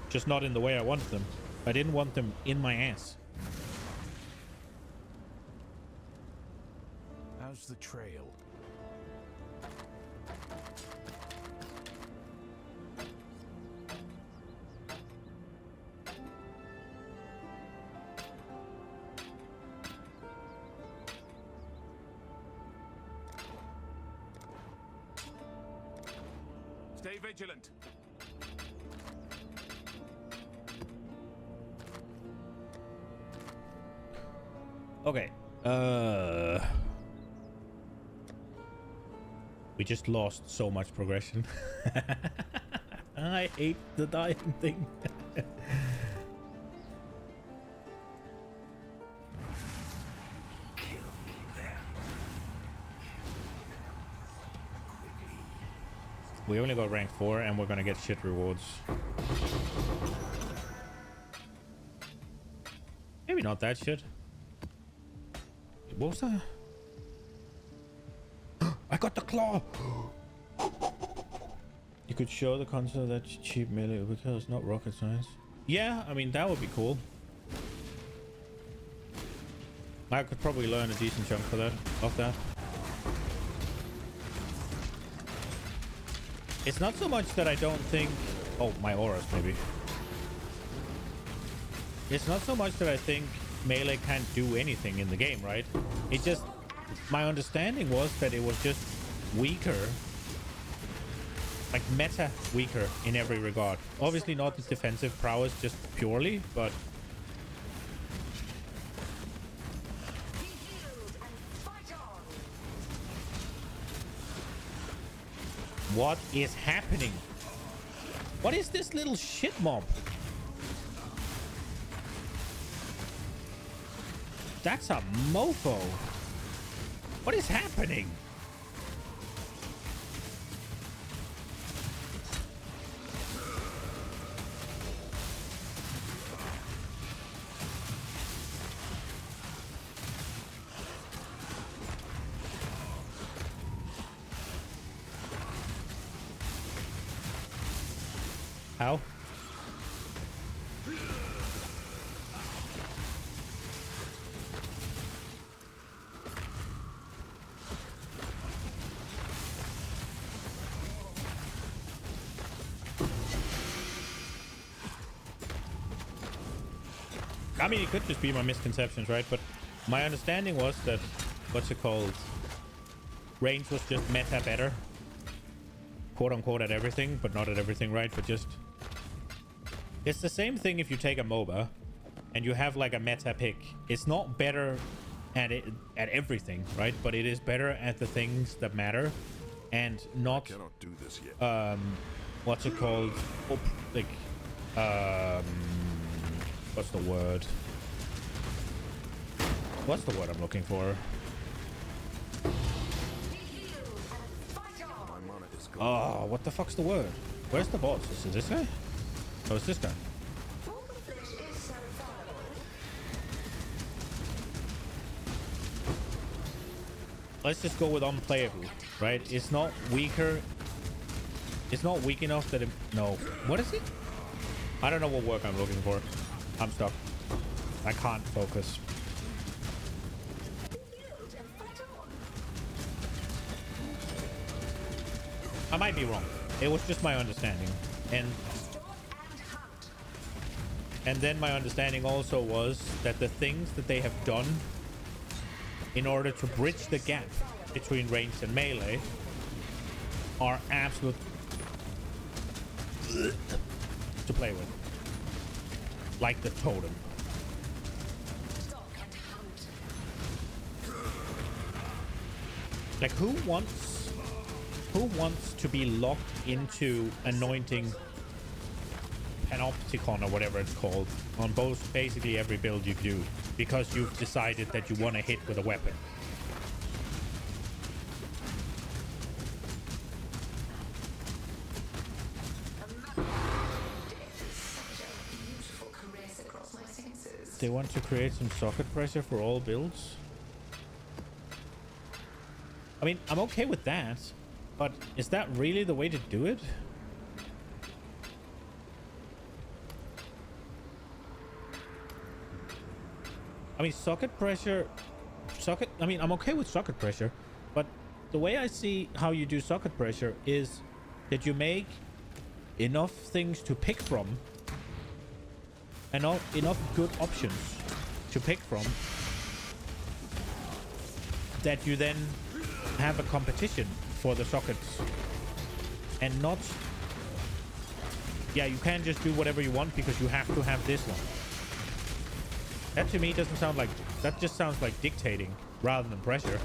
Just not in the way I want them. I didn't want them in my ass. How's the trail? Stay vigilant. Okay. We just lost so much progression. I hate the dying thing. We only got rank 4 and we're gonna get shit rewards. Maybe not that shit. What was that? I got the claw! You could show the console that cheap melee because not rocket science. Yeah, I mean, that would be cool. I could probably learn a decent chunk for that, of that. It's not so much that I don't think... Oh, my auras, maybe. It's not so much that I think melee can't do anything in the game, right? It just... My understanding was that it was just weaker. Like, meta weaker in every regard. Obviously not the defensive prowess just purely, but... What is happening? What is this little shit mob? That's a mofo. What is happening? How? I mean, it could just be my misconceptions, right? But my understanding was that, what's it called? Range was just meta better. Quote unquote at everything, but not at everything, right? But just... It's the same thing if you take a MOBA and you have like a meta pick. It's not better at it, at everything, right? But it is better at the things that matter and not... I cannot do this yet. What's it called? What's the word? What's the word I'm looking for? Oh, what the fuck's the word? Where's the boss? Is it this guy? Oh, it's this guy. Let's just go with unplayable, right? It's not weaker. It's not weak enough that it... No. What is it? I don't know what word I'm looking for. I'm stuck. I can't focus. I might be wrong. It was just my understanding. And then my understanding also was that the things that they have done in order to bridge the gap between ranged and melee are absolute to play with. Like the totem. Like who wants to be locked into anointing panopticon or whatever it's called on both basically every build you do because you've decided that you want to hit with a weapon? They want to create some socket pressure for all builds. I mean, I'm okay with that, but is that really the way to do it? I mean, I mean, I'm okay with socket pressure, but the way I see how you do socket pressure is that you make enough things to pick from and enough good options to pick from that you then have a competition for the sockets and not, yeah, you can't just do whatever you want because you have to have this one. That to me doesn't sound like, that just sounds like dictating rather than pressure.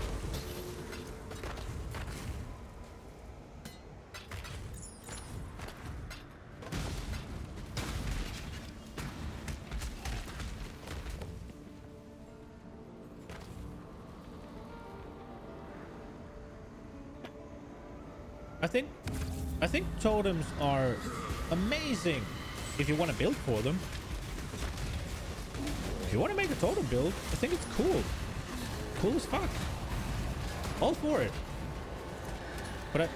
I think totems are amazing if you want to build for them. If you want to make a totem build, I think it's cool. Cool as fuck. All for it. But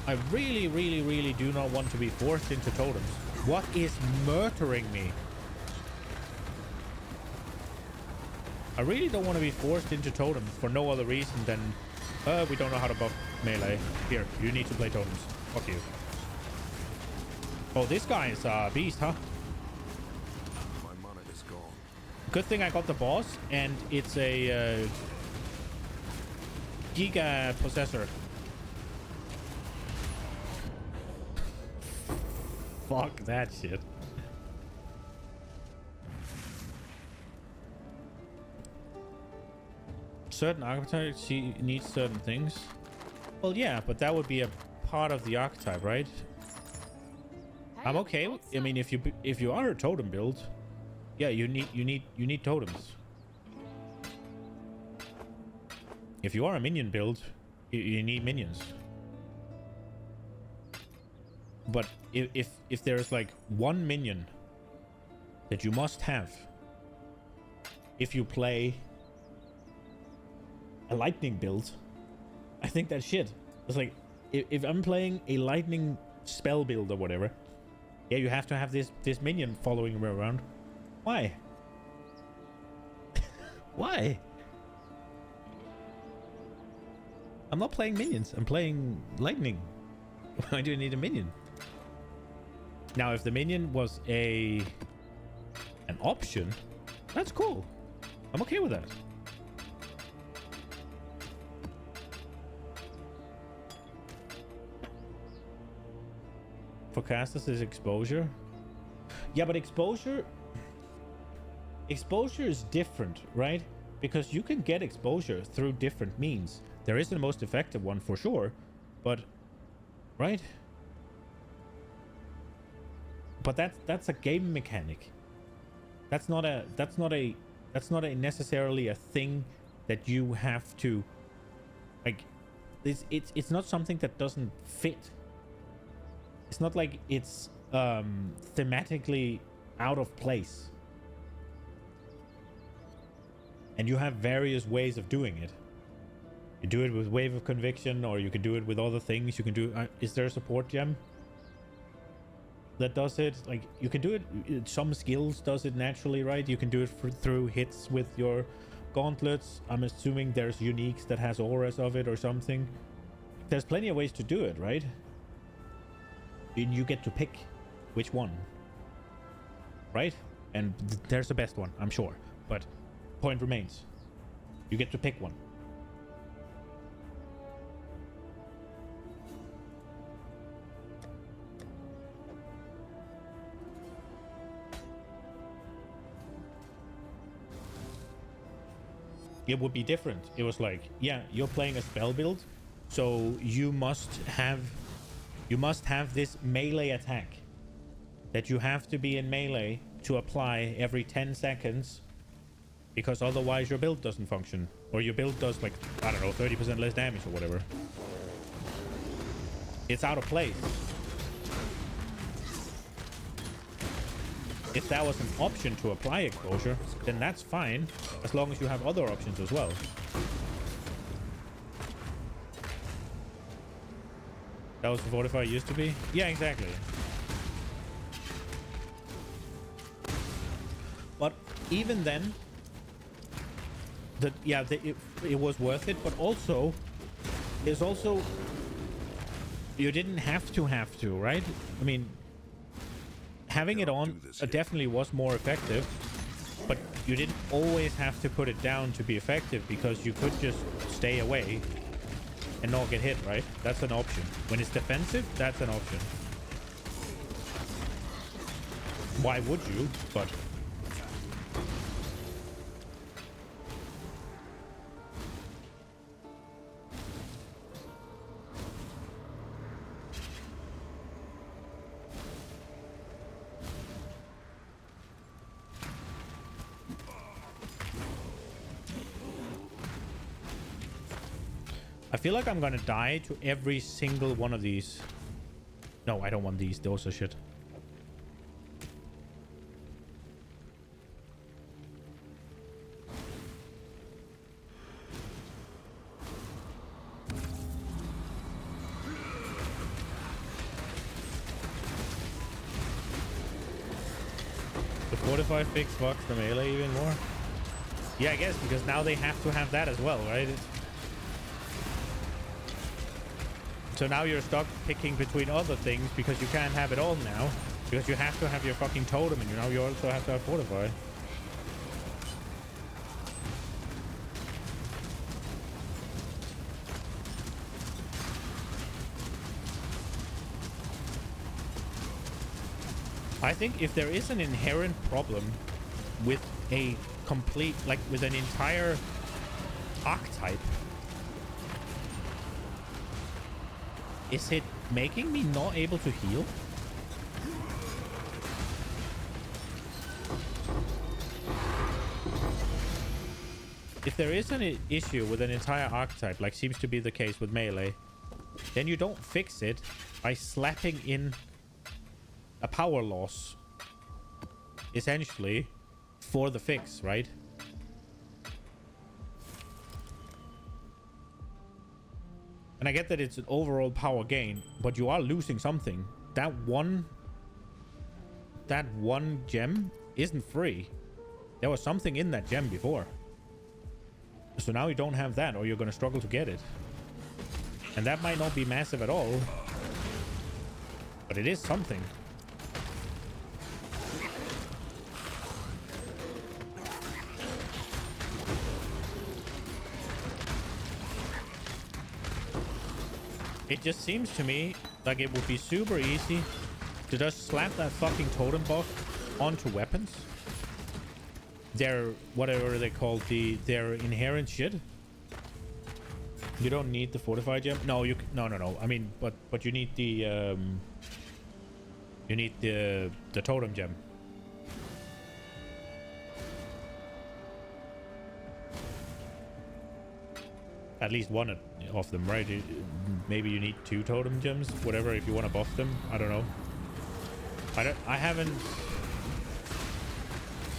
I really, really, really do not want to be forced into totems. What is murdering me? I really don't want to be forced into totems for no other reason than we don't know how to buff melee. Here, you need to play totems. Fuck you. Oh, this guy is a beast, huh? My mana is gone. Good thing I got the boss, and it's a Giga Possessor. Fuck that shit. Certain archetypes need certain things. Well, yeah, but that would be a part of the archetype, right? I'm okay. I mean, if you are a totem build, yeah, you need totems. If you are a minion build, you need minions. But if there's like one minion that you must have if you play a lightning build, I think that's shit. It's like if I'm playing a lightning spell build or whatever, yeah, you have to have this minion following me around. Why? Why? I'm not playing minions. I'm playing lightning. Why do you need a minion? Now, if the minion was an option, that's cool. I'm okay with that. For casters is exposure. Yeah, but exposure is different, right? Because you can get exposure through different means. There is the most effective one for sure, but right? But that's a game mechanic. That's not necessarily a thing that you have to like. It's not something that doesn't fit. It's not like it's thematically out of place. And you have various ways of doing it. You do it with Wave of Conviction, or you can do it with other things. You can do... is there a support gem that does it? Like, you can do it... Some skills does it naturally, right? You can do it through hits with your gauntlets. I'm assuming there's uniques that has auras of it or something. There's plenty of ways to do it, right? And you get to pick which one, right? And there's the best one, I'm sure. But point remains, you get to pick one. It would be different. It was like, yeah, you're playing a spell build, so you must have this melee attack that you have to be in melee to apply every 10 seconds, because otherwise your build doesn't function, or your build does like, I don't know, 30% less damage or whatever. It's out of place. if that was an option to apply exposure, then that's fine, as long as you have other options as well. That was the fortify used to be? Yeah, exactly. But even then, it was worth it, but also, there's also, you didn't have to, right? I mean, having it on definitely was more effective, but you didn't always have to put it down to be effective, because you could just stay away and not get hit, right? That's an option. When it's defensive, that's an option. Why would you? But I feel like I'm gonna die to every single one of these. No, I don't want these. Those are shit. The fortify fix fucks the melee even more. Yeah, I guess, because now they have to have that as well, right? So now you're stuck picking between other things because you can't have it all now. Because you have to have your fucking totem, and now you also have to have fortify. I think if there is an inherent problem with a complete, like with an entire archetype, is it making me not able to heal? If there is an issue with an entire archetype, like seems to be the case with melee, then you don't fix it by slapping in a power loss, essentially, for the fix, right? And I get that it's an overall power gain, but you are losing something. That one gem isn't free. There was something in that gem before. So now you don't have that, or you're going to struggle to get it. And that might not be massive at all, but it is something. It just seems to me like it would be super easy to just slap that fucking totem buff onto weapons. Their, whatever they call their inherent shit. You don't need the fortify gem. No, no. I mean, but you need the totem gem. At least one of them, right? Maybe you need 2 totem gems, whatever, if you want to buff them. I don't know. I haven't.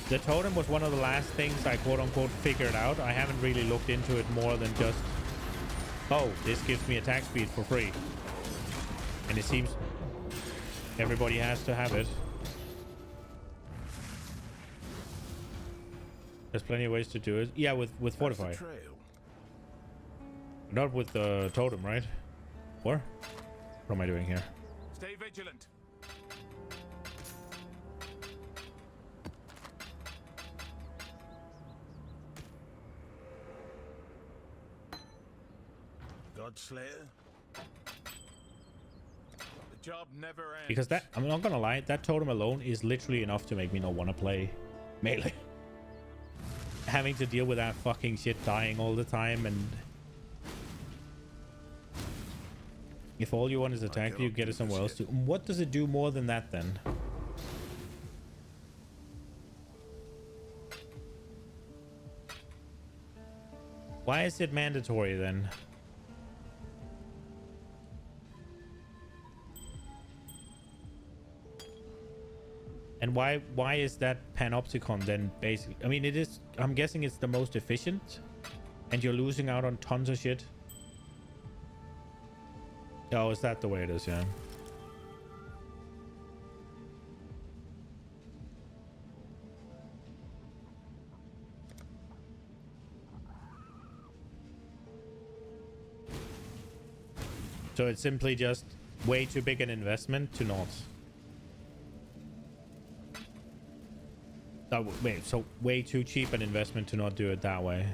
The totem was one of the last things I quote unquote figured out. I haven't really looked into it more than just, oh, this gives me attack speed for free. And it seems everybody has to have it. There's plenty of ways to do it. Yeah, with fortify. Not with the totem, right? Or what am I doing here? Stay vigilant. Godslayer? The job never ends. Because that, I'm not gonna lie, that totem alone is literally enough to make me not want to play melee. Having to deal with that fucking shit dying all the time, and if all you want is attack, you get it somewhere else too. What does it do more than that then? Why is it mandatory then? And why is that panopticon then basically? I mean, it is. I'm guessing it's the most efficient, and you're losing out on tons of shit. Oh, is that the way it is? Yeah. So it's simply just way too big an investment to not. Oh, wait, so way too cheap an investment to not do it that way.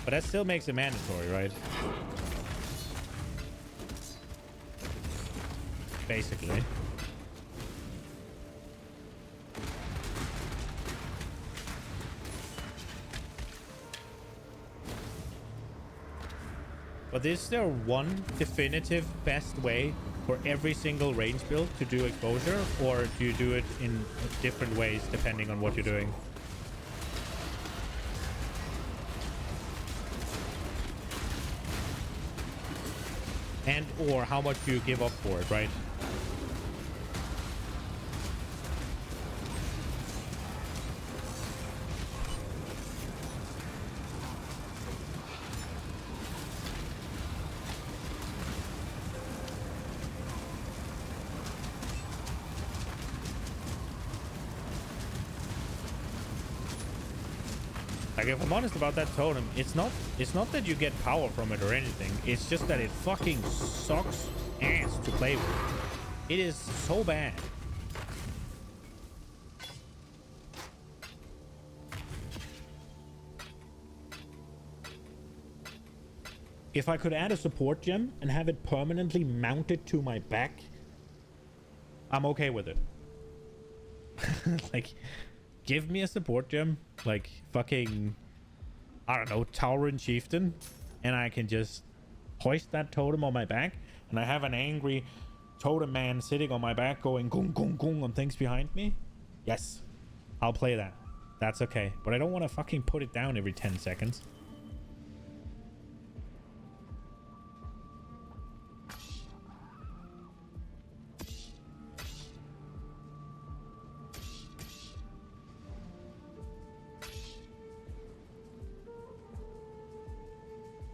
But that still makes it mandatory, right? Basically. But is there one definitive best way for every single range build to do exposure, or do you do it in different ways depending on what you're doing? And or how much do you give up for it, right? Like, if I'm honest about that totem, it's not that you get power from it or anything. It's just that it fucking sucks ass to play with. It is so bad. If I could add a support gem and have it permanently mounted to my back, I'm okay with it. Like, give me a support gem, like fucking, I don't know, Tauren Chieftain, and I can just hoist that totem on my back, and I have an angry totem man sitting on my back going gung gung gung on things behind me. Yes, I'll play that. That's okay. But I don't want to fucking put it down every 10 seconds.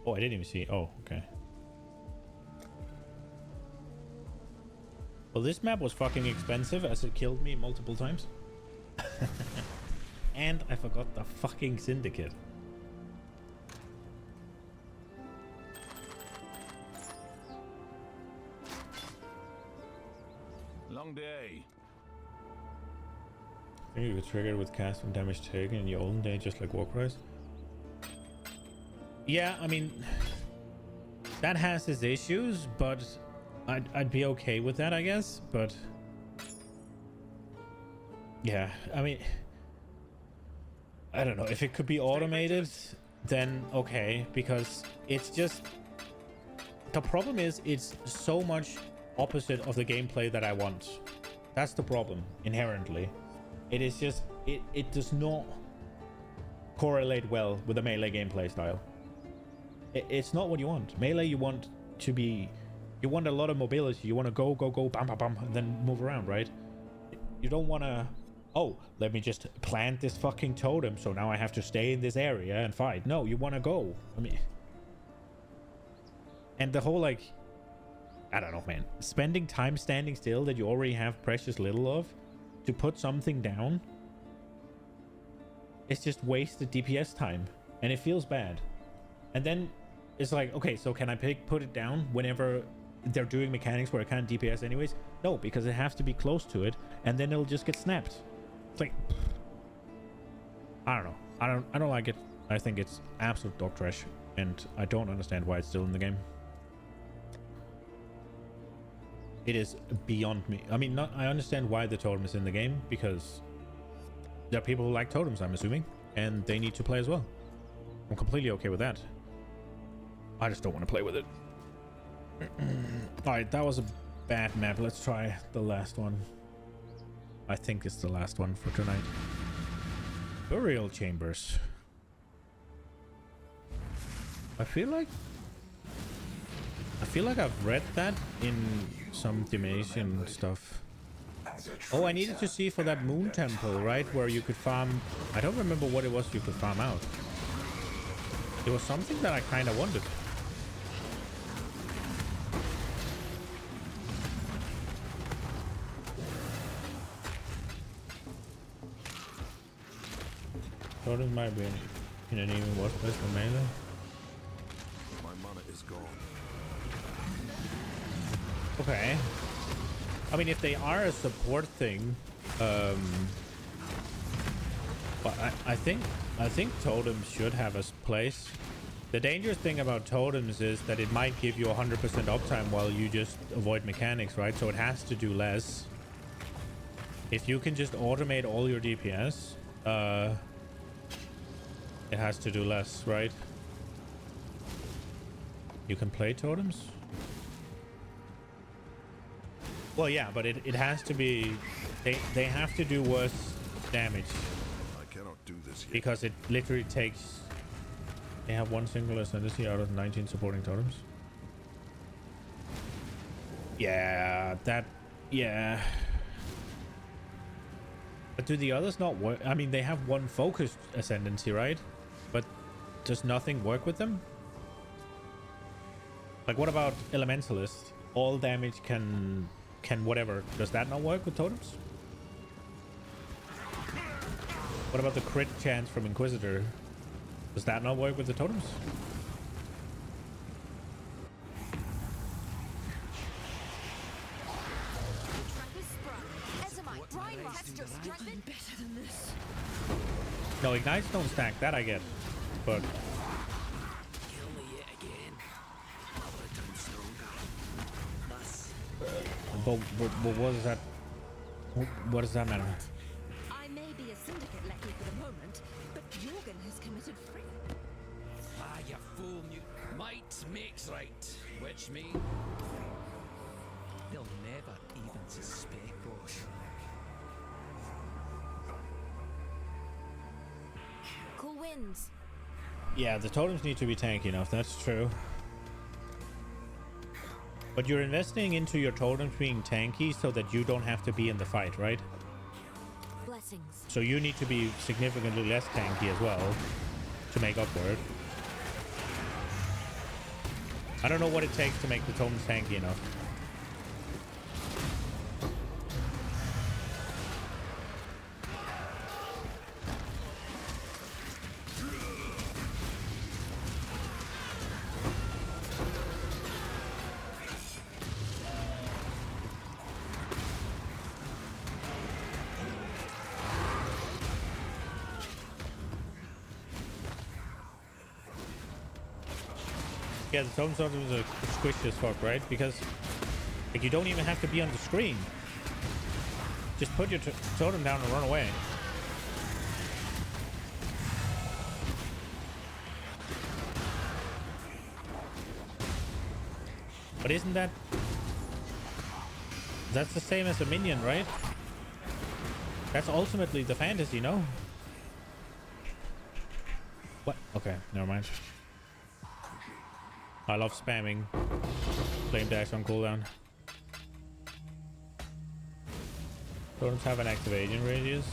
Oh, I didn't even see. Oh, okay. Well, this map was fucking expensive as it killed me multiple times. And I forgot the fucking syndicate. Long day. I think you could trigger it with cast and damage taken in the olden day, just like Warcries. Yeah, I mean, that has its issues, but I'd be okay with that, I guess. But yeah, I mean, I don't know if it could be automated, then okay, because it's just, the problem is it's so much opposite of the gameplay that I want. That's the problem inherently. It is just, it does not correlate well with the melee gameplay style. It's not what you want. Melee, you want to be, you want a lot of mobility. You want to go, bam, bam, bam, and then move around, right? You don't want to, oh, let me just plant this fucking totem, so now I have to stay in this area and fight. No, you want to go. I mean, and the whole, like, I don't know, man. Spending time standing still that you already have precious little of to put something down, it's just wasted DPS time, and it feels bad. And then it's like, okay, so can I put it down whenever they're doing mechanics where I can't DPS anyways? No, because it has to be close to it, and then it'll just get snapped. It's like, I don't know. I don't like it. I think it's absolute dog trash, and I don't understand why it's still in the game. It is beyond me. I mean, I understand why the totem is in the game, because there are people who like totems, I'm assuming, and they need to play as well. I'm completely okay with that. I just don't want to play with it. Alright, that was a bad map. Let's try the last one. I think it's the last one for tonight. Burial chambers. I feel like I've read that in some Dimension stuff. Oh, I needed to see for that moon temple, right? Where you could farm... I don't remember what it was you could farm out. It was something that I kind of wanted. Totems might be in an even worse place for melee. My mana is gone. Okay. I mean, if they are a support thing, but I think totems should have a place. The dangerous thing about totems is that it might give you 100% uptime while you just avoid mechanics, right? So it has to do less. If you can just automate all your DPS, it has to do less, right? You can play totems? Well, yeah, but it has to be... They have to do worse damage. I cannot do this yet. Because it literally takes... They have one single ascendancy out of 19 supporting totems. Yeah, that... Yeah. But do the others not work? I mean, they have one focused ascendancy, right? But does nothing work with them? Like, what about Elementalist? All damage can whatever. Does that not work with totems? What about the crit chance from Inquisitor? Does that not work with the totems? No, ignites don't stack. That I get. But... But what does that... What does that matter? I may be a syndicate lackey for the moment, but Jorgen has committed free. Ah, you fool, might makes right, which means they'll never even suspect, boss. Cool winds. Yeah, the totems need to be tanky enough. That's true. But you're investing into your totems being tanky so that you don't have to be in the fight, right? Blessings. So you need to be significantly less tanky as well to make up for it. I don't know what it takes to make the totems tanky enough. Yeah, the totem totems are squishy as fuck, right? Because like, you don't even have to be on the screen. Just put your totem down and run away. But isn't that... That's the same as a minion, right? That's ultimately the fantasy, no? What? Okay, never mind. I love spamming flame dash on cooldown. Totems have an activation radius.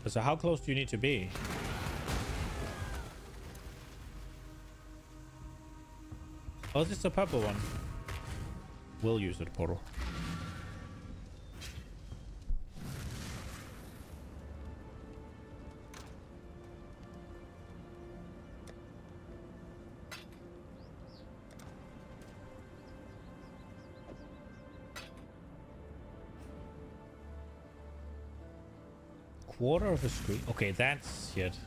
So how close do you need to be? Oh, this is a purple one. We'll use it, portal. Quarter of a screen. Okay, that's shit.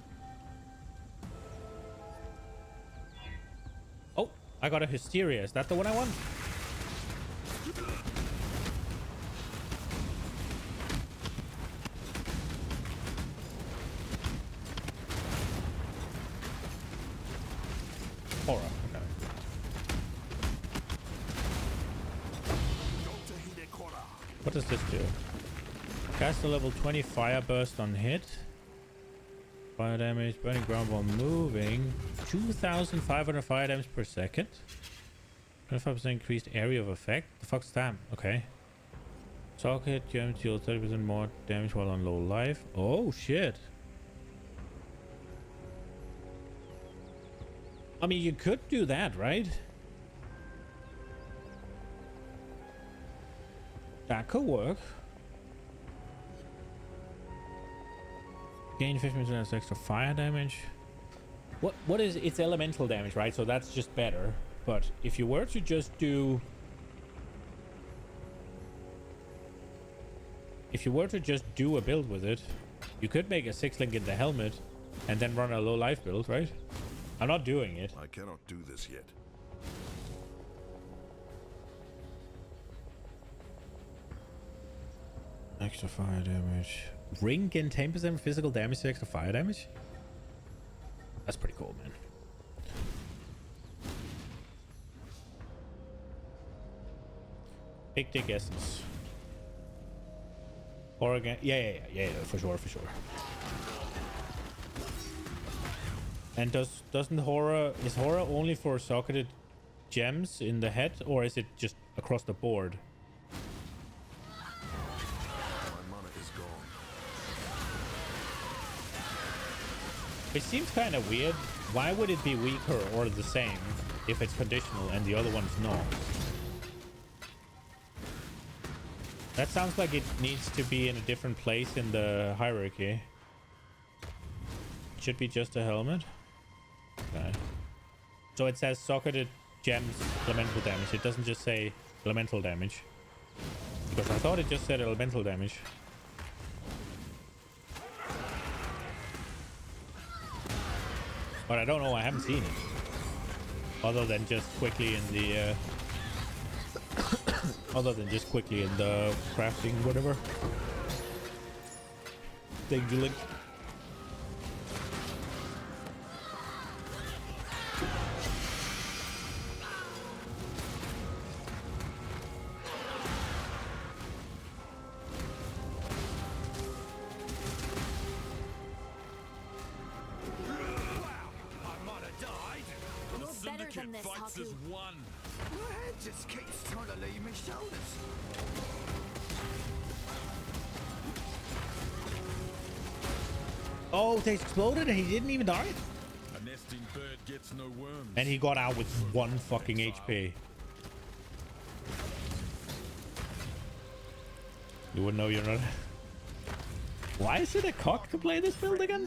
Oh, I got a Hysteria. Is that the one I want? Horror. Okay. What does this do? Cast a level 20 fire burst on hit. Fire damage, burning ground while moving. 2,500 fire damage per second. 25% increased area of effect. The fuck's that? Okay. Socket gems deal 30% more damage while on low life. Oh shit. I mean, you could do that, right? That could work. Gain 15% extra fire damage. What is it's elemental damage, right? So that's just better. But if you were to just do a build with it, you could make a 6-link in the helmet and then run a low life build, right? I'm not doing it. I cannot do this yet. Extra fire damage. Ring gain 10% physical damage to extra fire damage? That's pretty cool, man. Big dick essence. Oregon. Yeah, for sure. And doesn't horror, is horror only for socketed gems in the head, or is it just across the board? My mana is gone. It seems kind of weird. Why would it be weaker or the same if it's conditional and the other one's not? That sounds like it needs to be in a different place in the hierarchy. It should be just a helmet. Okay. So it says socketed gems elemental damage. It doesn't just say elemental damage. Because I thought it just said elemental damage. But I don't know. I haven't seen it. Other than just quickly in the... crafting, whatever. Thing you link. Just keeps trying to leave me shoulders. Oh, they exploded and he didn't even die? A nesting bird gets no worms. And he got out with 1 fucking HP. You wouldn't know you're not... Why is it a cock to play this build again?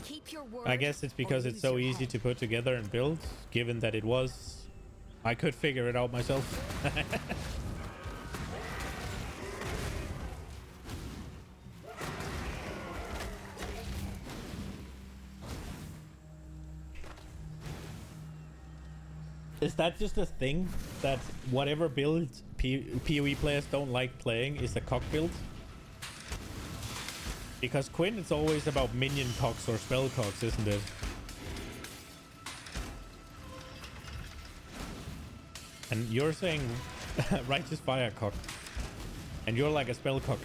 Keep your word. I guess it's because it's so easy to put together and build, given that it was... I could figure it out myself. Is that just a thing that whatever build PoE players don't like playing is a cock build? Because Quinn, it's always about minion cocks or spell cocks, isn't it? And you're saying righteous fire cock. And you're like a spell cock.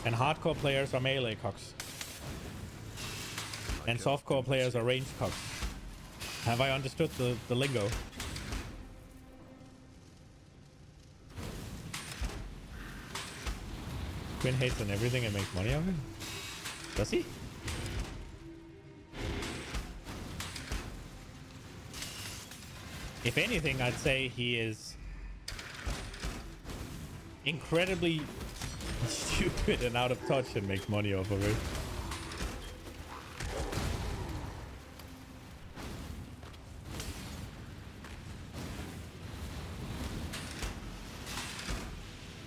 And hardcore players are melee cocks. And softcore players are ranged cocks. Have I understood the lingo? Quinn hates on everything and makes money on it? Does he? If anything, I'd say he is incredibly stupid and out of touch and makes money off of it.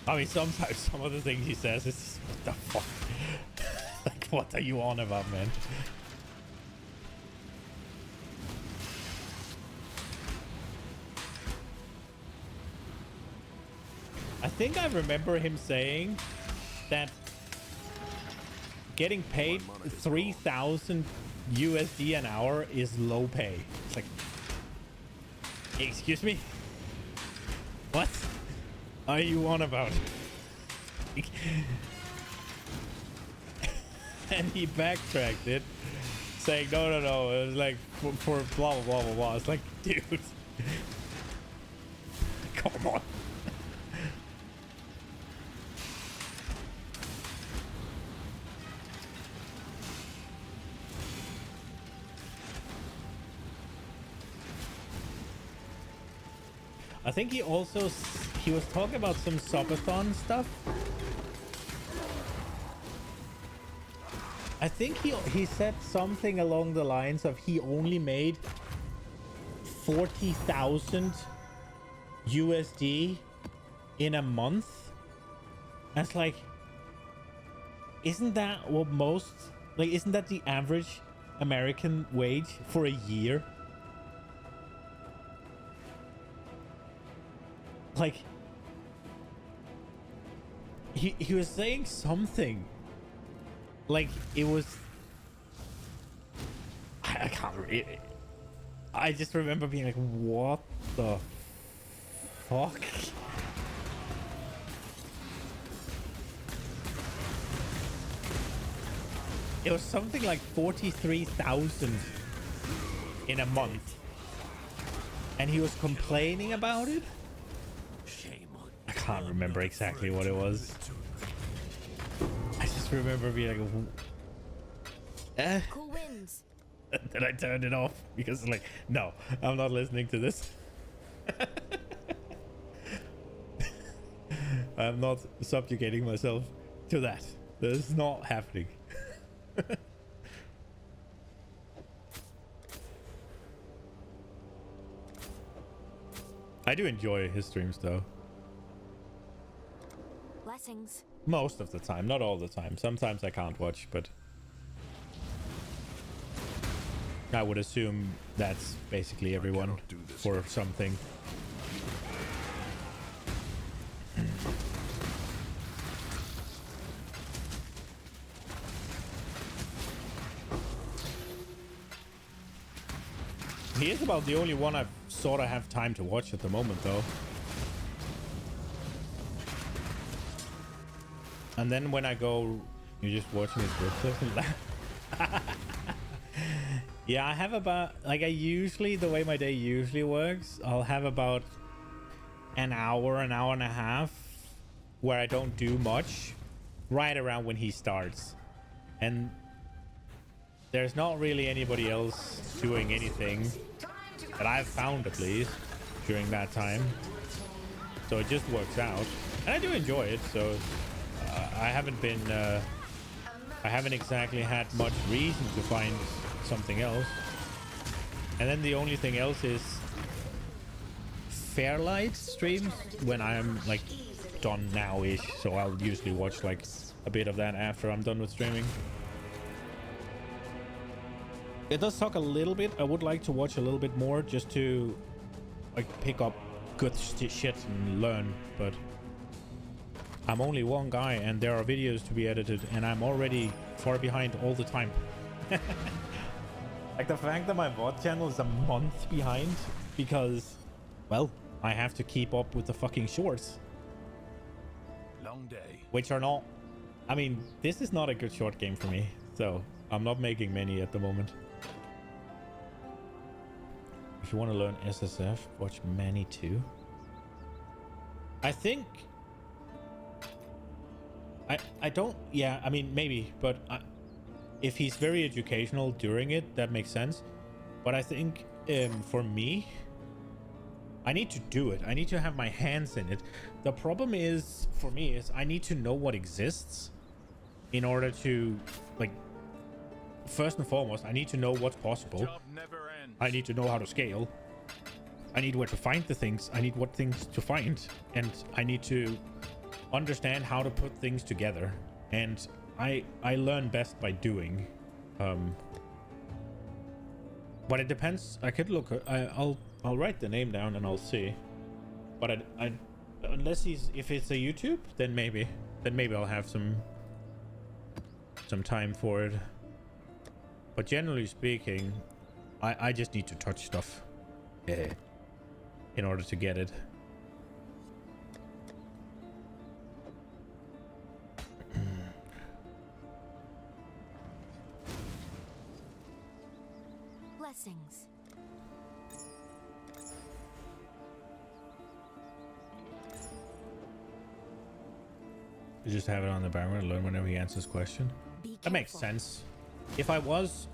I mean, sometimes some of the things he says is, what the fuck? Like, what are you on about, man? I think I remember him saying that getting paid 3,000 USD an hour is low pay. It's like, excuse me? What are you on about? And he backtracked it, saying no. It was like for blah blah blah blah blah. It's like, dude, come on. I think he was talking about some subathon stuff. I think he said something along the lines of he only made 40,000 USD in a month. And it's like, isn't that what most, like, isn't that the average American wage for a year? Like, he was saying something. Like, it was... I can't read it. I just remember being like, what the fuck? It was something like 43,000 in a month. And he was complaining about it? I can't remember exactly what it was. I just remember being like, Cool wins. Then I turned it off because like, no, I'm not listening to this. I'm not subjugating myself to that. That is not happening. I do enjoy his streams though. Blessings. Most of the time, not all the time. Sometimes I can't watch, but I would assume that's basically everyone for something. He is about the only one I sort of have time to watch at the moment, though. And then when I go, you're just watching his videos. Yeah, I have about, like, the way my day usually works, I'll have about an hour and a half where I don't do much right around when he starts. And there's not really anybody else doing anything that I've found, at least, during that time. So it just works out. And I do enjoy it, so I haven't been... I haven't exactly had much reason to find something else. And then the only thing else is Fairlight streams when I'm, like, done now-ish. So I'll usually watch, like, a bit of that after I'm done with streaming. It does talk a little bit. I would like to watch a little bit more just to, like, pick up good shit and learn, but I'm only one guy and there are videos to be edited and I'm already far behind all the time. Like, the fact that my VOD channel is a month behind because, well, I have to keep up with the fucking shorts. Long day. Which are not... I mean, this is not a good short game for me, so I'm not making many at the moment. If you want to learn SSF, watch Manny 2. I think... I don't... Yeah, I mean, maybe, but if he's very educational during it, that makes sense. But I think for me, I need to do it. I need to have my hands in it. The problem is, for me, is I need to know what exists in order to, like, first and foremost, I need to know what's possible. I need to know how to scale. I need where to find the things. I need what things to find. And I need to understand how to put things together. And I learn best by doing. But it depends. I could look. I'll write the name down and I'll see. But I unless if it's a YouTube, then maybe I'll have some time for it. But generally speaking, I just need to touch stuff in order to get it. blessings. You just have it on the barometer and learn whenever he answers question. That makes sense. If I wasn't,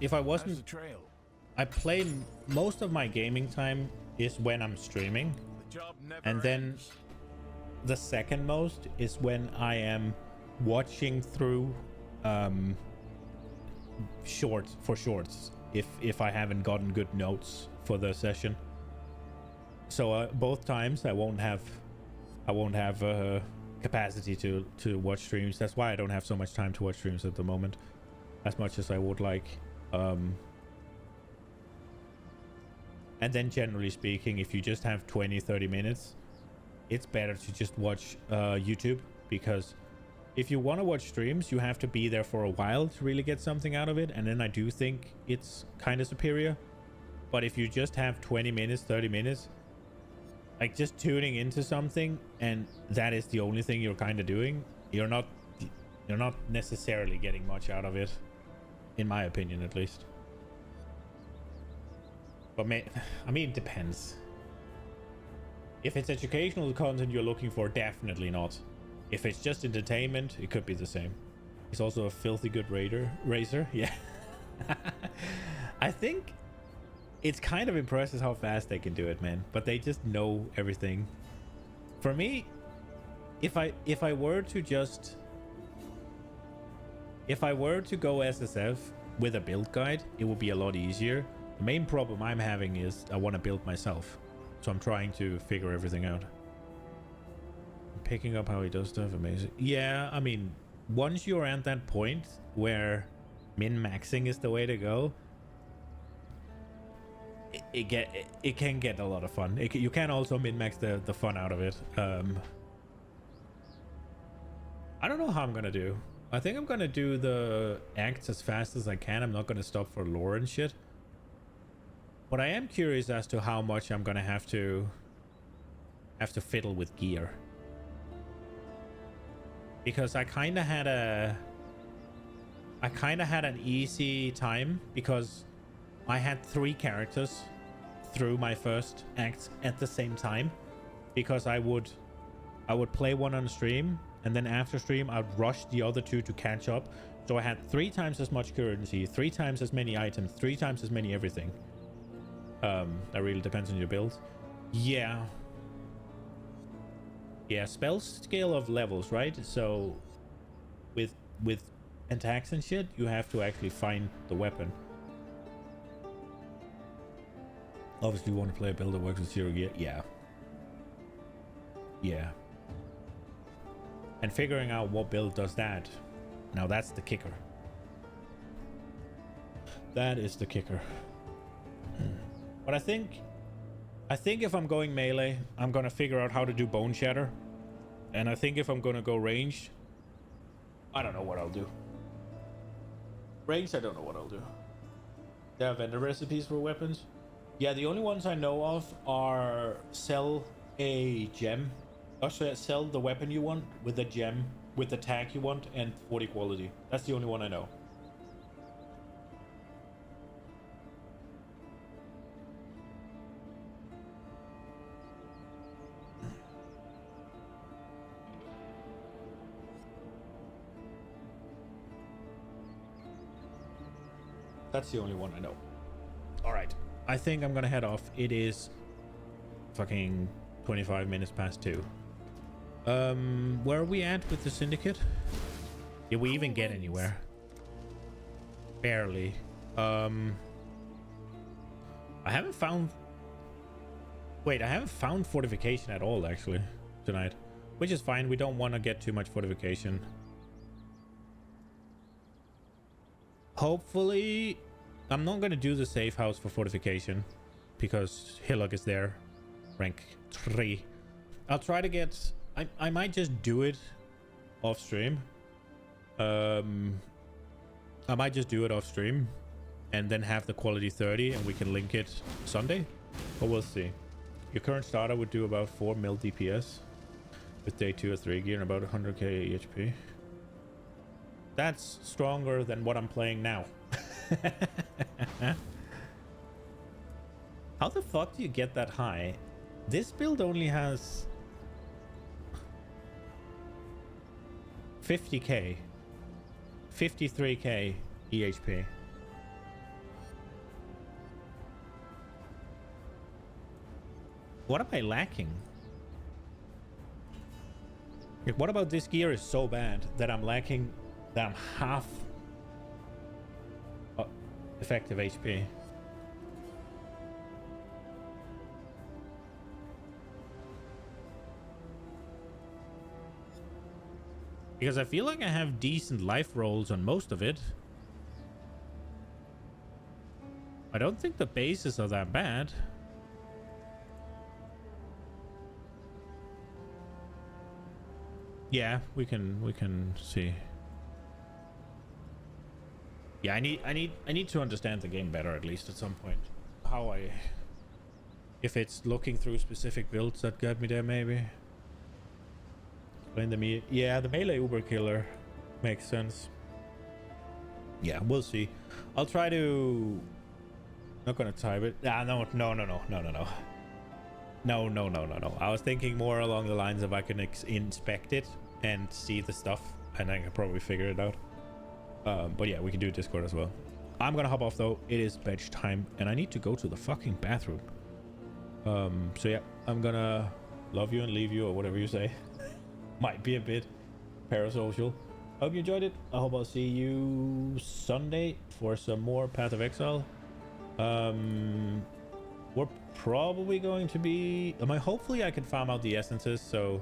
I play most of my gaming time is when I'm streaming, and then the second most is when I am watching through shorts if I haven't gotten good notes for the session. So both times I won't have capacity to watch streams. That's why I don't have so much time to watch streams at the moment, as much as I would like. And then generally speaking, if you just have 20-30 minutes, it's better to just watch YouTube, because if you want to watch streams, you have to be there for a while to really get something out of it, and then I do think it's kind of superior. But if you just have 20 minutes, 30 minutes, like just tuning into something, and that is the only thing you're kind of doing, you're not necessarily getting much out of it, in my opinion at least. But I mean, it depends. If it's educational content you're looking for, definitely not. If it's just entertainment, it could be the same. He's also a filthy good racer. Yeah. I think it's kind of impressive how fast they can do it, man. But they just know everything. For me, if I were to go SSF with a build guide, it would be a lot easier. The main problem I'm having is I want to build myself. So I'm trying to figure everything out. Picking up how he does stuff, amazing. Yeah, I mean, once you're at that point where min-maxing is the way to go, it can get a lot of fun. You can also min-max the fun out of it. I don't know how I'm gonna do. I think I'm gonna do the acts as fast as I can. I'm not gonna stop for lore and shit. But I am curious as to how much I'm gonna have to fiddle with gear. Because I kind of had an easy time, because I had 3 characters through my first act at the same time, because I would play one on stream, and then after stream I'd rush the other 2 to catch up. So I had 3 times as much currency, 3 times as many items, 3 times as many everything. That really depends on your build. Yeah, spell scale of levels, right? So with attacks and shit, you have to actually find the weapon. Obviously you want to play a build that works with 0 gear. Yeah. And figuring out what build does that, now that's the kicker. That is the kicker. But I think if I'm going melee, I'm gonna figure out how to do bone shatter. And I think if I'm gonna go ranged, I don't know what I'll do. Ranged, I don't know what I'll do. There are vendor recipes for weapons. Yeah, the only ones I know of are sell a gem. Also, sell the weapon you want with the gem, with the tag you want, and 40 quality. That's the only one I know. That's the only one I know. All right. I think I'm gonna head off. It is fucking 25 minutes past 2. Where are we at with the syndicate? Did we even get anywhere? Barely. I haven't found fortification at all actually tonight, which is fine. We don't want to get too much fortification. Hopefully, I'm not going to do the safe house for fortification because Hillock is there, rank 3. I'll try to get... I might just do it off stream. I might just do it off stream and then have the quality 30 and we can link it Sunday. But we'll see. Your current starter would do about 4 mil DPS with day 2 or 3 gear and about 100k HP. That's stronger than what I'm playing now. How the fuck do you get that high? This build only has 50k, 53k EHP. What am I lacking? Like, what about this gear is so bad that I'm lacking, that I'm half effective HP? Because I feel like I have decent life rolls on most of it. I don't think the bases are that bad. Yeah, we can see. Yeah, I need to understand the game better, at least at some point. If it's looking through specific builds that got me there, maybe. Yeah, the melee Uber killer makes sense. Yeah, we'll see. I'll try to. Not gonna type it. No. I was thinking more along the lines of I can inspect it and see the stuff, and I can probably figure it out. But yeah, we can do Discord as well. I'm gonna hop off though. It is bedtime time, and I need to go to the fucking bathroom. So yeah, I'm gonna love you and leave you, or whatever you say. Might be a bit parasocial. Hope you enjoyed it. I hope I'll see you Sunday for some more Path of Exile. We're probably going to be... hopefully I can farm out the essences, so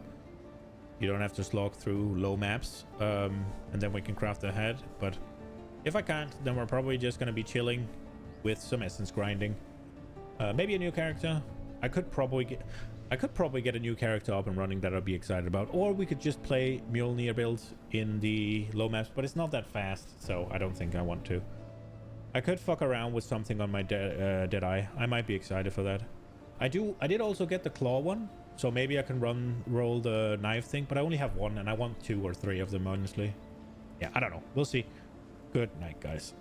you don't have to slog through low maps, and then we can craft ahead. But if I can't, then we're probably just going to be chilling with some essence grinding. Maybe a new character. I could probably get a new character up and running that I'll be excited about, or we could just play Mjolnir builds in the low maps, but it's not that fast, so I don't think I want to. I could fuck around with something on my Deadeye. I might be excited for that. I did also get the claw one, so maybe I can roll the knife thing, but I only have one, and I want 2 or 3 of them, honestly. Yeah, I don't know. We'll see. Good night, guys.